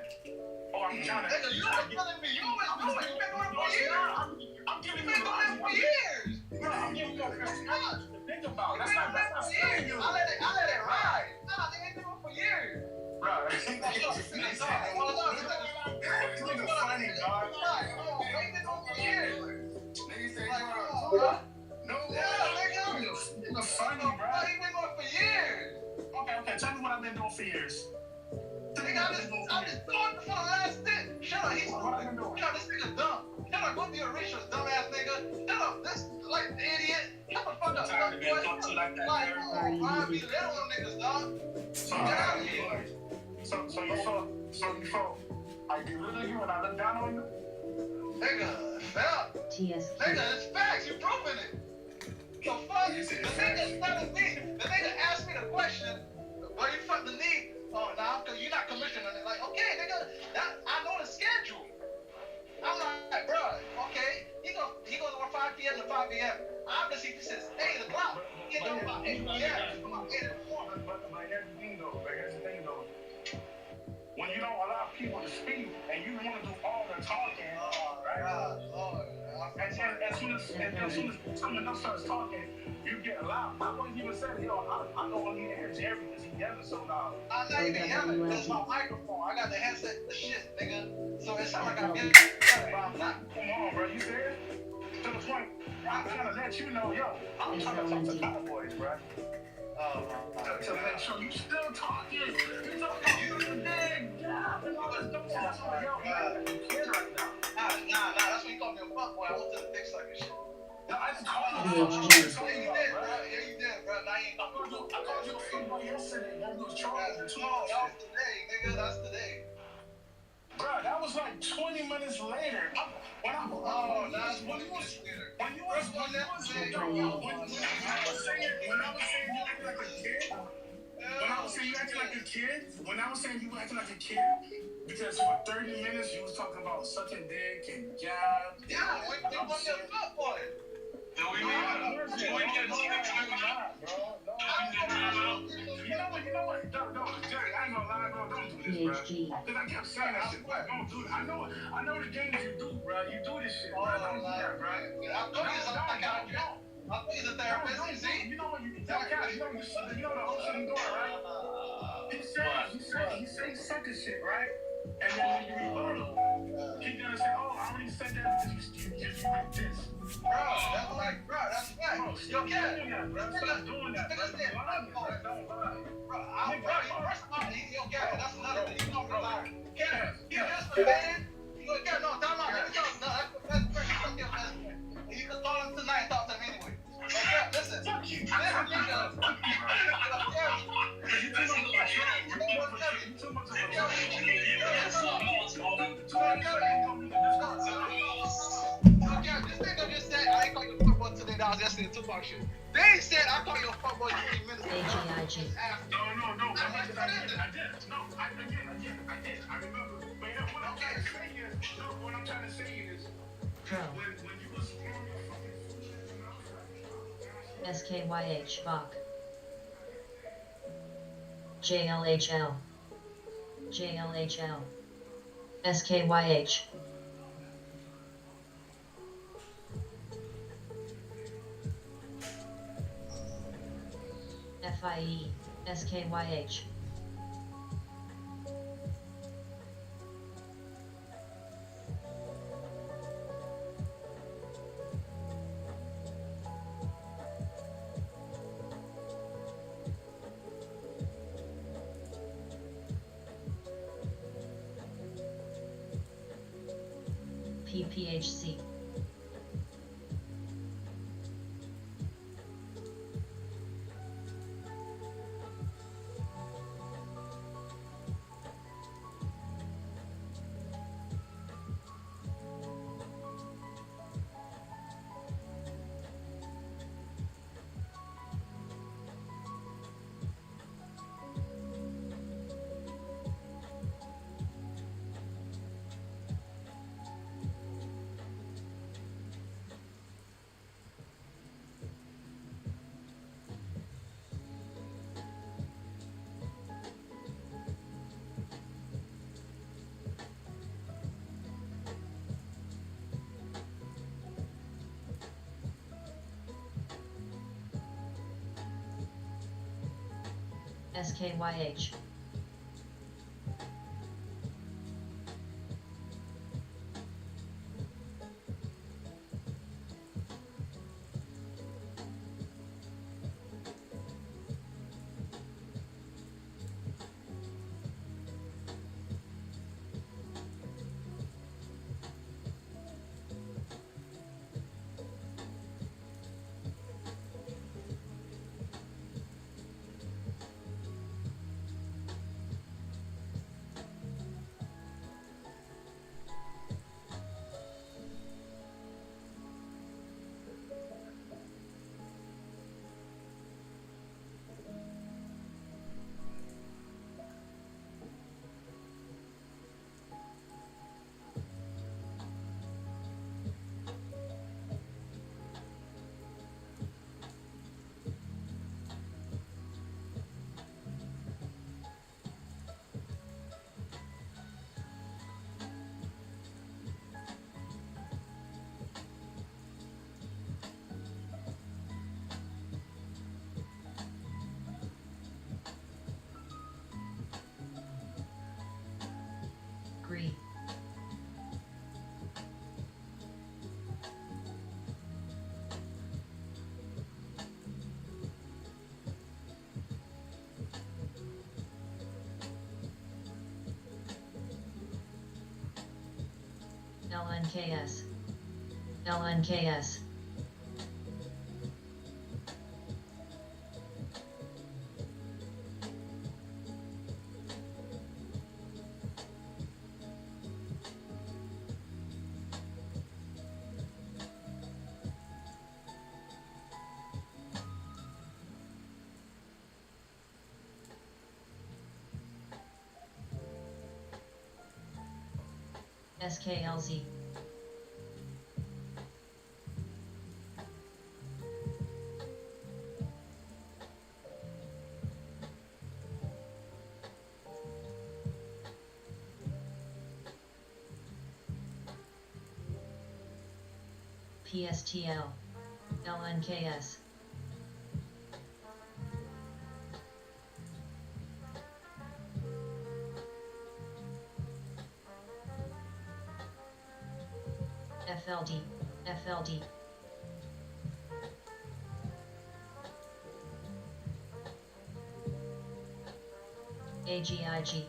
Oh, I'm trying to. Nigga, you was telling me. You was doing it. You've been doing it for years. I'm giving You've been you doing it for years. Bro, I'm giving you a perspective to think about. That's not selling you. I let it ride. Nah, they ain't doing it for years. Bro, it's funny, dog. They've been doing it for years. Nigga say, No, nigga. It's funny, bro. You've been doing it for years. Okay, tell me what I've been doing for years. Nigga, I just thought for the last stint. Shut up, he's stupid. Shut up, this nigga dumb. Shut up, go be a racist, dumbass nigga. Shut up, this like idiot. Shut the fuck up. Tired of being talked to like that. Like, I be little on niggas, dog. Get out of here. So you thought I belittle you and I look down on you? Nigga, fell. Nigga, it's facts. You proving it. The fuck? The nigga telling me. The nigga asked me the question. Where you from the knee? Oh, nah, because you're not commissioning it. Like, okay, nigga, I know the schedule. I'm like, bro, okay. He goes over 5 p.m. to 5 p.m. Obviously, he says 8 o'clock. He gets over about 8 p.m. About 8 in the morning. But here's the thing though. When you don't allow people to speak and you want to do all the talking, right? And as soon as someone else starts talking, you get loud. I wouldn't even say, yo, I don't want to hear Jerry because he yelling so loud. I'm not even yelling. This is my microphone. I got the headset, the shit, nigga. So it sounds like I'm yelling, but I'm not. Come on, bro. You serious? To the point, I'm trying to let you know, yo, I'm trying to talk to Cowboys, bro. To make sure you still talking. You talking something big. Yeah, that's why, yo, I'm a kid right now. Nah, that's when you called me a fuckboy. I went to the dick sucking shit. No, I just called you a fuckboy. Yeah, you did, bro. Yeah, you did, bro. Now you ain't I called you a fuckboy yesterday. That was Charles. No, that was today, nigga. That's today. Bro, that was like 20 minutes later. When you was saying you acting like a kid, when I was saying you acting like a kid, because for 30 minutes you was talking about sucking dick and jab. Yeah, we called me a fuckboy. Do we get You know what? No, Jerry, I ain't gonna lie, bro. Don't do this, bro. Because I kept saying that shit, bro. Don't do it. I know the games you do, bro. You do this shit, bro. Don't do that, bro. I thought he's a therapist. See? You know what? You know the whole shit I'm doing, right? He said he sucking shit, right? And then when you rebuttal, he's gonna say, oh, I already said that because you like this. Bro, that's right. Yo, Cat. Stop doing that, bro. Don't lie. Bro, first of all, yo, Cat, that's another thing. You don't rely. Cat, No, time out. Let me talk. No, that's your best friend. That's your best friend. And you can call him tonight and talk to him anyway. Listen. This nigga. This nigga just said I ain't call you fuckboy today. That was yesterday Tupac shit. They said I call you a fuckboy 3 minutes ago. AGIG. No. I did. No, I did. I remember. But yeah, what I'm trying to say is, what I'm trying to say is, when you was on your fucking SKYH Bach. JLHL. JLHL. SKYH. FIE. SKYH. PPHC. SKYH. Agree. LNKS. LNKS. SKLZ. PSTL. LNKS. FLD. FLD. AGIG.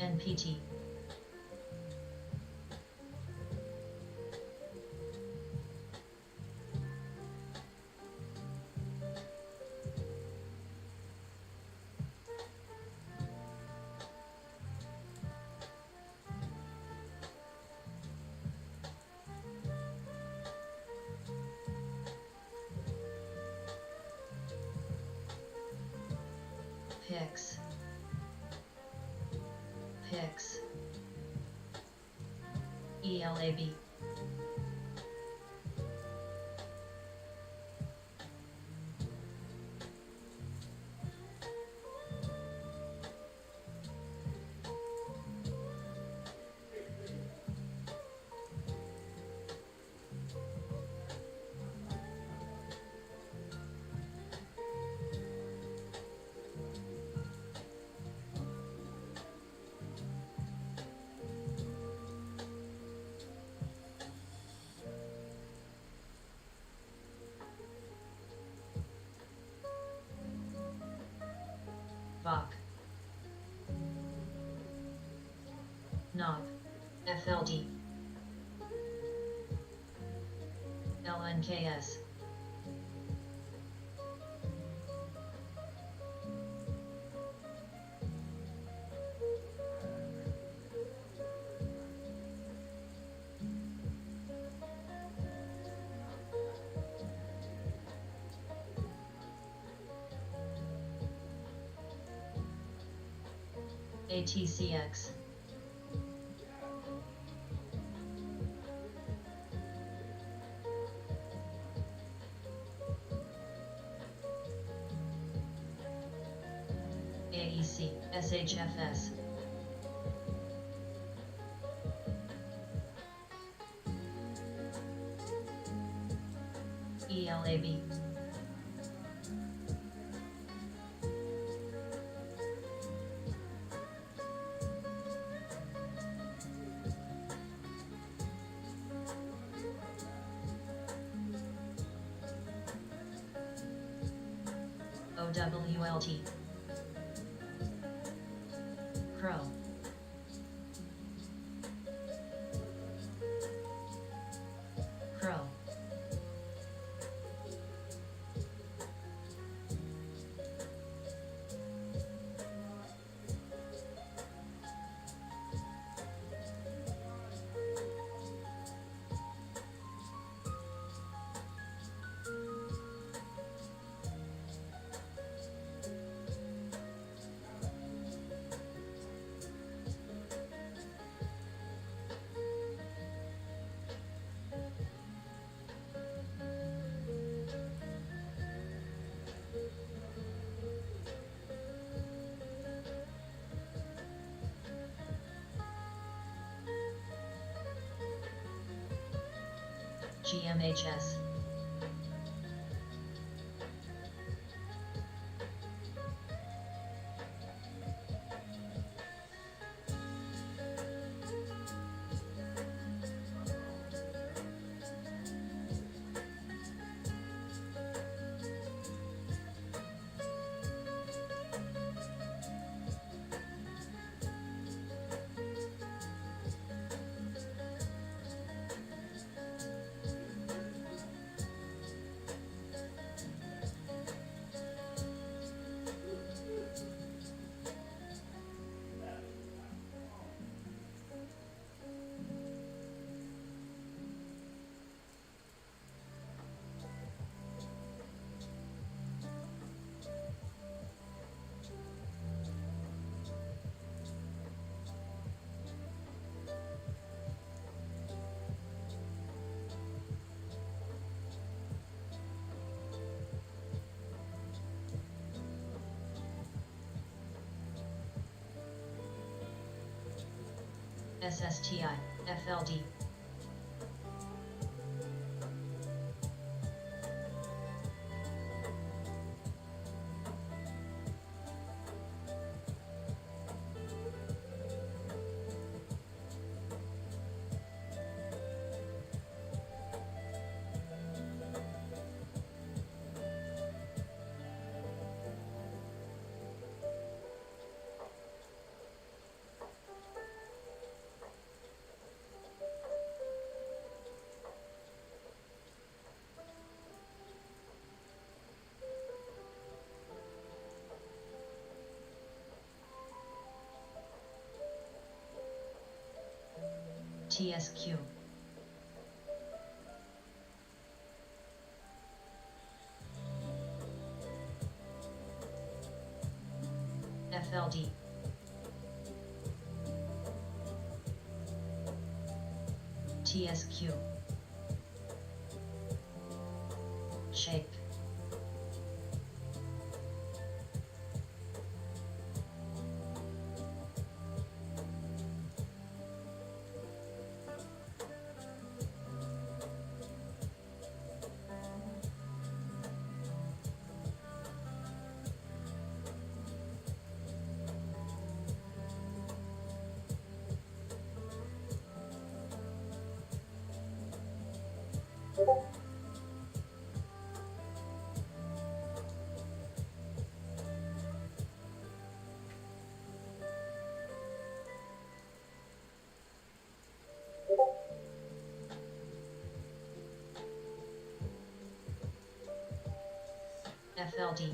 NPT. Pix. Pix. ELAB. VOC. Knob. FLD. LNKS. ATCX. AEC, SHFS. ELAB. OWLT. Crow. Crow. GMHS. SSTI, FLD. TSQ. FLD. TSQ. Shape. FLD.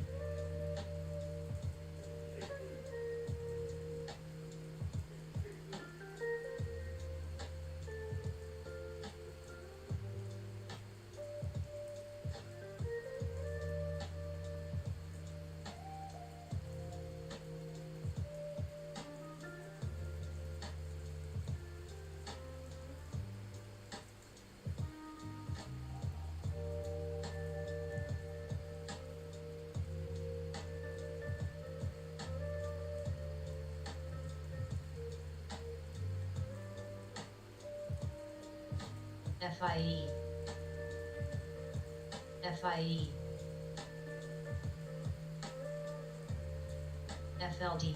FIE. FIE. FLD.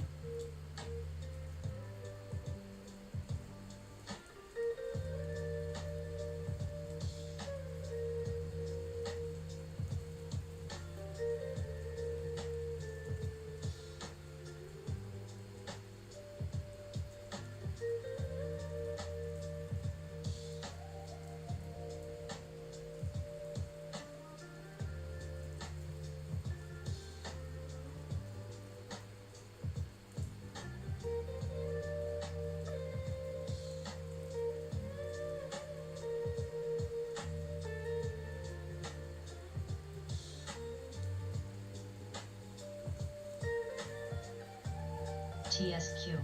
TSQ.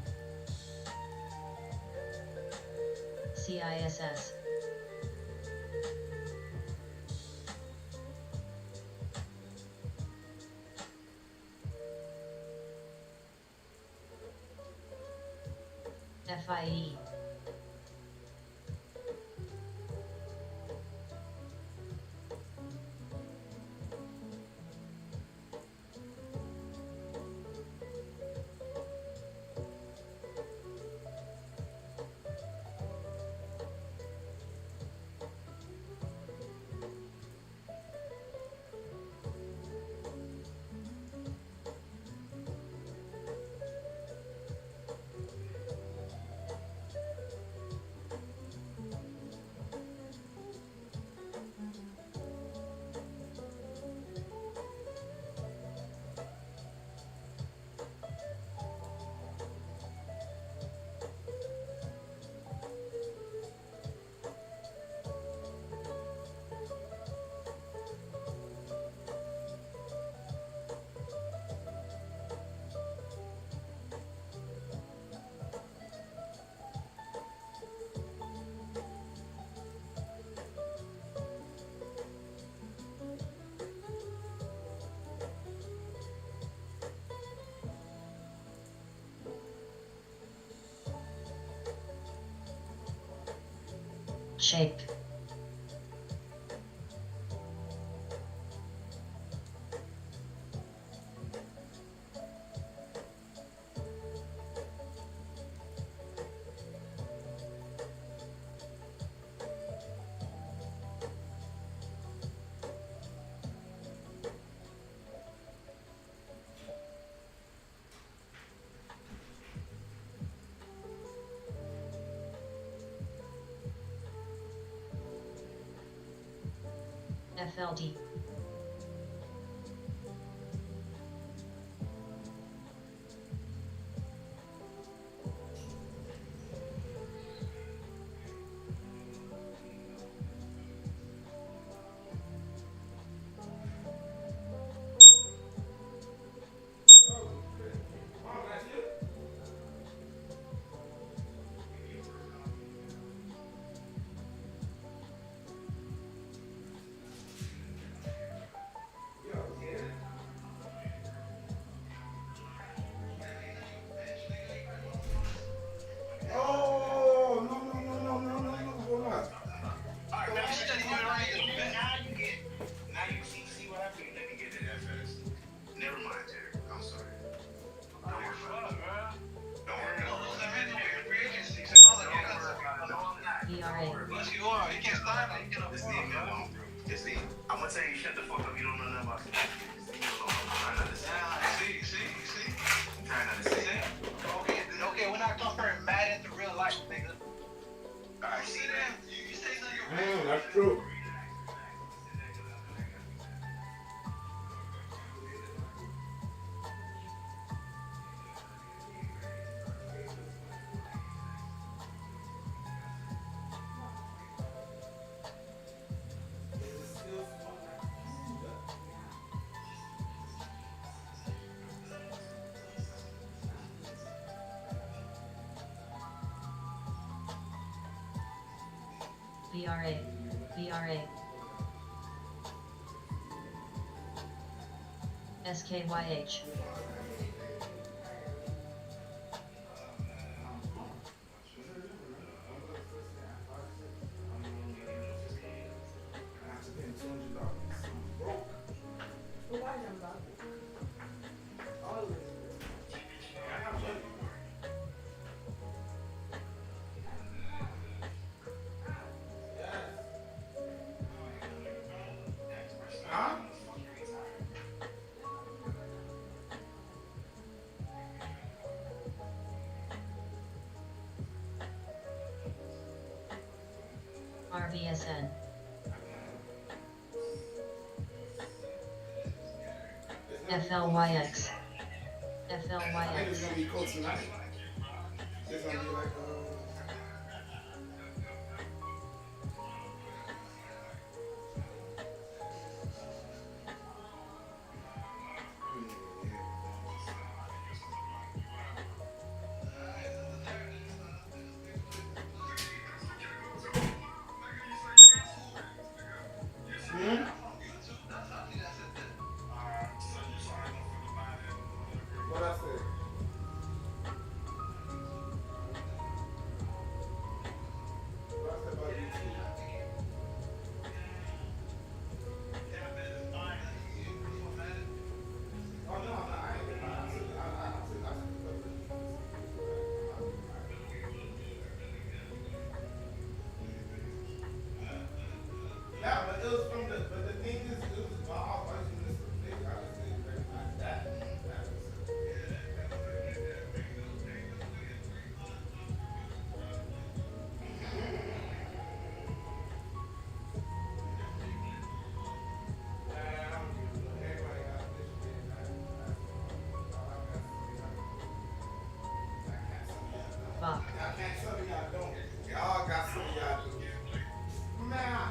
CISS. FIE. Shape. FLD. gonna tell you shut the fuck up. You don't know nothing about it. I'm trying not to say. See? I'm trying not to say. Okay, we're not comparing Madden to real life, nigga. Alright, see that? You say something. That's true. VRA. SKYH. RVSN. FLYX. FLYX. Fuck. Y'all got some of y'all do. Man.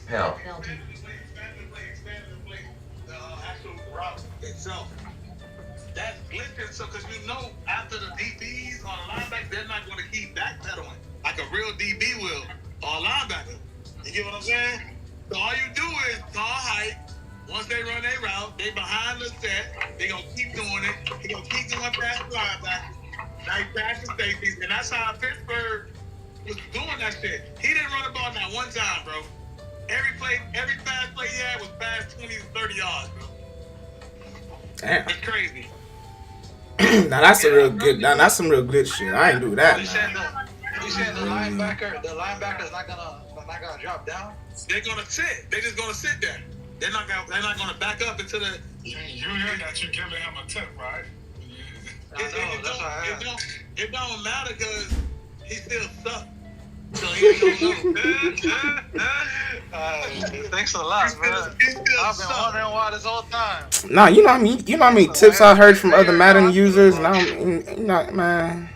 Hell. The actual route itself. That's glitching, so because you know after the DBs on linebacker, they're not going to keep backpedaling like a real DB will or a linebacker. You get what I'm saying? So all you do is tall height. Once they run their route, they behind the set. They gonna keep doing it. They gonna keep going past the linebacker, like past the safeties, and that's how Pittsburgh was doing that shit. He didn't run the ball not one time, bro. Every fast play he had was past 20 to 30 yards, bro. Damn. It's crazy. Now that's a real good. Now that's some real good shit. I ain't do that. You saying the linebacker's not gonna drop down? They're gonna sit. They're just gonna sit there. They're not gonna back up into the. You got you giving him a tip, right? It don't matter because he still sucks. So he ain't gonna know. Thanks a lot, man. I've been wondering why this whole time. Nah, you know what I mean. You know how many tips I heard from other Madden users, and I'm not, man.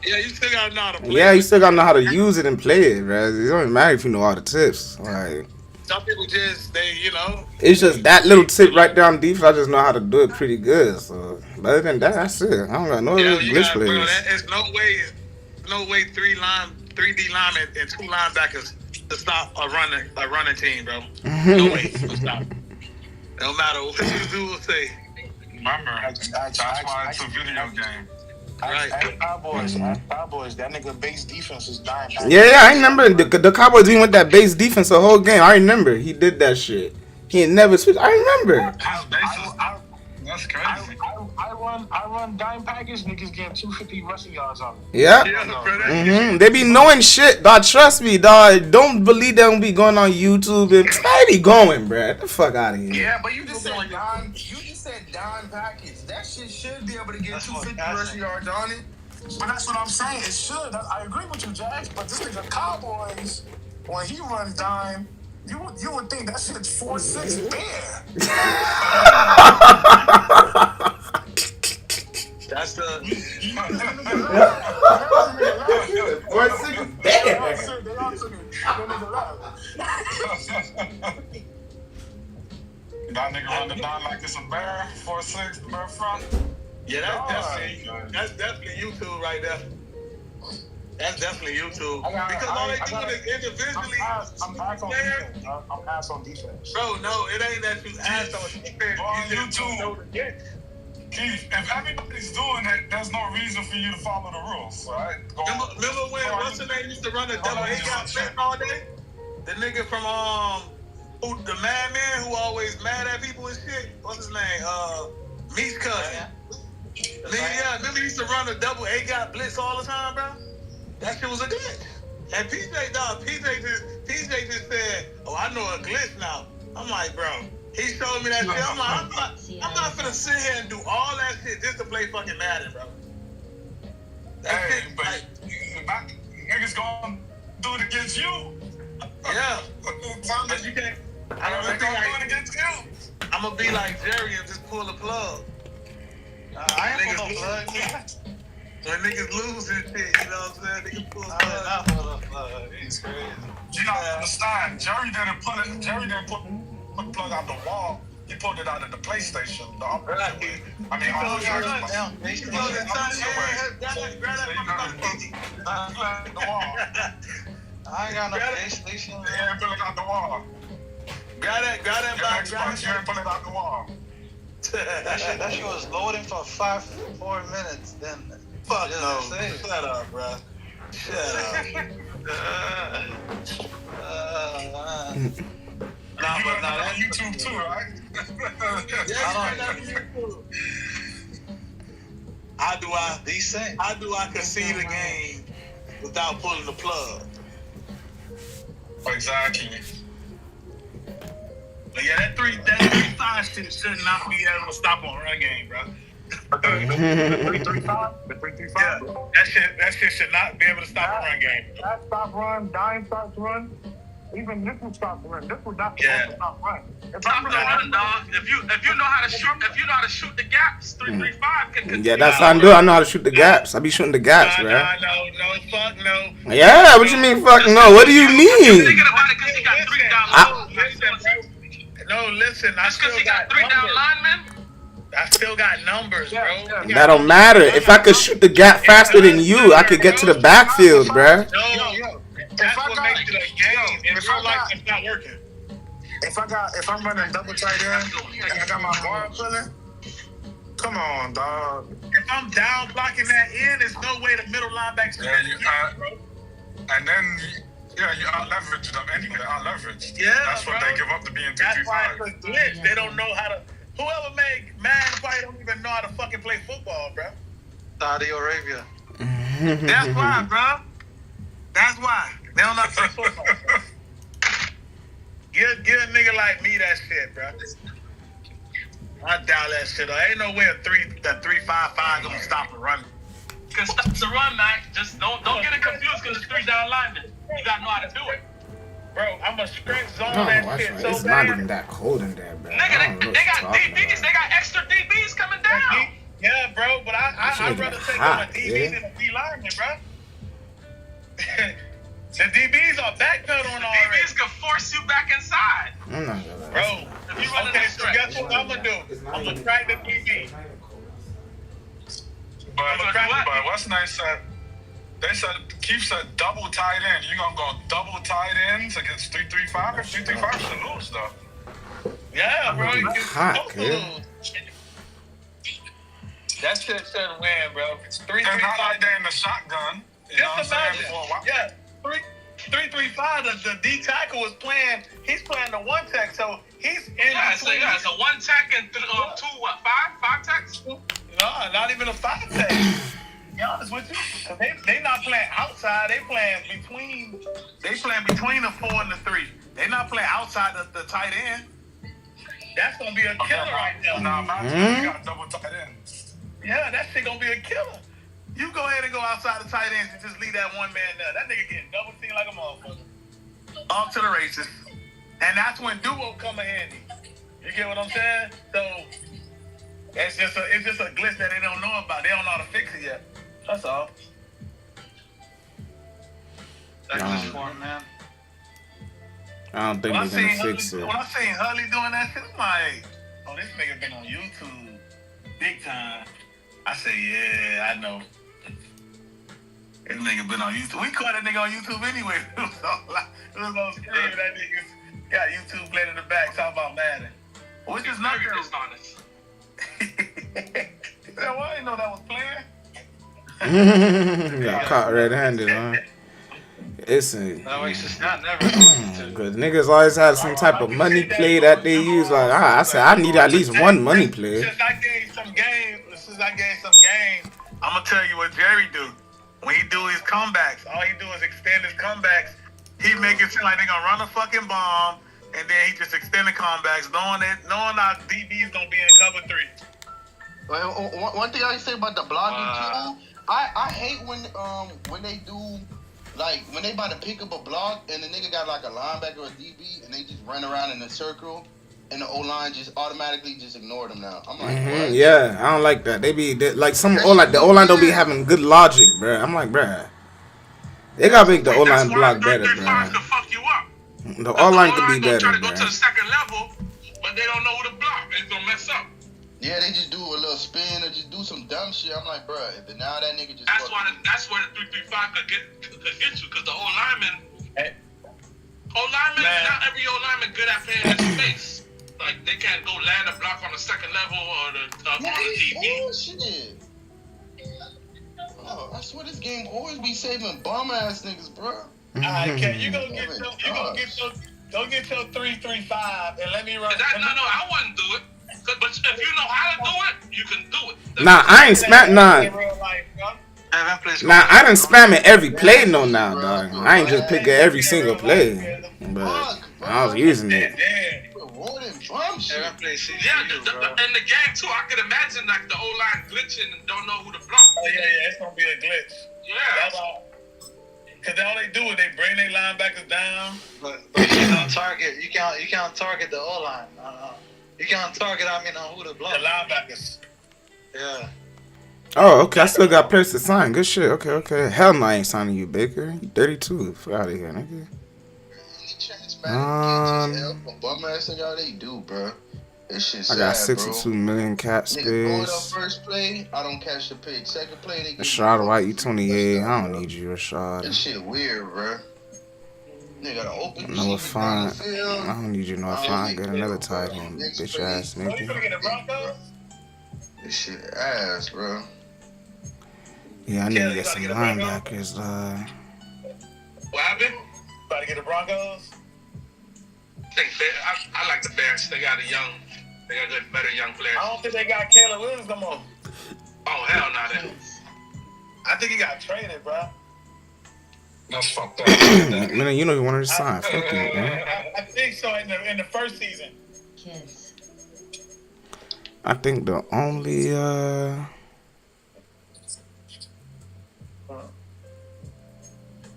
Yeah, you still gotta know how to play. Yeah, you still gotta know how to use it and play it, bro. It don't even matter if you know all the tips. Like, Some people just It's just that little tip right there on defense. I just know how to do it pretty good. So, but other than that, that's it. I don't got no other glitch bro. plays. There's no way 3D linemen and 2 linebackers to stop a running team, bro. No way to stop. No matter what you do or say. Remember, that's why it's a video game. Right. Cowboys, that nigga base defense is dying. Yeah, I remember the Cowboys even with that base defense the whole game. I remember he did that shit. He ain't never switched. I remember. That's crazy. I run dime package, niggas getting 250 rushing yards on me. Yeah. They be knowing shit, dog. Trust me, dog. Don't believe they don't be going on YouTube and they be going, bruh. Get the fuck out of here. Yeah, but you just said dime package. That shit should be able to get 250 rushing yards on it. But that's what I'm saying. It should. I agree with you, Jax. But this nigga Cowboys, when he runs dime, you would think that shit's 4-6 bare. That's the 4-6 That nigga run the dime like it's a bear, 4-6, bear front. Yeah, that's definitely YouTube right there. That's definitely YouTube. Because all they do is individually. I'm ass on defense. Bro, no, it ain't that you ass on defense. On YouTube. Keith, if everybody's doing it, there's no reason for you to follow the rules, right? Remember when what's the name used to run the double A-gap play all day? The nigga from the madman who always mad at people and shit. What's his name? Meat's cousin. Nigga, remember he used to run a double A-gap blitz all the time, bro? That shit was a glitch. And PJ just said, "Oh, I know a glitch now." I'm like, bro. He showed me that shit. I'm like, I'm not finna sit here and do all that shit just to play fucking Madden, bro. Hey, but niggas gonna do it against you. Yeah. But you can't. I'm gonna be like Jerry and just pull the plug. I ain't pull no plug. When niggas lose and shit, you know what I'm saying? Niggas pull the plug. I pull the plug. It's crazy. You don't understand. Jerry didn't put the plug out the wall. He pulled it out of the PlayStation. I ain't got no PlayStation. Yeah, pull it out the wall. Grab that Xbox, you ain't pull it out the wall. That shit was loading for 4 minutes. Then fuck no. Shut up, bro. Shut up. But that's YouTube too, right? How do I concede a game without pulling the plug? Exactly. But yeah, that 3-5 shit should not be able to stop on run game, bro. The 3-3-5? The 3-3-5? Yeah, that shit should not be able to stop a run game. That stop run, dime stops run. Even this will stop run. This will not stop run. Stop the run, dog. If you know how to shoot the gaps, 3-3-5 can. Yeah, that's how I do. I know how to shoot the gaps. I be shooting the gaps, bro. No, fuck no. Yeah, what you mean, fuck no? What do you mean? Thinking about it because he got 3 down. No, listen. I still got 3 down linemen. I still got numbers, bro. That don't matter. If I could shoot the gap faster than you, I could get to the backfield, bro. No. That's what makes it a game. In real life, it's not working. If I'm running double tight end and I got my guard pulling, come on, dog. If I'm down blocking that end, there's no way the middle linebacker bro. And then you out leverage them anyway. Out leverage. Yeah, that's what they give up to being 2-3-5. That's why it's a glitch. They don't know how to. Whoever made Madden probably don't even know how to fucking play football, bro. Saudi Arabia. That's why, bro. That's why. They don't know how to play football, bro. Give a nigga like me that shit, bro. I doubt that shit. Ain't no way a 3-5-5 gonna stop a run. Can stop the run, man. Just don't get it confused because it's 3 down linemen. You gotta know how to do it. Bro, I'm a stretch zone No, that watch shit right. so It's bad. not even that cold in there, bro. Nigga, they got DBs. They got extra DBs coming down. Yeah, bro, but I'd rather take on a DB than a D lineman, bro. The DBs are backpedaling already. DBs can force you back inside. I'm not gonna lie. Bro, if you okay, so guess what I'm gonna do? I'm gonna try the DB. But what's nice said, they said Keith said double tight end. You gonna go double tight ends against 3-3-5? 3-3-5 is a lose though. Yeah, bro. You hot, kid. That shit should win, bro. It's 3-3-5. They're not like they're in the shotgun. You know what I'm saying? Yeah, 3-3-5. The D tackle was playing. He's playing the one tech, so he's in between. It's a one tech and five techs. No, not even a 5 tech. To be honest with you, cause they not playing outside. They playing between. They playing between the 4 and the 3. They not playing outside the tight end. That's gonna be a killer right now. Nah, you got double tight ends. Yeah, that shit gonna be a killer. You go ahead and go outside the tight ends and just leave that one man there. That nigga getting double teamed like a motherfucker. Off to the races. And that's when duo come in handy. You get what I'm saying? So it's just a glitch that they don't know about. They don't know how to fix it yet. That's all. That's just smart, man. I don't think they're gonna fix it. When I seen Hurley doing that shit, I'm like, oh, this nigga been on YouTube big time. I say, yeah, I know. This nigga been on YouTube. We caught that nigga on YouTube anyway. It was on screen. That nigga got YouTube playing in the back talking about Madden. Which is not very dishonest. Well, I didn't know that was playing. Got caught red-handed, huh? It's a good niggas always had some type of money play that they use. Like I said, I need at least one money play. Since I gave some game, I'm gonna tell you what Jerry do. When he do his comebacks, all he do is extend his comebacks. He make it seem like they gonna run a fucking bomb, and then he just extend the comebacks, knowing our DB's gonna be in cover 3. One thing I say about the blogging too, I hate when they do. Like, when they about to pick up a block and the nigga got like a linebacker or a DB and they just run around in a circle and the O-line just automatically just ignore them now. I'm like, what? Yeah, I don't like that. They like some the O-line don't be having good logic, bruh. I'm like, bruh. They gotta make the O-line block better, bruh. The O-line could be better, try to go to the bruh. second level, but they don't know who to block. It's gonna mess up. Yeah, they just do a little spin or just do some dumb shit. I'm like, bruh, but now that nigga just. That's where the 3-3-5 could get you, because the O-lineman, not every O-lineman good at playing in space. Like, they can't go land a block on the second level or on the DB. Bullshit. Oh, I swear this game always be saving bum ass niggas, bro. Alright, Ken, you gonna get your 3-3-5 and let me run. No, I wouldn't do it. But if you know how to do it, you can do it. Nah, I ain't spam. Nah, I done spam it every play. No, now, dog. I ain't just pick every single play, but I was using it. Yeah, in the game too, I could imagine like the O-line glitching and don't know who to block. Oh yeah, it's gonna be a glitch. Yeah. Cause all they do is they bring their linebackers down. But you can't target. You can't target the O-line. You can't target. On who to block. The linebackers. Yeah. Oh, okay. I still got players to sign. Good shit. Okay. Hell no, I ain't signing you, Baker. You 32. Fuck out of here, nigga. Bum ass nigga, all they do, bro. This shit sad, I got 62 million cap Nigga going up space. first play, I don't catch the pick. Second play, they get Rashad White, you 28. I don't need you, Rashad. This shit weird, bro. Nigga got an open Noah receiver down the Font. field. I don't need you, Noah Font. Get another tight end, bitch ass nigga. This shit ass, bro. Yeah, I need to get some linebackers. What happened? About to get the Broncos? I like the Bears. They got better young players. I don't think they got Caleb Williams no more. Oh, hell no, then. I think he got traded, bro. That's fucked up. Man, you know you wanted to sign. Fuck you, man. I think so in the first season. Kids. I think the only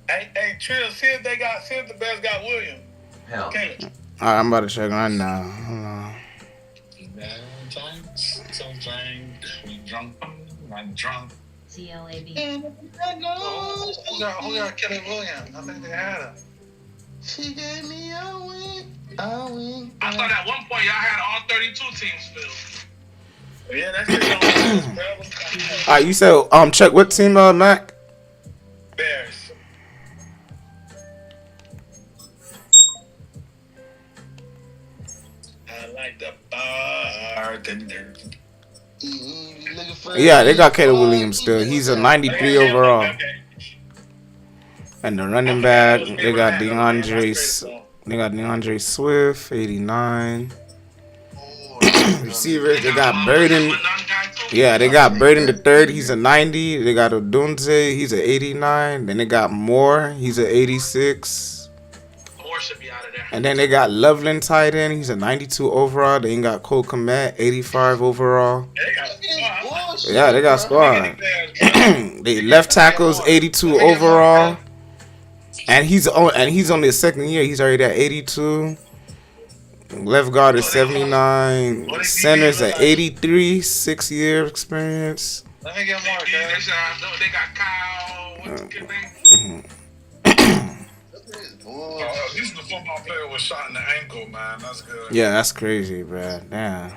Hey, Trill, see if the Bears got Williams. Hell. Caleb. Alright, I'm about to check right now. Hold on. I'm drunk. CLAB. Who got Kelly Williams? I think they had her. She gave me a wink. A wink. I thought at one point y'all had all 32 teams filled. Yeah, that shit don't matter. Alright, you said Chuck, what team Mac? Bears. I like the bartender. Yeah, they got Caleb Williams still. He's a 93 overall. And the running back, they got DeAndre Swift, 89. Receivers, they got Burden. Yeah, they got Burden the third. He's a 90. They got Odunze. He's a 89. Then they got Moore. He's a 86. Moore should be out of there. And then they got Loveland tight end. He's a 92 overall. They ain't got Cole Kmet, 85 overall. Yeah, they got squad. They left tackles, 82 overall. And he's only his second year. He's already at 82. Left guard is 79. Center's at 83. 6-year experience. Let me get more, guys. They got Kyle. What's his name? At least the football player was shot in the ankle, man. That's good. Yeah, that's crazy, bro. Damn.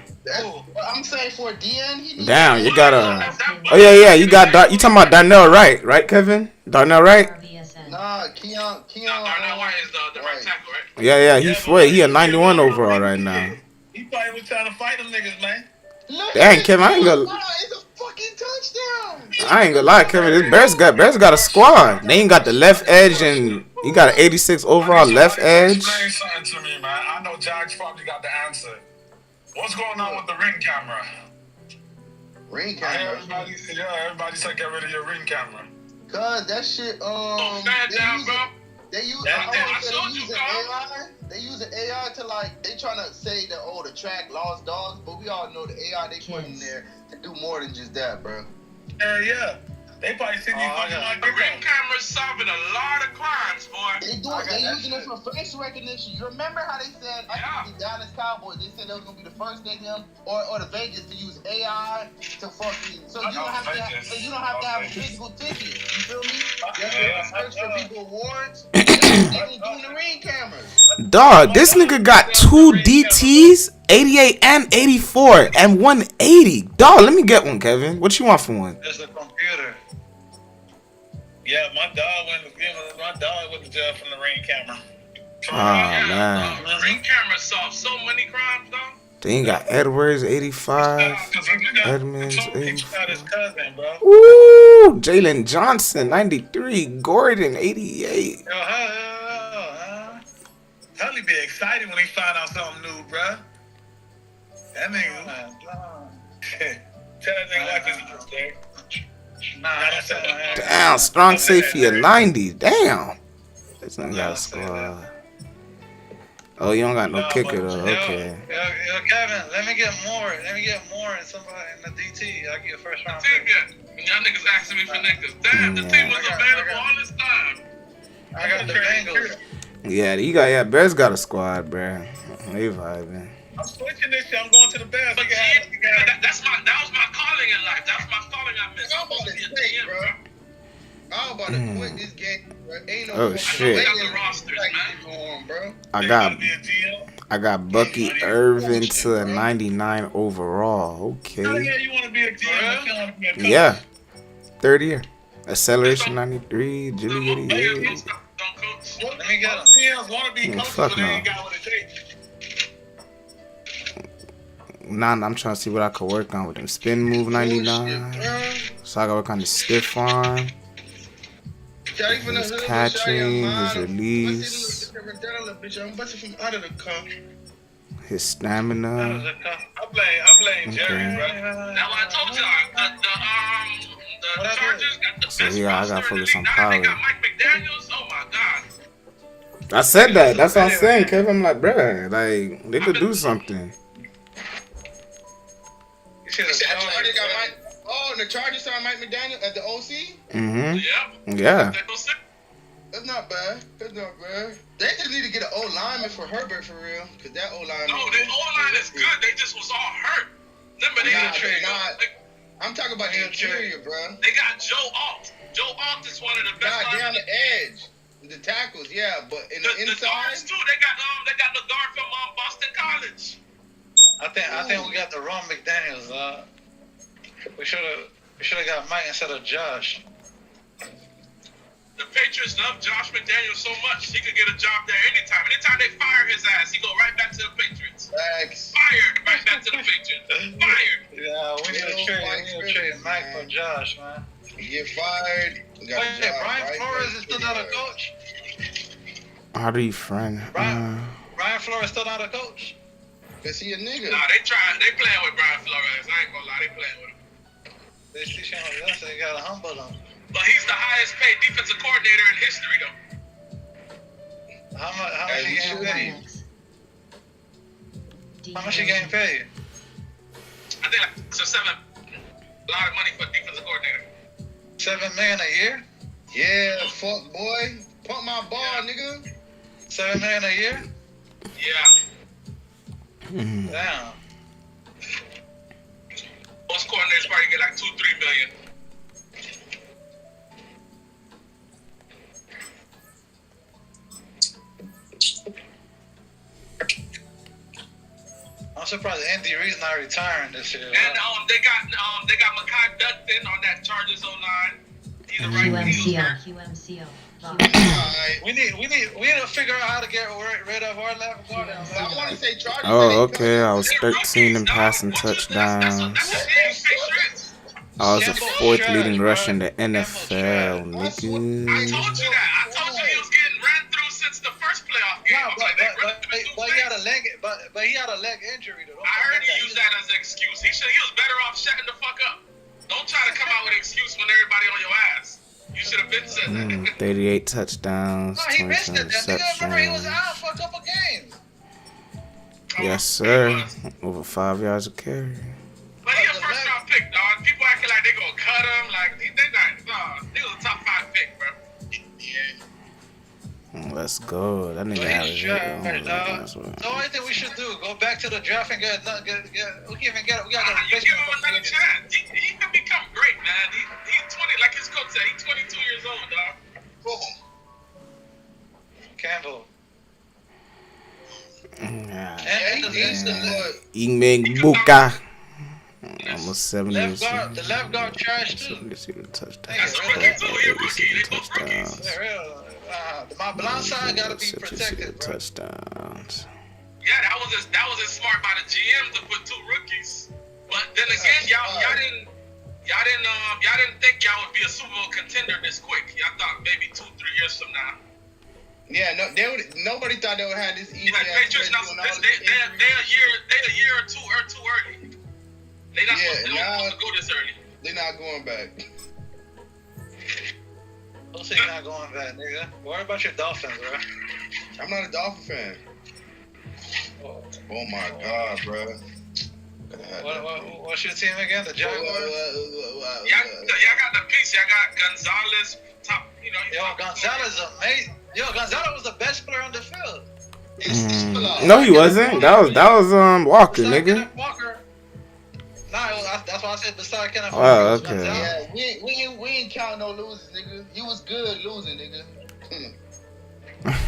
I'm saying for DN, Damn, you got a. Oh yeah, you got. You talking about Darnell Wright, right, Kevin? Darnell Wright. Nah, Keon. Darnell White is the right tackle, right? Yeah, he a 91 overall right now. He probably was trying to fight them niggas, man. Dang, Kevin, I ain't gonna. It's a fucking touchdown. I ain't gonna lie, Kevin. This Bears got a squad. They ain't got the left edge, and he got an 86 overall left edge. Explain something to me, man. I know Josh probably got the answer. What's going on with the ring camera? Ring camera? Everybody said get rid of your ring camera. Cause that shit, they use an AI to they trying to say that, to track lost dogs, but we all know the AI they put in there to do more than just that, bro. Yeah. They probably see these the ring cameras solving a lot of crimes, boy. They using it for face recognition. You remember how they said after the Dallas Cowboys, they said that was gonna be the first stadium or the Vegas to use AI to fucking so you don't have to have a physical ticket. You feel me? They search for people awards. They doing the ring cameras. Dog, this nigga got 2 DTs, 88 and 84, and 180. Dog, let me get one, Kevin. What you want for one? It's a computer. Yeah, my dog went to jail from the ring camera. Man. The ring camera solved so many crimes, though. They ain't got Edwards, 85. Edmonds, 85. His cousin, bro. Woo! Jalen Johnson, 93. Gordon, 88. Yo, Hully be excited when he find out something new, bro. That nigga. Tell that nigga like he's there. Damn, strong safety at 90. Damn. This nigga got a squad. Oh, you don't got no kicker though. Okay. Yo, Kevin, let me get more and somebody in the DT. I'll get a first round pick. Y'all niggas asking me for niggas. Damn, the team was available all this time. I got the Bengals. Yeah, Bears got a squad, bruh. They vibing. I'm switching this shit. I'm going to the Bears. That was my calling in life. That's my calling I missed. I'm about to quit, bro. I'm about to quit this game, bro. Ain't no shit. bro. I got Bucky Irvin to a 99 overall. Okay. Yeah, you want to be a GM? Yeah. 3rd year. Acceleration 93. Jimmy 88. Let me get them. GMs want to be coaches, fuck but they no. ain't got what it takes. Nah, I'm trying to see what I could work on with him. Spin move 99. So I gotta work on the stiff arm. His catching, his release, his stamina. I blame Jerry, bro. Now I told y'all the Chargers got the So yeah, I gotta focus on now power. they got Mike McDaniels. Oh my God. I said that. That's what I'm saying, Kevin. I'm like, bruh, like they could do something. And the Chargers signed Mike McDaniel at the OC? Mm-hmm. Yeah. That's not bad. They just need to get an O-lineman for Herbert for real. Because that O-lineman... No, the O-line is good. They just was all hurt. Remember, they I'm talking about the interior, bro. They got Joe Alt. Joe Alt is one of the best. Down the edge. The tackles, yeah, but in the inside. The guards too. They got the guard from Boston College. I think we got the wrong McDaniels. We should have got Mike instead of Josh. The Patriots love Josh McDaniels so much he could get a job there anytime. Anytime they fire his ass, he go right back to the Patriots. Thanks. Fired right back to the Patriots. Fired. Yeah, we need to trade Mike for Josh, man. You get fired. Wait, Brian Flores is still not a coach? How do you friend? Brian Flores still not a coach? Cause he a nigga. Nah, they playing with Brian Flores. I ain't gonna lie, they playing with him. They teaching him that, so they gotta humble him. But he's the highest paid defensive coordinator in history, though. How much he getting paid? How much he getting paid? I think like 7. A lot of money for a defensive coordinator. $7 million a year? Yeah, fuck boy. Pump my ball, nigga. $7 million a year? Yeah. Damn. Most coordinators probably get like 2-3 million. I'm surprised Andy Reid's not retiring this year. And they got Mekhi Becton on that Chargers O-line. He's a right QMCO. We need to figure out how to get rid of our left guard. I want to say Chargers. Oh, okay. I was 13 in passing touchdowns. I was the 4th leading rusher in the NFL, nigga. I told you that. I told you he was getting ran through since the first playoff game. But he had a leg injury though. I heard he used that as an excuse. He was better off shutting the fuck up. Don't try to come out with an excuse when everybody on your ass. You should have been said that. 38 touchdowns, 20 Remember he was out for a couple games. Yes, sir. Over 5 yards of carry. But he a first round pick, dog. People acting like they gonna cut him. Like they not. He was a top 5 pick, bro. Yeah. Let's go. That nigga had it. So I think we should do go back to the draft and get. We can even get. We gotta get a replacement. Another chance. He can become great, man. He's 20, like his coach said. He's 22 years old, dog. Boom. Campbell. Ingmeng Buka. Almost 70 years old. The left guard trash too. Touchdowns. My blind side gotta be protected, bro. Touchdowns. Yeah, that was smart by the GM to put 2 rookies. But then again, y'all didn't think y'all would be a Super Bowl contender this quick. Y'all thought maybe 2-3 years from now. Yeah, nobody thought they would have this easy. Yeah, Patriots they a year or two early. They not supposed to go this early. They're not going back. Don't say you're not going back, nigga. Worry about your Dolphins, bro. I'm not a Dolphin fan. Oh my God, bro. What's your team again? The Jaguars? Y'all got the piece. Y'all got Gonzalez. Top, Gonzalez amazing. Gonzalez was the best player on the field. No, he wasn't. That was Walker, nigga. Walker. That's why I said beside Kenneth. Oh, okay. Yeah, we ain't counting no losers, nigga. You was good losing, nigga.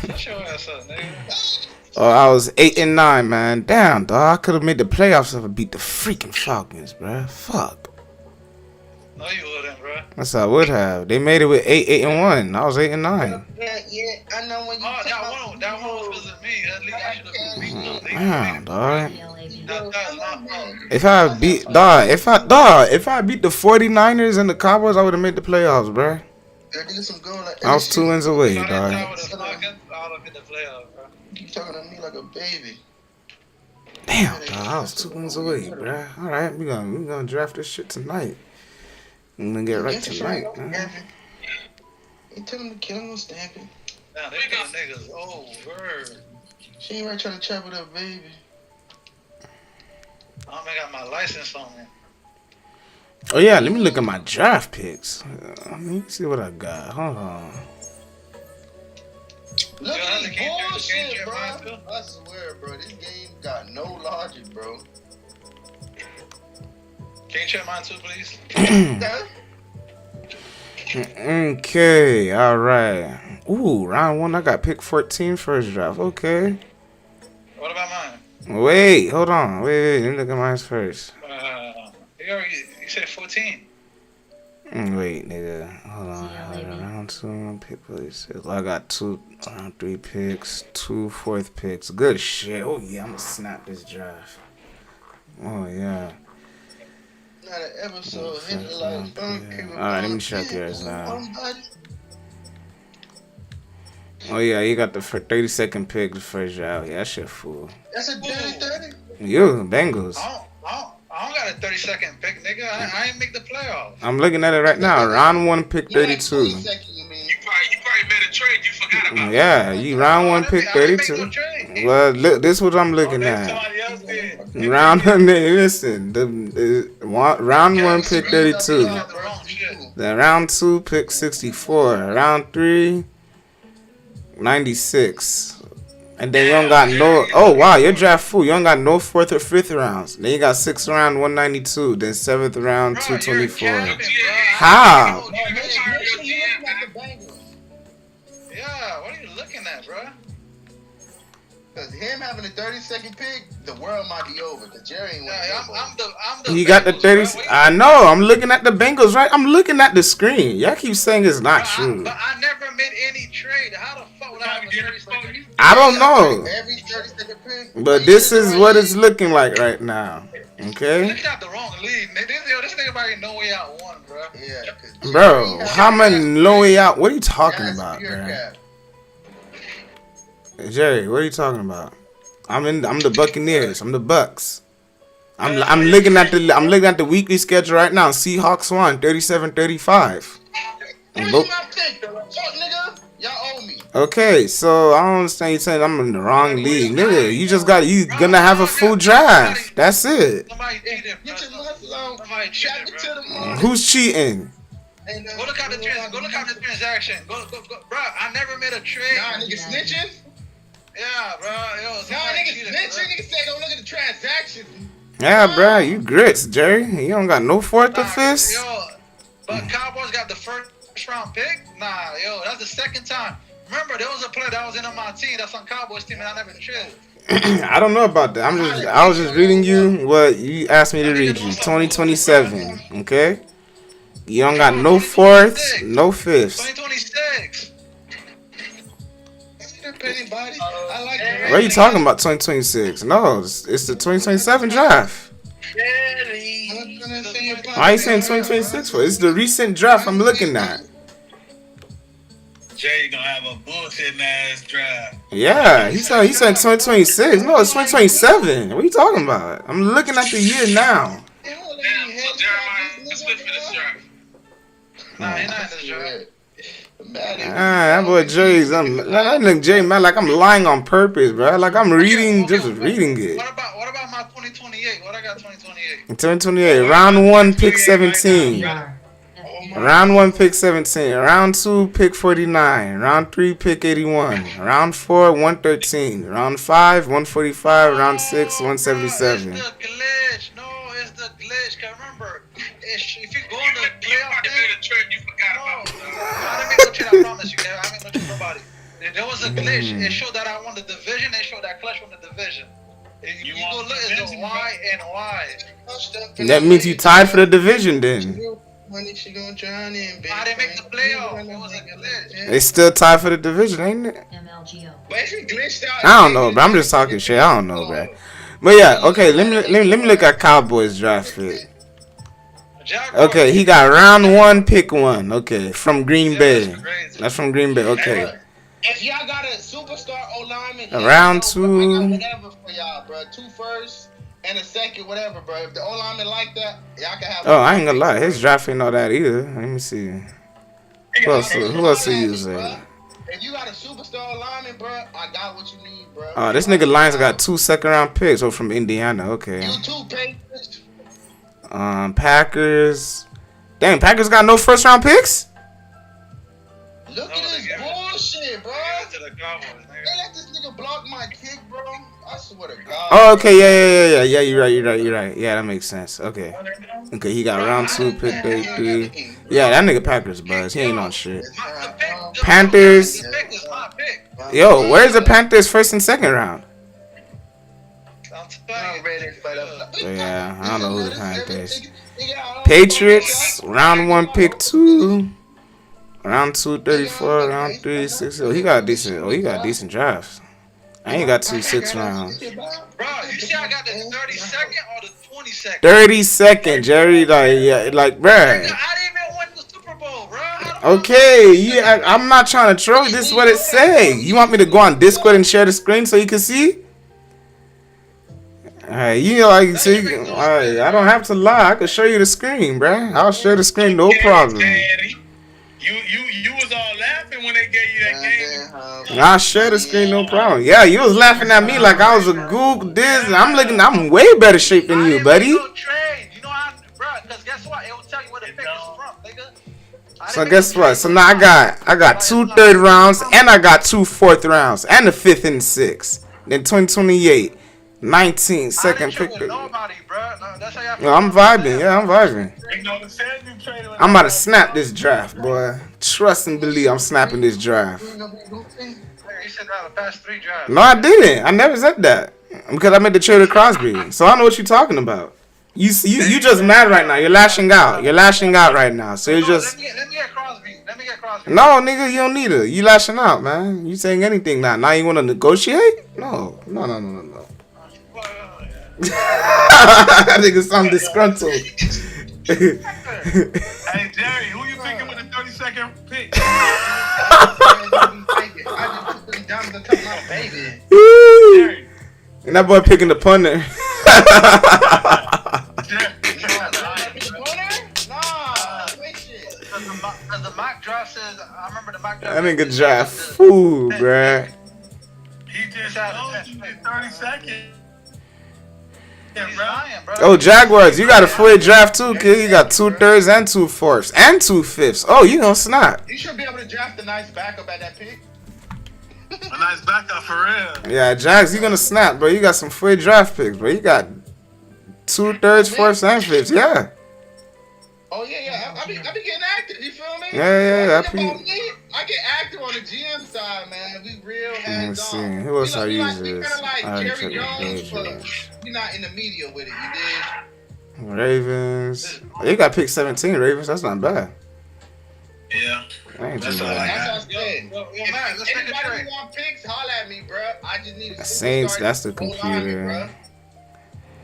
Shut your ass up, nigga. Oh, I was 8-9, man. Damn, dog. I could have made the playoffs if I beat the freaking Falcons, bro. Fuck. No, you wouldn't, bro. That's how I would have. They made it with 8-1. I was 8-9. Yeah, I know when you. That one was because of me. At least I should have beat them. Damn, dog. If I beat the 49ers and the Cowboys, I would have made the playoffs, bro. I was 2 wins away, dog. I would have made the playoffs, bro. You talking to me like a baby. Damn, dog. I was 2 wins away, bro. All right, we gonna draft this shit tonight. I'm gonna get right tonight, man. You tell him to kill him, stamp it. Nah, they got niggas over. She ain't right trying to chop it up, baby. I got my license on me. Oh yeah, let me look at my draft picks. Let me see what I got. Hold on. Look at this bullshit, bro. I swear, bro, this game got no logic, bro. Can you check mine too, please? Okay, alright. Ooh, round 1, I got pick 14 first draft. Okay. What about mine? Wait, hold on. Wait, let me look at mine first. You said 14. Wait, nigga. Hold on. Round 2, pick 46. I got 2, round 3 picks, 2 4th picks. Good shit. Oh, yeah, I'm gonna snap this draft. Oh, yeah. Not an episode. Hit it like Alright, let me check yours now. Oh, yeah, you got the 32nd pick the first draft. Yeah, that shit fool. That's a dirty 30. You, Bengals. I don't got a 32nd pick, nigga. I ain't make the playoffs. I'm looking at it right now. Round 1, pick 32. You probably made a trade you forgot about. Yeah, you round 1, pick 32. Well, look, this is what I'm looking at. Round 1, listen. Round 1, pick 32. Then round 2, pick 64. Round 3, 96. And then you don't got no. Oh wow, your draft full. You don't got no 4th or 5th rounds. Then you got 6th round 192. Then 7th round 224. How? Yeah, what are you looking at, bro? Because him having a 32nd pick, the world might be over. Because Jerry ain't I'm the You got the 30. I know. I'm looking at the Bengals, right? I'm looking at the screen. Y'all keep saying it's not true. But I never made any trade. How the fuck would I have a 32nd pick? I don't know. Every 32nd pick. But this is what it's looking like right now. Okay? They got the wrong league. This nigga probably no way out one, bro. Yeah. Bro, how many no way out? What are you talking about, bro? Jerry, what are you talking about? I'm the Buccaneers. I'm the Bucks. I'm looking at the weekly schedule right now. Seahawks won 37-35. Y'all owe me. Okay, so I don't understand you saying I'm in the wrong league, nigga. You gonna have a full draft. That's it. Who's cheating? Go look at the transaction. Go, bro. I never made a trade. Nah, nigga snitching. Yeah, bro. Yo, nigga snitching. Nigga say go look at the transaction. Yeah, bro, you grits, Jerry. You don't got no 4th or 5th. Yo, but Cowboys got the first round pick. Nah, yo, that's the second time. Remember, there was a player that was in on my team. That's on Cowboys team, and I never traded. I don't know about that. I was just reading you what you asked me to read you. 2027, okay? You don't got no 4th, no 5th. 2026. What are you talking about? 2026? No, it's the 2027 draft. Why are you saying 2026 for? It's the recent draft I'm looking at. Jay gonna have a bullshit ass draft. Yeah, he said 2026. No, it's 2027. What are you talking about? I'm looking at the year now. Damn, so Jeremiah, let's flip for this draft. Nah, he not in this draft. That boy Jerry's. That nigga Jerry, man, like I'm lying on purpose, bro. Like I'm reading it. What about my 2028? What I got 2028? 2028, round 1, pick 17. Round 1, pick 17. Round 2, pick 49. Round 3, pick 81. Round 4, 113. Round 5, 145. Round 6, 177. It's the glitch. No, it's the glitch. Cause remember, if you go in the playoff, you forgot about. I didn't make no trade. I promise you. I didn't make no trade nobody. There was a glitch. It showed that I won the division. It showed that Clutch won the division. You go look, it's the Y and Y. That means you tied for the division then. I didn't make the playoff. It was a glitch. They still tied for the division, ain't it? But if he glitched out, I don't know, but I'm just talking shit. I don't know, bro. But yeah, okay. Let me look at Cowboys draft pick. Okay, he got round 1, pick 1. Okay, from Green Bay. That's from Green Bay. Okay. If y'all got a superstar O-lineman, round 2. Whatever for y'all, bro. 2 firsts and a second, whatever, bro. If the O-lineman like that, y'all can have. Oh, I ain't gonna lie. His draft ain't all that either. Let me see. Who else to use that? If you got a superstar O-lineman, bro, I got what you need, bro. Oh, this nigga Lions got 2 second-round picks. Oh, from Indiana. Okay. You too, Patriots. Packers. Dang, Packers got no first-round picks? Look at it. is bullshit, bro. They let this nigga block my kick, bro. I swear to God. Oh, okay, yeah. You're right. Yeah, that makes sense. Okay, he got round 2, pick 33. Yeah, that nigga Packers buzz. He ain't on shit. Panthers. Yo, where's the Panthers first and second round? Yeah, I don't know who the Panthers. Patriots, round 1, pick 2. Round 2, 34. Round 3, 6. Oh, he got decent drafts. I ain't got 2 6 rounds. Bro, you see I got the 32nd or the 22nd? 32nd, Jerry. Like, bruh. I didn't even win the Super Bowl, bro. Okay, yeah, I'm not trying to troll. This is what it say. You want me to go on Discord and share the screen so you can see? Alright, see. Alright, I don't have to lie. I can show you the screen, bruh. I'll share the screen, no problem. You was all laughing when they gave you that game. I'll share the screen, no problem. Yeah, you was laughing at me like I was a gook. I'm way better shape than you, buddy. You know how, bro, because guess what? It will tell you where the pick is from, nigga. So guess what? So now I got 2 3rd rounds and I got 2 4th rounds and the 5th and 6th. Then 2028, 19 second pick. No, I'm vibing. Yeah, I'm vibing. I'm about to snap this draft, boy. Trust and believe I'm snapping this draft. No, I didn't. I never said that because I made the trade with Crosby. So I don't know what you're talking about. You just mad right now. You're lashing out. You're lashing out right now. So you're just. Let me get Crosby. No, nigga, you don't need it. You lashing out, man. You saying anything now? Now you want to negotiate? No. Nigga sound disgruntled. Hey Jerry, who you picking with the 32nd pick? And that boy picking the punter. The mock draft says, I remember the mock draft. That nigga draft fool, bruh. He just told you 32nd. Oh, Jaguars, you got a full draft too, kid. You got 2 3rds and 2 4ths and 2 5ths. Oh, you gonna snap. You should be able to draft a nice backup at that pick. A nice backup for real. Yeah, Jags, you gonna snap, bro. You got some free draft picks, bro. You got 2 3rds, 4ths, and 5ths. Yeah. Oh yeah. I be getting active. You feel me? Yeah. I get active on the GM side, man. We real Let me hands see. on. Who else I use We this? kind of like I already Jerry checked the Jones, but we're not in the media with it. You did. Ravens. You got pick 17, Ravens. That's not bad. Yeah. Ain't too That's what bad. I said. If anybody who want picks, holla at me, bro. I just need a Saints, superstar that's the to hold on me, computer. bro.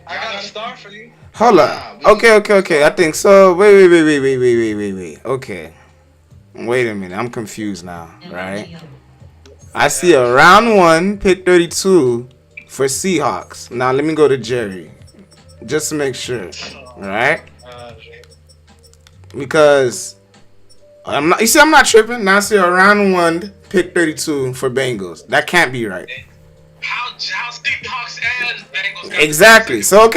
I got a star for you. Hold up. Okay. I think so. Wait. Okay. Wait a minute. I'm confused now, right? I see a round 1, pick 32 for Seahawks. Now let me go to Jerry. Just to make sure. Right? Because I'm not tripping. Now I see a round 1, pick 32 for Bengals. That can't be right. How Seahawks and Bengals? Exactly. So I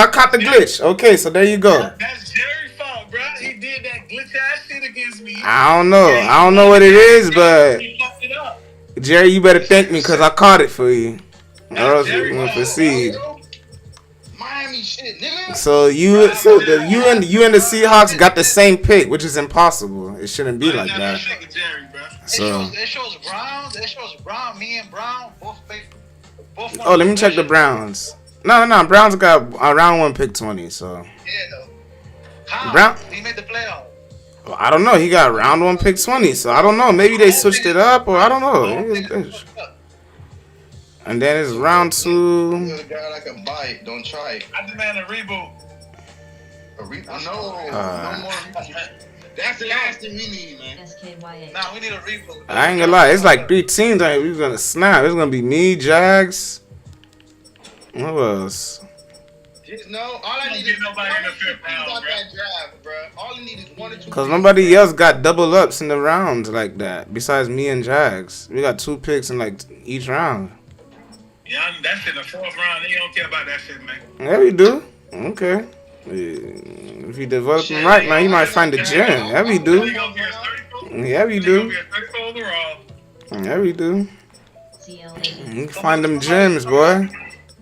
caught the glitch. Okay, so there you go. That's Jerry's fault, bro. He did that glitch ass shit against me. I don't know what it is, but Jerry, you better thank me because I caught it for you. Or else we're gonna proceed. Miami shit, nigga. So you and the Seahawks got the same pick, which is impossible. It shouldn't be like that. So It shows Browns. It shows Brown. Me and Brown both. oh, let me check the Browns. No, Browns got a round 1, pick 20. So Yeah, though. How? Brown. He made the playoff. Well, I don't know. He got round 1, pick 20. So I don't know. Maybe they switched it up, or I don't know. And then it's round 2. You got a guy like a bite. Don't try it. I demand a reboot. A reboot? No more reboot. That's the last thing we need, man. Nah, we need a reboot. I ain't gonna lie. It's like 3 teams that we're gonna snap. It's gonna be me, Jags. Who else? No, all I need is nobody in the 5th round, that draft, bro. All I need is 1 or 2. Cause nobody else got double ups in the rounds like that. Besides me and Jags, we got 2 picks in like each round. Yeah, that shit in the 4th round. They don't care about that shit, man. Yeah, we do. Okay. If you develop them right, man, you might find the gem. Yeah, we do. Yeah, we do. Yeah, we do. You can find them gems, boy.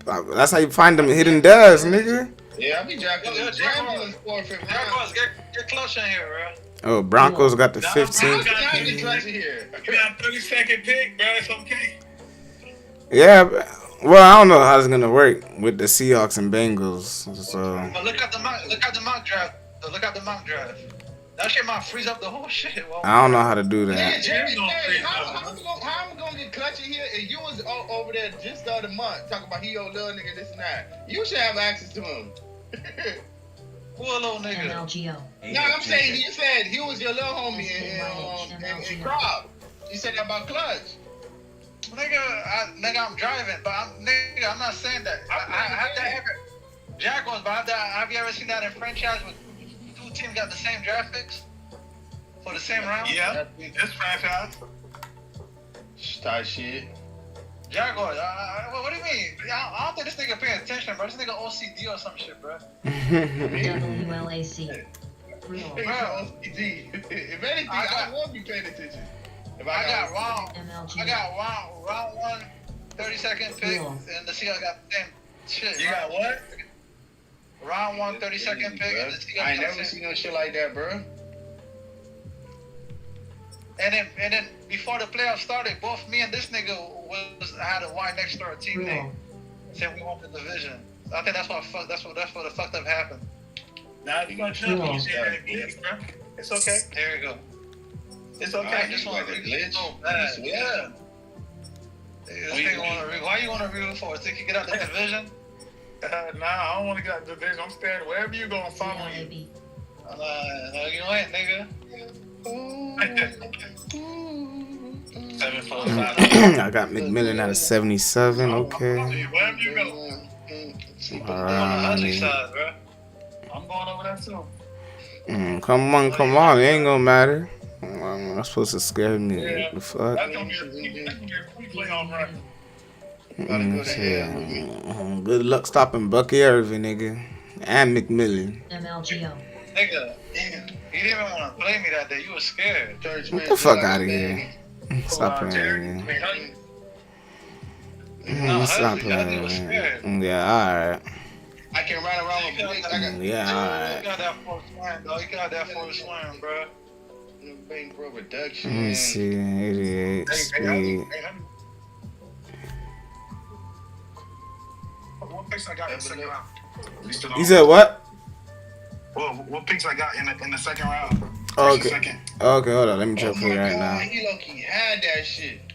That's how you find them hidden dubs, nigga. Yeah, I be jacking the gems in 4th, 5th round. Get close in here, bro. Oh, Broncos got the How 15th. can I get clutch in here? You got a 30-second pick, bro. It's okay. Yeah, well, I don't know how it's gonna work with the Seahawks and Bengals. So But look at the mock draft. Look at the mock draft. That shit might freeze up the whole shit. Well, I don't know how to do Yeah, that. Jerry, how am I gonna get clutch in here? And you was over there just the other month talking about he old little nigga this and that. You should have access to him. Who a little nigga? MLGO. No, I'm saying you said he was your little homie in Crop. You said that about clutch. Nigga, I'm driving, but I'm not saying that. Jaguars, but have you ever seen that in franchise with two teams got the same draft picks for the same round? Yeah, it's franchise. Start shit. Jaguars, what do you mean? I don't think this nigga paying attention, bro. This nigga OCD or some shit, bro. WLAC. OCD. If anything, I won't be paying attention. I got round 1, 32nd pick, and the Seahawks got the same shit. You got what? Round 1, 32nd pick, and the Seahawks I ain't never seen no shit like that, bro. And then before the playoffs started, both me and this nigga had a Y next to our team name. Said we won the division. I think that's what the fucked up happened. Nah, you gonna chill? Bro. It's okay. There you go. It's okay. This one's a glitch. Yeah. Why you want to root for? Think you get out the division? Nah, I don't want to get out the division. I'm staying wherever you going. Follow you. No, you ain't, nigga. 745. I got McMillan at a 77. Okay. Wherever you go. Alright. I'm going over there too. Come on. It ain't gonna matter. I'm supposed to scare me. Yeah. What the fuck? That's gonna be a playoff run. Good luck stopping Bucky Irving, nigga. And McMillan. MLGO. Nigga, you didn't even want to play me that day. You were scared. Get the fuck out of here. Stop playing, man. Stop playing, man. Yeah, alright. I can ride around with Blake. Yeah, alright. You got that for a swing, dog. You got that for a swing, bro. Bang pro reduction. Let me see. 88 speed. What picks I got in the second round? You said what? Well, what picks I got in the second round? Okay, hold on. Let me check for you right now. He low-key had that shit.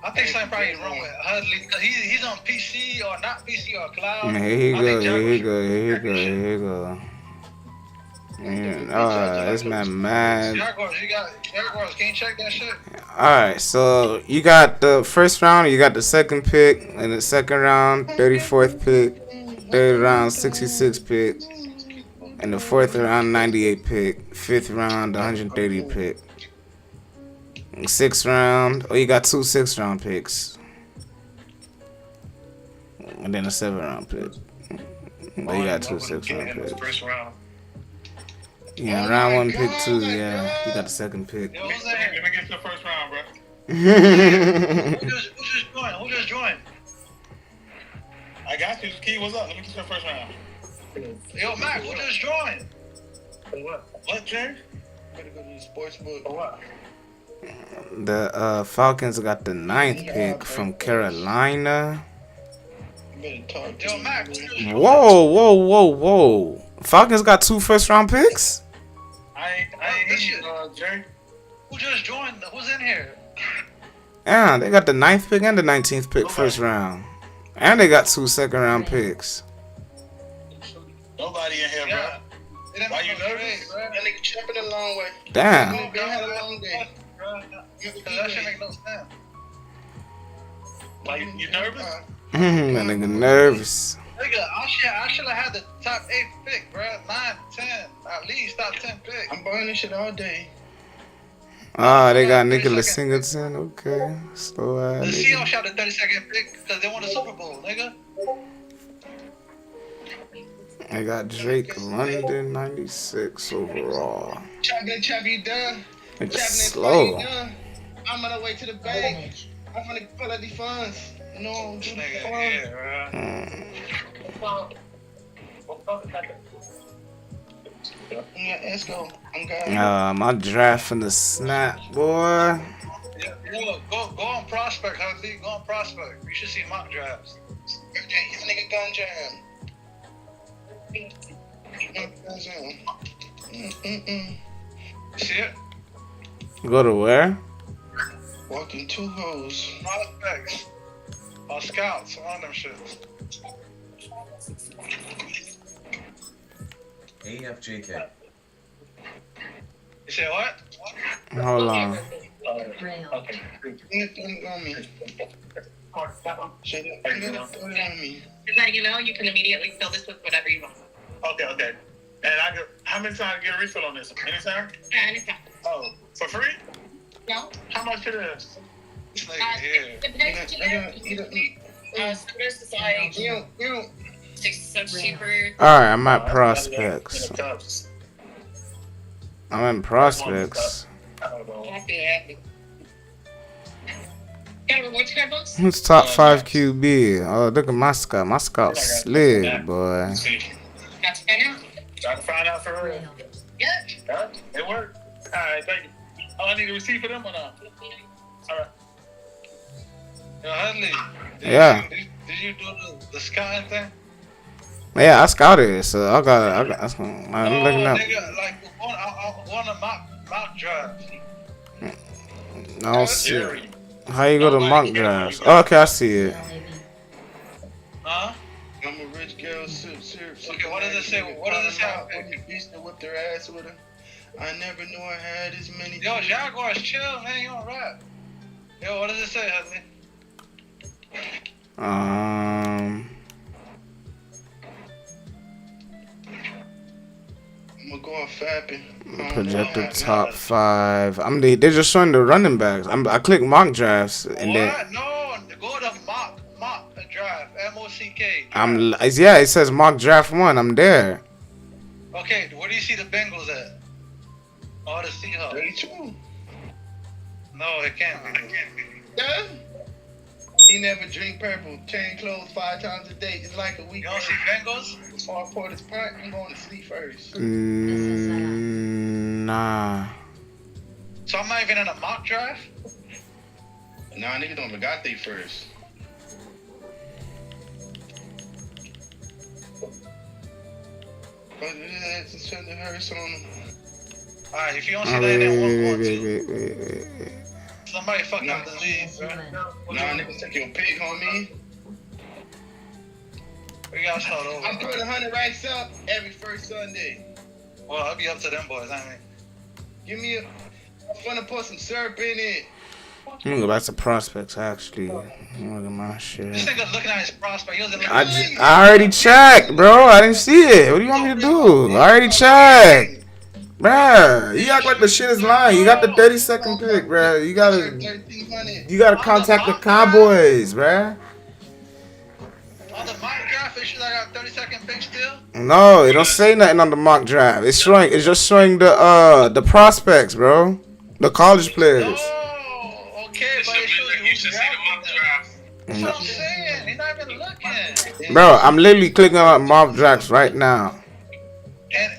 I think something probably wrong with Hudley because he's on PC or not PC or cloud. Here you go. Yeah, this man mad. Jaguars, can you check that shit? Alright, so you got the first round, you got the second pick, in the second round, 34th pick, third round, 66 pick, and the fourth round, 98 pick, fifth round, 130 pick. Sixth round, you got 2 6th-round picks. And then a 7th-round pick. But you got 2 6th-round picks. First round. Yeah, round 1, pick 2, yeah. You got the second pick. Let me get your first round, bro. Who just joined? I got you. Key, what's up? Let me get your first round. Yo, Mac, who just joined? What? What, Jay? Better go to the sports book. For what? The Falcons got the 9th pick from Carolina. Yo, Mac, Whoa. Falcons got 2 first-round picks? I ain't hear you, Jay. Who just joined? Who's in here? Yeah, they got the 9th pick and the 19th pick first round. And they got 2 second-round picks. Nobody in here, bro. Why you nervous? That nigga jumping a long way. Damn. They had a long day. That shit make no sense. Why you nervous? That nigga nervous. Nigga, I should have had the top 8 pick, bro. 9, 10, at least top 10 pick. I'm buying this shit all day. They got Nicholas Singleton. Okay. So, the Seahawks shot the 32nd pick because they won the Super Bowl, nigga. They got Drake London, 96 overall. Chubby done. It's slow. I'm on the way to the bank. I'm gonna pull out the funds. You know, do the funds. Yeah, let's go. My draft from the snap, boy. Yeah, go on prospect, Hudley. Go on prospect. You should see mock drafts. He's a nigga gun jam. See it? Go to where? Walking two hoes. Prospects. Or scouts. One of them shits. AFJK. You say what? Hold on. Okay. Just letting you know, you can immediately fill this with whatever you want. Okay. And how many times I get a refill on this? Anytime? Yeah, anytime. Oh, for free? No. How much it is? Sodas is like $6 cheaper. Alright, I'm at prospects. I'm in prospects. Who's top 5 QB? Oh, look at my scout. My scout slid, boy. Trying to find out for real. Yeah. It worked. Alright, thank you. Oh, I need a receipt for them or not? Alright. Yo, Hudley. Yeah. Did you do the scouting thing? Yeah, I scouted it, so I'm looking up. Nigga, like, on a mock draft. I don't see it. How you go to mock drafts? Oh, okay, I see it. Huh? I'm a rich girl, Okay, what does it say? What does it say? Used to whip their ass with her. I never knew I had as many. Yo, Jaguars, chill, man. You don't rap. Yo, what does it say, Hudley? I'm gonna go on fapping. Projected top 5. They're just showing the running backs. I click mock drafts and then. No, go to mock draft. MOCK. Yeah, it says mock draft 1. I'm there. Okay, where do you see the Bengals at? Oh, the Seahawks. 32. No, it can't be. Yeah. He never drink purple. Change clothes 5 times a day. It's like a week. You don't see Bengals? Before I pour this pint, I'm going to sleep first. Nah. So I'm not even in a mock draft? Nah, niggas don't got they first. But that's send the hearse on them. Alright, if you don't see that, then 1-2. Somebody fucking up the league, bro. Nah, niggas take your pick, homie. We gotta start over. I'm putting 100 racks up every first Sunday. Well, I'll be up to them boys, I mean. Give me I'm gonna put some syrup in it. I'm gonna go back to prospects, actually. Look at my shit. This nigga looking at his prospect. He wasn't I already checked, bro. I didn't see it. What do you want me to do? I already checked. Bruh, you act like the shit is lying. You got the 32nd pick, bruh. You gotta contact the Cowboys, bruh. On the mock draft, it should I got 32nd pick still? No, it don't say nothing on the mock draft. It's just showing the prospects, bro. The college players. Oh, okay, but it shows you who's drafting them. That's what I'm saying. He's not even looking. Bro, I'm literally clicking on mock drafts right now. And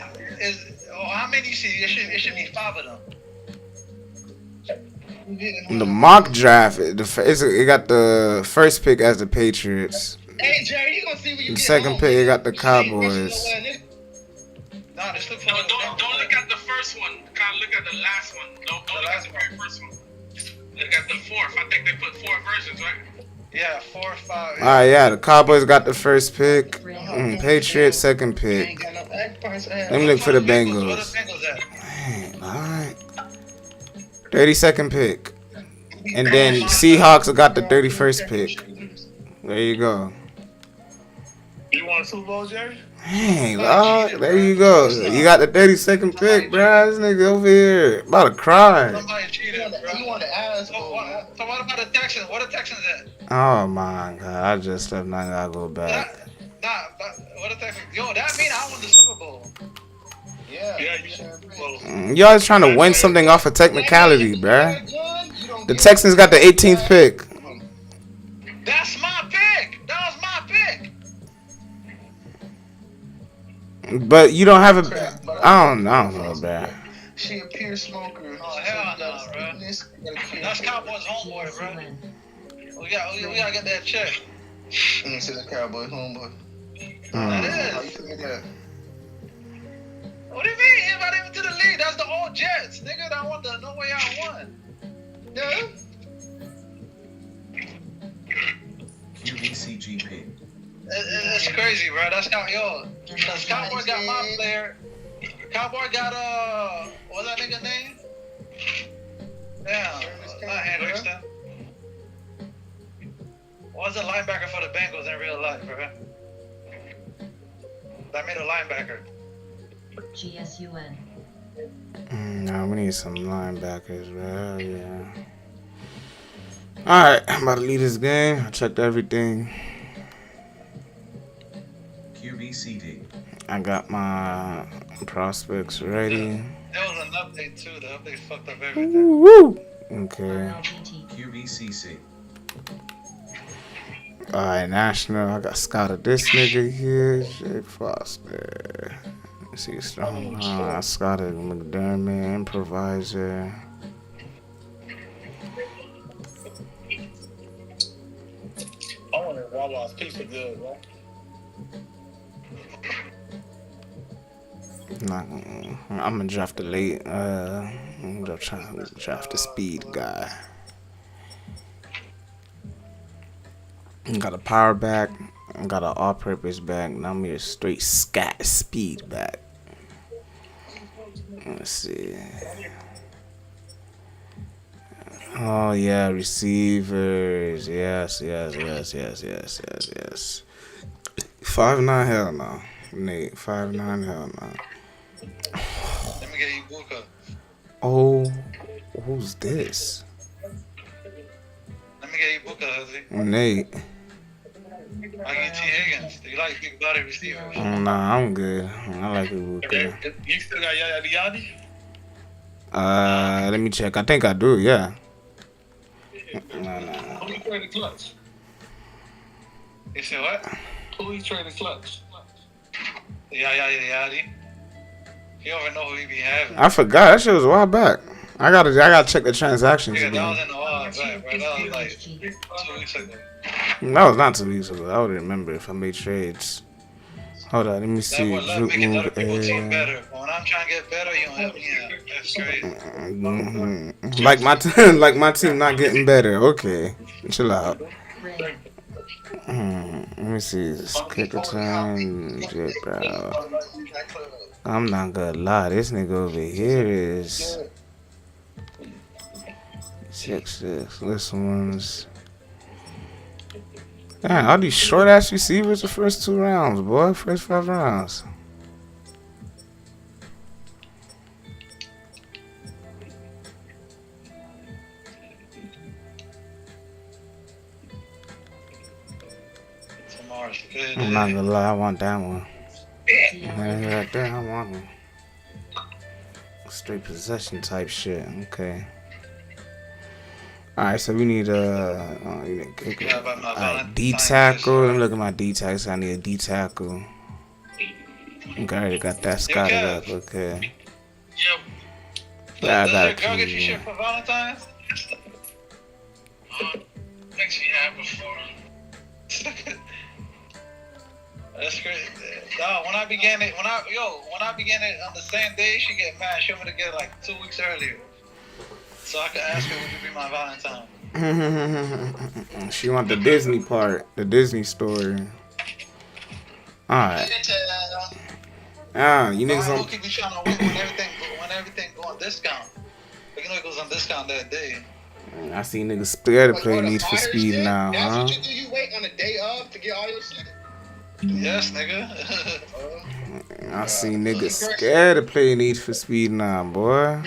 how many you see? It should be 5 of them. The mock draft, it got the first pick as the Patriots. Hey, Jerry, you gonna see when you The get second home. pick, it got the Cowboys. Nah, just look for don't look at the first one. Kind of look at the last one. Don't look at the very first one. Look at the 4th. I think they put 4 versions, right? Yeah, 4 or 5. Alright, yeah, the Cowboys got the first pick. Patriots, second pick. Let me look for the Bengals. Alright. 32nd pick. And then Seahawks got the 31st pick. There you go. You want a Super Bowl, Jerry? Hey, dog, there you go. You got the 32nd pick, bro. This nigga over here about to cry. Somebody cheated, bro. You want to ask? So what about the Texans? What are the Texans at? Oh my god, I just left. Now I gotta go back. Nah, what are the Texans? Yo, that mean I won the Super Bowl. Yeah. You always trying to win something off of technicality, bruh. The Texans got the 18th pick. That's my pick. That was my pick. But you don't have a. I don't know, bruh. She a pure smoker. Oh hell no, bro. That's Cowboys homeboy, bro. We gotta get that check. Let me see the Cowboy homeboy. That is. What do you mean? He's not even to the league. That's the old Jets, nigga. That won the No Way Out one. Yeah. QBCGP. It's crazy, bro. That's how Cause Cowboy got my player. Cowboy got what's that nigga name? Damn, not Hendrickson. What's the linebacker for the Bengals in real life, bro? That made a linebacker. GSUN. Nah, we need some linebackers, bro. Yeah. Alright, I'm about to leave this game. I checked everything. QBCD. I got my prospects ready. There was an update too. The update fucked up everything. Woo! Okay. QBCC. Alright, national. I got scouted this nigga here. Jay Foster. Let's see, strong. I scouted McDermott, improviser. I wanted Wawa's pizza good, bro. I'm gonna draft the late. I'm gonna try to draft the speed guy. Got a power back. Got an all-purpose back. Now I'm here straight scat speed back. Let's see. Oh yeah, receivers. Yes. 5'9", hell no. Nate, 5'9", hell no. Let me get you Buka. Oh, who's this? Let me get you Buka, Huzzy. Nate. I get T. Higgins. Do you like big body receivers? Nah, I'm good. I like Ibuka. You still got Yadi? Let me check. I think I do, yeah. Nah. Who you trading clutch? You said what? Who you trading clutch? Yadi. You don't even know who he be having. I forgot. That shit was a while back. I gotta check the transactions Yeah, again. that was in a while back, bro. That was like 2 weeks ago. That was not 2 weeks ago. I would remember if I made trades. Hold on, let me see. That would make other people team better. When I'm trying to get better, you don't help me out. That's crazy. Like my team not getting better. Okay, chill out. Let me see. Kicker time, jet, bro. I'm not gonna lie. This nigga over here is 6'6". This one's. Damn, all these short ass receivers the first 2 rounds, boy. First 5 rounds. I'm not gonna lie, I want that one. Right there, I want one. Straight possession type shit. Okay. Alright, so we need a kicker. D tackle. Let me look at my D tackles. I need a D tackle. Okay, I already got that scouted up. Okay. Yeah, I got a girl get you shit for Valentine's? I think she had before. That's crazy. Dog, when I began it on the same day, she get mad. She wanted to get it like 2 weeks earlier. So I could ask her, would you be my Valentine? She want the Disney part, the Disney story. Alright. You niggas don't keep me trying to wait when everything go on discount. But you know it goes on discount that day. I see niggas scared to play Need for Speed now, That's huh? what you do? You wait on the day of to get all your shit? Yes, nigga. I see niggas scared to play Need for Speed now, boy.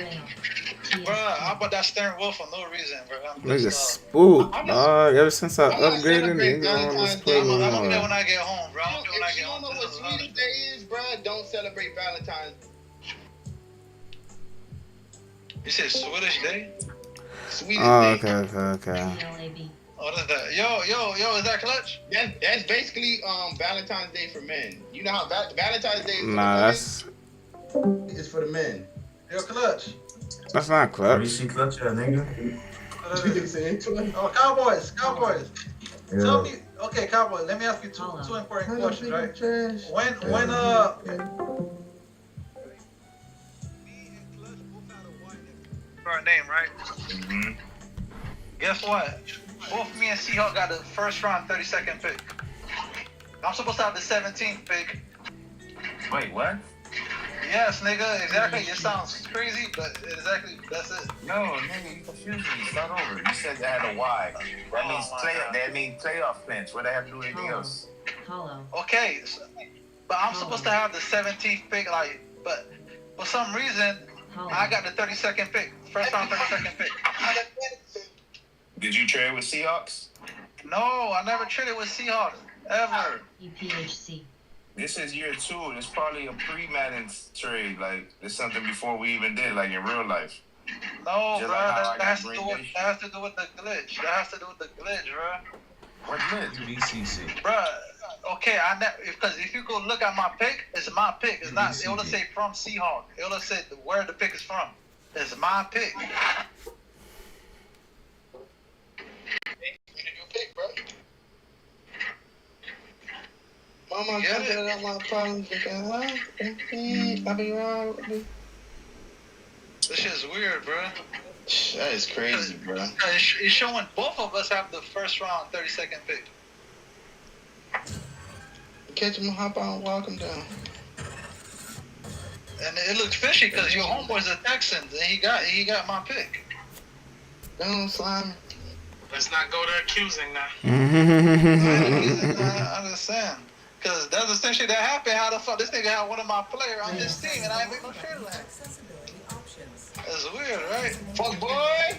Bro, I bought that steering wheel for no reason, bro. Niggas spooked, dog. Ever since I upgraded, niggas don't want to play no I'm gonna do more. when I get home, bro. If you don't know what Sweetest Day is, bro, don't celebrate Valentine's. You said Swedish Day? Swedish Oh, Day. okay. What is that? Yo, is that clutch? That's basically Valentine's Day for men. You know how Valentine's Day is for Nah, the women? It's for the men. Yo, clutch. That's not clutch. Clutch, nigga. Oh, Cowboys. Yeah. Tell me, okay, Cowboys. Let me ask you two important questions, right? When our name, right? Mm-hmm. Guess what? Both me and Seahawk got the first round 32nd pick. I'm supposed to have the 17th pick. Wait, what? Yes, nigga, exactly. It sounds crazy, but exactly, that's it. No, nigga, you confused me. Start over. You said they had a Y. That means playoff pinch. What do they have to do with anything else? Okay, but I'm supposed to have the 17th pick, but for some reason, I got the 32nd pick. First round 32nd pick. Did you trade with Seahawks? No, I never traded with Seahawks, ever. EPHC. This is year 2. It's probably a pre-Madden trade. Like, it's something before we even did, like in real life. No, Just bro, like how I that got has to Green do with Bay. that has to do with the glitch. That has to do with the glitch, bro. What glitch? QVCC. Bro, okay, because if you go look at my pick, it's my pick. It's not. It will say from Seahawk. It will say where the pick is from. It's my pick. Mama, Get it? out my problems. I be wrong. This shit's weird, bro. That is crazy, bro. It's showing both of us have the first round 32nd pick. Catch him, hop on, walk him down. And it looks fishy because your homeboy's a Texan and he got my pick. Don't slime. Let's not go to accusing now. I understand. Because that's the same shit that happened. How the fuck this nigga had one of my players on his team and I ain't make no trade with him. That's weird, right? Fuck boy! I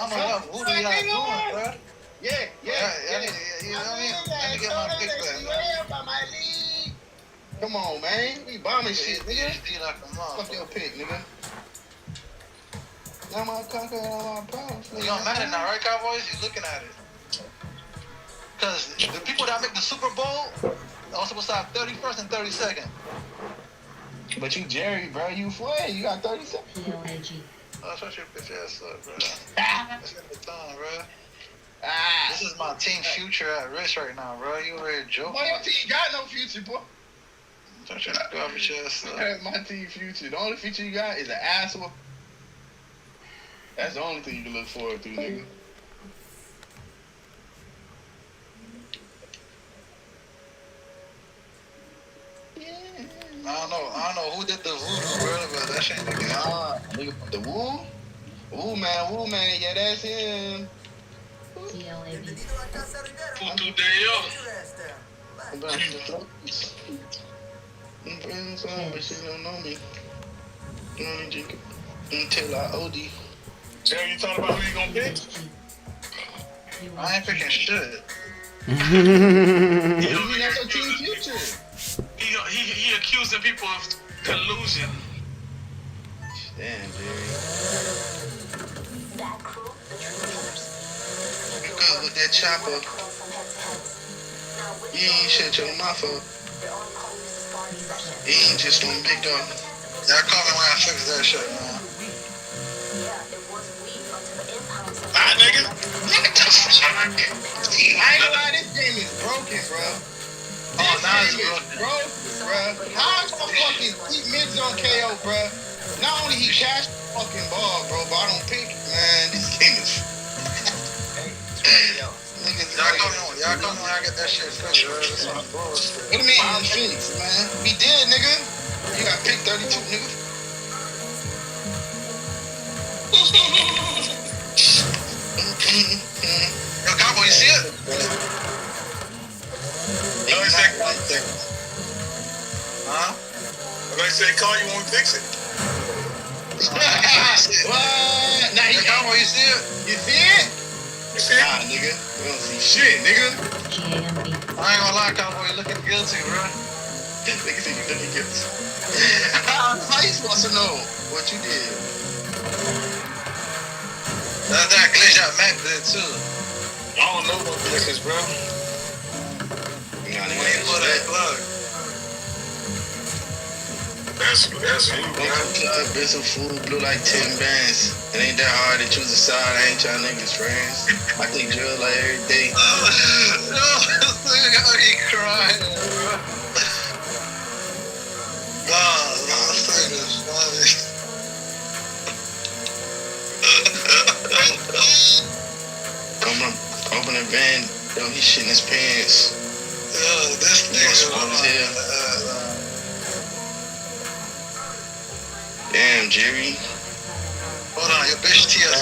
don't know what voodoo y'all doing, bro. Yeah. You know what I mean? Let me get my pick back, man. Come on, man. We bombing shit, nigga. Fuck Fuck your pick, nigga. Now my conquer all my problems. You on Madden now, right, Cowboys? You looking at it. Because the people that make the Super Bowl are supposed to have 31st and 32nd. But you Jerry, bro. You flay. You got 37. Oh, shut your bitch ass up, bro. That's in the thumb, bro. This is my team future at risk right now, bro. You over here joking. Boy, your team got no future, boy. Shut your garbage ass up. That's my team future. The only future you got is an asshole. That's the only thing you can look forward to, nigga. I don't know who did the voodoo, bro, but that shit nigga. Nigga, the woo? Woo man, yeah, that's him. Puto Deo. I'm friends with her, but she don't know me. Until I OD. Jerry, you talking about who you gonna pick? I ain't picking shit. That's your team future. He accusing people of collusion. Damn, Jerry. Good with that chopper. You ain't shut your mouth up. You ain't just no big dog. Y'all call me when I fix that shit, man. Nigga. What the fuck? I ain't gonna lie, this game is broken, bro. Oh, now it's broken, bro. How is the fucking keep mids on KO, bro? Not only he cashed the fucking ball, bro, but I don't pick. Man, this game is. Y'all come when I get that shit fixed, bro. This is bullshit. What do you mean, fixed, man? We did, nigga. You got pick 32, nigga. Yo, Cowboy, you see it? Huh? If I say call you, won't fix it. What? Nah, Yo, Cowboy, you see it? You see it? You see it? Nah, nigga. We don't see shit, nigga. I ain't gonna lie, Cowboy, you looking guilty, bro. Nigga say you looking guilty. How you supposed to know what you did? Mac good too. I don't know what this is, bro. You know, wait for that plug. That's you, bro. Been some food, blew like 10 bands. It ain't that hard to choose a side. I ain't y'all niggas friends. I think drill like every day. No, this nigga got me crying, bro. This nigga's funny. Open the van, yo, he shitting his pants. Yo, this nigga. Damn, Jerry. Hold on, your bitch tears.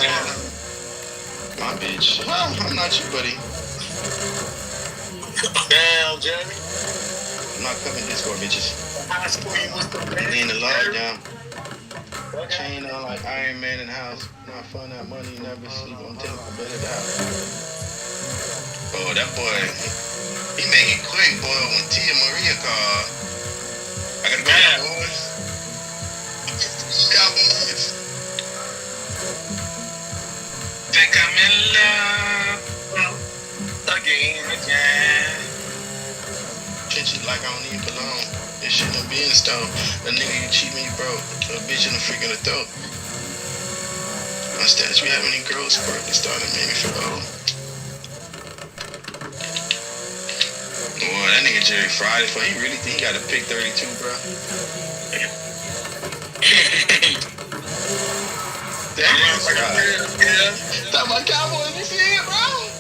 My bitch. Well, I'm not you, buddy. Damn, Jerry. I'm not coming Discord, bitches. High school, you was the best. They in the lockdown. Chain on like Iron Man in the house. Not fun, that money, never sleep on temple, better die. Oh, that boy, he make it quick, boy, when Tia Maria called. I gotta go to the boys. Cowboys. Think I'm in love again. Treat you like I don't even belong. This shit don't be in the stone. A nigga you cheat me, you broke. A bitch in the freak in the throat. My stats, we have any girls squirt and started made me feel old. Boy, that nigga Jerry Friday, he really think he got to pick 32, bro. Damn, talk about Cowboys, you see it, bro?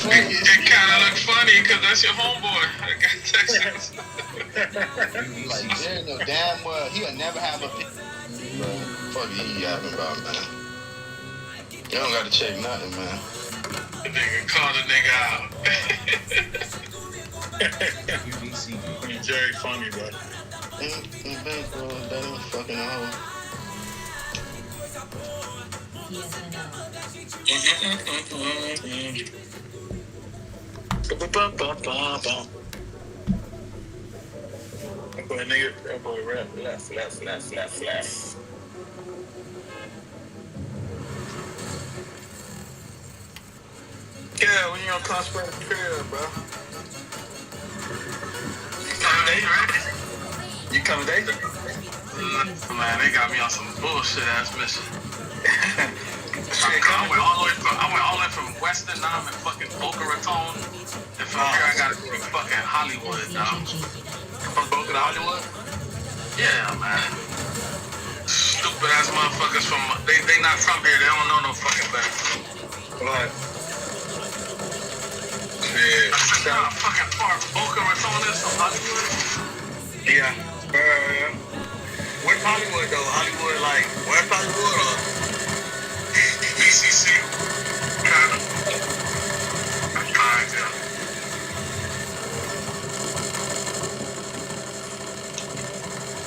It kind of look funny because that's your homeboy. I got Texas. Like, Jerry know damn well he'll never have a pick. Bro, fuck he yapping about, man. You don't got to check nothing, man. The nigga called the nigga out. Jerry funny, bro. That ain't fucking home. That boy rap, left. Yeah, when you on cosplay trail, bro. You coming dating, right? You coming dating? Man, they got me on some bullshit ass mission. I went all the way from Western, now I'm in fucking Boca Raton. And from here I gotta go to fucking Hollywood, dog. From Boca to Hollywood? Yeah, man. Stupid ass motherfuckers from, they not from here, they don't know no fucking thing. What? Yeah. I said, how fucking far Boca Raton is from Hollywood? Yeah. Where's Hollywood though? Hollywood, like, West Hollywood or BCC? Kind of. Alright, yeah.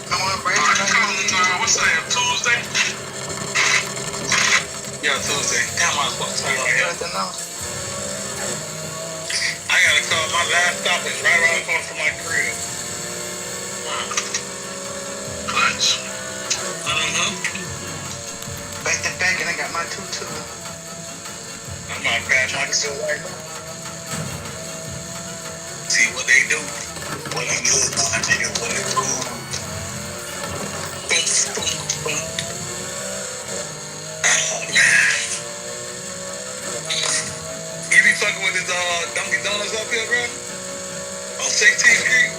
Come on, Brandon. What's that, Tuesday? Yeah, Tuesday. Damn, I was supposed to tell you right here. I gotta call. My last stop is right around the corner from my crib. Clutch. Back to back, and I got my tutu. I might crash my still right now. See what they do. What they do, what they do. Boom. Oh, man. You be fucking with this Dunkin' Donuts up here, bro? On 16th Street?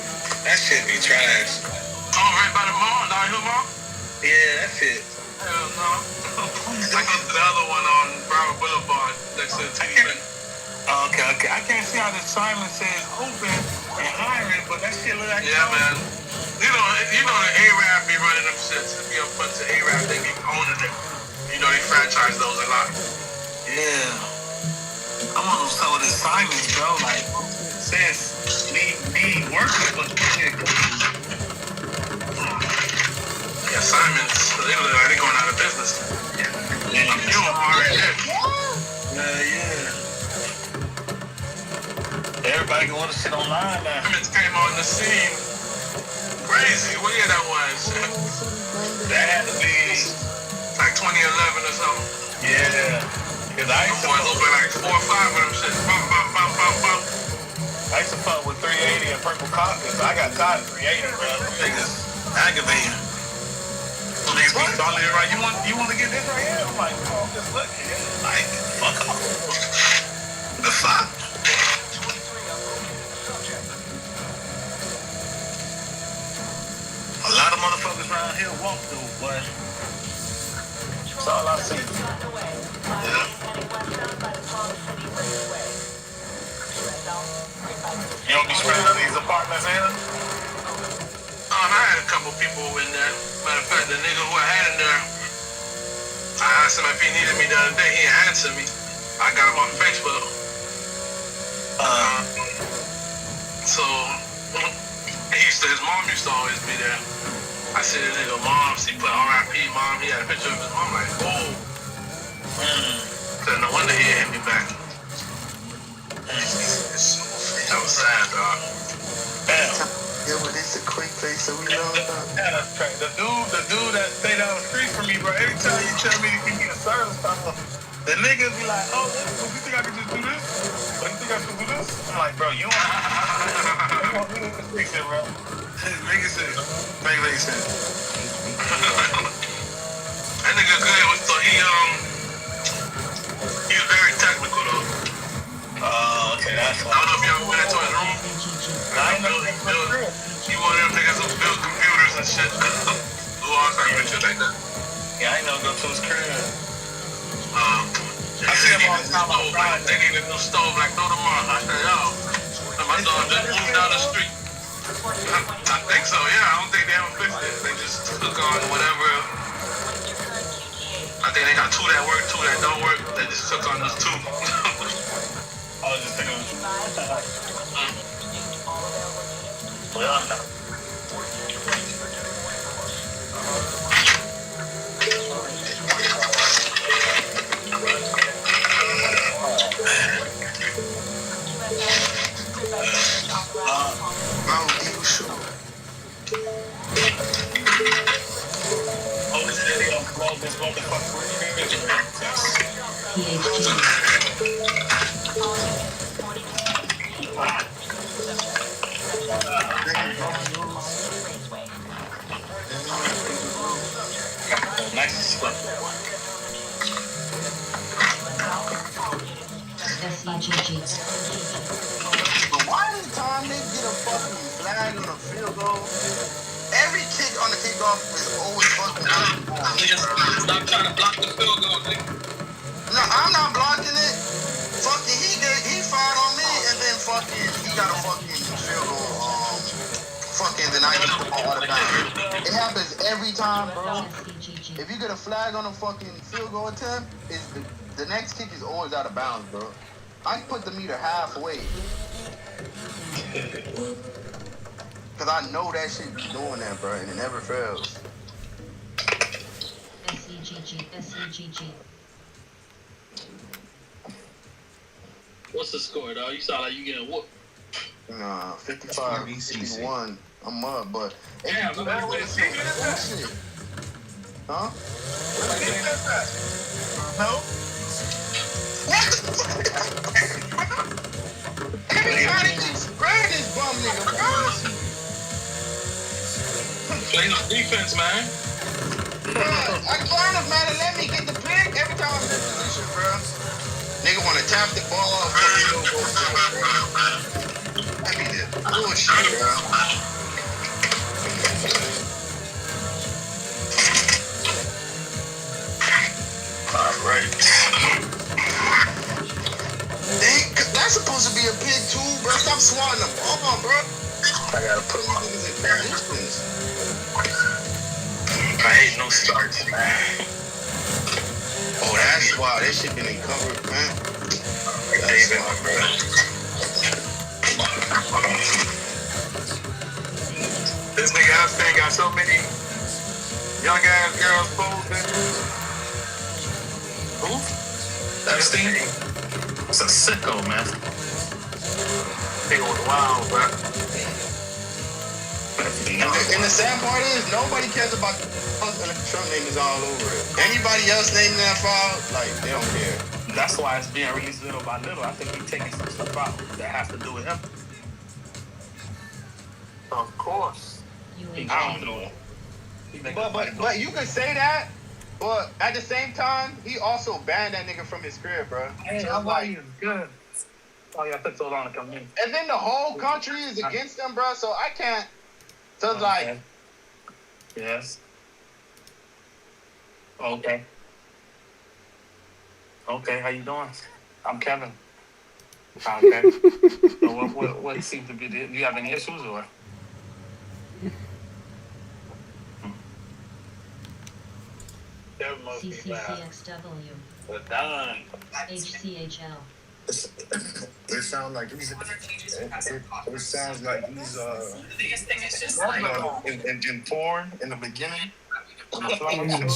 That shit be trash. Oh, right by the mall, down here, mall? Yeah, that shit. Hell no. I go to the other one on Broward Boulevard next to the TV. Okay. I can't see how the Simon says open and hiring, but that shit look like man. You know the A-Rap be running them shits. If you up front to A-Rap, they be owning it. You know they franchise those a lot. Yeah. I'm on some of the Simons, bro. Like, says need workers, but yeah, Simons, they look like they going out of business. Yeah. I'm doing already. Yeah. Everybody going to sit online now. Simons came on the scene. Crazy. What year that was? That had to be like 2011 or something. Yeah. Cause I used to open like 4 or 5 of them shit. I used to fuck with 380 and Purple Caucus. I got tired of 380, bro. Them niggas aggravating. Them niggas be calling it right. You want to get this right here? I'm like, oh, just look here. Like, fuck off. The fuck? A lot of motherfuckers around here walk though, but that's all I see. Yeah. You don't be spreading these apartments in? I had a couple people in there. Matter of fact, the nigga who I had in there, I asked him if he needed me the other day. He didn't answer me. I got him on Facebook. So his mom used to always be there. I see the nigga mom, she put R.I.P. mom. He had a picture of his mom. Like, oh. So no wonder he hit me back. That was sad, dog. Damn. Yeah, but it's a quick place, so we know about. Yeah, that's crazy. The dude that stay down the street from me, bro. Every time you tell me to give me a service call, the niggas be like, oh, you think I can just do this? Or you think I can do this? I'm like, bro, you don't do this shit, bro. Make it sense. Make sense. That nigga good. So he's very technical though. Oh, okay, that's fine. I don't know if you ever went into his room. He one of them niggas who build computers and shit. Do all kinds of shit like that. Yeah, I ain't never go to his crib. I see him all the time. They need a new stove, like throw them on. I said, yo, my dog just moved down the street. I think so, yeah. I don't think they ever fixed it. They just took on whatever. I think they got 2 that work, 2 that don't work. They just took on those 2. I'll just take on 2. Well, no. Nice stuff. But why every time they get a fucking flag on a field goal, every kick on the kickoff is always fucking Stop trying to block the field goal, nigga. No, I'm not blocking it. Fucking he fired on me and then fucking he got a fucking field goal. Fucking then I get the ball out of bounds. It happens every time, bro. If you get a flag on a fucking field goal attempt, the next kick is always out of bounds, bro. I can put the meter halfway. Cause I know that shit be doing that, bro, and it never fails. SEGG. What's the score, dog? You sound like you getting whooped. Nah, 55, 51. I'm up, but... Damn, no matter what it's shit. Huh? No? What the fuck? Everybody keeps grabbing this bum nigga, bro. Play no defense, man. Bro, I kind of man, let me get the pick every time I'm in position, bro. Nigga wanna tap the ball off, fucking go for it, bro. I mean, that bullshit, bro. Alright. That's supposed to be a pick too, bro. Stop swatting the ball, bro. I gotta put my niggas in positions. I hate no starts, man. Oh, that's why that shit been covered, man. That's why, bro. This nigga Epstein got so many young ass girls posing. Who? Epstein? It's a sicko, man. Nigga was wild, bro. And the sad part is, nobody cares about Trump name is all over it. Anybody else named that file, like, they don't care. That's why it's being released little by little. I think he's taking some stuff out that has to do with him. Of course. I don't know. But you can say that, but at the same time, he also banned that nigga from his crib, bro. Hey, So, how are you? Good. Oh, yeah, took so long to come in. and then the whole country is against him, bro. So I can't. So it's like, Yes. Okay. Okay, how you doing? I'm Kevin. Okay. So what seems to be do you have any issues or? CCCXW. We're done. HCHL. It sounds like he's. It sounds like he's in porn in the beginning.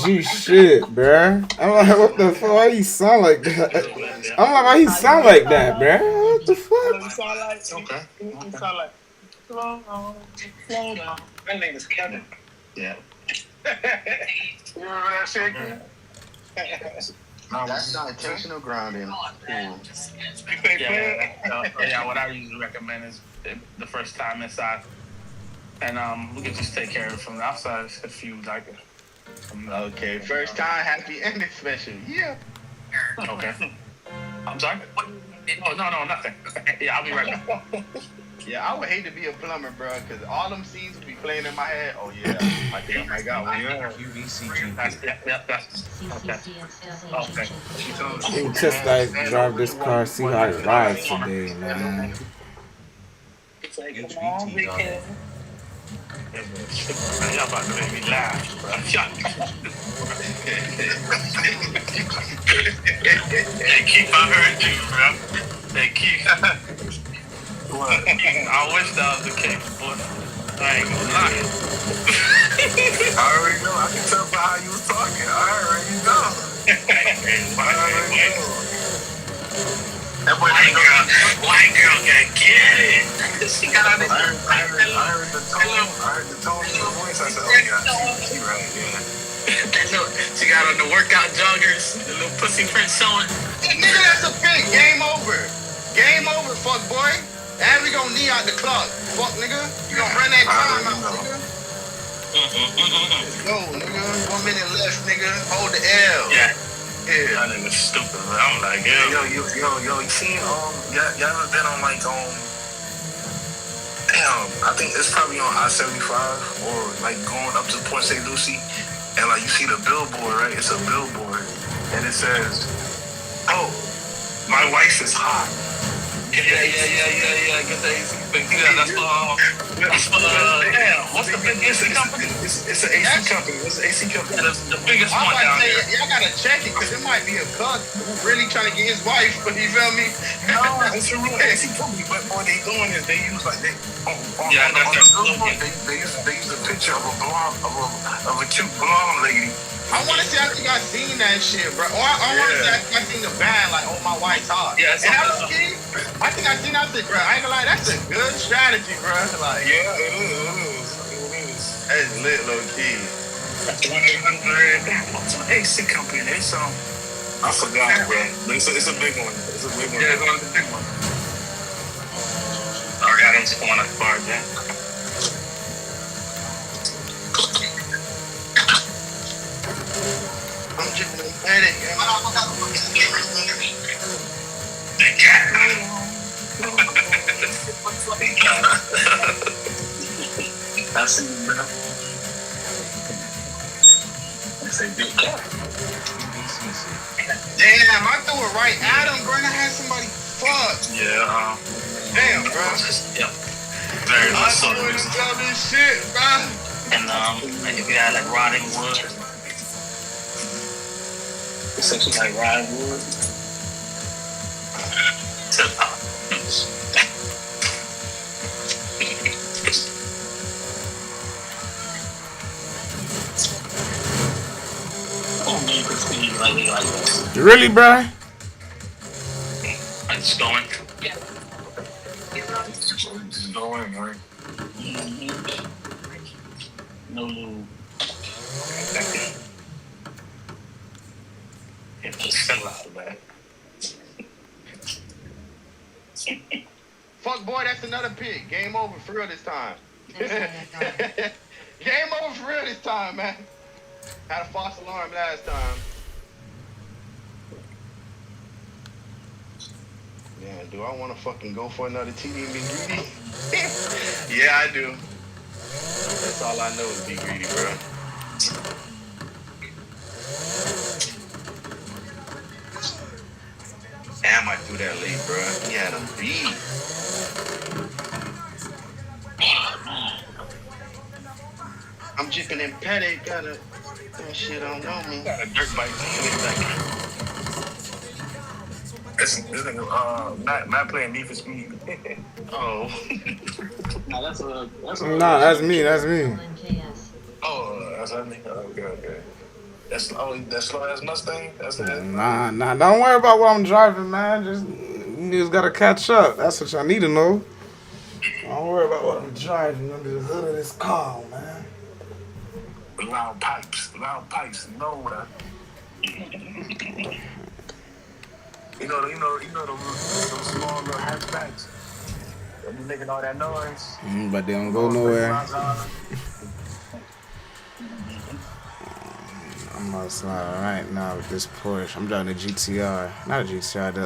Gee, shit, bruh. I'm like, what the fuck? Why he sound like that? I'm like, why he sound like that, bruh? What the fuck? Okay. You sound like slow down. My name is Kevin. Yeah. You remember that shit? that's not intentional grounding. Yeah, what I usually recommend is the first time inside. And we can just take care of it from the outside if you like it. Okay, first time happy ending special. Yeah. Okay. I'm sorry? Oh, no, nothing. Yeah, I'll be right back. Yeah, I would hate to be a plumber, bro, because all them scenes would be playing in my head. Oh, yeah. I think I got one. Yeah. That's okay. Hey, test drive this car, see how it rides today, man. Y'all about to make me laugh, bro. Hey, Keith, I heard you, bro. Hey, Keith. What? I wish that was the case, but I ain't gonna lie. I already know. I can tell by how you was talking. I already know. That white girl got get it. She got on it. I heard the tone. I heard the tone of your voice. I said, oh yeah, she right, yeah. She got on the workout joggers, the little pussy print showing. Nigga, that's a pick. Game over. Game over, fuck boy. And we gonna knee out the clock. Fuck nigga. You gonna run that time out, nigga. Let's go, nigga. 1 minute left, nigga. Hold the L. Yeah. Yeah. That nigga stupid, man. I'm like, Yo, you seen y'all ever been on like damn, I think it's probably on I-75 or like going up to Port St. Lucie, and like you see the billboard, right? It's a billboard, and it says, "Oh, my wife is hot." Yeah. Get the AC thing. Yeah, that's for damn. What's the big AC company? It's an AC company. It's an AC company. Yeah, the biggest I'm one about down to say, there. y'all gotta check it, because it might be a cuck who really trying to get his wife, but you feel me? No, it's a real AC company, but what they doing is they use like they use a picture of a blonde of a cute blonde lady. I want to see, I think I seen that shit, bro. Or I want to see, I seen the band, like, oh, my wife's hot. Yeah, and I think I seen that shit, bro. I ain't gonna lie, that's a good strategy, bro. Like, yeah, it is. That's lit, low key. That's 1-800. What's an AC company? It's I forgot, bro. It's a big one. It's a big one. Yeah, it's a big one. Sorry, I don't want to bar that. I'm just gonna play it, yo. The cat. That's it, bro. That's a big cat. Damn, I threw it right at him, bro. And I had somebody fuck. Yeah. Damn, bro. Yep. Very much so. I tell this shit, bro. And if you had like rotting wood. Essentially like rotting wood. Really, bruh? I'm just going. Just go in, right? No lube. man. Fuck boy, that's another pick. Game over for real this time. Game over for real this time, man. Had a false alarm last time. Yeah, do I want to fucking go for another TD and be greedy? Yeah, I do. That's all I know is be greedy, bro. Damn, I threw that lead, bro. He had a beat. I'm jipping in Petty, that shit don't know me. Got a dirt bike. This nigga, Matt playing Need for Speed. Oh. No, that's me. That's me. Oh, that's me. Okay. That's slow as Mustang. Nah. Don't worry about what I'm driving, man. You just gotta catch up. That's what y'all need to know. Don't worry about what I'm driving under the hood of this car, man. Loud pipes nowhere. You know the small little hatchbacks. They be making all that noise. But they don't go nowhere. I'm outside right now with this Porsche. I'm driving the GTR. Not a GTR, the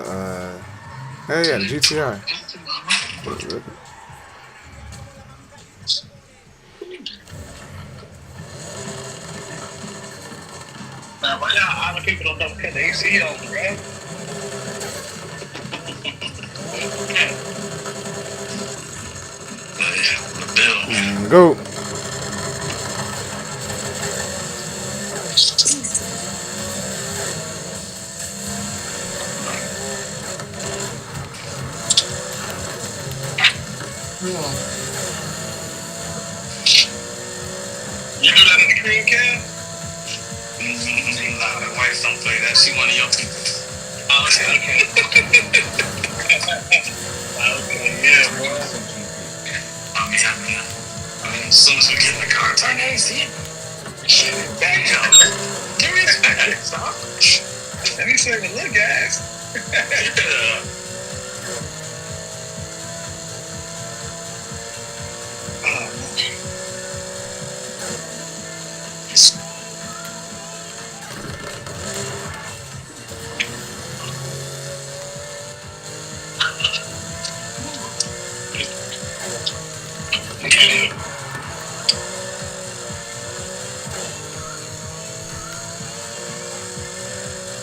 GTR. Now, why y'all other people don't cut the AC on, right? Go. You do that in the cream can? Nah, the wife don't play that. She one of your people. Oh, okay. Okay, yeah, bro. I mean, as soon as we get in the car, turn the AC. Shit, back up. Give me respect, stop. Let me say the little guys. Yeah.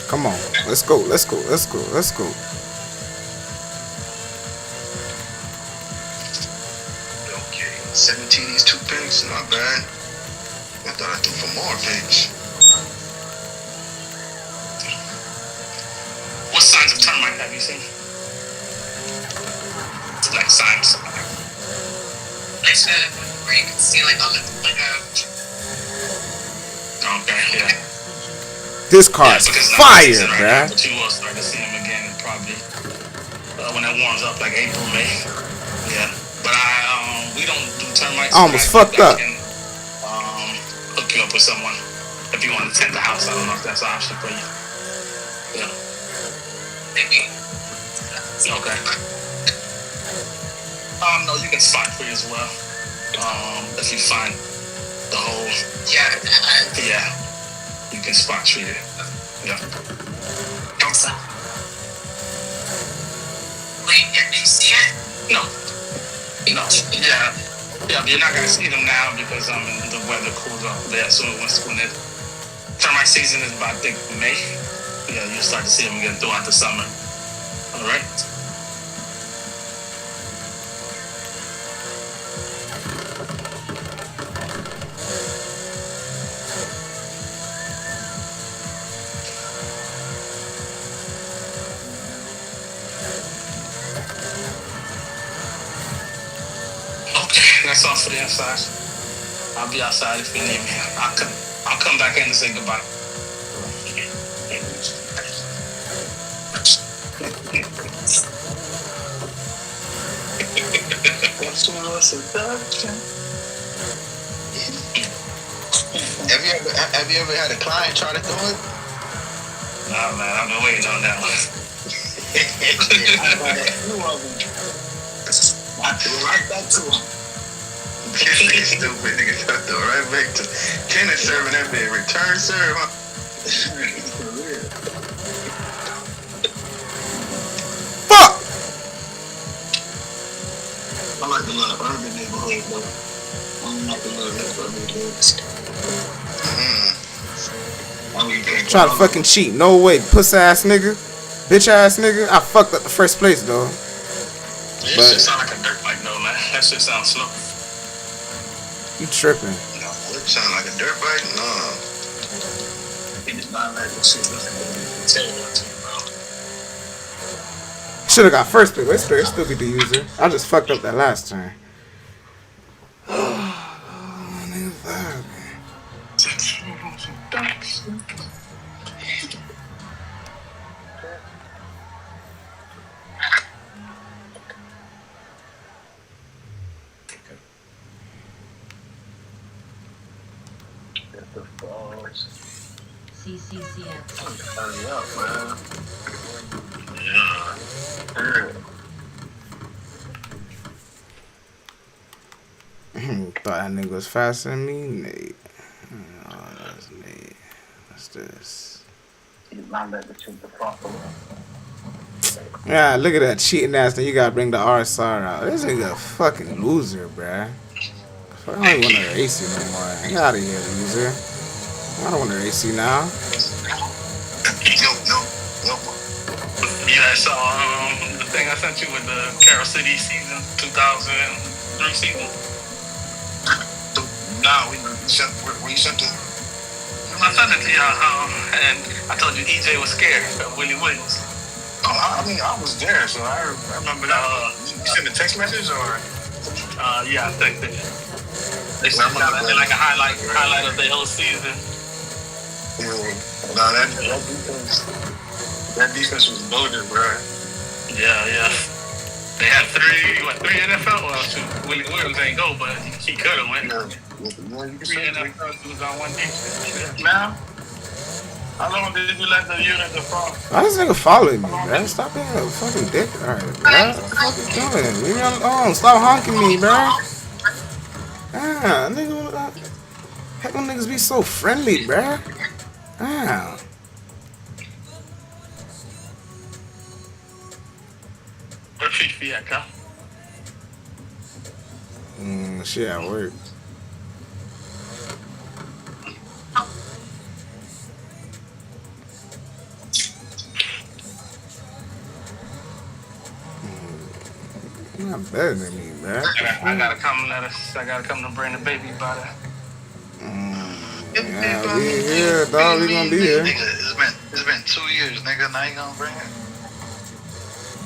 Come on, let's go. Okay, 17 these 2 picks, not bad. I thought I threw for more picks. What signs of termite have you seen? Like signs. I said where you can see like on the Okay, yeah. This car's fire, bruh. But you will start to see them again probably when it warms up, like April, May. Yeah. But we don't do termites. I almost fucked up. I can hook you up with someone if you want to tent the house. I don't know if that's an option for you. Yeah. maybe. Okay. No, you can spot free as well. If you find the hole. Yeah. Yeah. You can spot treat it. Yeah. Also. Wait, can you see it? No. No. Yeah. Yeah, but you're not gonna see them now because the weather cools off there. So when the termite season is about, I think, May. Yeah, you'll start to see them again throughout the summer. All right. That's all for the inside. I'll be outside if you need me. I'll come back in and say goodbye. Have you ever had a client try to do it? Nah, man, I've been waiting on that one. I threw right back to him. Nigga stupid, nigga. I threw right back to Ken is serving that man. Return serve, huh? Fuck! I like the little urban neighborhood, though. I don't like the little urban neighborhoods. Try to fucking cheat. No way. Puss ass nigga. Bitch ass nigga. I fucked up the first place, though. That shit sound like a dirt bike, though, man. That shit sounds slow. You tripping. No, it sound like a dirt bike? No. He just not letting this shit tell you what to do, bro. Should have got first pick. Let's still be the user. I just fucked up that last turn. Nigga, fuck. CCCX. Hurry up, man. Thought that nigga was faster than me? Nate. Oh, that's Nate. What's this? Yeah, look at that cheating ass thing. You gotta bring the RSR out. This nigga a fucking loser, bruh. I don't even want to race you no more. Get out of here, loser. I don't want to race you now. No. You guys saw the thing I sent you with the Carol City season 2003 season? No, we sent it. I sent it to y'all, and I told you EJ was scared of Willie Williams. Oh, I mean, I was there, so I remember that. You sent a text message, or? Yeah, I texted it. They sent like a highlight of the whole season. No, that defense was loaded, bro. Yeah. They had three NFL? Well, two. Willie Williams ain't go, but he could have went. Yeah, three NFL was on one defense. Now, how long did you let the unit fall? Why this nigga following me, bruh? Stop being a fucking dick. Alright, bruh. What the fuck you doing? Leave me alone. Stop honking me, bruh. Ah, nigga. Heck, them niggas be so friendly, bruh. Ah. Where Fifi at, huh? She at work. You're not better than me, man. I gotta come to bring the baby by the. Yeah, we here, dog. We gonna be here. Nigga, it's been 2 years, nigga. Now you gonna bring it?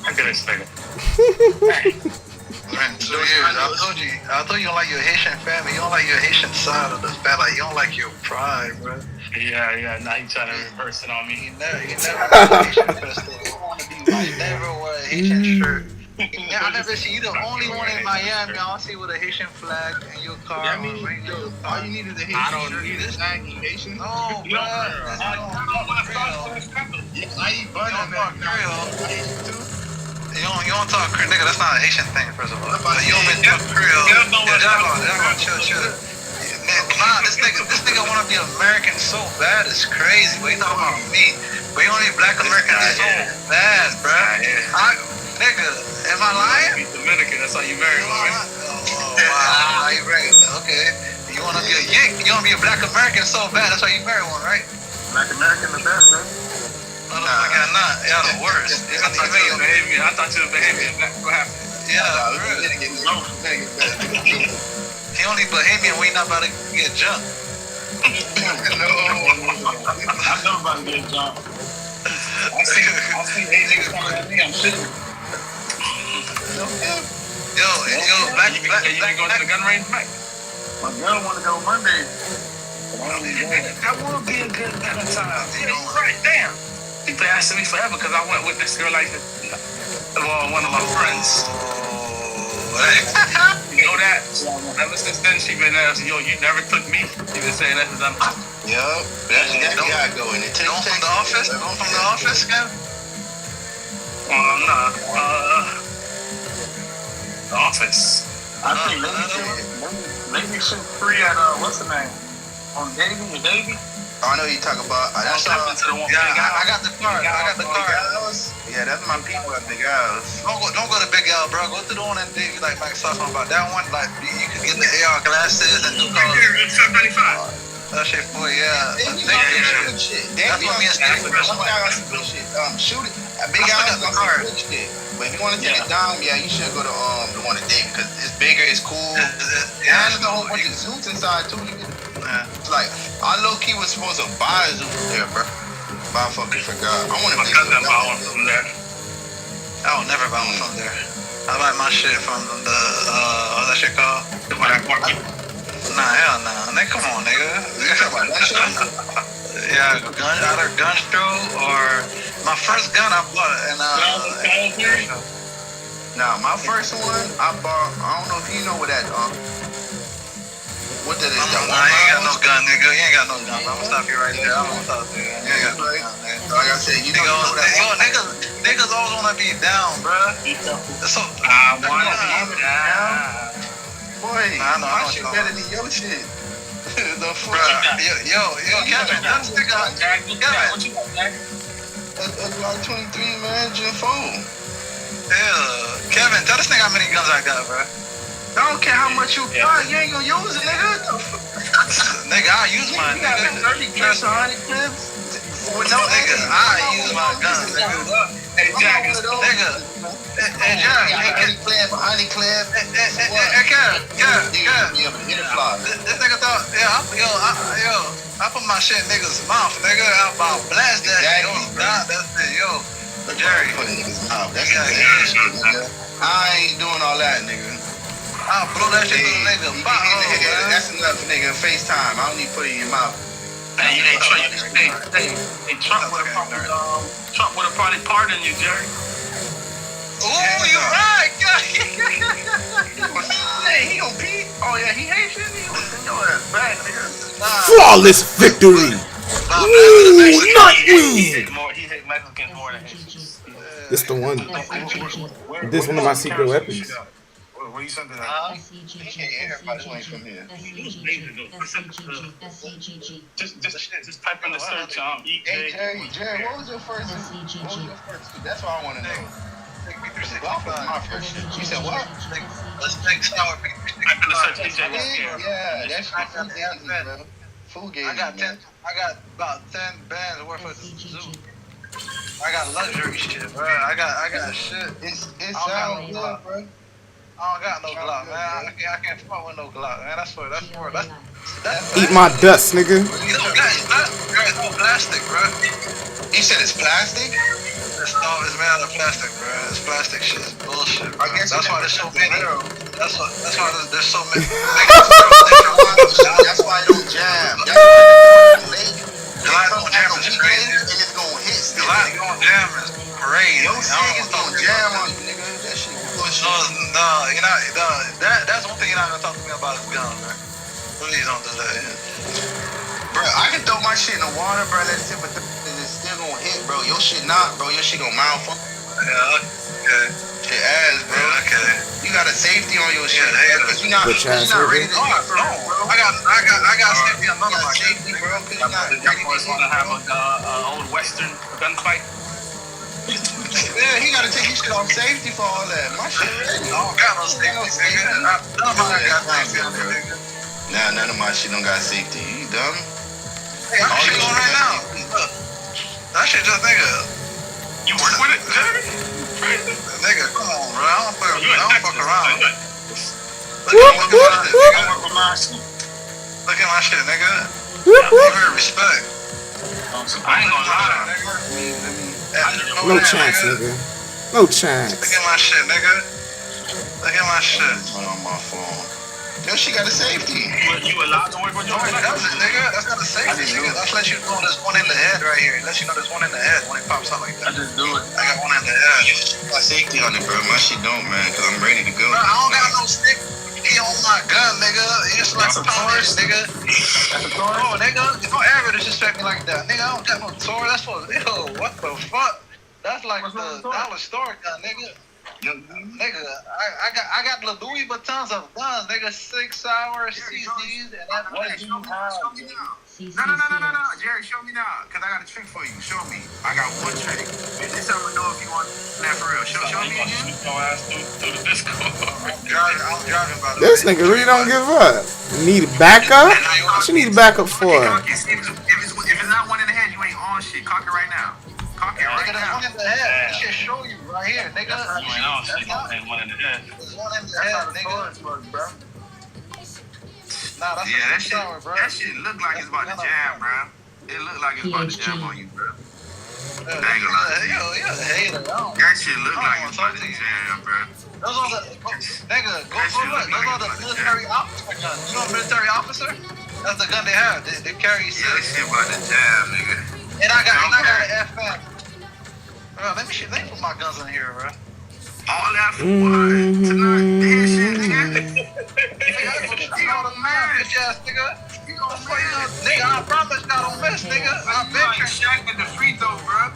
I can expect it. It's been 2 years. I told you don't like your Haitian family. You don't like your Haitian side of the family. Like, you don't like your pride, bro. Yeah. Now you trying to reverse it on me. You never wear Haitian festival. You wanna be like, never wear a Haitian shirt. Yeah, I never see you. The only one in Miami I see with a Haitian flag in your car. Yeah, I mean, all you need is a Haitian shirt. You just like Haitian? No, bro. That's not real. I eat butter, man. You don't talk Creole, nigga. That's not a Haitian thing, first of all. You don't talk Creole. Yeah, chill. Nah, this nigga wanna be American so bad. It's crazy. But you talking about me? But you only black American so bad, bro. Nigga, am I lying? You Dominican, that's how you marry one, right? Oh, wow, you right. Okay. You wanna be a yank? You wanna be a black American so bad, that's why you marry one, right? Black American the best, right? Nah, not. Y'all the worst. I thought you were Bahamian. What happened? Yeah, really. He only Bahamian when he not about to get jumped. No. I'm never about to get jumped. I see 8 niggas coming at me, I'm shooting. Yo, black. You can go to the gun range, Mike. My girl want to go Monday. That would be a good Valentine's. Right, damn. People asking me forever because I went with this girl like one of my friends. You know that? Ever since then, she been asking, yo, you never took me. She been saying that since I'm. Yup. That's the guy going. It takes from the office. Going from the office again. Nah. The Office. I think maybe shoot free at what's the name? On Davey? I know you talk about. I got the card. Yeah, that's my people at Big Al's. Don't go to Big Al, bro. Go to the one that Davey like Mike talking about. That one, like you can get the AR glasses and do colors. 795. That shit for yeah. That's what me and Steve shoot it. Big Al got the card. But if you want to take it down, yeah, you should go to the one at Davey because it's bigger, it's cool. And there's a whole bunch of zoots inside too. It's like I low key was supposed to buy a zoot there, bro. But I fucking forgot. I want to buy one from there. I will never buy one from there. I buy my shit from the what's that shit called? Nah, hell nah. Nigga, come on, nigga. Yeah, either gun show or my first gun I bought and nah, my first one I bought. I don't know if you know what that what that is. You ain't got no gun, nigga. You ain't got no gun. I'm gonna stop you right there. I'm gonna stop you. You ain't got no gun, nigga. Like I said, you know niggas always wanna be down, bruh. So I wanna be down. Boy, my shit better than your shit. The fuck? Yo, Kevin, that's the guy. Kevin, what you got, Jack? A Glock 23, man, Gen 4. Yeah, Kevin, tell this nigga how many guns I got, bro. I don't care how much you got, you ain't gonna use it, nigga. Nigga, I use mine, nigga. 30 clips, 100 clips. With no nigga, I use my guns, nigga. Hey, Jack, nigga. Hey, Jack, honey clip. Hey, Kev. This nigga thought, I put my shit in niggas' mouth, nigga. I about blast that shit. That's it, yo. Jerry. Put in niggas' mouth. That's shit, nigga. I ain't doing all that, nigga. I'll blow that shit to the nigga. That's enough, nigga. FaceTime. I don't need to put it in your mouth. Hey, Trump would have probably pardoned you, Jerry. Oh, you're right. Hey, he gon' pee. Oh yeah, he hates shit. He gon' send your ass back, nigga. Flawless victory. Ooh, Nightwing. He hate Mexicans more than Haitians. This the one. This one of my secret weapons. Where you sent it at? Everybody's waiting from here. Just type in the search. Hey, Jerry, what was your first? That's what I want to know. My first shit. You said what? Let's take sour. Type in the search. Yeah, that's food game. I got about 10 bands worth of zoo. I got luxury shit, bro. I got shit. It's sound good, bro. I don't got no Glock, man. I can't fuck with no Glock, man. That's Eat my dust, nigga. You know, it's no plastic, bro. You said it's plastic? It's made out of plastic, bro. It's plastic shit. It's bullshit, bro. That's why there's so many. That's why there's so many. That's why it don't jam. Glock don't jam is crazy. And it's gonna hit still. Glock don't jam is crazy. Your shit is gonna jam on you, nigga. That shit. No, you're not. That's one thing you're not gonna talk to me about is guns, man. Please don't do that. Bro, I can throw my shit in the water, bro. Let it sit for 30 minutes. It's still gonna hit, bro. Your shit not, bro. Your shit gonna malfunction. Yeah, okay. Shit ass, bro. Yeah, okay. You got a safety on your shit, because you're not ready to hit, bro. I got safety on none of my safety, bro. Because you're not ready to have an old Western gunfight. Yeah, he gotta take his shit off safety for all that. My shit ready. I don't got no safety, nigga. None of mine got safety, nigga. Nah, none of my shit don't got safety. You dumb? Hey, my shit going right now. Look. That shit just, nigga. You work with it, Jerry? Nigga, come on, bro. I don't fuck around. Look at my shit, nigga. Give me respect. I ain't gonna lie, nigga. No chance, nigga. No chance. Look at my shit, nigga. Look at my shit. On my phone. Yo, she got a safety. You allowed to work with your phone? That's it, nigga. That's not a safety, nigga. That's let you know there's one in the head right here. Let you know there's one in the head when it pops out like that. I just do it. I got one in the head. Got safety on it, bro. My shit don't, man, because I'm ready to go. Bro, I don't got no stick. He on my gun, nigga. It's like a Taurus, nigga. That's a Taurus? Oh, nigga, don't ever disrespect me like that. Nigga, I don't got no Taurus. That's for, yo, what the fuck? That's like the dollar store gun, nigga. Nigga, I got the Louis Vuittons of guns, nigga. 6-hour CDs, and that's what you have. No, Jerry, show me now, cause I got a trick for you. Show me. I got one trick. This time I know if you want that for real. Show me again. Through the Discord. I'm driving by the way. This nigga really don't give up. Need backup? What you need backup for? If it's not one in the head, you ain't on shit. Cock it right now. Cock it right now. One in the head. This shit show you right here, nigga. You ain't on shit. One in the head. There's one in the head, nigga. Nah, that shit look like it's about to jam, bro. It look like it's about to jam on you, bro. I ain't gonna lie. That shit look like it's about to jam, bro. Those are the nigga. Go look. Those are the military officer guns. You know, military officer? That's the gun they have. They carry. Yeah, this shit about to jam, nigga. And I got an FM. Bro, let me put my guns in here, bro. All that for what? Tonight, this shit, nigga. You know the man, bitch ass nigga. Nigga, I promise you I don't miss, nigga. I bet you. Shaq with the free throw, bro.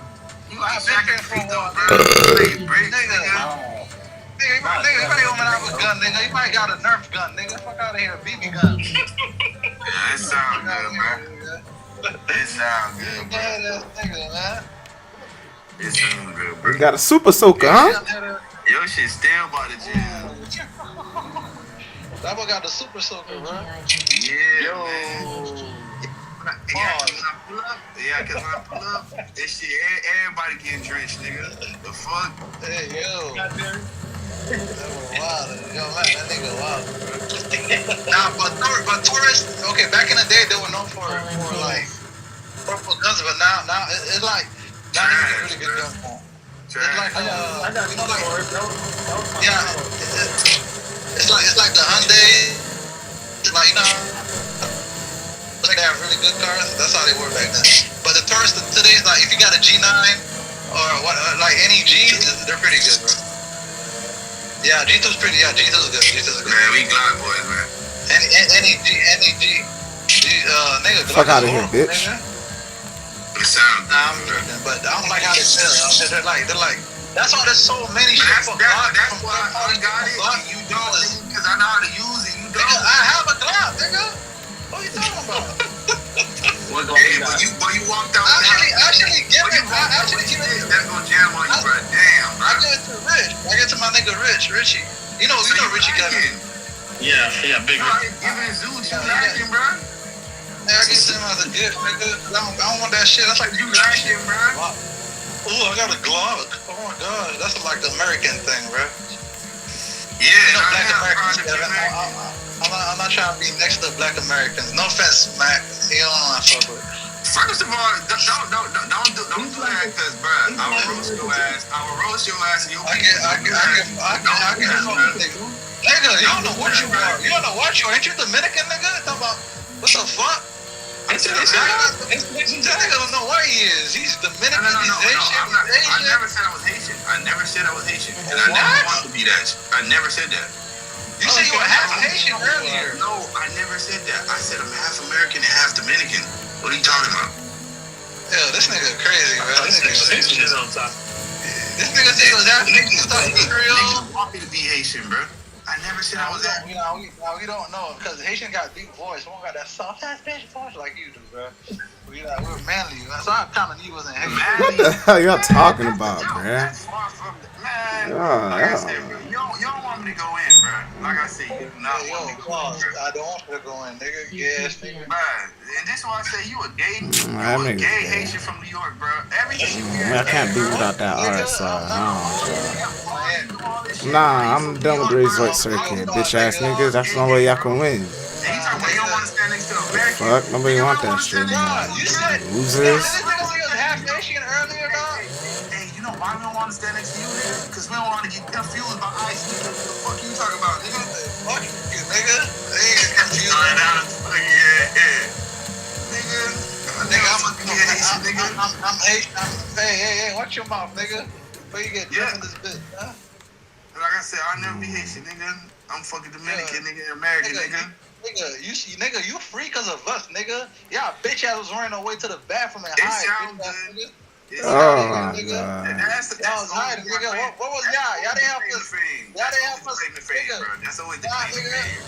You like Shaq with the free throw, bro. Nigga, you probably don't have a gun, nigga. You might got a Nerf gun, nigga. Fuck out of here, BB gun. Yeah, it sound good, bro. It sound good, bro. Nigga, man. It sound good, bro. You got a super soaker, huh? Yo, shit still about to jam. That boy got the super soaker, bro. Yeah, man. Yeah, cause when I pull up, this shit, everybody getting drenched, nigga. The fuck? Hey, yo. That was wild. Yo, man, that nigga wild, bro. Nah, but tourists, okay, back in the day, they were known for like, purple guns, but now it's like, now they get really good guns, man. It's like, I got yeah, it's like the Hyundai, it's like, you know, like they have really good cars. That's how they were back then. But the Taurus today is like, if you got a G9 or what, like any G, they're pretty good, bro. Yeah, G2's pretty. Yeah, G2's good. G2's good. Man, we Glock boys, man. Any G. Nigga. Fuck out of here, bitch. It sounds but I don't like how they sell. They're like. That's why there's so many shit for Glock. That's why I got it. You don't, because I know how to use it. You don't. Nigga, I have a Glock, nigga. What are you talking about? When you walked out, actually give it. That's gonna jam on you, bro. Damn, bro. I give it to Rich. I give it to my nigga Richie. You know Richie got it. Yeah, big Rich. Even Zoo, you lacking, bro. I get him as a gift, nigga. I don't want that shit. That's like you lacking, bro. Ooh, I got a Glock. Oh my god, that's like the American thing, bro. Yeah, you know, Black Americans. I'm not trying to be next to Black Americans. No offense, Mac. You don't know what I fuck with. First of all, don't do that, cause bro, I will roast your ass. And you'll be. I get nigga, you don't know what you are. You don't know what you are. Ain't you Dominican, nigga? Talking about what the fuck? That nigga don't know what he is. He's Dominican. He's Haitian. I never said I was Haitian. And I never want to be that. I never said that. You said you were half Haitian earlier. No, I never said that. I said I'm half American and half Dominican. What are you talking about? Yo, this nigga crazy, bro. This nigga said he was half Haitian. Niggas want me to be Haitian, bro. I never said I was that. We don't know, because Haitian got deep voice. We don't got that soft ass Haitian voice like you do, bro. We're manly. So I kind of knew you wasn't Haitian. What the hell y'all talking about, bro? Man, like I said, bro, you don't want me to go in, bro. Like I said, you do not want me to go in, bro. I don't want you to go in, nigga. Yes, nigga. Bro, and this is why I say you a gay Haitian from New York, bro. Everything you hear. I can't be without that RSI. Nah, I'm done with the resort circuit. Bitch ass niggas, that's the only way y'all can win. Fuck, nobody want that shit, man. Losers. Hey, you know why we don't want to stand next to you, nigga? Because we don't want to get confused by ice, nigga. What the fuck you talking about, nigga? Fuck you, nigga. They ain't confused. Nigga, I'm Haitian. Hey, watch your mouth, nigga. Before you get jumped in this bitch, huh? Like I said, I'll never be Haitian, nigga. I'm fucking Dominican, nigga, American, nigga. Nigga, you free because of us, nigga. Y'all bitch ass was running away to the bathroom and It hide. sounds good. Oh my god. That's hiding, nigga. What was y'all? Y'all didn't have us. Y'all didn't have us. Nigga. Bro. That's always the claim to fame.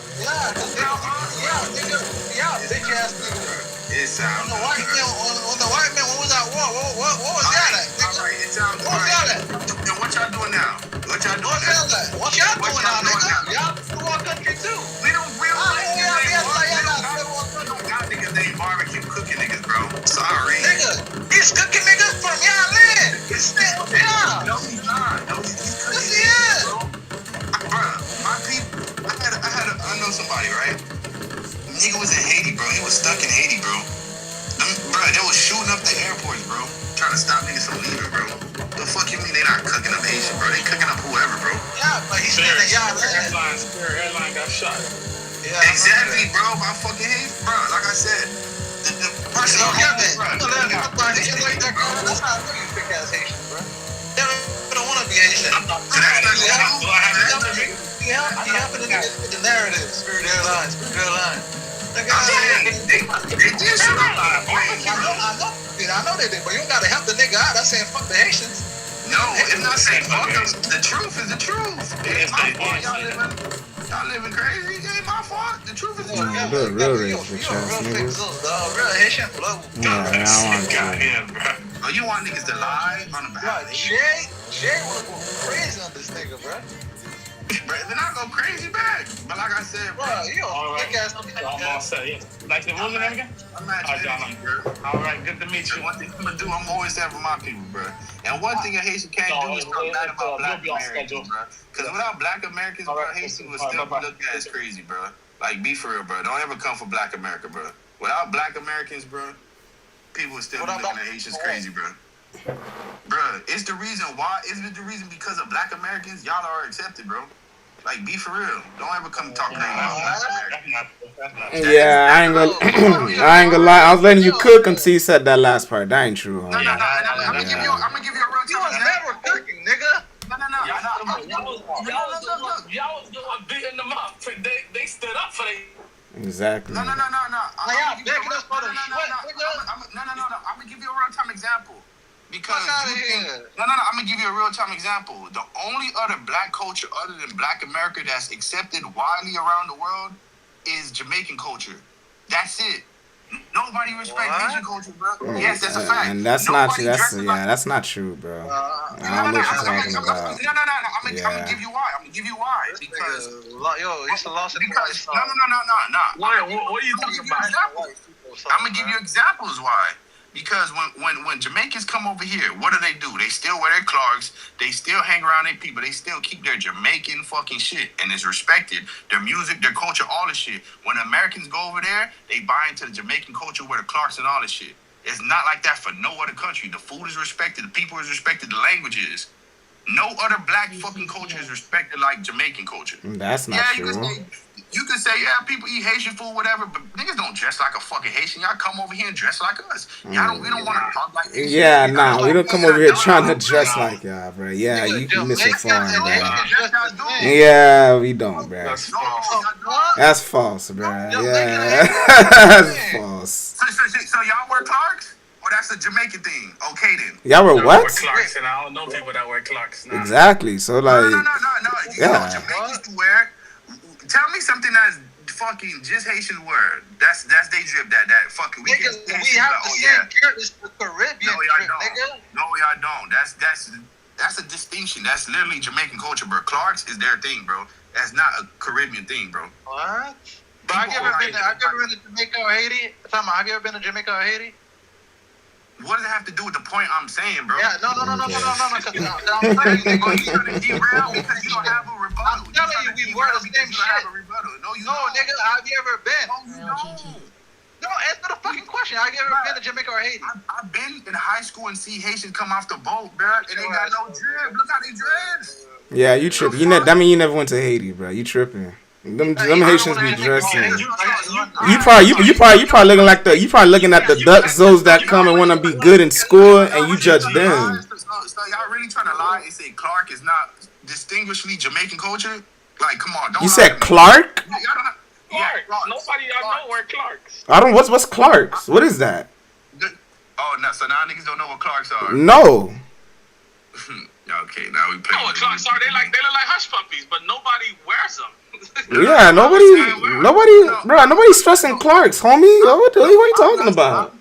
Nigga. Y'all bitch ass nigga. It sounds good. On the white man, what was that war? What was y'all at? Alright, it sounds good. What was y'all at? And what y'all doing now? What y'all doing now? What y'all doing now, nigga? Y'all do our country too. We don't got niggas named barbecue cooking niggas, bro. Sorry. Nigga, he's cooking niggas from y'all land. It's still y'all. No, he's not. No, he's cooking. Yes, he is. Bro, my people, I know somebody, right? Nigga was in Haiti, bro. He was stuck in Haiti, bro. Bro, they was shooting up the airports, bro. Trying to stop niggas from leaving, bro. The fuck you mean they not cooking up Haitian, bro? They cooking up whoever, bro. Yeah, but he's still in y'all land. Airline got shot. Yeah, exactly, bro. I fucking hate, bro. Like I said, the person on your bed, bro. That's how I know you big ass Haitian, bro. They don't want to be Haitian. He helping the niggas with the narrative. Spirit Airlines. They did shoot up. I know they did, but you don't gotta help the nigga out. I'm saying fuck the Haitians. No, it's not saying fuck them. The truth is the truth. It ain't my fault. Y'all living crazy. It ain't my fault. The truth is the truth. Real rich ass niggas. Real Haitian blow. Yeah, I want to. Oh, you want niggas to lie on the back? Jay wanna go crazy on this nigga, bro. Bro, then I go crazy back. But like I said, bro, you a big ass I'm all set. Yeah. Like the movie name again? I'm not All right, good to meet you. One thing I'm gonna do, I'm always there for my people, bro. And one thing a Haitian can't do is talk bad about black Americans, bro. Because without black Americans, bro, Haitian would still be looked at as crazy, bro. Like, be for real, bro. Don't ever come for black America, bro. Without black Americans, bro, people would still be looking at Haitians crazy, bro. Bro, it's the reason why. It's the reason because of black Americans, y'all are accepted, bro. Like, be for real. Don't ever come talking about black Americans. Yeah, I ain't gonna lie. I was letting you cook until you said that last part. That ain't true, homie. I'm gonna give you a real time example. You was never cooking, nigga. Y'all was the one beating them up. They stood up for they. Exactly. No. Y'all begging us for the sweat, nigga. No. I'm gonna give you a real time example. Because I'm gonna give you a real time example. The only other black culture other than black America that's accepted widely around the world is Jamaican culture. That's it. Nobody respects Asian culture, bro. Yes, that's a fact. And that's Nobody that's not true, bro. I don't know what you're talking about. No. I'm gonna give you why. Because it's a loss of because no. What are you talking about? I'm gonna give you examples why. Because when Jamaicans come over here, what do? They still wear their Clarks. They still hang around their people. They still keep their Jamaican fucking shit. And it's respected. Their music, their culture, all this shit. When Americans go over there, they buy into the Jamaican culture, wear the Clarks and all this shit. It's not like that for no other country. The food is respected. The people is respected. The language is. No other black fucking culture is respected like Jamaican culture. That's not true. You can say, yeah, people eat Haitian food, whatever, but niggas don't dress like a fucking Haitian. Y'all come over here and dress like us. We don't want to talk like Haitian. Yeah, nah, we don't come over here trying to dress like y'all, bro. Yeah, you misinformed, bro. Yeah, we don't, bro. That's false, bro. Yeah, that's false. So y'all wear Clarks? Or that's a Jamaican thing? Okay then. Y'all wear what? Clarks, and I don't know people that wear Clarks. Nah. Exactly. So like, no. You know what Jamaicans to wear? Tell me something that's fucking just Haitian word. That's they drip that fucking. We have the same characters for Caribbean drip, nigga. No, y'all don't. That's a distinction. That's literally Jamaican culture, bro. Clarks is their thing, bro. That's not a Caribbean thing, bro. What? But have you ever been to Jamaica or Haiti? Have you ever been to Jamaica or Haiti? What does it have to do with the point I'm saying, bro? Yeah, no. I'm telling you, derail because you don't have a rebuttal. I'm telling you, we were the same shit. No, nigga, have you ever been? No, answer the fucking question. Have you ever been to Jamaica or Haiti? I've been in high school and see Haitians come off the boat, bro, and they got no drip. Look how they dress. Yeah, you tripping. That mean you never went to Haiti, bro. You tripping. Them Haitians be dressing. You probably looking like looking at the duckzos that come and want to be good in school, and you judge them. So y'all really trying to lie and say Clark is not distinguishedly Jamaican culture? Like, come on, don't. You said Clark? Clark. Nobody y'all know where Clark's. I don't. What's Clark's? What is that? Oh, no. So now niggas don't know what Clarks are. No. Okay, now we play. You know what Clark's are? They look like hush puppies, but nobody wears them. Yeah, nobody's stressing Clark's, homie. What are you talking about?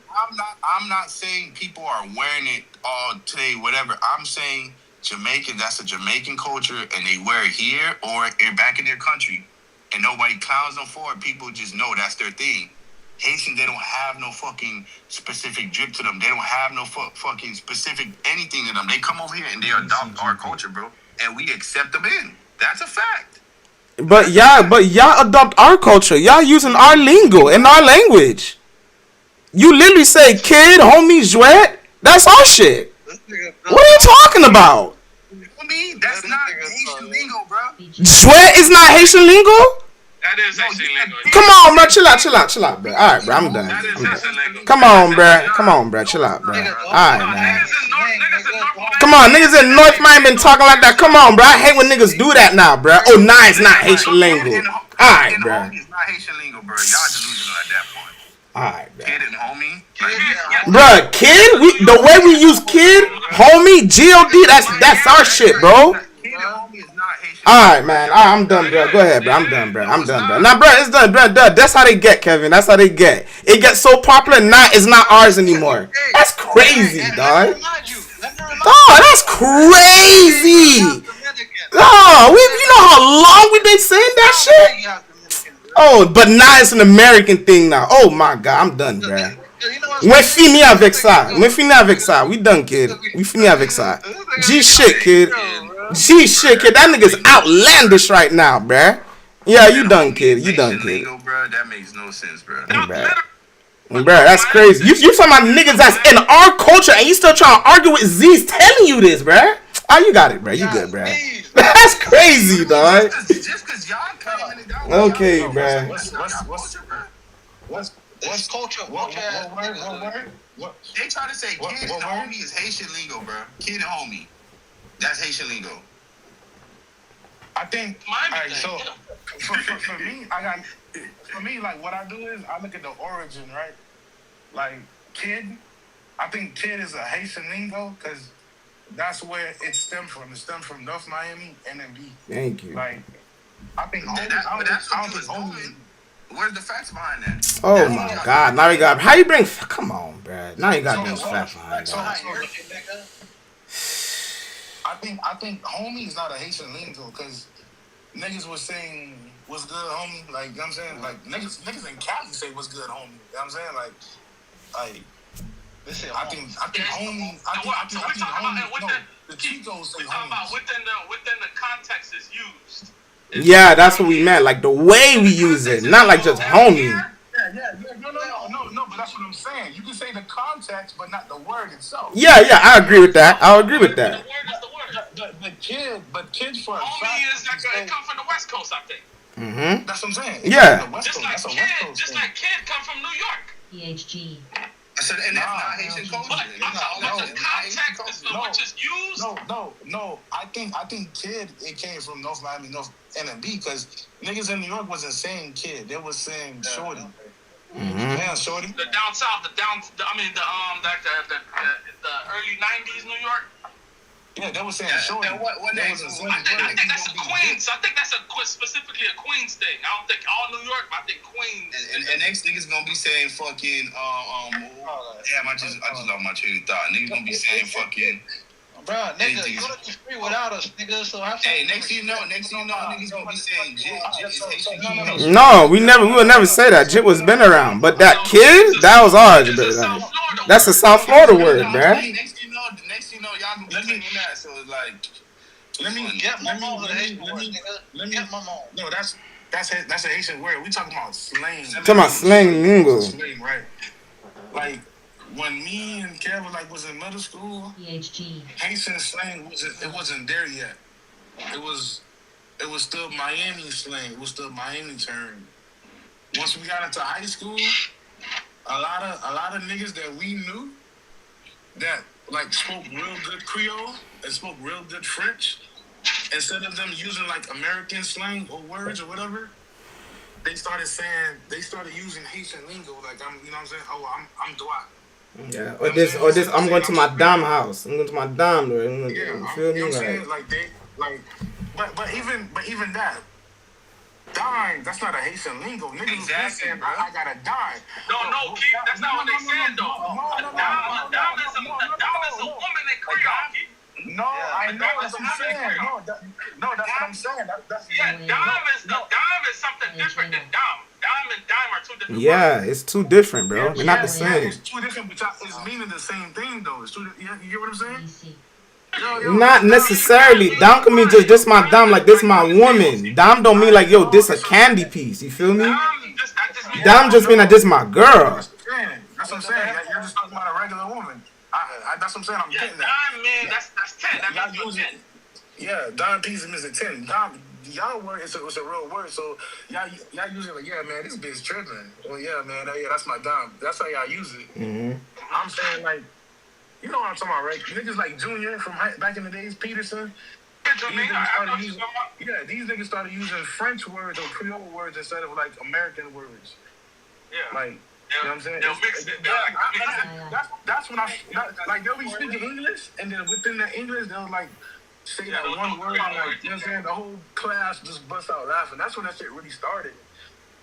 I'm not saying people are wearing it all today, whatever. I'm saying Jamaican, that's a Jamaican culture, and they wear it here or back in their country, and nobody clowns them for it. People just know that's their thing. Haitians, they don't have no fucking specific drip to them. They don't have no fucking specific anything to them. They come over here and they adopt our culture, bro, and we accept them in. That's a fact. But y'all adopt our culture. Y'all using our lingo and our language. You literally say kid, homie, jouet. That's our shit. What are you talking about? That's not Haitian lingo, bro. Jouet is not Haitian lingo? That is Haitian lingo. Come on, bro. Chill out, bro. All right, bro. I'm done. Come on, bro. Chill out, bro. All right, man. Come on, niggas in North Miami been talking like that. Come on, bro. I hate when niggas do that now, bro. Oh, nah, it's not Haitian lingo. All right, bro. It's not Haitian lingo, bro. Y'all delusional at that point. All right, bro. Kid and homie. Bruh, kid, the way we use kid, homie, G-O-D, that's our shit, bro. Alright, man. Alright, I'm done, bro. Go ahead, bro. I'm done, bro. Nah, bro, it's done, bro. That's how they get, Kevin. That's how they get. It gets so popular, it's not ours anymore. That's crazy, dog. Oh, that's crazy. Oh, you know how long we've been saying that shit? Oh, but now it's an American thing now. Oh my God, I'm done, bro. When fini avec ça. We done, kid. We fini avec ça. G shit, kid. That nigga's outlandish right now, bruh. Yeah, you done, kid. That makes no sense, bro. Bruh, that's crazy. You talking about niggas that's in our culture and you still trying to argue with Z's telling you this, bruh. Oh, you got it, bruh. You good, bruh. That's crazy, dog. Just because y'all claiming it down. Okay, bruh. What's culture? What? They try to say kid and homie is Haitian lingo, bro. Kid and homie. That's Haitian lingo. I think. Alright, so for me, like what I do is I look at the origin, right? Like kid, I think kid is a Haitian lingo because that's where it stemmed from. It stemmed from North Miami, NMB. Thank you. Like I think homie. Where's the facts behind that? Oh my God! Now you got. How you bring? Come on, bro. Now you got those facts behind that. I think homie is not a Haitian lingo because niggas was saying what's good, homie. Like, you know what I'm saying? Like niggas in Cali say what's good, homie. You know what I'm saying? Like I think homie. I think homie. No, the Chicos say talking about within the context it's used. Yeah, that's what we meant. Like the way we use it, not like just homie. Yeah. No, but that's what I'm saying. You can say the context, but not the word itself. Yeah, I agree with that. I'll agree with that. But kids for a fact. Homie is like it come from the West Coast, I think. Mm-hmm. That's what I'm saying. Yeah. Just like kid come from New York. PHG. I said, and that's not Haitian culture. But the context is which is used. No. I think kid, it came from North Miami, North NMB, because niggas in New York wasn't saying kid, they was saying shorty. Mm-hmm. Yeah, shorty. The down south, the early '90s New York. Yeah, they were saying shorty. I think that's a Queens. I think that's specifically a Queens thing. I don't think all New York, but I think Queens. And next niggas gonna be saying fucking damn, I just lost my train of thought. Niggas gonna be saying fucking. Bro, nigga, you to the street without us, nigga. So hey, next you know, niggas gonna be saying jit. No, we will never say that. Jit was been around, but that kid, that was ours. That's a South Florida word, bruh. Next you know, y'all gonna be saying that. So it's like, let me get my mom. No, that's a Haitian word. We talking about slang. Talking about slang lingo. Slang, right? Like when me and Kevin was in middle school, PHG. Haitian slang wasn't there yet. It was still Miami slang. It was still Miami term. Once we got into high school, a lot of niggas that we knew that spoke real good Creole and spoke real good French, instead of them using like American slang or words or whatever, they started using Haitian lingo. Like you know what I'm saying? Oh, I'm Dwight. Yeah, or this. I'm going to my dom house. I'm going to my dom. You feel me? You know what I'm saying? Like they, like, but even that, dime. That's not a Haitian lingo. Niggas exactly, saying, I got a dime. No, Keith, that's not what they said though. A dime is a woman in Creole, Keith. No, I know that's what I'm saying. No, that's what I'm saying. Dime is something different than dime. Dime and dime are two different. Yeah, it's too different, bro. They're not the same. It's two different, but it's meaning the same thing though. It's two. You get what I'm saying? Not necessarily. Dom can mean just this my dom, like this my woman. Dom don't mean like yo, this a candy piece. You feel me? Dom just mean like this my girl. That's what I'm saying. You're just talking about a regular woman. That's what I'm saying. I'm getting that. Dime, man, that's 10. That means you're 10. Yeah, dime piece is a 10. Dime, y'all word it's a real word. So y'all use it like, yeah, man, this bitch tripping. Well, yeah, man, that's my dime. That's how y'all use it. I'm saying like. You know what I'm talking about, right? Niggas like Junior from back in the days, Peterson. These niggas started using French words or Creole words instead of like American words. Yeah. Like, you know what I'm saying? They'll mix it. That's when like they'll be speaking English, and then within the English they'll like say that one word, and like, you know what I'm saying? The whole class just bust out laughing. That's when that shit really started.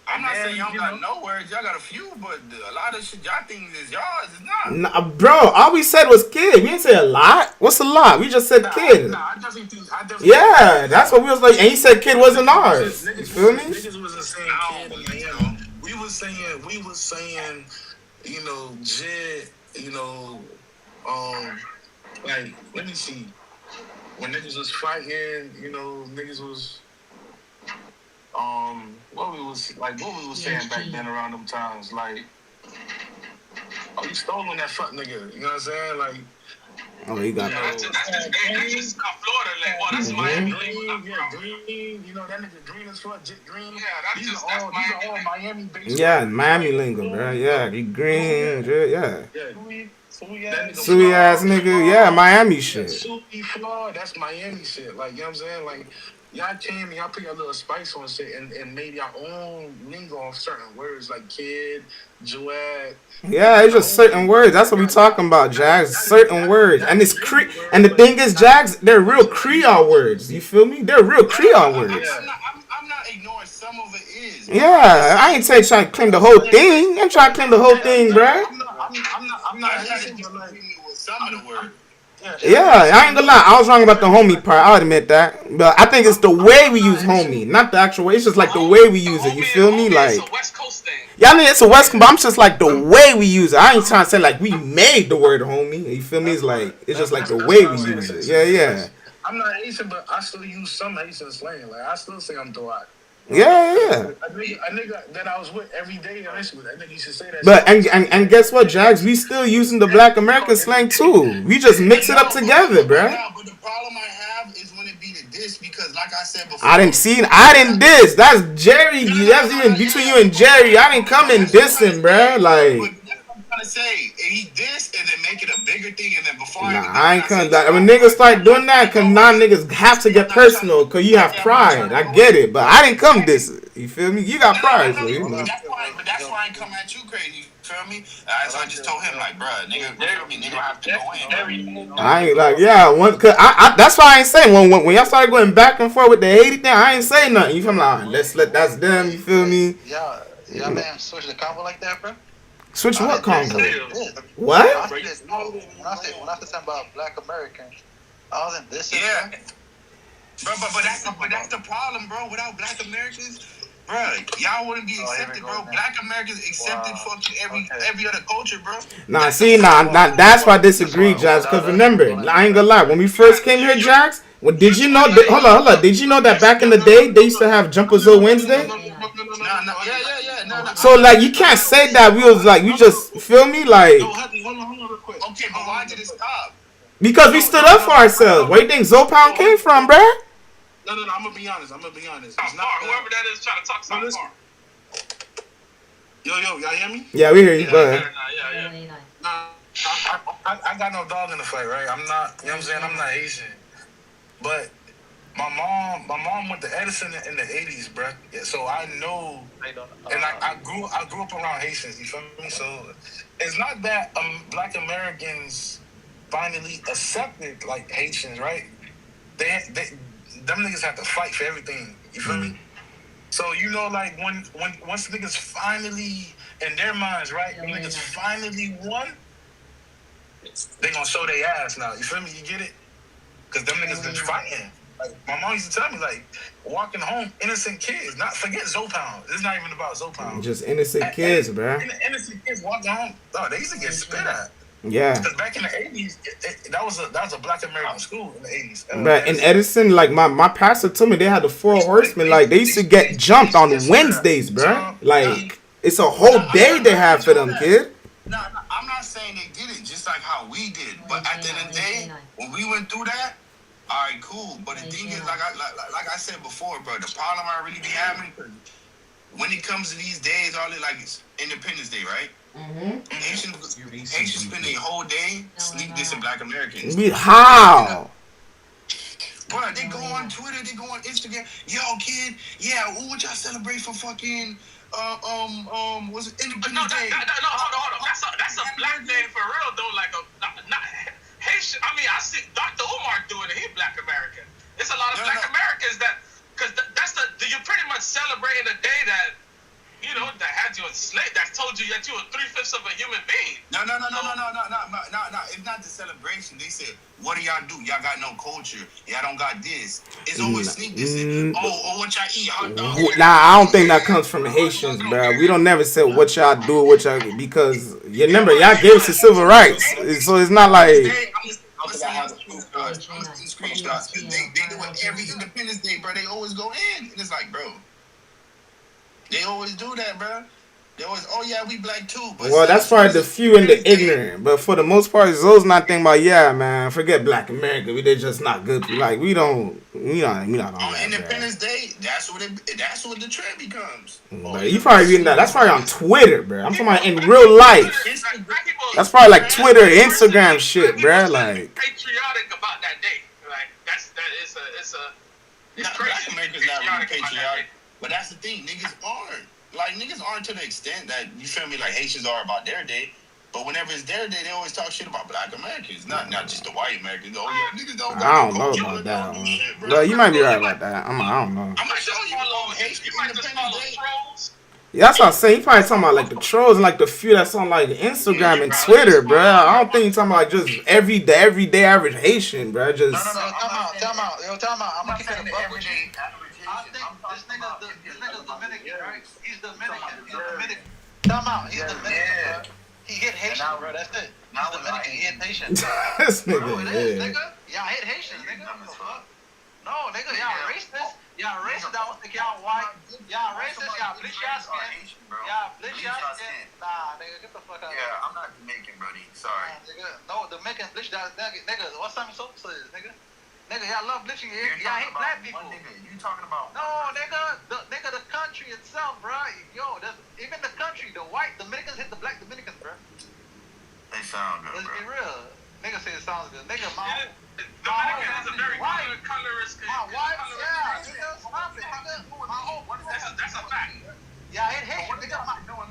I'm not saying y'all got no words, y'all got a few, but a lot of shit y'all think is yours is not. Nah, bro, all we said was kid. We didn't say a lot. What's a lot? We just said kid. I definitely yeah, that's what we was like. And he said kid wasn't ours. You feel me? Niggas wasn't saying kid, you know. We was saying, you know, Jid, you know, like, let me see. When niggas was fighting, you know, niggas was what we was saying back then around them times, like, oh, you stolen that fuck nigga, you know what I'm saying? Like, oh, you got that's just Florida, like, oh, that's Miami. Green, you know, that nigga Green as fuck, Jit Green. Yeah, these are all Miami based. Yeah, Miami lingo, bro. Yeah, he green, yeah. Suey ass nigga, yeah, Miami shit. Suey Flaw, that's Miami shit. Like, you know what I'm saying? Like, y'all came and y'all put your little spice on shit and made your own lingo on certain words like kid, duet. Yeah, it's just certain words. That's what we talking about, Jags. Certain words. And it's and the thing is, Jags, they're real Creole words. You feel me? They're real Creole words. I'm not ignoring some of it is. Yeah, I ain't trying to claim the whole thing. I'm trying to claim the whole thing, bruh. I'm not hating with some of the words. Yeah, I ain't gonna lie. I was wrong about the homie part. I'll admit that. But I think it's the way we use homie, not the actual way. It's just like the way we use it. You feel me? Like, it's a West Coast thing. Yeah, I mean, it's a West Coast, but I'm just like the way we use it. I ain't trying to say like we made the word homie. You feel me? It's like, it's just like the way we use it. Yeah. I'm not Haitian, but I still use some Haitian slang. Like, I still say I'm Dwight. Yeah. A nigga that I was with every day, I think you should say that. But and guess what, Jags? We still using the Black American slang too. We just mix it up together, bruh. But the problem I have is when it be the diss, because like I said before, I didn't diss. That's Jerry. That's even between you and Jerry. I didn't come in dissing, bruh. Like, I'm trying to say, he dissed and then make it a bigger thing, and then before I ain't come. When niggas start doing that, cause now niggas have to get personal, cause you have pride. I get it, but I didn't come dissing. You feel me? You got pride, so you know. But that's why I ain't come at you crazy. Feel me? So I just told him like, bro, nigga have to go in. I ain't like, yeah, cause I that's why I ain't saying when y'all started going back and forth with the Haiti thing, I ain't saying nothing. You feel me? Like, let's let that's them. You feel me? Yeah, man, switch the combo like that, bro. Switch what combo? What? When I said something about Black Americans, I was in this. Yeah. Bro, but that's the problem, bro. Without Black Americans, bro, y'all wouldn't be accepted, bro. Black Americans accepted fucking every other culture, bro. Nah, that's why I disagree, Jax. Cause remember, I ain't gonna lie. When we first came here, Jax, did you know? Hold on. Did you know that back in the day they used to have Jumpers-O Wednesday? So like, you can't say that we was like, we just feel me like. Hold on real quick. Okay, but why did it stop? Because we stood up for ourselves. Where you think Zopound came from, bruh? No, I'm gonna be honest. It's not whoever that is trying to talk something. Yo, y'all hear me? Yeah, we hear you. Go ahead. I got no dog in the fight, right? I'm not, you know what I'm saying? I'm not Asian. But My mom went to Edison in the 80s, bro. Yeah, so I know, and I grew up around Haitians. You feel me? So it's not that Black Americans finally accepted like Haitians, right? They them niggas have to fight for everything. You feel me? So you know, like once niggas finally in their minds, right? When niggas finally won, they gonna show their ass now. You feel me? You get it? Cause them niggas been fighting. Like my mom used to tell me, like walking home, innocent kids. Not forget Zopound. It's not even about Zopound. Just innocent kids, bro. Innocent kids walking home. Oh, they used to get spit at. Yeah. Because back in the 80s, that was a Black American school in the 80s. But in Edison, like my pastor told me they had the 4 horsemen. Like they used to get jumped on Wednesdays, bro. Like it's a whole day they have for them, kid. No, I'm not saying they did it just like how we did. But at the end of the day, when we went through that, all right, cool. But the thing is, like I said before, bro, the problem I really be having, when it comes to these days, all it like it's Independence Day, right? Haitians spend a whole day sneak dissing Black Americans. How? Bro, they go on Twitter, they go on Instagram. Yo, kid, yeah, what y'all celebrate for fucking was it Independence Day? No, hold on. That's a Black day for real though. Like not Haitian. I mean, I see Dr. Umar doing it. He Black American. It's a lot of Black Americans that, because that's you're pretty much celebrating a day that, you know, that had you enslaved, that told you that you were 3/5 of a human being. No. It's not the celebration. They said, what do y'all do? Y'all got no culture. Y'all don't got this. It's always sneak this. What y'all eat? Hot dogs. Nah, I don't think that comes from Haitians, bro. We don't never say what y'all do, what y'all, because you remember y'all gave us the civil rights, so it's not like. Screenshots. They do it every Independence Day, bro. They always go in, and it's like, bro, they always do that, bro. They always, oh yeah, we Black too. But well, that's probably the few and the ignorant, but for the most part, those not thinking about, yeah, man, forget Black America. They just not good. Like we not on that, Independence Day. That's what the trend becomes. But you probably reading that. That's probably on Twitter, bro. I'm talking about in real life. That's probably like Twitter, Instagram shit, bro. Like patriotic about that day. Like it's crazy. Black America's not really patriotic, but that's the thing. Niggas aren't to the extent that, you feel me, like Haitians are about their day. But whenever it's their day, they always talk shit about Black Americans, not just the white Americans. Oh yeah, niggas don't. I don't know about that one. But you might be right about that. I don't know. I'm not showing you Haitian Independence Day. Yeah, that's what I'm saying. You probably talking about like the trolls and like the few that's on like Instagram and Twitter, bro. I don't think you're talking about like just everyday average Haitian, bro. Just No, time out. I'm gonna keep it a buck with you. I think this nigga's Dominican, right? He's Dominican. Time out. He's Dominican, bro. He hit Haitian, bro. That's it. He's Dominican. He hit Haitian. This nigga, bro, it is, nigga. Y'all hit Haitian, nigga. No, nigga, y'all racist. Y'all racist. I don't think y'all white. Y'all racist. Y'all bleach y'all skin. Y'all bleach y'all skin. Nah, nigga, get the fuck out of here. Yeah, I'm not Jamaican, buddy. Sorry. Nah, nigga. No, Dominicans bleach y'all. Nigga, what's something so is, nigga? Nigga, y'all love bleaching. Y'all hate Black people. You talking about? No, nigga. The country itself, bro. Yo, even the country, the white Dominicans hit the Black Dominicans, bro. They sound good, Let's bro. be real. Nigga say it sounds good. Nigga, Dominican is a very good colorist. My wife, yeah, nigga, stop it, nigga. That's a fact. Yeah, it hates you, nigga. My girl,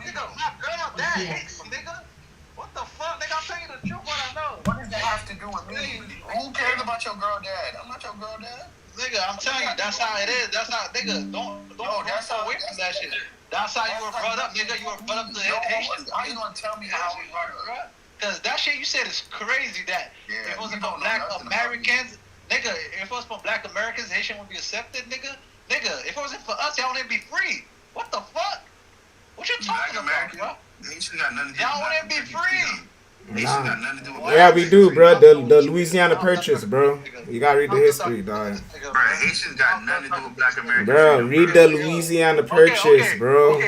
dad hates you, nigga. What the fuck, nigga? I'm telling you the truth, what I know. What does that have to do with me? Who cares about your girl dad? I'm not your girl dad. Nigga, I'm telling you, that's how it is. That's how, nigga, don't that's how away from that shit. That's how you were brought up, nigga. You were brought up to Haitian. How you gonna tell me how we brought up? Because that shit you said is crazy that if it wasn't for Black Americans, nigga, if it was for Black Americans, Haitian would be accepted, nigga. Nigga, if it wasn't for us, y'all wouldn't be free. What the fuck? What you talking about, bro? Haitian got nothing to do with y'all wouldn't be free. Haitian got nothing to do with yeah, we do, bro. The Louisiana Purchase, bro. You gotta read the history, dog. Bro, Haitians got nothing to do with Black Americans. Bro, read the Louisiana Purchase, bro.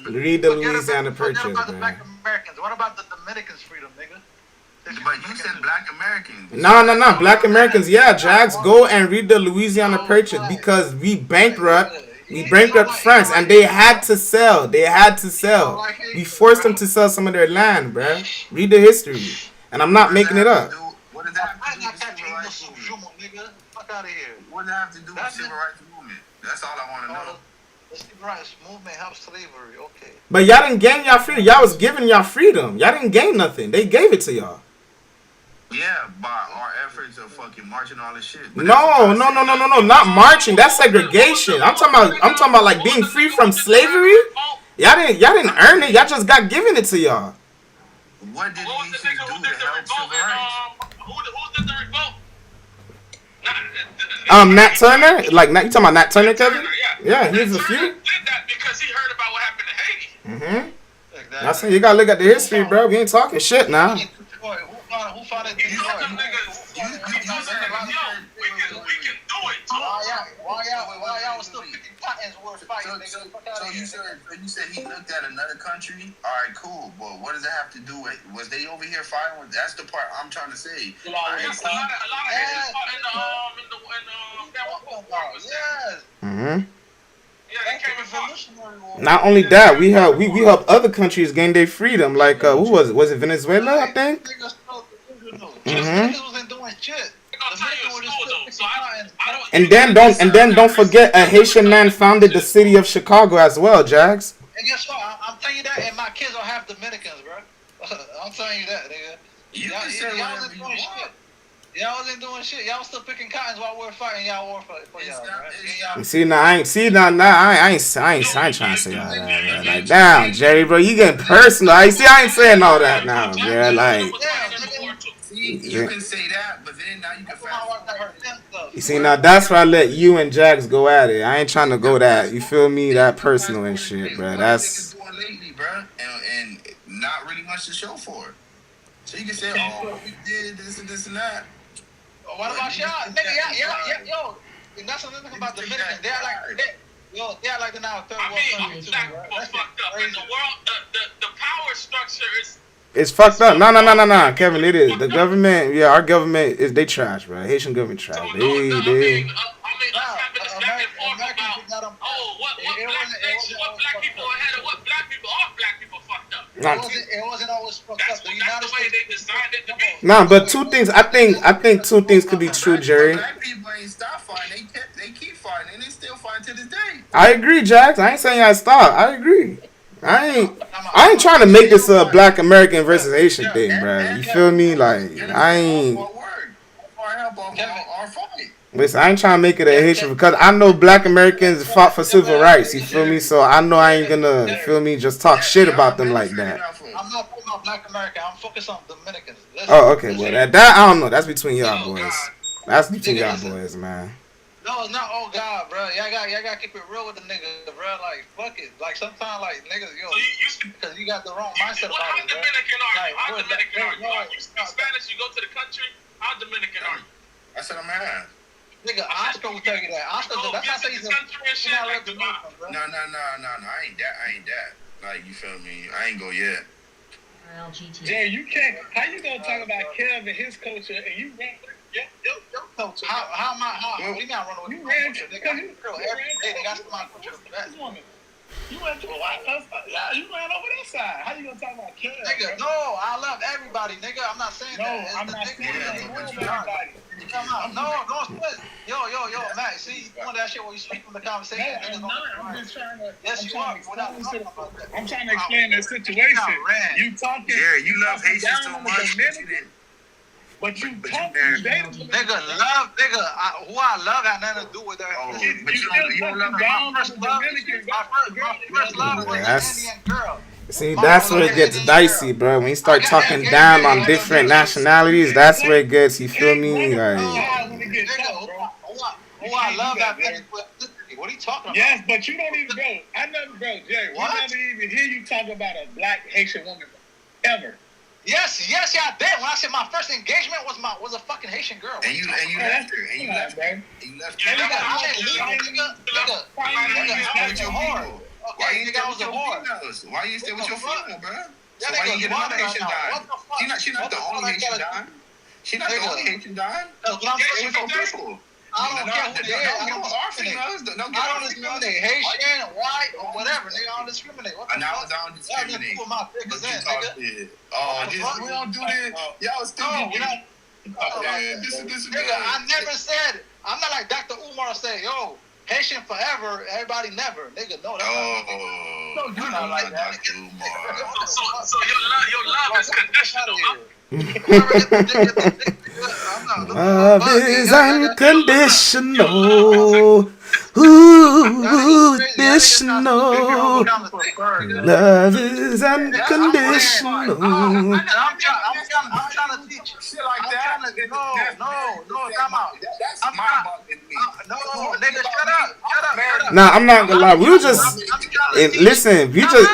Read the Louisiana Purchase, man. Americans. What about the Dominicans' freedom, nigga? But you said Black Americans. No. Black Americans, yeah, Jags, go and read the Louisiana Purchase because we bankrupt France and they had to sell. We forced them to sell some of their land, bro. Read the history. And I'm not making it up. What does that have to do with civil rights? fuck out of here. What does that have to do with civil rights movement? That's all I want to know. The civil rights movement helps slavery. Okay. But y'all didn't gain y'all freedom. Y'all was giving y'all freedom. Y'all didn't gain nothing. They gave it to y'all. Yeah, by our efforts of fucking marching all this shit. But No, not marching. That's segregation. I'm talking about like being free from slavery. Y'all didn't earn it. Y'all just got given it to y'all. What did these do to help civil rights? Who did the revolt? Nat Turner? Like, you talking about Nat Turner, Kevin? Yeah, he's a few. Did that because he heard about what happened in Haiti. Mm-hmm. Exactly. I say you gotta look at the history, bro. We ain't talking shit now. Who fought it? You them niggas. We can do it. Why y'all was still picking cottons worth fighting, nigga? So you said he looked at another country? All right, cool. But what does that have to do with? Was they over here fighting with? That's the part I'm trying to say. A lot of Haitians fought in the Yes. Mm-hmm. Yeah, they came and fought. Not only that, we help other countries gain their freedom. Like who was it? Was it Venezuela? I think. Niggas wasn't doing shit. And then don't forget a Haitian man founded the city of Chicago as well, Jags. And guess what? I'm telling you that, and my kids are half Dominicans, bro. I'm telling you that, nigga. Y'all wasn't doing shit. Y'all wasn't doing shit. Y'all was still picking cottons while we were fighting. Y'all war for y'all, right? See now, I ain't trying to say all that, man. Like, damn, Jerry, bro, you getting personal. I ain't saying all that now, bro. Like, you can say that, but then now you can find. You see, now that's where I let you and Jax go at it. I ain't trying to go that, you feel me, that personal and shit, bro. That's lately, bro, and not really much to show for it. So you can say, oh, we did this and this and that. What about y'all? Nigga, yo, and that's another thing about Dominicans. They're like the now third world country too, right? That's fucked up. In the world, the power structure is. It's fucked up. No, Kevin, it is. The government, our government they trash, bro. Haitian government trash. They. What black people ahead of what black people are black people fucked up. It wasn't always fucked up. That's the way they designed it to be. Nah, but two things. I think two things could be true, Jerry. Black people ain't stop fighting. They keep fighting, and they still fighting to this day. I agree, Jax. I ain't saying I stop. I agree. I ain't trying to make this a black American versus Haitian thing, bro. You feel me? Like I ain't. Listen, I ain't trying to make it a Haitian because I know black Americans fought for civil rights. You feel me? So I know I ain't gonna, you feel me, just talk shit about them like that. I'm not talking about black America. I'm focused on Dominicans. Oh, okay. Well, that I don't know. That's between y'all boys. That's between y'all boys, man. No, it's not. Oh God, bro. Y'all got to keep it real with the niggas, bro. Like fuck it. Like sometimes, like niggas, yo, because you got the wrong mindset about it, bro. How Dominican are you? You speak Spanish. You go to the country. How Dominican are you? I said I'm mad. Nigga, Oscar will tell you that. Oscar, that's how he's not let the move, bro. No. I ain't that. Like, you feel me? I ain't go yet. Jay, you can't. How you gonna talk about Kev and his culture and you run your culture? How am I? We not running with your culture, nigga. Every day they got my culture. You went to you ran over that side. How you gonna talk about Kev? Nigga, no, I love everybody, nigga. I'm not saying that. I'm not saying everybody. Don't split. Yo, Matt. See, you doing that shit where you speak from the conversation. No, I'm just trying to. Yes, you are. I'm trying to explain the situation. You talking? Yeah, you love Haitians so much. But you talk to them. Nigga, who I love had nothing to do with that. But you don't love my first love was an Indian girl. See, that's where it gets dicey, bro. When you start talking down on different nationalities, that's where it gets, you feel me? Like, who I love that what are you talking about? Yes, but you don't even, Jay, we never even hear you talk about a black Haitian woman, ever. Yes, y'all did. When I said my first engagement was a fucking Haitian girl. And you left her. And you left her. Why you stay with your females? Why you stay with your female, bro? So why you get another Haitian dime? She not the only Haitian dime. She not the only Haitian dime. She from people. I don't care who they are. I don't discriminate. Haitian, white, or whatever. Nigga, I don't discriminate. I don't discriminate. But you talk shit. Oh, we don't do this. Y'all stupid. Nigga, I never said. I'm not like Dr. Umar saying, yo, Haitian forever, everybody never. Nigga, no, that's not. No, you're not like that. So your love is conditional, huh? Love is unconditional. Ooh, conditional. Love is unconditional. I'm trying to teach you. Shit like that. No, come out. That's mind-boggling to me. No, nigga, shut up. Nah, I'm not gonna lie. We were just listen. You just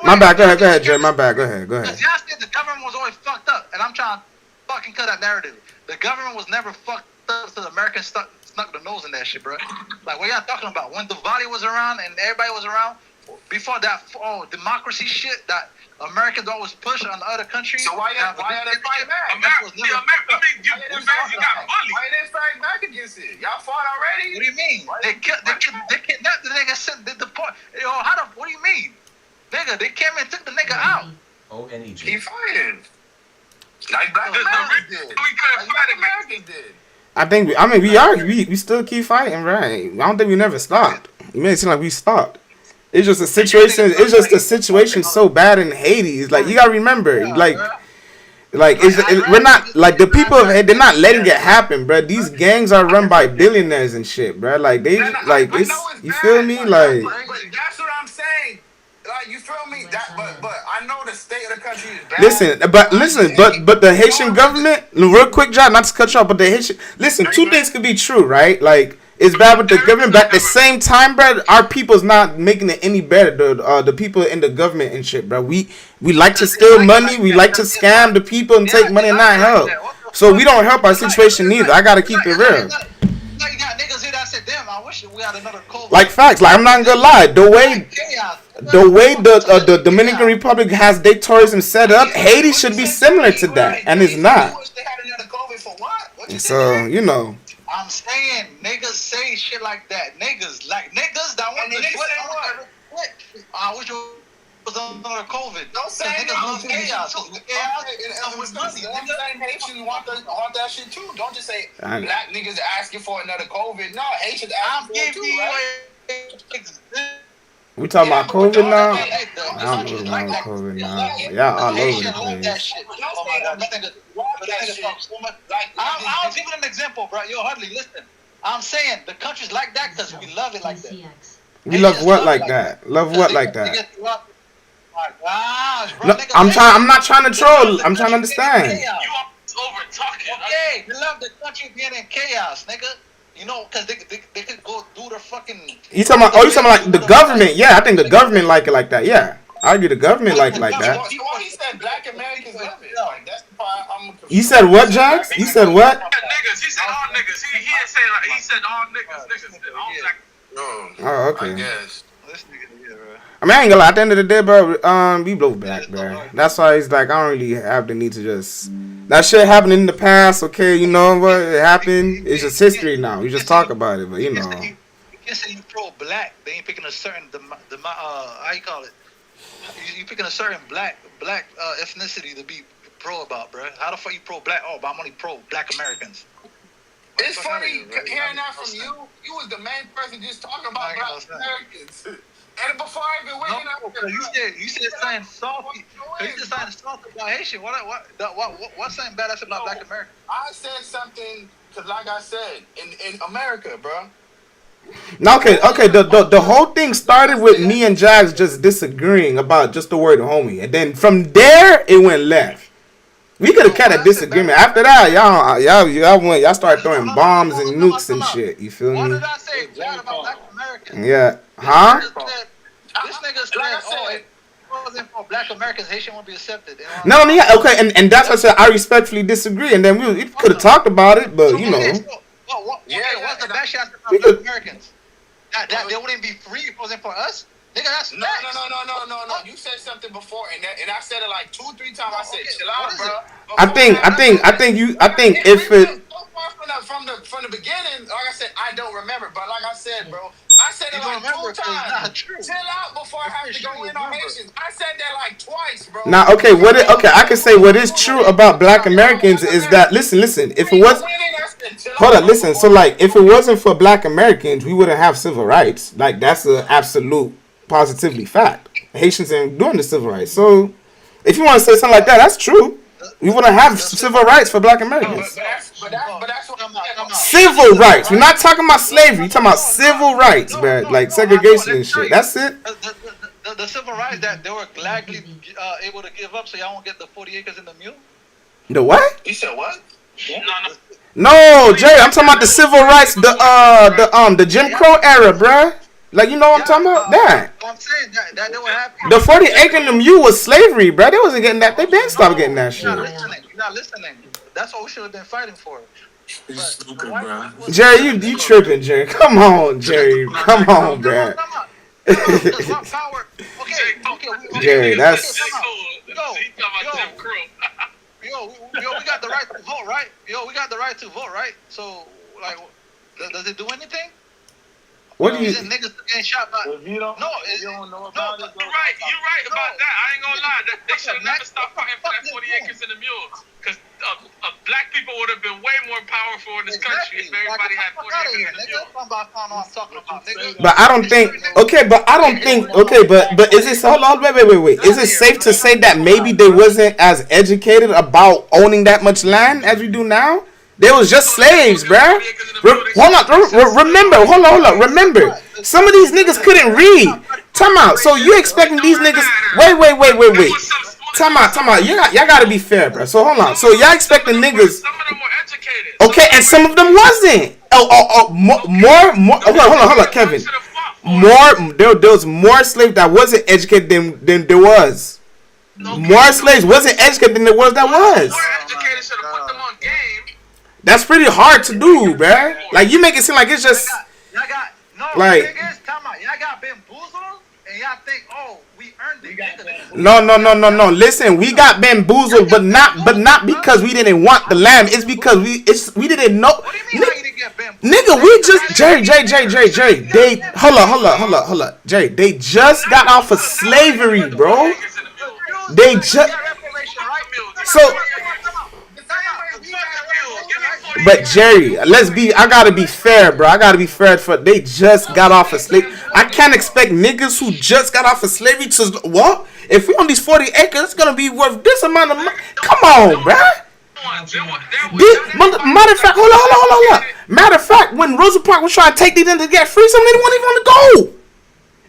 my bad. Go ahead, Jay. My bad. Go ahead. Y'all said the government was always fucked up, and I'm trying to fucking cut that narrative. The government was never fucked up, so the Americans snuck the nose in that shit, bro. Like, what y'all talking about? When Diwali was around and everybody was around, before that democracy shit that Americans always push on other countries. So why are they fighting back? You got bullied. Why they fighting back against it? Y'all fought already? What do you mean? They kidnapped the nigga, sent the deport. Yo, what do you mean? Nigga, they came and took the nigga out. ONEG. Keep fighting. Like Black Americans did. We still keep fighting, right? I don't think we never stopped. You made it seem like we stopped. It's just a situation. It's just a situation so bad in Haiti. It's like you gotta remember, we're not like the people. They're not letting it happen, bro. These gangs are run by billionaires and shit, bro. Like they, like it's. You feel me? Like. But that's what I'm saying. Like, you feel me? But I know the state of the country is bad. Listen, but the Haitian government, real quick, John, not to cut you off, but the Haitian. Listen, two things could be true, right? Like. It's bad with the government, but at the same time, bro, our people's not making it any better. The people in the government and shit, bro. We like to steal money. We like to scam the people and take money and not help. So we don't help our situation neither. I gotta keep it real. Like facts. Like I'm not gonna lie. The way the Dominican Republic has their tourism set up, Haiti should be similar to that, and it's not. So you know. I'm saying niggas say shit like that. Niggas that want to I wish it was under COVID. Don't say niggas love chaos. Haitians want that shit too. Don't just say black niggas asking for another COVID. No, Haitians asking for it too, right? We talking about COVID now? I don't know about COVID now. Y'all all over the place. I'll give you an example, bro. Yo, Hudley, listen. I'm saying the country's like that because we love it like that. We love what like that? Love what like that? No, I'm not trying to troll. I'm trying to understand. You are over talking. Okay, we love the country being in chaos, nigga. You know, because they could go do their fucking. You talking about? Oh, you talking about like the government? Yeah, I think the government like it like that. Yeah, I argue the government like that. He said black Americans love it. Like, that's the part I'm confused. You said what, Jax? You said what? Niggas. He said all niggas. He didn't say like he said all niggas. Oh, okay. I guess. I mean, I ain't gonna lie. At the end of the day, bro, we blow back, bro. That's why it's like I don't really have the need to just. That shit happened in the past, okay? You know what? It happened. It's just history now. We just talk about it, but you know. You can't say you pro-black. They ain't picking a certain how you call it? You picking a certain black ethnicity to be pro about, bro. How the fuck you pro-black? Oh, but I'm only pro-black Americans. It's funny hearing that from you. You was the main person just talking about black Americans. And before I even went you said something salty. You said something salty about Haitian. What's something bad about black Americans? I said something because, like I said, in America, bro. Now, okay. The whole thing started with me and Jags just disagreeing about just the word homie, and then from there it went left. We could have kept a disagreement. After that, y'all started throwing bombs and nukes and shit. You feel me? What did I say bad about black Americans? Yeah. Huh? This nigga said, it wasn't for black Americans, Haitian won't be accepted. No, yeah, okay, and that's what I said. I respectfully disagree, and then we could have talked about it, but you know. What's the best shot about black Americans? That they wouldn't be free if it wasn't for us? Nigga, that's no. You said something before, and I said it like 2-3 times. I said, chill out, bro. I think if it from the beginning, like I said, I don't remember, but like I said, bro, I said said it like 2 times. Chill out before I have to go in on Haitians. I said that like twice, bro. Now, okay, I can say what is true about Black Americans is that listen. If it was, hold on, listen. So like, if it wasn't for Black Americans, we wouldn't have civil rights. Like that's an absolute positively fact. Haitians ain't doing the civil rights. So if you want to say something like that, that's true. We wouldn't have civil rights for Black Americans. But that's what I'm talking about. Civil rights. We're not talking about slavery. We're talking about civil rights, man. Like segregation and shit. That's it. The civil rights that they were gladly able to give up so y'all won't get the 40 acres in the mule? The what? You said what? No, Jerry, I'm talking about the civil rights, the Jim Crow era, bruh. Like, you know what I'm talking about? That. I'm saying that they were happy. The 40 acre in the mule was slavery, bruh. They wasn't getting that. They been stopped getting that shit. You're not listening. That's what we should have been fighting for. Stupid, bro. Jerry, you tripping, Jerry. Come on, Jerry. Come on, bruh. Jerry, that's... Yo, we got the right to vote, right? We got the right to vote, right? So, like, does it do anything? What do you... Niggas getting shot by... You don't know about it. You're right about that. I ain't gonna lie. They should have never stopped fighting for that 40 acres in the mules. Because black people would have been way more powerful in this country if everybody had 40 acres in the mules. But I don't think... Okay, but I don't think... Okay, but is it... Hold on, wait. Is it safe to say that maybe they wasn't as educated about owning that much land as we do now? They was just slaves, bruh. Remember. Some of these niggas couldn't read. Time out. So you expecting these niggas... Wait. Time out. Y'all gotta be fair, bruh. So hold on. So y'all expecting niggas... Okay, and some of them wasn't. More. Hold on, Kevin. There was more slaves that wasn't educated than there was. More slaves wasn't educated than there was that was. That's pretty hard to do, bruh. Like, you make it seem like it's just... Like... Y'all got bamboozled, and y'all think, oh, we earned it. No. Listen, we got bamboozled, but not because we didn't want the land. It's because we didn't know. What do you mean how you didn't get bamboozled? Nigga, we just... Jerry. They... Hold up. Jerry, they just got off of slavery, bro. They just... So... But Jerry, I gotta be fair, bro. They just got off of slavery. I can't expect niggas who just got off of slavery to what? If we on these 40 acres, it's gonna be worth this amount of money. Come on, bro. Matter of fact, hold on. Matter of fact, when Rosa Parks was trying to take these in to get free, some niggas won't even want to go.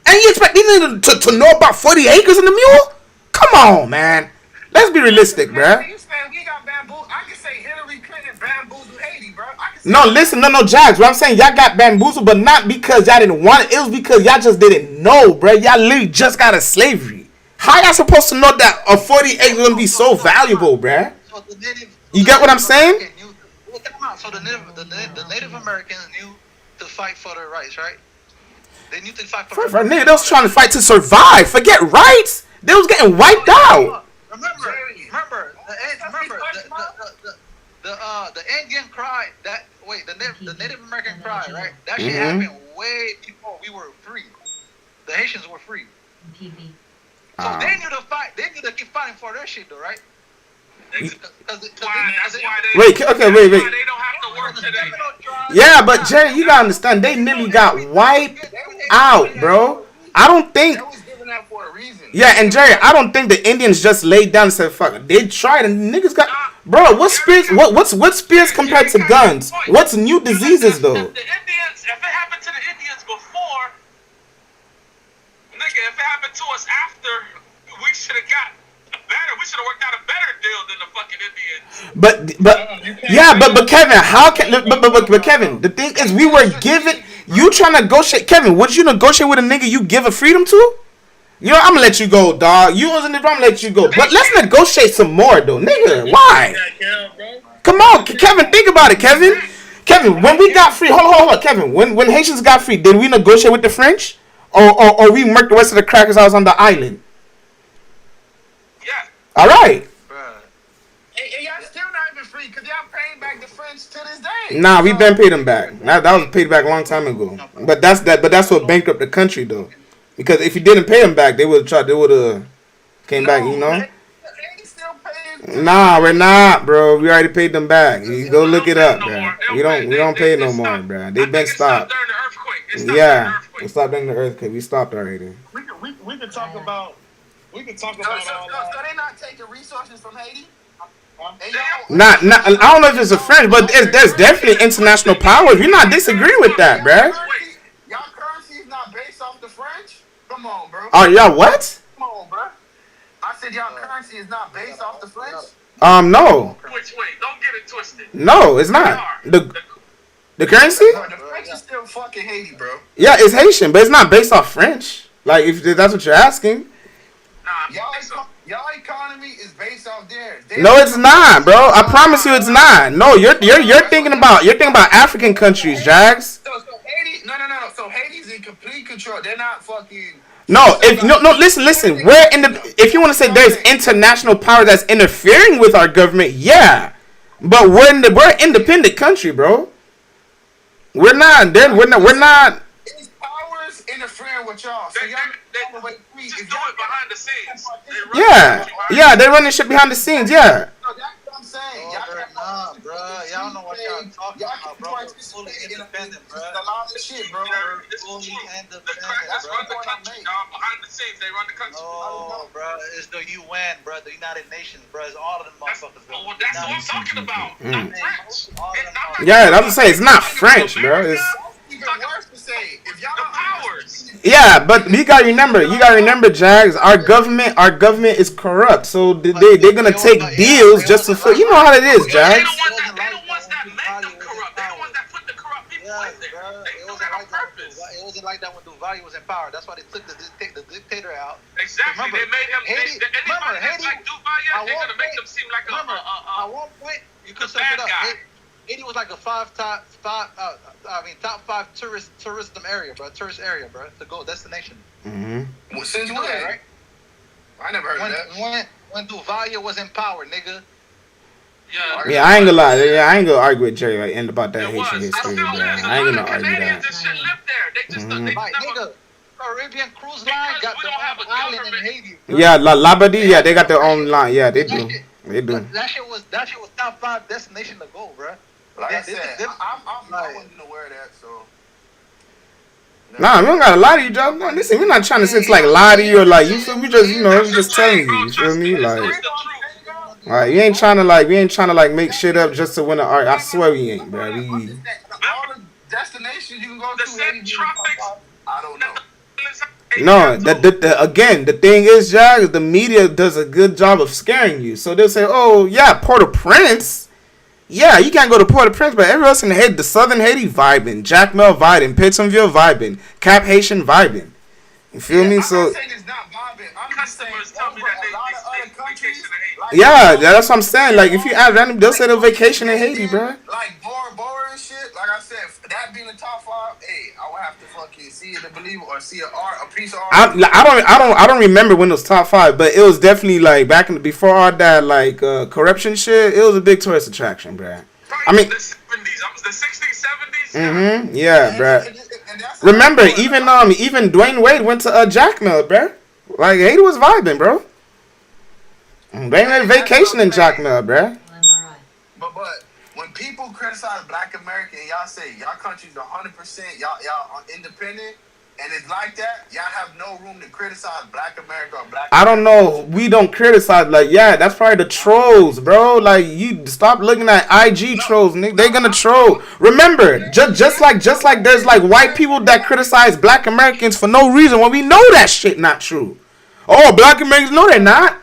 And you expect these niggas to know about 40 acres in the mule? Come on, man. Let's be realistic, bro. No, listen, no, Jags. What I'm saying, y'all got bamboozled, but not because y'all didn't want it. It was because y'all just didn't know, bro. Y'all literally just got out of slavery. How y'all supposed to know that a 40 acres gonna be so valuable, bro? You get what I'm saying? So the Native Americans knew to fight for their rights, right? They knew to fight for their rights. Nigga, they was trying to fight to survive. Forget rights. They was getting wiped out. Remember, the Indian cry the Native American cry, right? That shit happened way before we were free. The Haitians were free. So they knew to fight. They knew to keep fighting for their shit, though, right? Wait. They don't have to work today. Yeah, but Jerry, you gotta understand, they nearly got wiped out, bro. I don't think. Yeah, and Jerry, I don't think the Indians just laid down and said, "Fuck it." They tried, and niggas got. Bro, what spears? What spears compared to guns? What's new diseases though? The Indians, if it happened to the Indians before, nigga, if it happened to us after, we should have got better. We should have worked out a better deal than the fucking Indians. But Kevin, how can? But Kevin, the thing is, we were given. You trying to negotiate, Kevin? Would you negotiate with a nigga you give a freedom to? You know, I'm gonna let you go, dog. You wasn't if I'm gonna let you go. But let's negotiate some more, though, nigga. Why? Come on, Kevin. Think about it, Kevin. Kevin, when we got free, hold on, Kevin. When Haitians got free, did we negotiate with the French, or we murked the rest of the crackers out on the island? Yeah. All right. Hey, y'all still not even keep it free because y'all paying back the French to this day. Nah, we been paid them back. That was paid back a long time ago. But that's what bankrupt the country though. Because if you didn't pay them back, they would have came back, you know? Nah, we're not, bro. We already paid them back. You go look it up, bro. We don't pay no more, bro. They been stopped. Yeah, we stopped during the earthquake. We stopped already. We could talk about all So they not taking resources from Haiti? Not, I don't know if it's a French, but there's definitely international powers. We not disagree with that, bro. Y'all currency is not based off the French? Come on, bro. Oh, y'all what? Come on, bro. I said y'all currency is not based off the French? No. Which way? Don't get it twisted. No, it's not. The currency? Bro, the French is still fucking Haiti, bro. Yeah, it's Haitian, but it's not based off French. Like, if that's what you're asking. Y'all economy is based off theirs. No, it's not, bro. I promise you, it's not. No, you're thinking about African countries, Jags. So Haiti, no. So Haiti's in complete control. They're not fucking. No, listen. If you want to say there's international power that's interfering with our government, yeah, but we're an independent country, bro. We're not. We're not. These powers interfering with y'all. So y'all just do it behind the scenes. Yeah, they're running shit behind the scenes. Yeah. No, that's what I'm saying. Nah, bro. Y'all know what y'all talking about, bro. We're fully independent, bro. A lot of shit, bro. Fully independent, Crackers bro. run the country, dog. Behind the scenes, they run the country. Oh, bro. It's the UN, bro. The United Nations, bro. It's all of them motherfuckers, bro. Well, that's what I'm talking about. Not French. Yeah, that's what I'm saying. It's not French, bro. It's. Yeah, but you gotta remember, Jags. Our government is corrupt, so they're gonna take deals just to fill. You know how it is, Jags. They're the ones that make them corrupt. They're the ones that put the corrupt people in there. They do that on purpose. It wasn't like that when Duvalier was in power. That's why they took the dictator out. Exactly. Remember, they made him. Haiti, Anybody that's like Duvalier, they're gonna make them seem like at one point you could search it up. Haiti was like a top five tourism area, bro. Tourist area, bro. To go destination. Mm-hmm. Well, since when, right? I never heard that. When Duvalier was in power, nigga. Yeah, I ain't gonna lie. Yeah, I ain't gonna argue with Jerry like about that Haitian history, bro. I ain't gonna argue that. Nigga, Caribbean cruise line got their own island in Haiti. Bro. Yeah, Labadee, yeah, they got their own line. Yeah, they do. They do. That shit was top 5 destination to go, bro. Like I said, I wasn't aware of that, so. Nah, we don't gotta lie to you, Joe. No, listen, we're not trying to say it's like lie to you or like you feel. We just, we just telling you. You feel me? Like, we ain't trying to make shit up just to win an art. I swear we ain't, bro. All the destinations you can go to, I don't know. No, again, the thing is, Jags, the media does a good job of scaring you. So they'll say, oh, yeah, Port-au-Prince. Yeah, you can't go to Port-au-Prince, but everywhere else in the head, the Southern Haiti vibing, Jacmel vibing, Pétionville vibing, Cap Haitian vibing. You feel me? So. I'm saying it's not vibing. I'm just saying tell me that a lot of other countries. Yeah, that's what I'm saying. Like, if you add random, they'll say they're vacation in Haiti, bro. Like, Bora and shit. Like I said, that being the top 5, hey, I would have to fucking see it to believe it or see a piece of art. I don't remember when it was top 5, but it was definitely like back in before all that like corruption shit. It was a big tourist attraction, bro. I mean, the 70s, the 60s, 70s. Mm-hmm. Yeah, bro. Remember, even Dwayne Wade went to Jacmel, bro. Like Haiti was vibing, bro. They had vacation in Jacmel, bro. But when people criticize Black America and y'all say y'all country's 100%, y'all are independent, and it's like that, y'all have no room to criticize Black America or Black. I don't know. We don't criticize. Like, yeah, that's probably the trolls, bro. Like, you stop looking at IG trolls, nigga. They gonna troll. Remember, just like there's like white people that criticize Black Americans for no reason when we know that shit not true. Oh, Black Americans, no, they're not.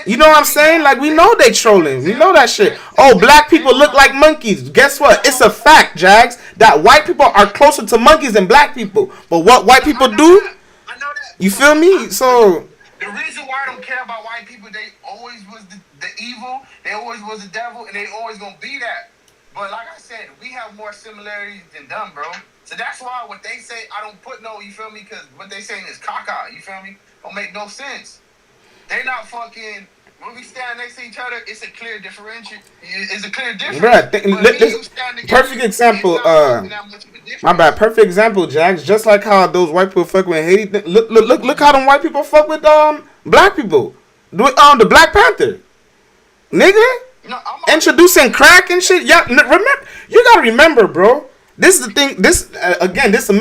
You know what I'm saying? Like, we know they trolling. We know that shit. Oh, black people look like monkeys. Guess what? It's a fact, Jags, that white people are closer to monkeys than black people. But what white people do? You feel me? So the reason why I don't care about white people, they always was the evil. They always was the devil, and they always gonna be that. But like I said, we have more similarities than them, bro. So that's why what they say, I don't put no, you feel me? Because what they saying is caca, you feel me? Don't make no sense. They not fucking, when we stand next to each other, it's a clear differential. It's a clear difference. Bruh, perfect example. My bad. Perfect example, Jax. Just like how those white people fuck with Haiti. Look how them white people fuck with black people. The Black Panther, nigga. Introducing crack and shit. Yeah, remember. You gotta remember, bro. This is the thing. This again. This is a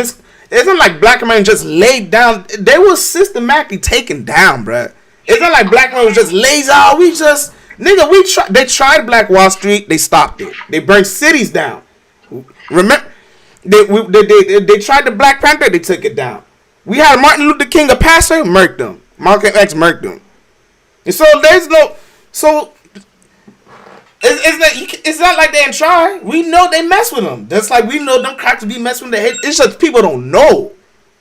It's not like black men just laid down. They was systematically taken down, bruh. It's not like black men was just lazy. Oh, we just nigga. They tried Black Wall Street. They stopped it. They burned cities down. Remember, they tried the Black Panther. They took it down. We had Martin Luther King, a pastor, murked him. Malcolm X murked him. And so there's no It's not like they ain't try. We know they mess with them. That's like we know them crackers be messing with the Haitian. It's just people don't know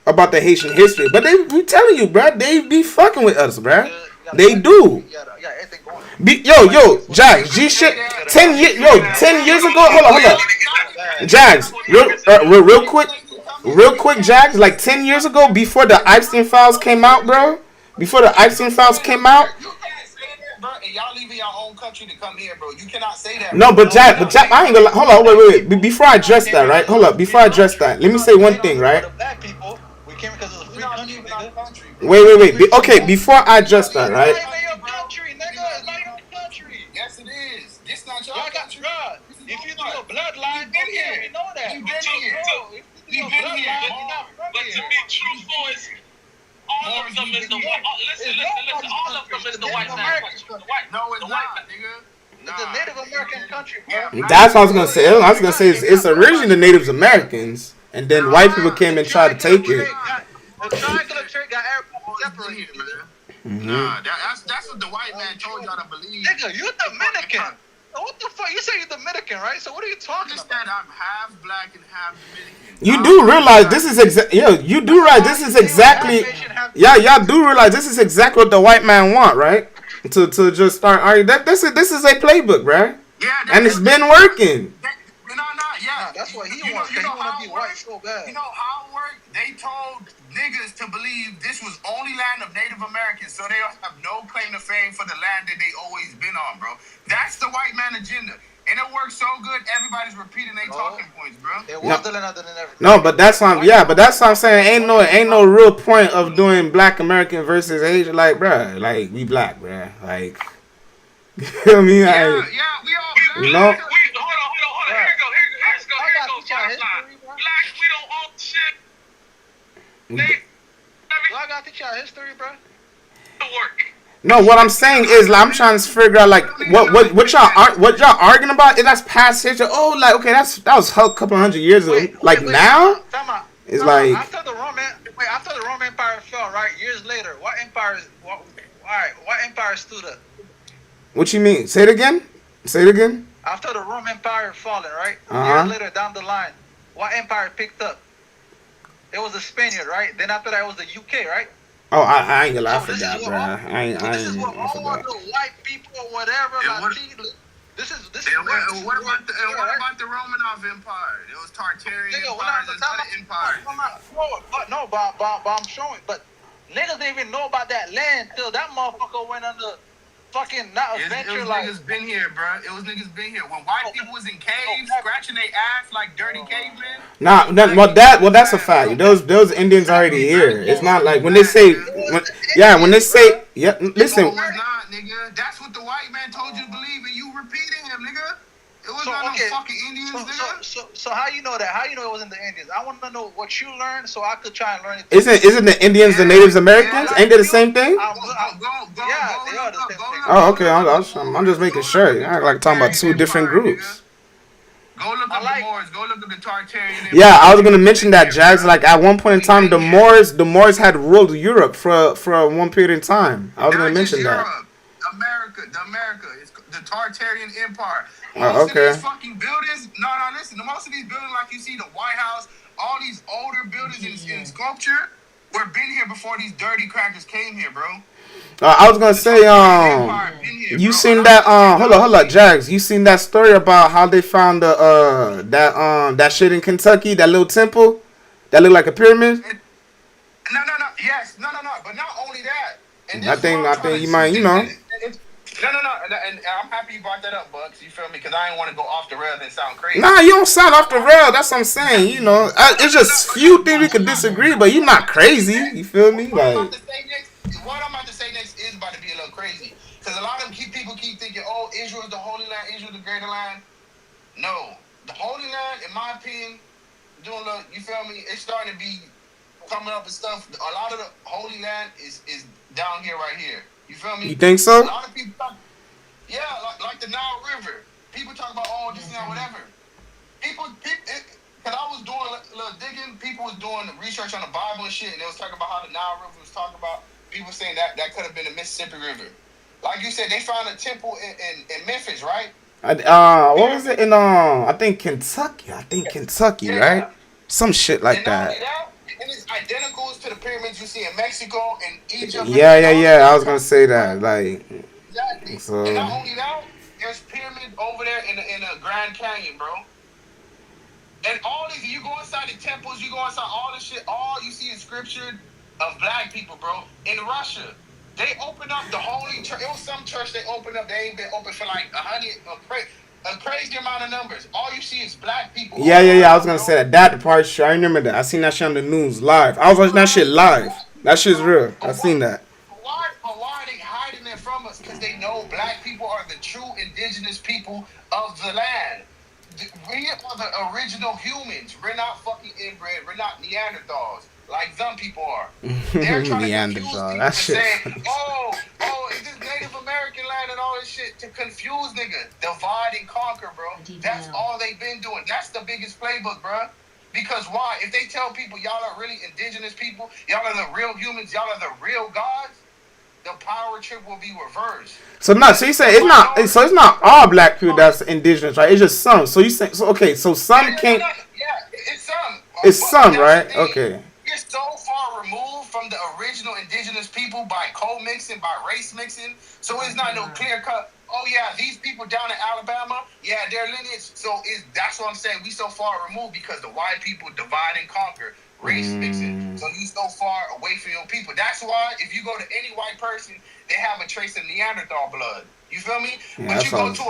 about the Haitian history. But we telling you, bruh, they be fucking with us, bruh. They do. Yo, Jags, G shit. 10 years ago. Hold on. Jags, real quick, Jags. Like 10 years ago, before the Epstein files came out, bro. Before the Epstein files came out. And y'all leaving your own country to come here, bro. You cannot say that. No, but Jack, I ain't gonna. Hold on, wait. Before I address that, right? Hold up. Before I address that, let me say one thing, right? Wait. Okay, before I address that, right? Yes, it is. This not your country. If you do your bloodline, we know that. You've been here. But to be truthful, is all of them is the white. Listen. All of them is the white man. No, it's not, nigga. It's a Native American country, bro. That's what I was gonna say. I was gonna say it's originally the Native Americans, and then white people came and tried to take it. The triangular trait got everyone separated, man. Nah, that's what the white man told y'all to believe. Nigga, you Dominican. What the fuck? You say you're Dominican, right? So what are you talking about? I'm half black and half Dominican. You do realize this is you do realize this is exactly. Y'all do realize this is exactly what the white man want, right? To just start arguing. This is a playbook, right? Yeah, and it's been working. That's what he wants. He want to be white so bad. You know how it worked? They told niggas to believe this was only land of Native Americans, so they have no claim to fame for the land that they always been on, bro. That's the white man agenda. And it works so good, everybody's repeating their talking points, bro. No, but that's what I'm saying. Ain't no real point of doing Black American versus Asian, like, bruh. Like, we black, bruh. Like, you know what I mean? We all black. You know? Hold on. Here you go. Black, we don't own shit. I got to teach y'all history, bro. No, what I'm saying is, like, I'm trying to figure out, like, what y'all arguing about? That's past history. Oh, like, okay, that was a couple hundred years ago. Like, now it's like after the Roman Empire fell, right? Years later, what empire stood up? What you mean? Say it again. After the Roman Empire fallen, right? Uh-huh. Years later down the line, what empire picked up? It was the Spaniard, right? Then after that, it was the UK, right? Oh, I ain't gonna lie for that, bro. This is what all the white people or whatever, this is what about the Romanov Empire? It was Tartarian Empire, another empire. But I'm showing. But niggas didn't even know about that land till that motherfucker went under fucking adventure. It was niggas been here, bro. It was niggas been here. When white people was in caves, scratching their ass like dirty cavemen. That's a fact. Those Indians already here. It's not like when they say, listen. It was not, nigga. That's what the white man told you to believe, and you repeating him, nigga. It was not no fucking Indians, nigga. So how you know that? How you know it wasn't the Indians? I want to know what you learned so I could try and learn it. Isn't the Indians the Native Americans? Ain't they the same thing? They are the same thing. Oh, okay. I'm just making sure. I like talking about two different groups. Go look up the Moors. Go look up the Tartarian. Yeah, I was gonna mention that, Jags. Like at one point in time, the Moors had ruled Europe for one period in time. I was gonna mention that. The America. It's the Tartarian Empire. Oh, okay. Most of these fucking buildings. No, listen. Most of these buildings, like you see, the White House, all these older buildings in sculpture, were been here before these dirty crackers came here, bro. I was gonna say, you seen that? Hold up, Jags. You seen that story about how they found that shit in Kentucky, that little temple that looked like a pyramid? No. Yes, no. But not only that. And I think you might, and I'm happy you brought that up, Bucks. You feel me? Because I didn't want to go off the rails and sound crazy. Nah, you don't sound off the rail. That's what I'm saying. You know, it's just few things we could disagree, but you're not crazy. You feel me? What I'm Like, about to say next is about to be a little crazy. Because a lot of people keep thinking, oh, Israel is the Holy Land, Israel is the greater land. No. The Holy Land, in my opinion, you feel me? It's starting to be coming up and stuff. A lot of the Holy Land is down here, right here. You feel me? you think so? A lot of people talk, like the Nile River. People talk about, oh, this and that, whatever. Because I was doing a little digging, people was doing research on the Bible and shit, and they was talking about how the Nile River was talking about. People saying that could have been the Mississippi River. Like you said, they found a temple in Memphis, right? What was it in I think Kentucky. Right? Some shit like that. And it's identical to the pyramids you see in Mexico and Egypt. Yeah. I was gonna say that. Like, exactly. So. And not only that, there's pyramids over there in the Grand Canyon, bro. And all these, you go inside the temples, you go inside all this shit. All you see is scripture of black people, bro. In Russia, they opened up the holy church. It was some church they opened up. They ain't been open for like a crazy amount of numbers. All you see is black people. Yeah. I was gonna say that. That part, sure. I remember that. I seen that shit on the news live. I was watching that shit live. That shit's real. I seen that. Why are they hiding it from us? Because they know black people are the true indigenous people of the land. We are the original humans. We're not fucking inbred. We're not Neanderthals like some people are. They're trying to confuse people and say, oh, is this Native American land and all this shit to confuse niggas. Divide and conquer, bro. That's all they've been doing. That's the biggest playbook, bro. Because why? If they tell people y'all are really indigenous people, y'all are the real humans, y'all are the real gods, the power trip will be reversed. So you say it's not. So it's not all black people that's indigenous, right? It's just some. So you say so some can't. Yeah, it's some. It's some, right? Okay. You're so far removed from the original indigenous people by co-mixing, by race mixing. So it's not no clear cut. Oh yeah, these people down in Alabama, yeah, their lineage. So that's what I'm saying. We so far removed because the white people divide and conquer. Race mixing. So you so far away from your people. That's why if you go to any white person, they have a trace of Neanderthal blood. You feel me? Yeah, but you go to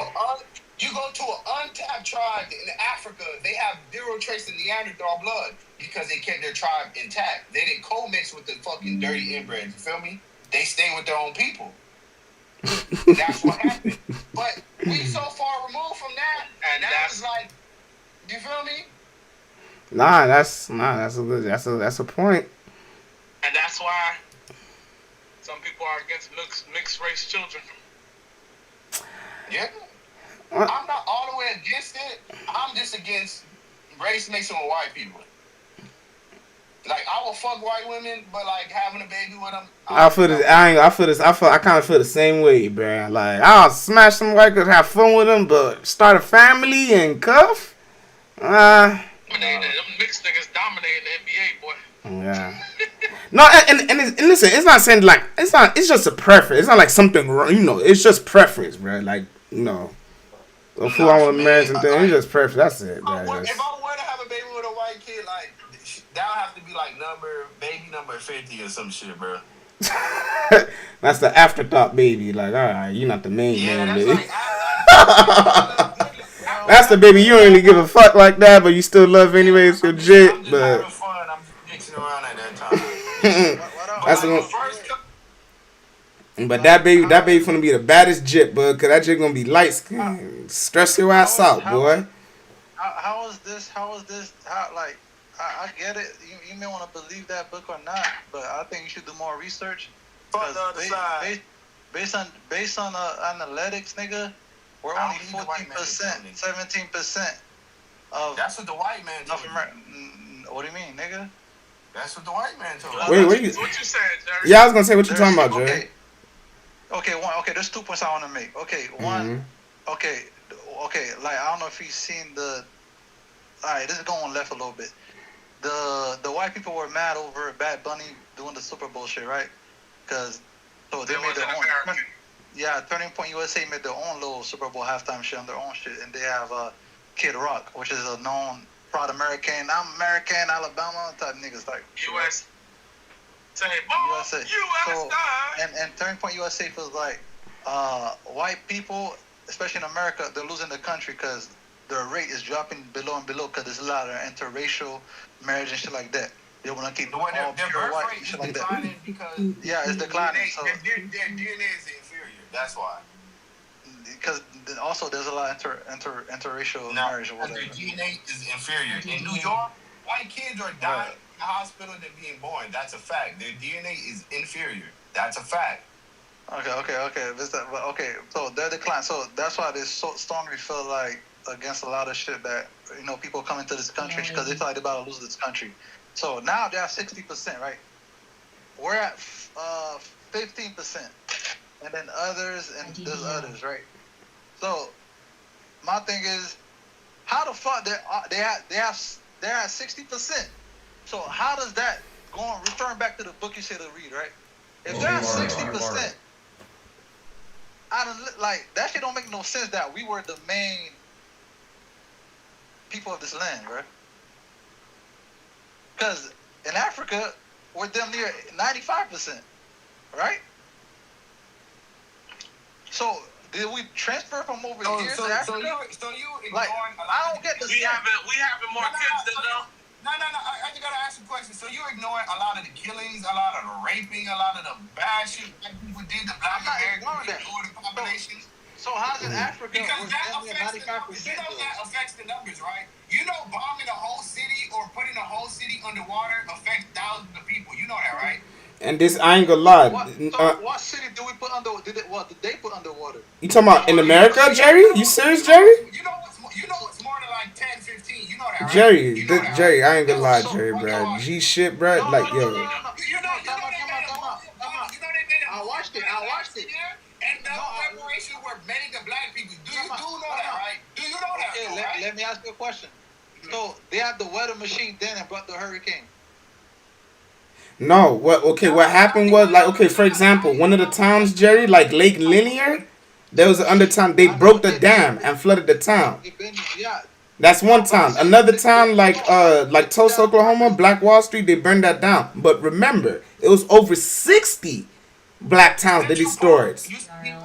an untapped tribe in Africa, they have zero trace of Neanderthal blood because they kept their tribe intact. They didn't co-mix with the fucking dirty inbred. You feel me? They stay with their own people. That's what happened. But we so far removed from that, and that's like, you feel me? That's a point. And that's why some people are against mixed race children. Yeah. I'm not all the way against it. I'm just against race mixing with white people. Like, I will fuck white women, but like having a baby with them. I kind of feel the same way, bro. Like, I'll smash some white girls, have fun with them, but start a family and cuff. Them mixed niggas dominating the NBA, boy. Yeah. No, and listen, it's not saying like it's just a preference. It's not like something wrong, it's just preference, bro. Like, don't fool on with marriage and things. It's just preference. That's it, bro. If I were to have a baby with a white kid, like that'll have to be like baby number 50 or some shit, bro. That's the afterthought baby. Like, all right, you're not the main man, baby. That's the baby you don't really give a fuck like that, but you still love anyways, legit. But I'm mixing around at that time. That's the one. But that baby gonna be the baddest jit, bud, cause that jit gonna be light skin. Stress your ass out, boy. How is this? I get it. You may want to believe that book or not, but I think you should do more research. Based on analytics, nigga, we're only 14%, 17% of. That's what the white man told me. What do you mean, nigga? That's what the white man told me. Wait, what you said, Jerry? Yeah, I was gonna say what you talking about, Jerry. Okay, there's 2 points I want to make. Okay, one, okay, like I don't know if you've seen the. All right, this is going left a little bit. The white people were mad over Bad Bunny doing the Super Bowl shit, right? Because they made their own. Yeah, Turning Point USA made their own little Super Bowl halftime shit on their own shit, and they have Kid Rock, which is a known proud American, I'm American, Alabama type niggas like. USA. USA. So, and Turning Point USA feels like white people, especially in America, they're losing the country because their rate is dropping below and below because there's a lot of interracial marriage and shit like that. They want to keep all Their pure birth white rate and is shit like that. declining because Yeah, it's declining. So their DNA is inferior. That's why. because also there's a lot of interracial marriage or whatever. Their DNA is inferior. In New York, white kids are dying in the hospital than being born. That's a fact. Their DNA is inferior. That's a fact. Okay. So they're declining. So that's why they so strongly feel like against a lot of shit that people come into this country because they feel like they're about to lose this country. So now they're at 60%, right? We're at 15%, and then others, and there's others, right? So my thing is, how the fuck they're at 60%? So how does that return back to the book you said to read, right? If they're at 60%, that shit don't make no sense that we were the main people of this land, right? Because in Africa, we're damn near 95%, right? So did we transfer from over here to Africa? So you ignoring like, I don't get the we having more kids than them. No. I just gotta ask you a question. So you're ignoring a lot of the killings, a lot of the raping, a lot of the bad shit that people did to Black Americans, the population. So how's in Africa? Because that affects the numbers, right? Bombing a whole city or putting a whole city underwater affects thousands of people. You know that, right? And this, I ain't gonna lie. What city did we put under? What did they put underwater? You talking about in America, Jerry? You serious, Jerry? You know it's more than like 10, 15. You know that, right? Jerry, I ain't gonna lie, Jerry, bro. G shit, bro. No, like, yo. I watched it. And no reparations were made to Black people. Do you know that, right? Do you know that? Okay, let me ask you a question. So they had the weather machine then and brought the hurricane. No, what happened was, for example, one of the towns, Jerry, like Lake Lanier, there was an undertown, they broke the dam and flooded the town. That's one town. Another town like Tulsa, Oklahoma, Black Wall Street, they burned that down. But remember, it was over 60 black towns they destroyed.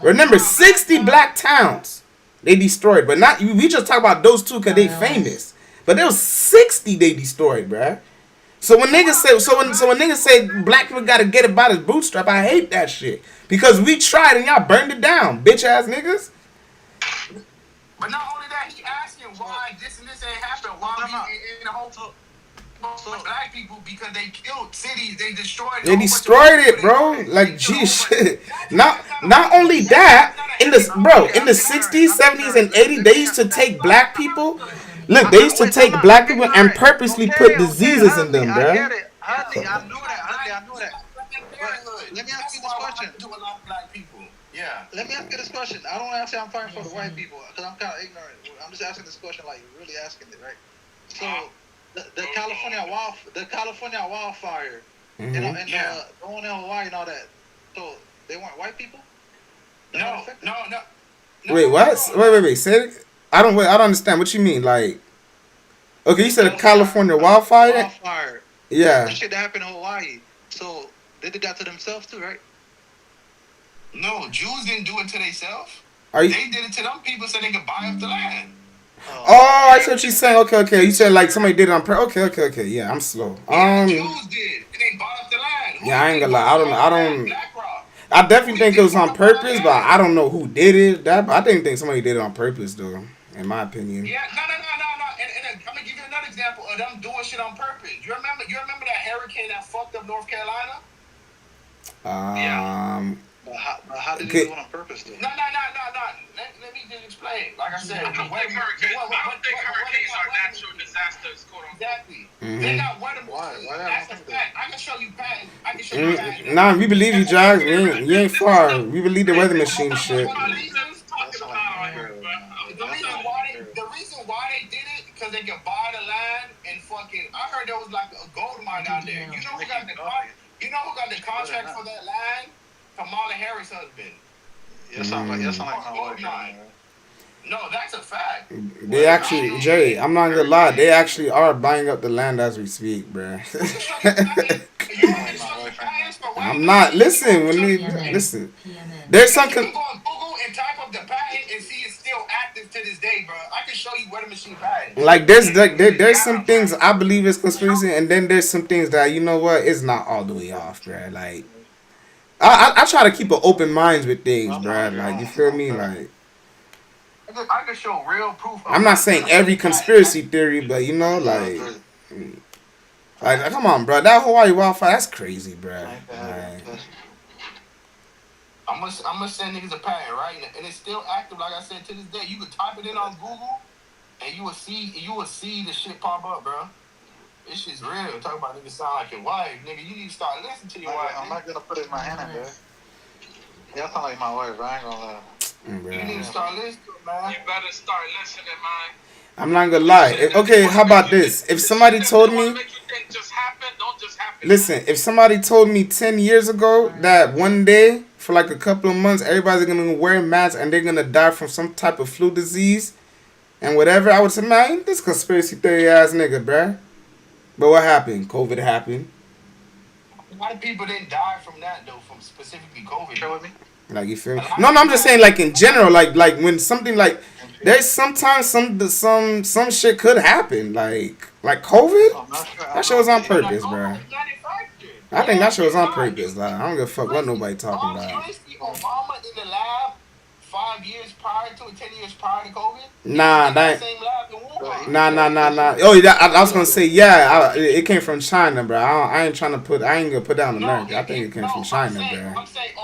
Remember, 60 black towns they destroyed. But not we just talk about those two because they famous. But there was 60 they destroyed, bruh. So when niggas say black people gotta get it by his bootstrap, I hate that shit. Because we tried and y'all burned it down, bitch ass niggas. But not only that, he asking why this and this ain't happened. Why we in the whole Black people, because they killed cities, they destroyed. They destroyed it, bro. Like, gee, shit. Not only that, in the 60s, 70s, and 80s, they used to take black people. Look, they used to take black people and purposely put diseases in them, bro. I knew that. But let me ask you this question. Yeah. Let me ask you this question. I don't want to say I'm fighting for the white people because I'm kind of ignorant. I'm just asking this question like really asking it, right? So the California wildfire, in the going in Hawaii and all that. So they weren't white people? No. Wait, what? Wait. Say it. I don't understand what you mean. Like, okay, you said a California wildfire. Wildfire. Yeah. The shit that happened in Hawaii. So they did that to themselves too, right? No, Jews didn't do it to themselves. They did it to them people so they could buy up the land. Oh, I see what you're saying. Okay. You said like somebody did it on purpose. Okay. Yeah, I'm slow. Jews did. They bought up the land. Yeah, I ain't gonna lie. I definitely think it was on purpose, but I don't know who did it. I didn't think somebody did it on purpose, though. In my opinion. Yeah, no. And I'm gonna give you another example of them doing shit on purpose. You remember that hurricane that fucked up North Carolina? How did they do it on purpose, though? No. Let me just explain. Like I said, I don't think hurricanes are natural disasters, quote unquote. Exactly. Mm-hmm. They got weather machines. That's a fact. I can show you patterns. Nah, we believe you, Josh. You ain't far. We believe the weather machine shit. The reason why they did it because they could buy the land and fucking. I heard there was like a gold mine down there. You know who got the contract for that land? Kamala Harris' husband. No, that's a fact. They actually, Jerry, I'm not gonna lie, they actually are buying up the land as we speak, bruh. I'm not. Listen. There's some. bro. I can show you where the machine bad. Like there's some things I believe is conspiracy, and then there's some things that you know what, it's not all the way off, bro. Like I try to keep an open mind with things, bro. Like you feel me? Like I can show real proof. I'm not saying every conspiracy theory, but you know, like come on, bro. That Hawaii wildfire, that's crazy, bro. Like, I'm gonna send niggas a pattern, right? And it's still active, like I said, to this day. You could type it in on Google, and you will see the shit pop up, bro. This shit's real. Talk about niggas sound like your wife, nigga. You need to start listening to your wife. I'm not gonna put it in my hand, bro. Y'all sound like my wife, I ain't gonna lie. You need to start listening, man. You better start listening, man. I'm not gonna lie. Okay, how about this? If somebody told me, listen, if somebody told me 10 years ago that one day for like a couple of months everybody's gonna wear masks and they're gonna die from some type of flu disease and whatever, I would say, man, this conspiracy theory ass nigga, bruh. But what happened? COVID happened. A lot of people didn't die from that though, from specifically COVID. Show with me. Like you feel me? No, I'm just saying like in general, like when something like there's sometimes some shit could happen, like COVID. That shit was on purpose, bro. I think that shit was on purpose. Like I don't give a fuck what nobody talking about. Obama in the lab 5 years prior to 10 years prior to COVID. Nah. Oh, yeah, I was gonna say it came from China, bro. I ain't gonna put down America. I think it came from China, bro. I'm saying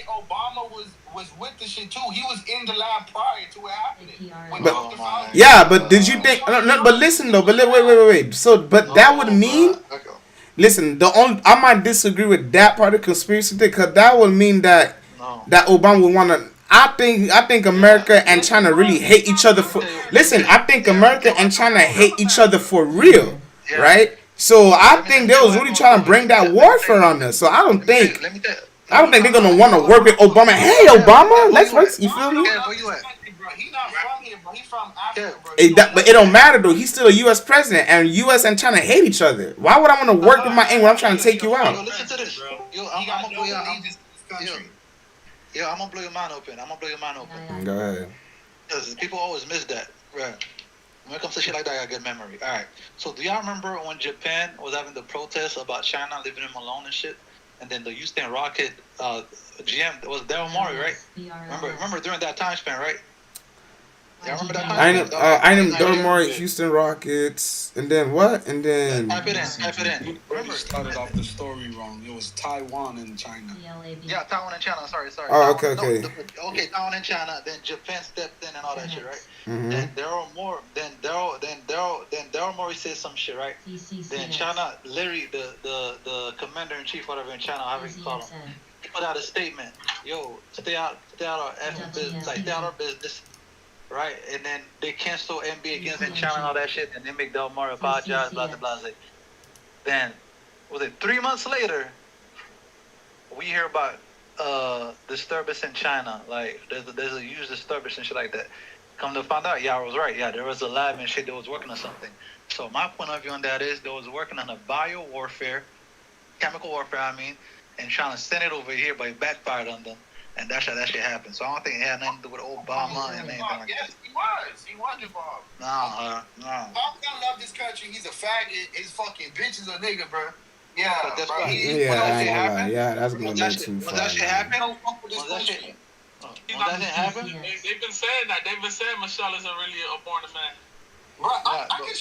Obama was with the shit too. He was in the lab prior to it happening. But did you think? No, but listen though. But wait. So, but that would mean. Listen, I might disagree with that part of the conspiracy thing, because that would mean that Obama would want to. I think America and China really hate each other for. Listen, I think America and China hate each other for real, right? So I think they was really trying to bring that warfare on us. So I don't think they're gonna want to work with Obama. Hey, Obama, let's work. You feel me? He's not from here, bro. He's from Africa, bro. But it don't matter though. He's still a U.S. president, and U.S. and China hate each other. Why would I want to work with my aim when I'm trying to take you out? Listen to this. I'm gonna blow your mind open. Go ahead. Because people always miss that, right? When it comes to shit like that, I got good memory. All right. So do y'all remember when Japan was having the protests about China leaving them alone and shit? And then the Houston Rocket GM was Daryl Morey, right? Remember during that time span, right? Yeah, I remember that time. I know Daryl Morey, Houston Rockets, and then what? And then type it in. Remember, started off the story wrong. It was Taiwan and China. Yeah, Taiwan and China. Sorry. Oh, okay. Okay, Taiwan and China. Then Japan stepped in and all that shit, right? Mm-hmm. Then Daryl Morey said some shit, right? Then China, Larry, the commander in chief, whatever in China, however you call him, he put out a statement. Yo, stay out our business, stay out our business. Right, and then they cancel NBA games in China and all that shit, and they make Del Mar apologize, blah, blah, blah. Then, was it 3 months later, we hear about disturbance in China. Like, there's a huge disturbance and shit like that. Come to find out, I was right. Yeah, there was a lab and shit that was working on something. So my point of view on that is they was working on a chemical warfare, and trying to send it over here, but it backfired on them. And that's how that shit happened. So I don't think it had nothing to do with Obama and anything like that. Yes, he was involved. No. Obama don't love this country. He's a faggot. His fucking bitch is a nigga, bro. Yeah, that's bro. Yeah, that's gonna be too far. Was that shit happen? They've been saying that. They've been saying Michelle isn't really a born man.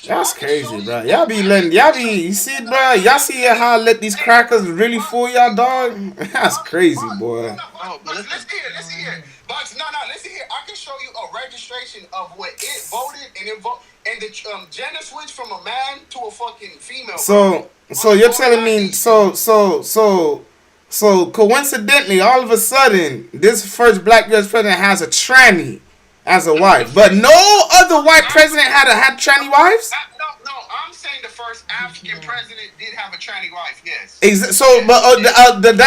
That's crazy, bro. You see, bro? Y'all see how I let these crackers really fool y'all, dog? That's crazy, boy. Let's hear. Bucks, listen here. I can show you a registration of what it voted and the gender switch from a man to a fucking female. So you're telling me, so coincidentally, all of a sudden, this first black U.S. president has a tranny as a wife, but no other white president had tranny wives. No, I'm saying the first African president did have a tranny wife. Yes.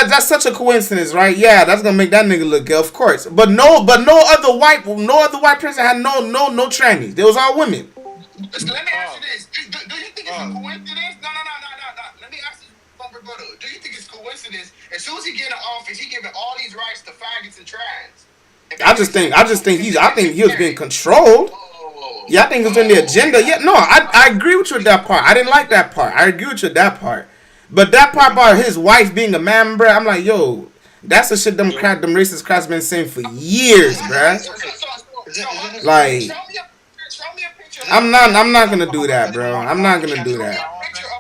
That's such a coincidence, right? Yeah, that's gonna make that nigga look good, of course. But no other white president had no trannies. They was all women. Let me ask you this: Do you think it's a coincidence? No. Let me ask you, brother. Do you think it's coincidence? As soon as he get in office, he giving all these rights to faggots and trans. I think he was being controlled. Yeah, I think it was in the agenda. Yeah, no, I agree with you with that part. I didn't like that part. I agree with you with that part. But that part about his wife being a man, bro, I'm like, yo, that's the shit them racist crowds been saying for years, bro. Like, I'm not gonna do that, bro. I'm not gonna do that.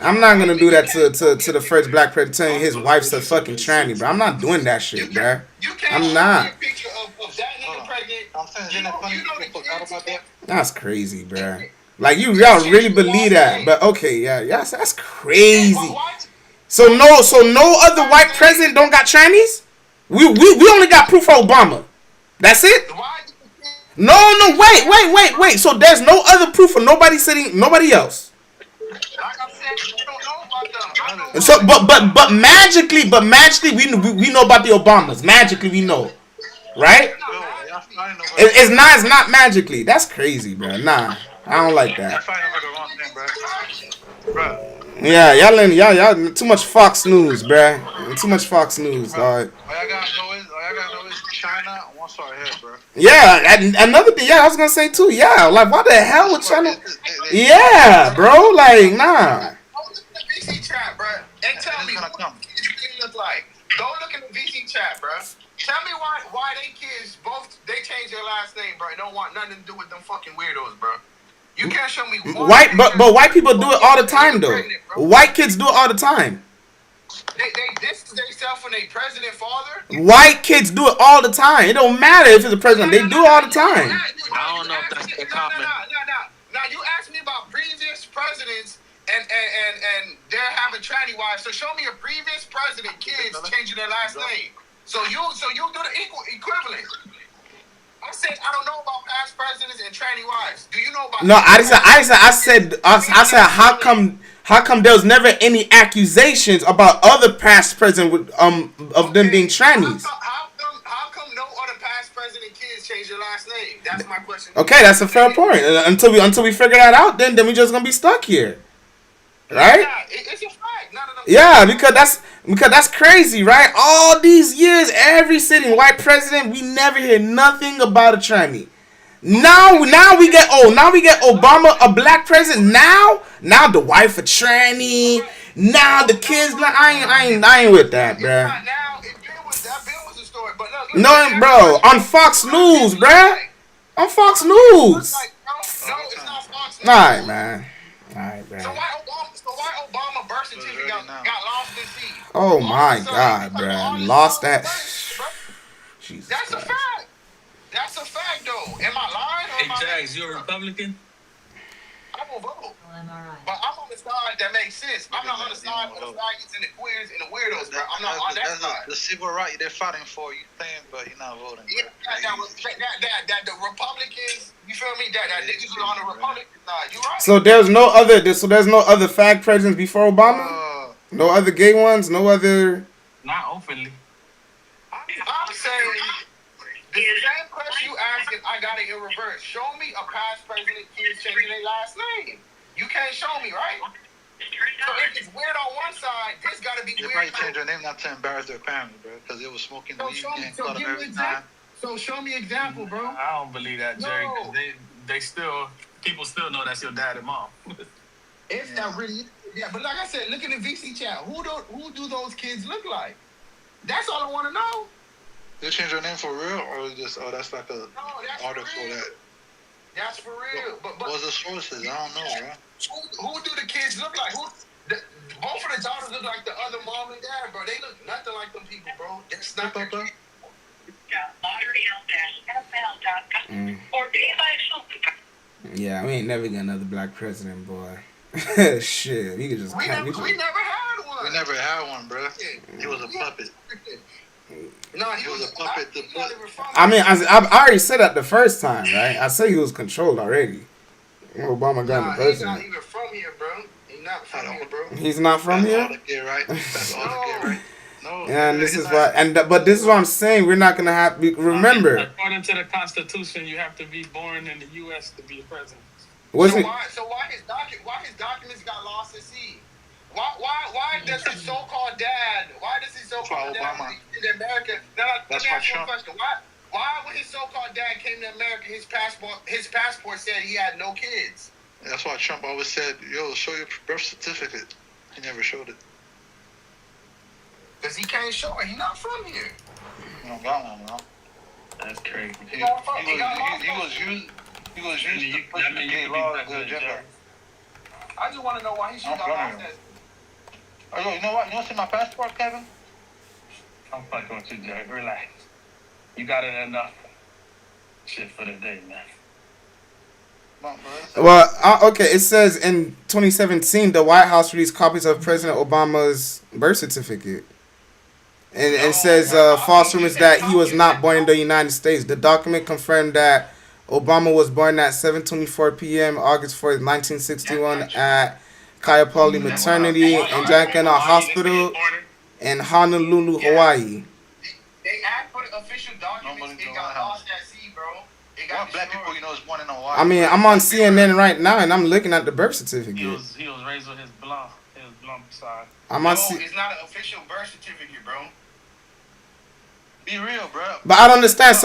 I'm not gonna do that to the first black president telling his wife's a fucking tranny, bro. I'm not doing that shit, bro. I'm not. That's crazy, bro. Like y'all really believe that? But okay, yeah, that's crazy. So no other white president don't got trannies? We only got proof for Obama. That's it? No, wait. So there's no other proof for nobody else. So but magically we know about the Obamas. Magically we know. Right? It's not magically. That's crazy, bro. Nah, I don't like that. Yeah, y'all too much Fox News, bruh. Too much Fox News, dog. All y'all gotta know is China wants our head, bro. Yeah, another thing, I was gonna say too, yeah, like why the hell would China? Yeah, bro, like nah. VC chat, bro, and tell me what you look like. Go look in the VC chat, bro. Tell me why they kids they changed their last name, bro. Don't want nothing to do with them fucking weirdos, bro. You can't show me but white people do it all the time though. White kids do it all the time. They distance themselves from their president father. White kids do it all the time. It don't matter if it's a president. They do it all the time. I don't know if that's the common. Now you asked me about previous presidents and they're having tranny wives. So show me a previous president kids changing their last name. So you do the equivalent. I said I don't know about past presidents and tranny wives. Do you know about? No, I said how come there was never any accusations about other past presidents of them being trannies? How come no other past president kids change their last name? That's my question. Okay, that's a fair point. Until we figure that out, then we just gonna be stuck here, right? Yeah, it's a fact. Yeah, because that's crazy, right? All these years, every sitting white president, we never hear nothing about a tranny. Now we get Obama, a black president. Now the wife a tranny. Now the kids. I ain't with that, bro. No, bro. On Fox News, bro. On Fox News. All right, man. So why Obama birth certificate got lost in sea? Oh my God, bro. Lost that. Jesus That's Christ. a fact. That's a fact, though. Am I lying? Hey, Jags, you a Republican? I will vote. But I'm on the side that makes sense. I'm not on the side of the faggots and the queers and the weirdos, bro. I'm not on that side. The civil right they're fighting for, you saying, but you're not voting. Yeah, that the Republicans, you feel me? That niggas are on the Republican side. You right? So there's no other fag presidents before Obama? No other gay ones? No other? Not openly. I'm saying the same question you asking, I got it in reverse. Show me a past president kids changing their last name. You can't show me, right? So if it's weird on one side, this gotta be weird. They probably changed their name not to embarrass their family, bro, because they was smoking weed and caught them every time. So show me example, bro. I don't believe that, Jerry. No. They still, people still know that's your dad and mom. It's not really, but like I said, look in the VC chat. Who do those kids look like? That's all I want to know. They change their name for real, or just that's like a article that. That's for real. But what's the sources? I don't know, bro. Who do the kids look like? Both of the daughters look like the other mom and dad, bro. They look nothing like them people, bro. That's not their kid. Yeah, we ain't never got another black president, boy. Shit, we could just. We never had one. We never had one, bro. He was a puppet. No, he was a puppet. I mean, I already said that the first time, right? I said he was controlled already. Obama got the president. He's not even from here, bro. He's not from here, bro. He's not from here? That's all the right? No. Yeah, and this is why, but this is what I'm saying. We're not gonna have. Remember, according to the Constitution, you have to be born in the U.S. to be a president. So why his documents got lost at sea? Why does his so-called dad? Why does his so-called dad in America? Now, let me ask you a question. Why when his so-called dad came to America, his passport said he had no kids? That's why Trump always said, "Yo, show your birth certificate." He never showed it. Cause he can't show it. He not from here. He don't got one, bro. That's crazy. He was used to push the gay laws to the agenda. I just want to know why he should got off that. Oh, yo, you know what? You want to see my passport, Kevin? I'm fucking with you, Jerry. Relax. You got it enough shit for the day, man. Well, okay, it says in 2017, the White House released copies of President Obama's birth certificate. And it says false rumors that he was not born in the United States. The document confirmed that Obama was born at 7:24 p.m. August 4th, 1961 at Kaiapoli Maternity and Jackana Hospital in Honolulu, Hawaii. They asked for the official documents. It got lost at sea, bro. What black people you know is born in Hawaii? I mean, I'm on CNN right now and I'm looking at the birth certificate. He was raised with his blunt side. It's not an official birth certificate, bro. Be real, bro. But I don't understand.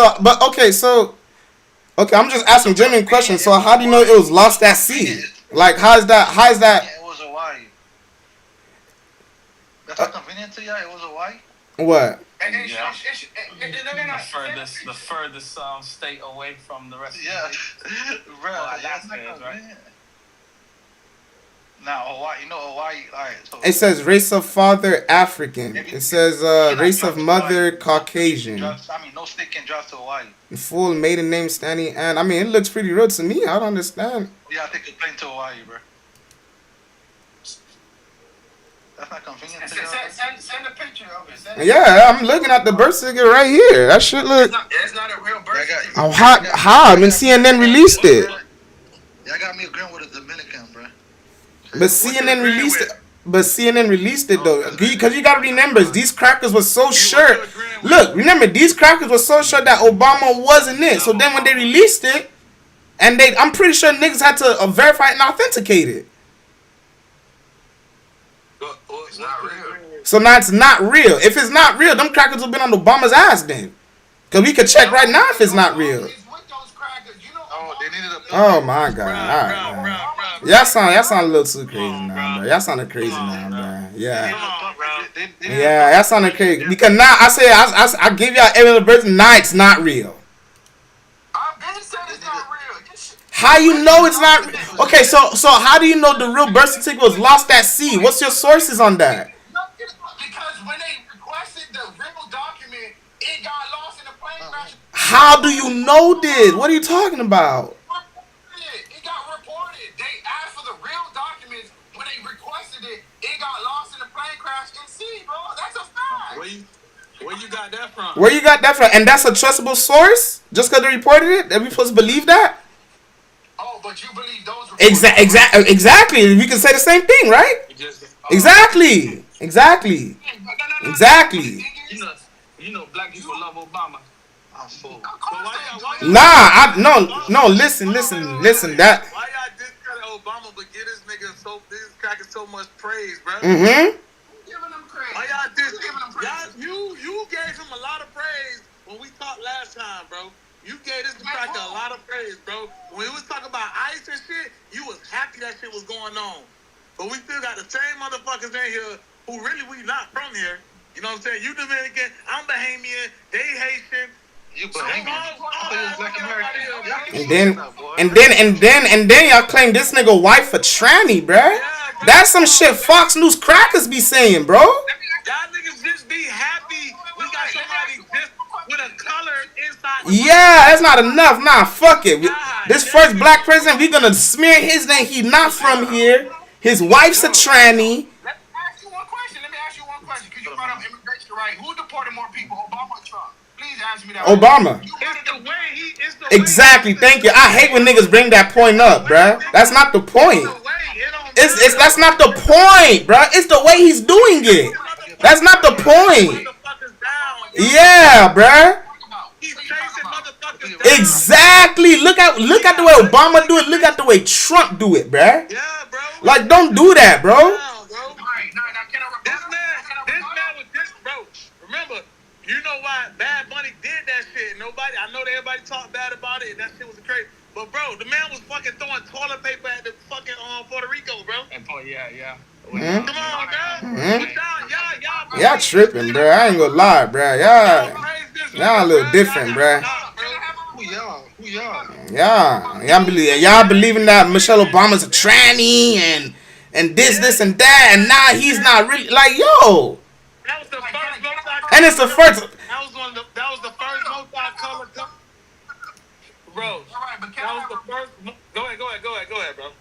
Okay, I'm just asking genuine questions. So how do you know it was lost at sea? Like, how is that? Yeah, it was Hawaii. That's not convenient to you? It was Hawaii? What? Yeah. The furthest state away from the rest of the state. Bro, that's not right? convenient. Now, Hawaii, you know Hawaii, alright. So It says race of father African. It says race of mother Caucasian. no state can drive to Hawaii. Full maiden name Stanley Ann. I mean, it looks pretty real to me. I don't understand. Yeah, I take a plane to Hawaii, bro. That's not convenient to you. Send a picture of it. Yeah, I'm looking at the birth certificate right here. That shit look. It's not a real birth certificate. Oh, how? I mean, CNN released it. Y'all got me agreeing with a Dominican, bro. But CNN released it. But CNN released it though, because you gotta remember, these crackers were so sure. Look, remember, these crackers were so sure that Obama wasn't it. So then when they released it, and I'm pretty sure niggas had to verify it and authenticate it. It's not real. So now it's not real. If it's not real, them crackers have been on Obama's ass then. Cause we could check right now if it's not real. Oh my god! All right, man. Y'all sound a little too crazy now, bro. Y'all sounding crazy now, bro. Yeah, y'all sounding crazy because now I give y'all every birth. Now it's not real. How you know it's not? Okay, so how do you know the real birth certificate was lost at sea? What's your sources on that? Because when they requested the real document, it got lost in the plane crash. How do you know this? What are you talking about? It got reported. They asked for the real documents. When they requested it, it got lost in the plane crash in sea, bro. That's a fact. Where you got that from? Where you got that from? And that's a trustable source? Just because they reported it? Are we supposed to believe that? Oh, but you believe those reports? Exactly. We can say the same thing, right? Exactly. You know, black people love Obama. I'm full. No. Listen. That. Why y'all discredit Obama but give this cracker so much praise, bro? Mm-hmm. Giving them credit. Why y'all discredit? You gave him a lot of praise when we talked last time, bro. You gave this cracker a lot of praise, bro. When we was talking about ICE and shit, you was happy that shit was going on. But we still got the same motherfuckers in here who really we not from here. You know what I'm saying? You Dominican, I'm Bahamian, they Haitian. You Bahamian? I thought you was Black American. And then y'all claim this nigga wife for tranny, bruh. That's some shit Fox News crackers be saying, bro. Y'all niggas just be happy we got somebody just with a color inside. Yeah, that's not enough. Nah, fuck it. This first black president, we gonna smear his name. He not from here. His wife's a tranny. Let me ask you one question. Because you brought up immigration, right? Who deported more people, Obama or Trump? Please answer me that. Obama. Exactly. Thank you. I hate when niggas bring that point up, bruh. That's not the point. That's not the point, bruh. It's the way he's doing it. That's not the point. Yeah, bruh. Exactly. Look at the way Obama do it. Look at the way Trump do it, bruh. Yeah, bro. Like, don't do that, bro. This man was this, bro. Remember, You know why Bad Bunny did that shit? Nobody. I know that everybody talked bad about it, and that shit was crazy. But bro, the man was fucking throwing toilet paper at the fucking Puerto Rico, bro. And yeah. Come on, bro. Y'all tripping, bro. I ain't gonna lie, bro. Y'all a little different, bro. Who y'all? Y'all believing that Michelle Obama's a tranny and this and that, and now he's not really like yo. That was the first And it's the first. That was the first multi-color. Bro, all right, but that was the first. Go ahead, bro.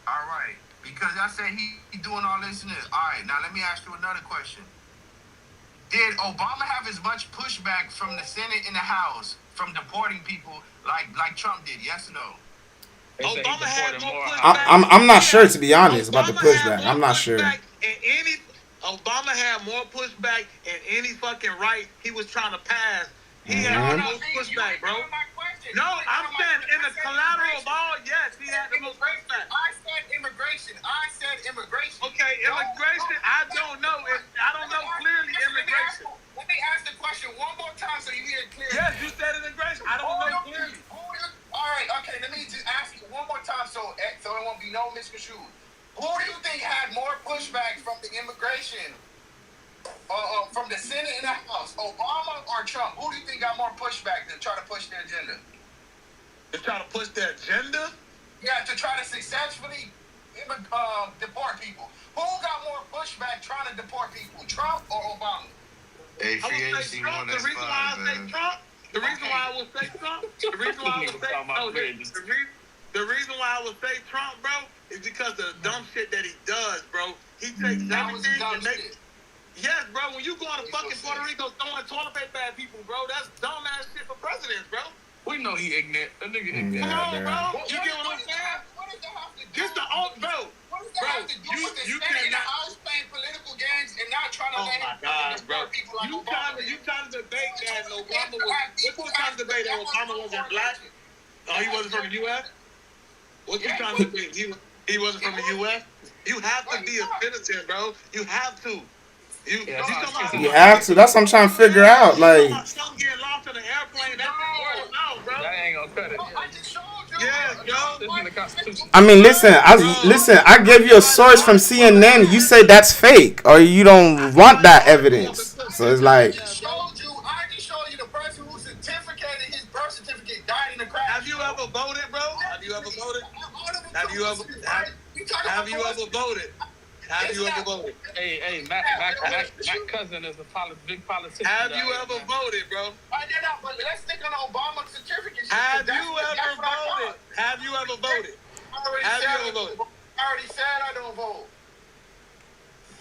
All right, because I said he doing all this and this. All right, now let me ask you another question. Did Obama have as much pushback from the Senate and the House from deporting people like Trump did? Yes or no? Obama had more pushback. I'm not sure, to be honest, about the pushback. I'm not sure. Obama had more pushback in any fucking right he was trying to pass. He had the most pushback, bro. No, I'm saying in the collateral of all, yes, he had the most pushback. I said immigration. Okay, immigration. I don't know clearly immigration. Let me ask the question one more time so you hear it clearly. Yes, you said immigration. I don't know clearly. All right, okay. Let me just ask you one more time so it won't be no misconstrued. Who do you think had more pushback from the immigration, from the Senate and the House, Obama or Trump? Who do you think got more pushback to try to push their agenda? To try to push their agenda? Yeah, to try to successfully deport people. Who got more pushback trying to deport people, Trump or Obama? Hey, free agency one. The reason why I say Trump. The reason why I would say Trump. The reason why I would say Trump, bro, is because of the dumb shit that he does, bro. He takes everything and makes. Yes, bro. When you go to fucking Puerto Rico throwing toilet paper at people, bro, that's dumb ass shit for presidents, bro. We know he ignorant. That nigga ignorant. Come on, bro. You get what I'm saying? Just the old bro. What does that have to do with the Senate and the House playing political games and not trying to let him deport people like Obama? You trying to debate that Obama was... What you trying to debate that Obama wasn't black? Oh, he wasn't from the U.S.? What you trying to debate? He wasn't from the U.S.? You have to be a citizen, bro. You have to. You have to. That's what I'm trying to figure out. Like, something getting lost in the airplane. That's no, bro. That ain't gonna cut it. I just showed you. Yeah, yo. I mean, listen. I gave you a source from CNN. You say that's fake, or you don't want that evidence. So it's like. I just showed you the person who certificated his birth certificate died in the crash. Have you ever voted, bro? Have you ever voted? Have you ever voted? Have you ever voted? Hey, Matt cousin is a big politician. Have you ever voted, bro? But let's stick on Obama certificate. Have you ever voted? Have you ever voted? Have you ever voted? I already said I don't vote.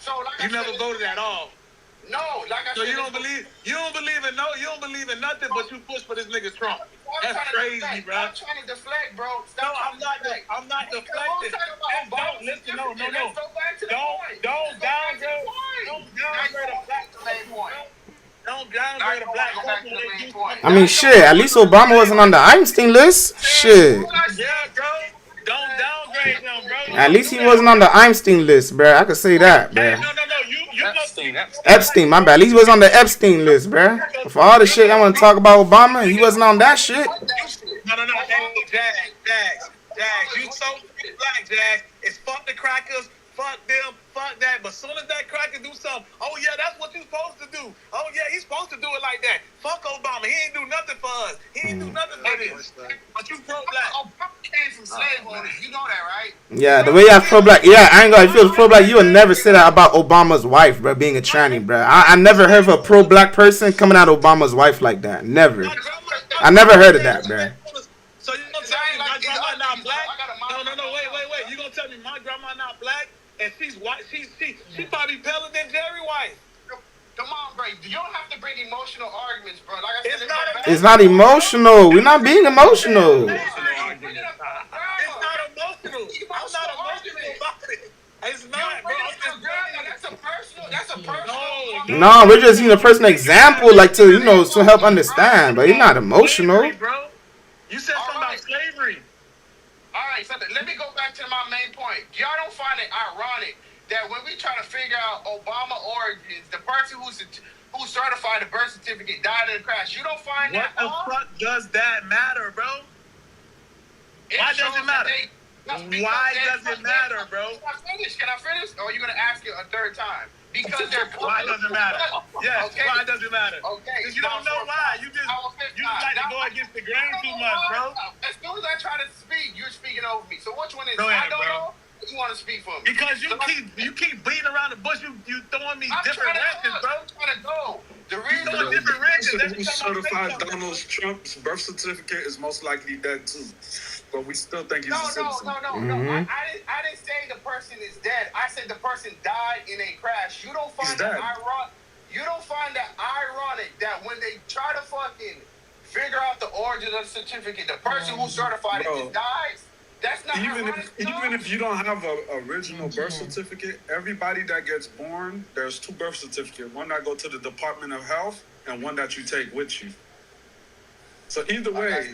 So you never voted at all. No, like I said. So you don't believe in nothing, but you push for this nigga Trump. That's crazy, bro. I'm trying to deflect, bro. No, I'm not deflecting. Don't listen. No. Don't downgrade. Don't downgrade a black person. I mean, shit. At least Obama wasn't on the Einstein list. Shit. Yeah, bro. Don't downgrade them, bro. At least he wasn't on the Einstein list, bro. I could say that, bro. No. Epstein, my bad. At least he was on the Epstein list, bro. For all the shit I want to talk about Obama, he wasn't on that shit. No. Jags. You so black, Jags. It's fuck the crackers, fuck them, fuck that. But soon as that cracker do something, oh yeah, that's what you supposed to do. Oh yeah, he's supposed to do it like that. Fuck Obama. He ain't do nothing for us. He ain't do nothing for this. But you pro-black. Obama came from slave owners. You know that, right? Yeah, the way you have pro-black. Yeah, I ain't gonna. If you was pro-black, you would never say that about Obama's wife, bro, being a tranny, bro. I never heard of a pro-black person coming at Obama's wife like that. Never. I never heard of that, bro. So you gonna tell me my grandma not black? No, wait. You gonna tell me my grandma not black and she's white? She probably paler than Jerry White. Come on, bro. You don't have to bring emotional arguments, bro. Like I said, it's not emotional. We're not being emotional. It's not emotional. I'm not emotional about it. It's not, bro. That's a personal. No, we're just using a personal example, like to help understand. But you're not emotional. Bro. You said something about slavery. All right, so let me go back to my main point. Y'all don't find it ironic that when we try to figure out Obama origins, the person who who certified the birth certificate died in a crash. You don't find that odd? What the fuck does that matter, bro? Why does it matter? Why does it matter, bro? Can I finish? Or are you gonna ask it a third time? Because they're why does it matter? Yes, okay. Why does it matter? Okay. Because you don't know why. You just like to go against the grain too much, bro. As soon as I try to speak, you're speaking over me. So which one is Go ahead, I don't bro. know? You want to speak for me? Because you keep beating around the bush. You throwing me different wrenches, bro. I'm trying to go. The reason you different wrenches. Who certified Donald Trump's birth certificate is most likely dead too. But we still think he's a citizen. No. I didn't say the person is dead. I said the person died in a crash. You don't find that ironic. You don't find that ironic that when they try to fucking figure out the origin of the certificate, the person who certified it dies. That's not even if you don't have an original birth certificate, everybody that gets born, there's 2 birth certificates. One that go to the Department of Health and one that you take with you. So either way,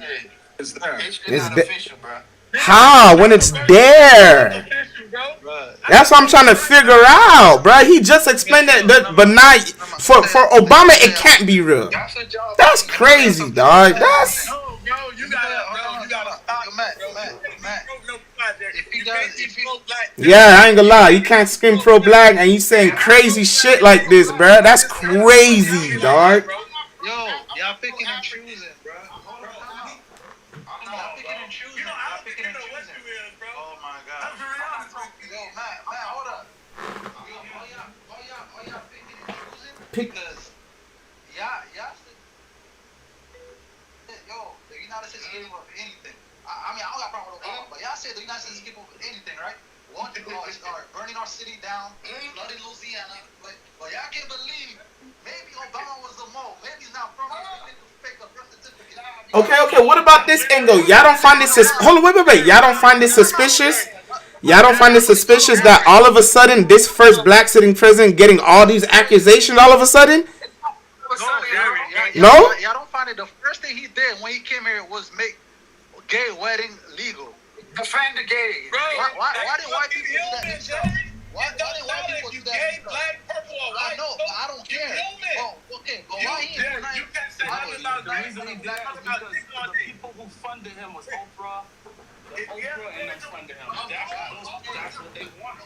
it's there. It's not official, bro. How? When it's there? That's what I'm trying to figure out, bro. He just explained that, but not for Obama. It can't be real. That's crazy, dog. That's. You gotta stop, Matt. Yeah, I ain't gonna lie. You can't scream pro-black and you saying crazy shit like this, bro. That's crazy, dog. Yo, y'all picking and choosing, bro. Oh my God. Yo, Matt, hold up. All y'all picking and choosing? Because y'all said, yo, the United States is capable of anything. I mean, I don't got a problem with Obama, but y'all said the United States is capable of anything, right? Burning our city down, flooding Louisiana. But y'all can't believe maybe Obama was the mole. Maybe he's not from here. Okay. What about this angle? Y'all don't find this hold on, wait. Y'all don't find this suspicious? Y'all don't find it suspicious that all of a sudden this first black sitting president getting all these accusations all of a sudden? No? Y'all don't find it. The first thing he did when he came here was make gay wedding legal. Defend the gay. Bro, why did white people do that themselves? Why did white people do that themselves? Black, purple, or white? I know, but I don't care. Okay, but why he ain't you can't say nothing about the reason he did it because the people who funded him was Oprah. Oprah and them funded him. That's what they want.